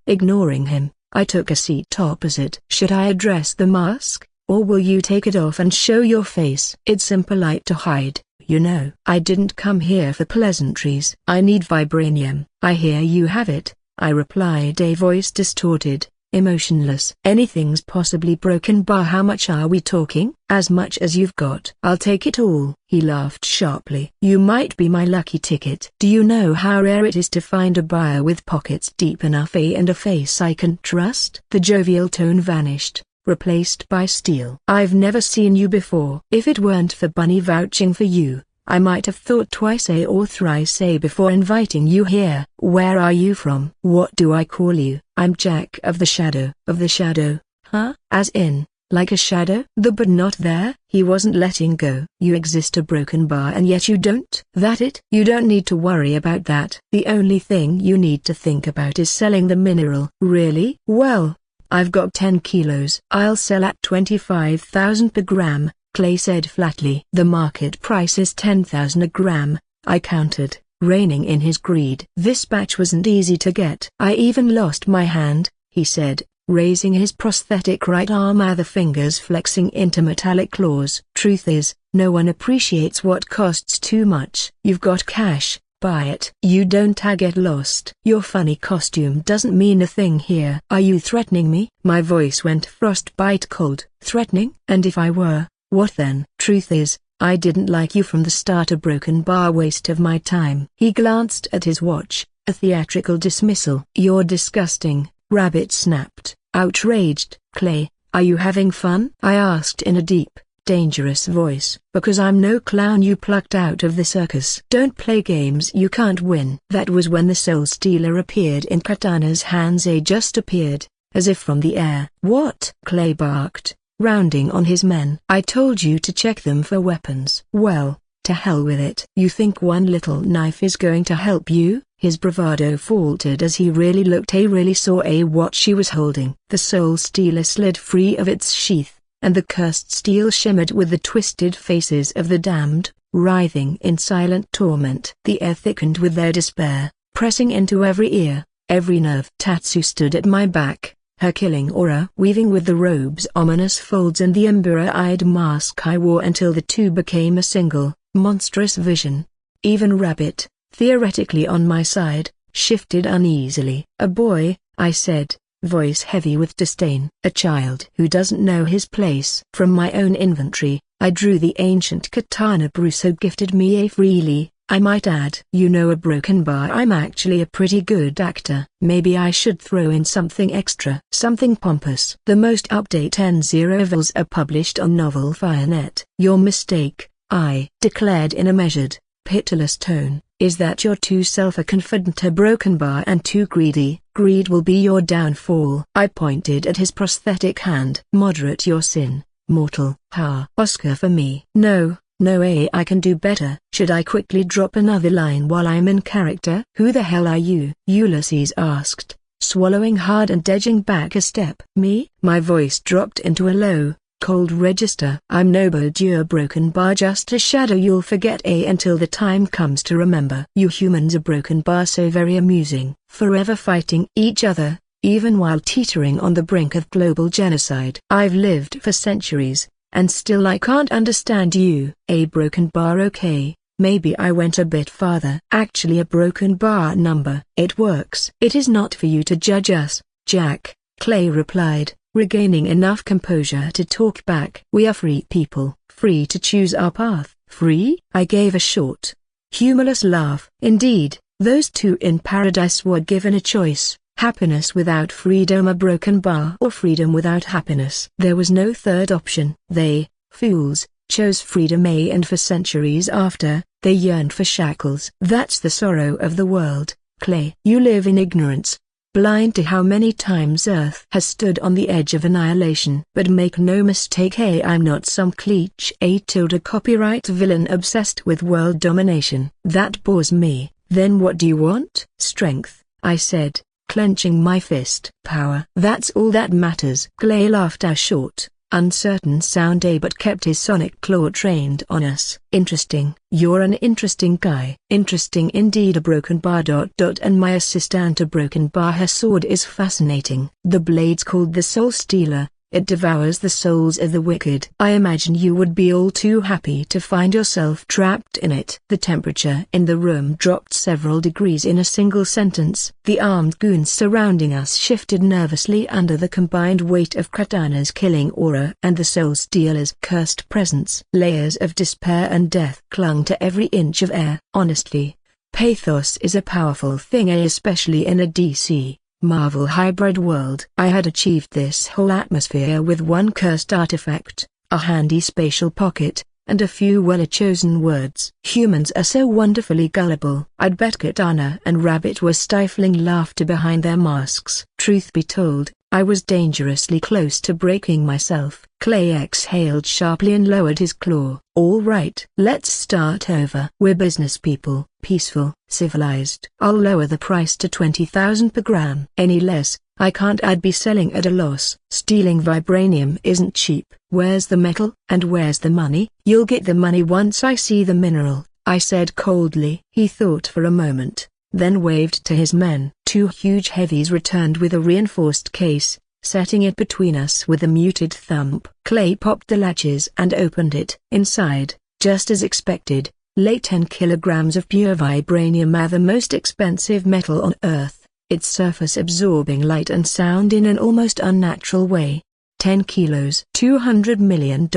Speaker 1: Ignoring him, I took a seat opposite. "Should I address the mask, or will you take it off and show your face?" "It's impolite to hide, you know." "I didn't come here for pleasantries." "I need vibranium." "I hear you have it," I replied, a voice distorted, emotionless. "Anything's possibly broken bar. How much are we talking?" "As much as you've got." "I'll take it all." He laughed sharply. "You might be my lucky ticket." "Do you know how rare it is to find a buyer with pockets deep enough and a face I can trust?" The jovial tone vanished, replaced by steel. "I've never seen you before." "If it weren't for Bunny vouching for you, I might have thought twice or thrice before inviting you here." "Where are you from?" "What do I call you?" "I'm Jack of the Shadow." "Of the Shadow, huh?" "As in, like a shadow. But not there. He wasn't letting go. You exist a broken bar and yet you don't. That it? You don't need to worry about that. The only thing you need to think about is selling the mineral. Really? Well, I've got 10 kilos. I'll sell at 25,000 per gram, Clay said flatly. The market price is 10,000 a gram, I countered, reining in his greed. This batch wasn't easy to get. I even lost my hand, he said, raising his prosthetic right arm, other fingers flexing into metallic claws. Truth is, no one appreciates what costs too much. You've got cash, buy it. You don't. I get lost. Your funny costume doesn't mean a thing here. Are you threatening me? My voice went frostbite cold. Threatening? And if I were, what then? Truth is, I didn't like you from the start. A broken bar, waste of my time. He glanced at his watch, a theatrical dismissal. You're disgusting, Rabbit snapped, outraged. Clay, are you having fun? I asked in a deep, dangerous voice. Because I'm no clown you plucked out of the circus. Don't play games you can't win. That was when the Soul Stealer appeared in Katana's hands. Just appeared, as if from the air. What? Clay barked, rounding on his men. I told you to check them for weapons. Well, to hell with it. You think one little knife is going to help you? His bravado faltered as he really looked. Really saw what she was holding. The Soul Stealer slid free of its sheath, and the cursed steel shimmered with the twisted faces of the damned, writhing in silent torment. The air thickened with their despair, pressing into every ear, every nerve. Tatsu stood at my back, her killing aura weaving with the robe's ominous folds and the emperor-eyed mask I wore until the two became a single, monstrous vision. Even Rabbit, theoretically on my side, shifted uneasily. A boy, I said, voice heavy with disdain. A child who doesn't know his place. From my own inventory, I drew the ancient katana Bruso gifted me freely, I might add. You know, a broken bar. I'm actually a pretty good actor. Maybe I should throw in something extra. Something pompous. The most update 10 novels are published on Novel Firenet. Your mistake, I declared in a measured, pitiless tone, is that you're too self-confident, a broken bar, and too greedy. Greed will be your downfall. I pointed at his prosthetic hand. Moderate your sin, mortal. Ha. Oscar for me. No, I can do better. Should I quickly drop another line while I'm in character? Who the hell are you? Ulysses asked, swallowing hard and edging back a step. Me? My voice dropped into a low, cold register. I'm no Bourdieu broken bar, just a shadow you'll forget until the time comes to remember. You humans are broken bar, so very amusing, forever fighting each other, even while teetering on the brink of global genocide. I've lived for centuries, and still I can't understand you. A broken bar. Okay, maybe I went a bit farther. Actually a broken bar number. It works. It is not for you to judge us, Jack, Clay replied, regaining enough composure to talk back. We are free people, free to choose our path. Free? I gave a short, humorless laugh. Indeed, those two in paradise were given a choice. Happiness without freedom, a broken bar, or freedom without happiness. There was no third option. They, fools, chose freedom, and for centuries after, they yearned for shackles. That's the sorrow of the world, Clay. You live in ignorance, blind to how many times Earth has stood on the edge of annihilation. But make no mistake, I'm not some cliché copyright villain obsessed with world domination. That bores me. Then what do you want? Strength, I said, clenching my fist. Power. That's all that matters. Clay laughed a short, uncertain sound, but kept his sonic claw trained on us. Interesting. You're an interesting guy. Interesting indeed. A broken bar. And my assistant, a broken bar. Her sword is fascinating. The blade's called the Soul Stealer. It devours the souls of the wicked. I imagine you would be all too happy to find yourself trapped in it. The temperature in the room dropped several degrees in a single sentence. The armed goons surrounding us shifted nervously under the combined weight of Katana's killing aura and the Soul Stealer's cursed presence. Layers of despair and death clung to every inch of air. Honestly, pathos is a powerful thing, especially in a DC Marvel hybrid world. I had achieved this whole atmosphere with one cursed artifact, a handy spatial pocket, and a few well-chosen words. Humans are so wonderfully gullible. I'd bet Katana and Rabbit were stifling laughter behind their masks. Truth be told, I was dangerously close to breaking myself. Clay exhaled sharply and lowered his claw. All right. Let's start over. We're business people, peaceful, civilized. I'll lower the price to 20,000 per gram. Any less, I can't. I'd be selling at a loss. Stealing vibranium isn't cheap. Where's the metal? And where's the money? You'll get the money once I see the mineral, I said coldly. He thought for a moment, then waved to his men. Two huge heavies returned with a reinforced case, setting it between us with a muted thump. Clay popped the latches and opened it. Inside, just as expected, lay 10 kilograms of pure vibranium, the most expensive metal on Earth, its surface absorbing light and sound in an almost unnatural way. 10 kilos. $200 million,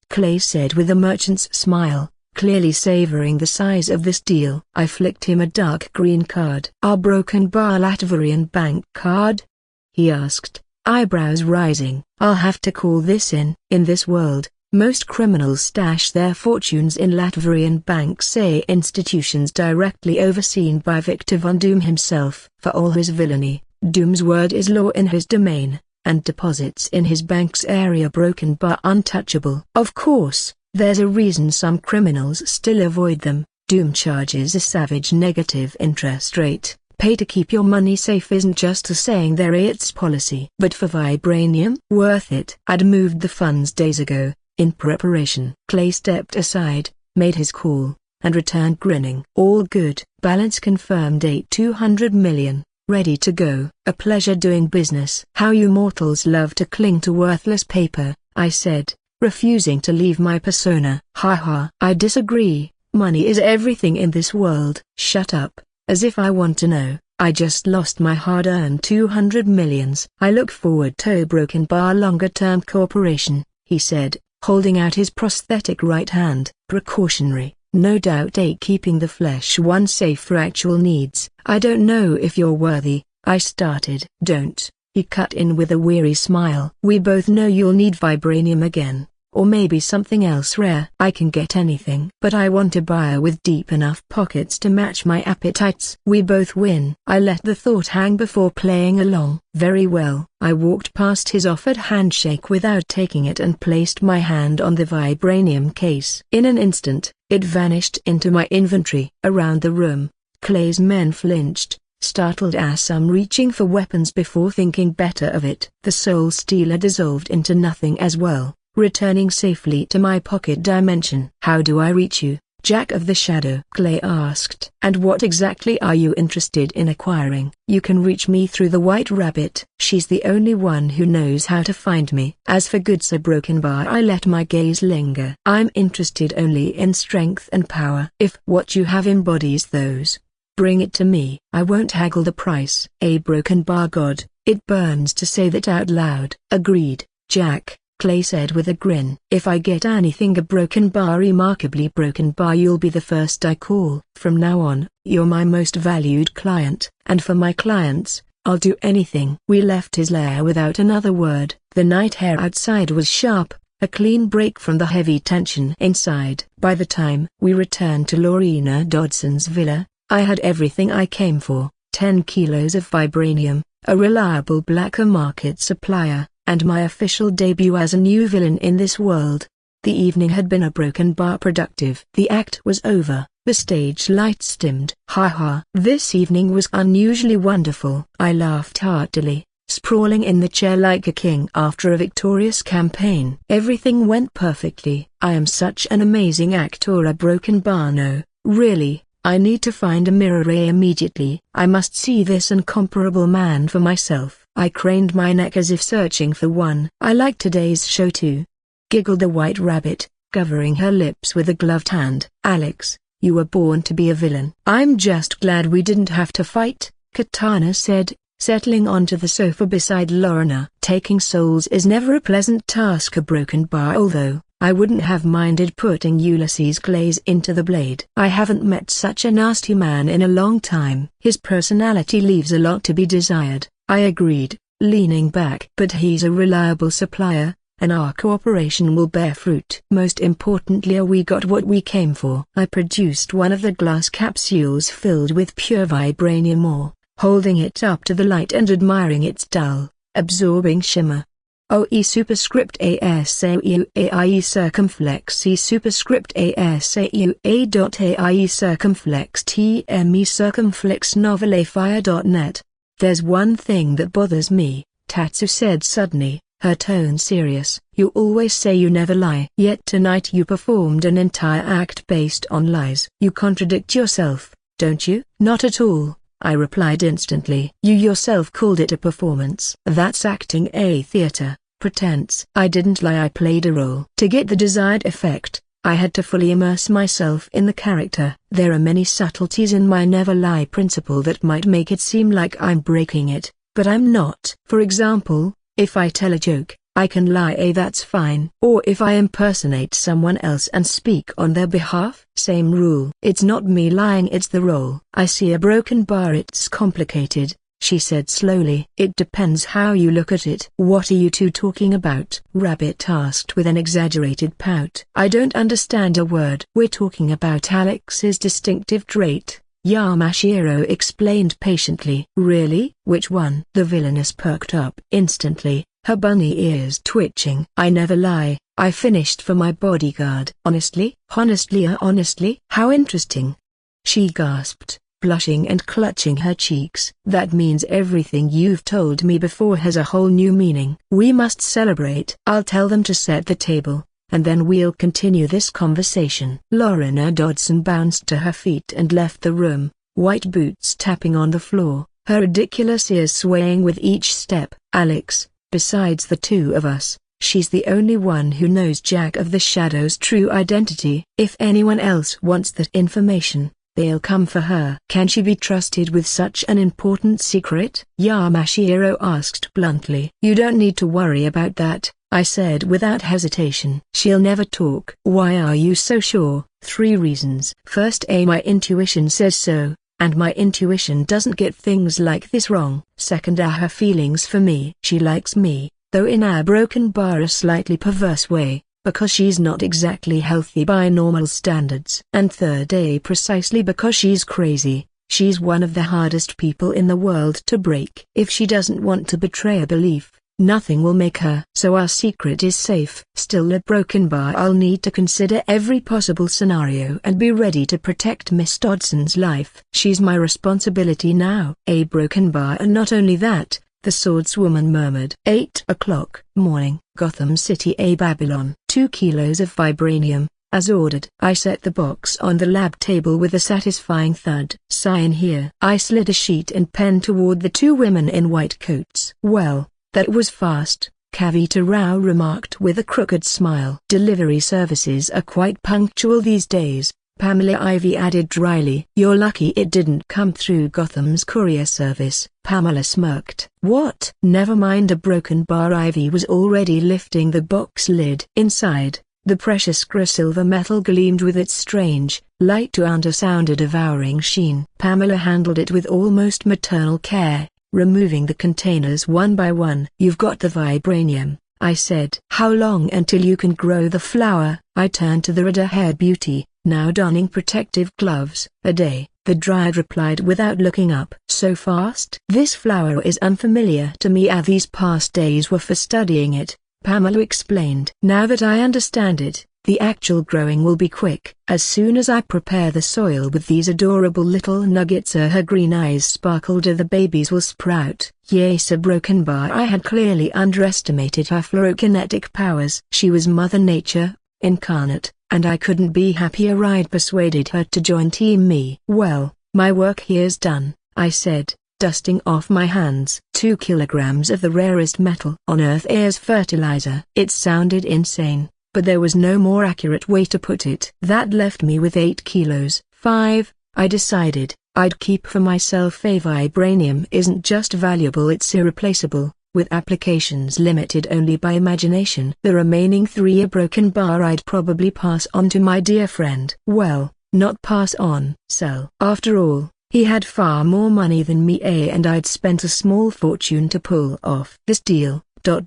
Speaker 1: Clay said with a merchant's smile, clearly savoring the size of this deal. I flicked him a dark green card. Our Broken Bar Latvian bank card? He asked, eyebrows rising. I'll have to call this in. In this world, most criminals stash their fortunes in Latvian banks, say institutions directly overseen by Victor von Doom himself. For all his villainy, Doom's word is law in his domain, and deposits in his bank's area Broken Bar untouchable. Of course, there's a reason some criminals still avoid them. Doom charges a savage negative interest rate. Pay to keep your money safe isn't just a saying there, it's policy. But for vibranium, worth it. I'd moved the funds days ago, in preparation. Clay stepped aside, made his call, and returned grinning. All good. Balance confirmed. 200 million. Ready to go. A pleasure doing business. How you mortals love to cling to worthless paper, I said, refusing to leave my persona. Ha ha. I disagree. Money is everything in this world. Shut up. As if I want to know. I just lost my hard-earned 200 millions. I look forward to Broken Bar longer-term cooperation, he said, holding out his prosthetic right hand. Precautionary, no doubt. Keeping the flesh one safe for actual needs. I don't know if you're worthy, I started. Don't, he cut in with a weary smile. We both know you'll need vibranium again. Or maybe something else rare. I can get anything. But I want a buyer with deep enough pockets to match my appetites. We both win. I let the thought hang before playing along. Very well. I walked past his offered handshake without taking it and placed my hand on the vibranium case. In an instant, it vanished into my inventory. Around the room, Clay's men flinched, startled as some reaching for weapons before thinking better of it. The Soul Stealer dissolved into nothing as well, returning safely to my pocket dimension. How do I reach you, Jack of the Shadow? Clay asked. And what exactly are you interested in acquiring? You can reach me through the White Rabbit. She's the only one who knows how to find me. As for goods Broken Bar, I let my gaze linger. I'm interested only in strength and power. If what you have embodies those, bring it to me. I won't haggle the price. A Broken Bar god, it burns to say that out loud. Agreed, Jack, Clay said with a grin. If I get anything Broken Bar, remarkably Broken Bar, you'll be the first I call. From now on, you're my most valued client, and for my clients, I'll do anything. We left his lair without another word. The night air outside was sharp, a clean break from the heavy tension inside. By the time we returned to Lorena Dodson's villa, I had everything I came for: 10 kilos of vibranium, a reliable black market supplier, and my official debut as a new villain in this world. The evening had been a Broken Bar productive. The act was over, the stage lights dimmed. Ha ha. This evening was unusually wonderful. I laughed heartily, sprawling in the chair like a king after a victorious campaign. Everything went perfectly. I am such an amazing actor. Broken Bar. No, really, I need to find a mirror immediately. I must see this incomparable man for myself. I craned my neck as if searching for one. I like today's show too, giggled the White Rabbit, covering her lips with a gloved hand. Alex, you were born to be a villain. I'm just glad we didn't have to fight, Katana said, settling onto the sofa beside Lorna. Taking souls is never a pleasant task. Broken Bar, although I wouldn't have minded putting Ulysses Glaze into the blade. I haven't met such a nasty man in a long time. His personality leaves a lot to be desired, I agreed, leaning back. But he's a reliable supplier, and our cooperation will bear fruit. Most importantly, we got what we came for. I produced one of the glass capsules filled with pure vibranium ore, holding it up to the light and admiring its dull, absorbing shimmer. OE superscript ASAU AIE circumflex E superscript ASAU A.AIE circumflex TME circumflex novelafire.net. There's one thing that bothers me, Tatsu said suddenly, her tone serious. You always say you never lie. Yet tonight you performed an entire act based on lies. You contradict yourself, don't you? Not at all, I replied instantly. You yourself called it a performance. That's acting, a theater, pretense. I didn't lie, I played a role. To get the desired effect, I had to fully immerse myself in the character. There are many subtleties in my never lie principle that might make it seem like I'm breaking it, but I'm not. For example, if I tell a joke, I can lie, that's fine. Or if I impersonate someone else and speak on their behalf, same rule. It's not me lying, it's the role. I see a broken bar, it's complicated, she said slowly. It depends how you look at it. What are you two talking about? Rabbit asked with an exaggerated pout. I don't understand a word. We're talking about Alex's distinctive trait, Yamashiro explained patiently. Really? Which one? The villainess perked up instantly, her bunny ears twitching. I never lie, I finished for my bodyguard. Honestly? Honestly? How interesting. She gasped, blushing and clutching her cheeks. That means everything you've told me before has a whole new meaning. We must celebrate. I'll tell them to set the table, and then we'll continue this conversation. Lorena Dodson bounced to her feet and left the room, white boots tapping on the floor, her ridiculous ears swaying with each step. Alex, besides the two of us, she's the only one who knows Jack of the Shadow's true identity. If anyone else wants that information, they'll come for her. Can she be trusted with such an important secret? Yamashiro asked bluntly. You don't need to worry about that, I said without hesitation. She'll never talk. Why are you so sure? 3 reasons. First, my intuition says so, and my intuition doesn't get things like this wrong. Second, her feelings for me. She likes me, though in a broken bar a slightly perverse way, because she's not exactly healthy by normal standards. And third, precisely because she's crazy. She's one of the hardest people in the world to break. If she doesn't want to betray a belief, nothing will make her. So our secret is safe. Still, a broken bar, I'll need to consider every possible scenario and be ready to protect Miss Dodson's life. She's my responsibility now. A broken bar, and not only that, the swordswoman murmured. 8 o'clock morning, Gotham City, Babylon. 2 kilos of vibranium, as ordered. I set the box on the lab table with a satisfying thud. Sign here. I slid a sheet and pen toward the 2 women in white coats. Well, that was fast, Kavita Rao remarked with a crooked smile. Delivery services are quite punctual these days, Pamela Ivy added dryly. You're lucky it didn't come through Gotham's courier service, Pamela smirked. What? Never mind a broken bar. Ivy was already lifting the box lid. Inside, the precious silver metal gleamed with its strange, light to undersound a devouring sheen. Pamela handled it with almost maternal care, removing the containers one by one. You've got the vibranium, I said. How long until you can grow the flower? I turned to the red-haired beauty, now donning protective gloves. A day, the dryad replied without looking up. So fast? This flower is unfamiliar to me. These past days were for studying it, Pamela explained. Now that I understand it, the actual growing will be quick. As soon as I prepare the soil with these adorable little nuggets, her green eyes sparkled. The babies will sprout. Yes, a broken bar. I had clearly underestimated her phlorokinetic powers. She was Mother Nature, incarnate, and I couldn't be happier. I'd persuaded her to join Team Me. Well, my work here's done, I said, dusting off my hands. 2 kilograms of the rarest metal on Earth as fertilizer. It sounded insane, but there was no more accurate way to put it. That left me with 8 kilos. 5, I decided, I'd keep for myself. A vibranium isn't just valuable, it's irreplaceable, with applications limited only by imagination. The remaining 3, a broken bar, I'd probably pass on to my dear friend. Well, not pass on, sell. After all, he had far more money than me, and I'd spent a small fortune to pull off this deal. A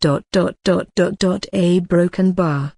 Speaker 1: broken bar.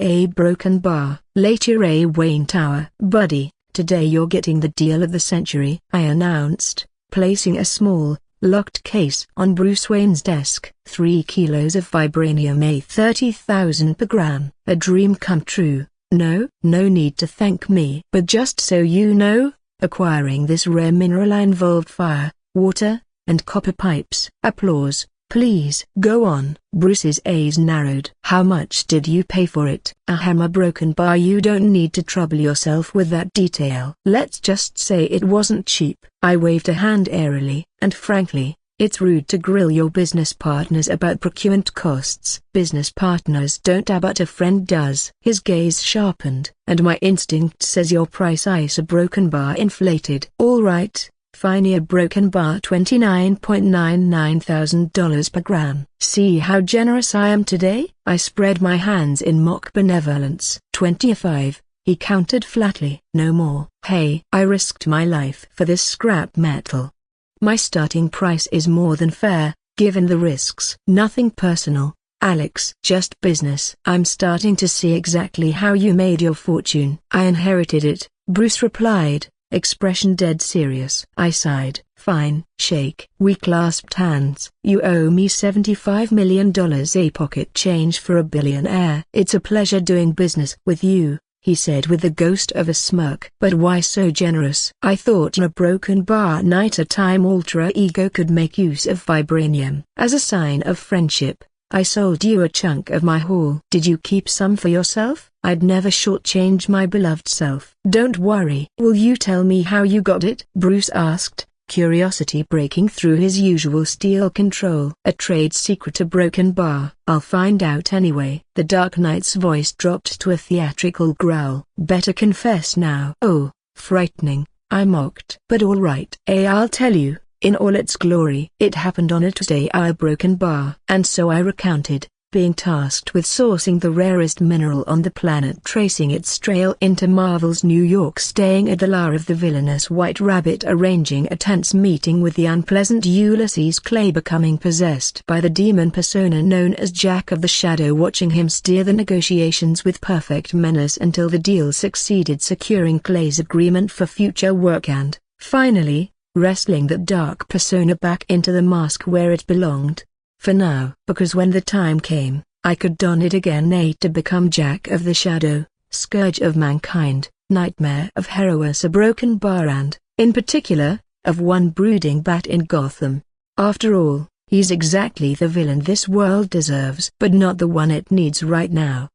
Speaker 1: A broken bar. Later, a Wayne Tower. Buddy, today you're getting the deal of the century, I announced, placing a small, Locked case on Bruce Wayne's desk. 3 kilos of vibranium, a 30,000 per gram. A dream come true. No need to thank me. But just so you know, acquiring this rare mineral involved fire, water, and copper pipes. Applause. Please go on. Bruce's eyes narrowed. How much did you pay for it? A hammer broken bar. You don't need to trouble yourself with that detail. Let's just say it wasn't cheap. I waved a hand airily. And frankly, it's rude to grill your business partners about procurement costs. Business partners don't, but a friend does. His gaze sharpened. And my instinct says your price is a broken bar inflated. All right. Fine, a broken bar, $29,999 per gram. See how generous I am today? I spread my hands in mock benevolence. 25, he countered flatly. No more. Hey, I risked my life for this scrap metal. My starting price is more than fair, given the risks. Nothing personal, Alex. Just business. I'm starting to see exactly how you made your fortune. I inherited it, Bruce replied, expression dead serious. I sighed. Fine. Shake. We clasped hands. You owe me $75 million, a pocket change for a billionaire. It's a pleasure doing business with you, he said with the ghost of a smirk. But why so generous? I thought a broken bar night a time alter ego could make use of vibranium. As a sign of friendship, I sold you a chunk of my haul. Did you keep some for yourself? I'd never shortchange my beloved self. Don't worry. Will you tell me how you got it? Bruce asked, curiosity breaking through his usual steel control. A trade secret, a broken bar. I'll find out anyway. The Dark Knight's voice dropped to a theatrical growl. Better confess now. Oh, frightening, I mocked. But all right. I'll tell you. In all its glory. It happened on a Tuesday, our broken bar. And so I recounted, being tasked with sourcing the rarest mineral on the planet, tracing its trail into Marvel's New York, staying at the lair of the villainous White Rabbit, arranging a tense meeting with the unpleasant Ulysses Clay, becoming possessed by the demon persona known as Jack of the Shadow, watching him steer the negotiations with perfect menace until the deal succeeded, securing Clay's agreement for future work, and, finally, wrestling that dark persona back into the mask where it belonged. For now. Because when the time came, I could don it again, to become Jack of the Shadow, scourge of mankind, nightmare of heroes, a broken bar, and, in particular, of one brooding bat in Gotham. After all, he's exactly the villain this world deserves, but not the one it needs right now.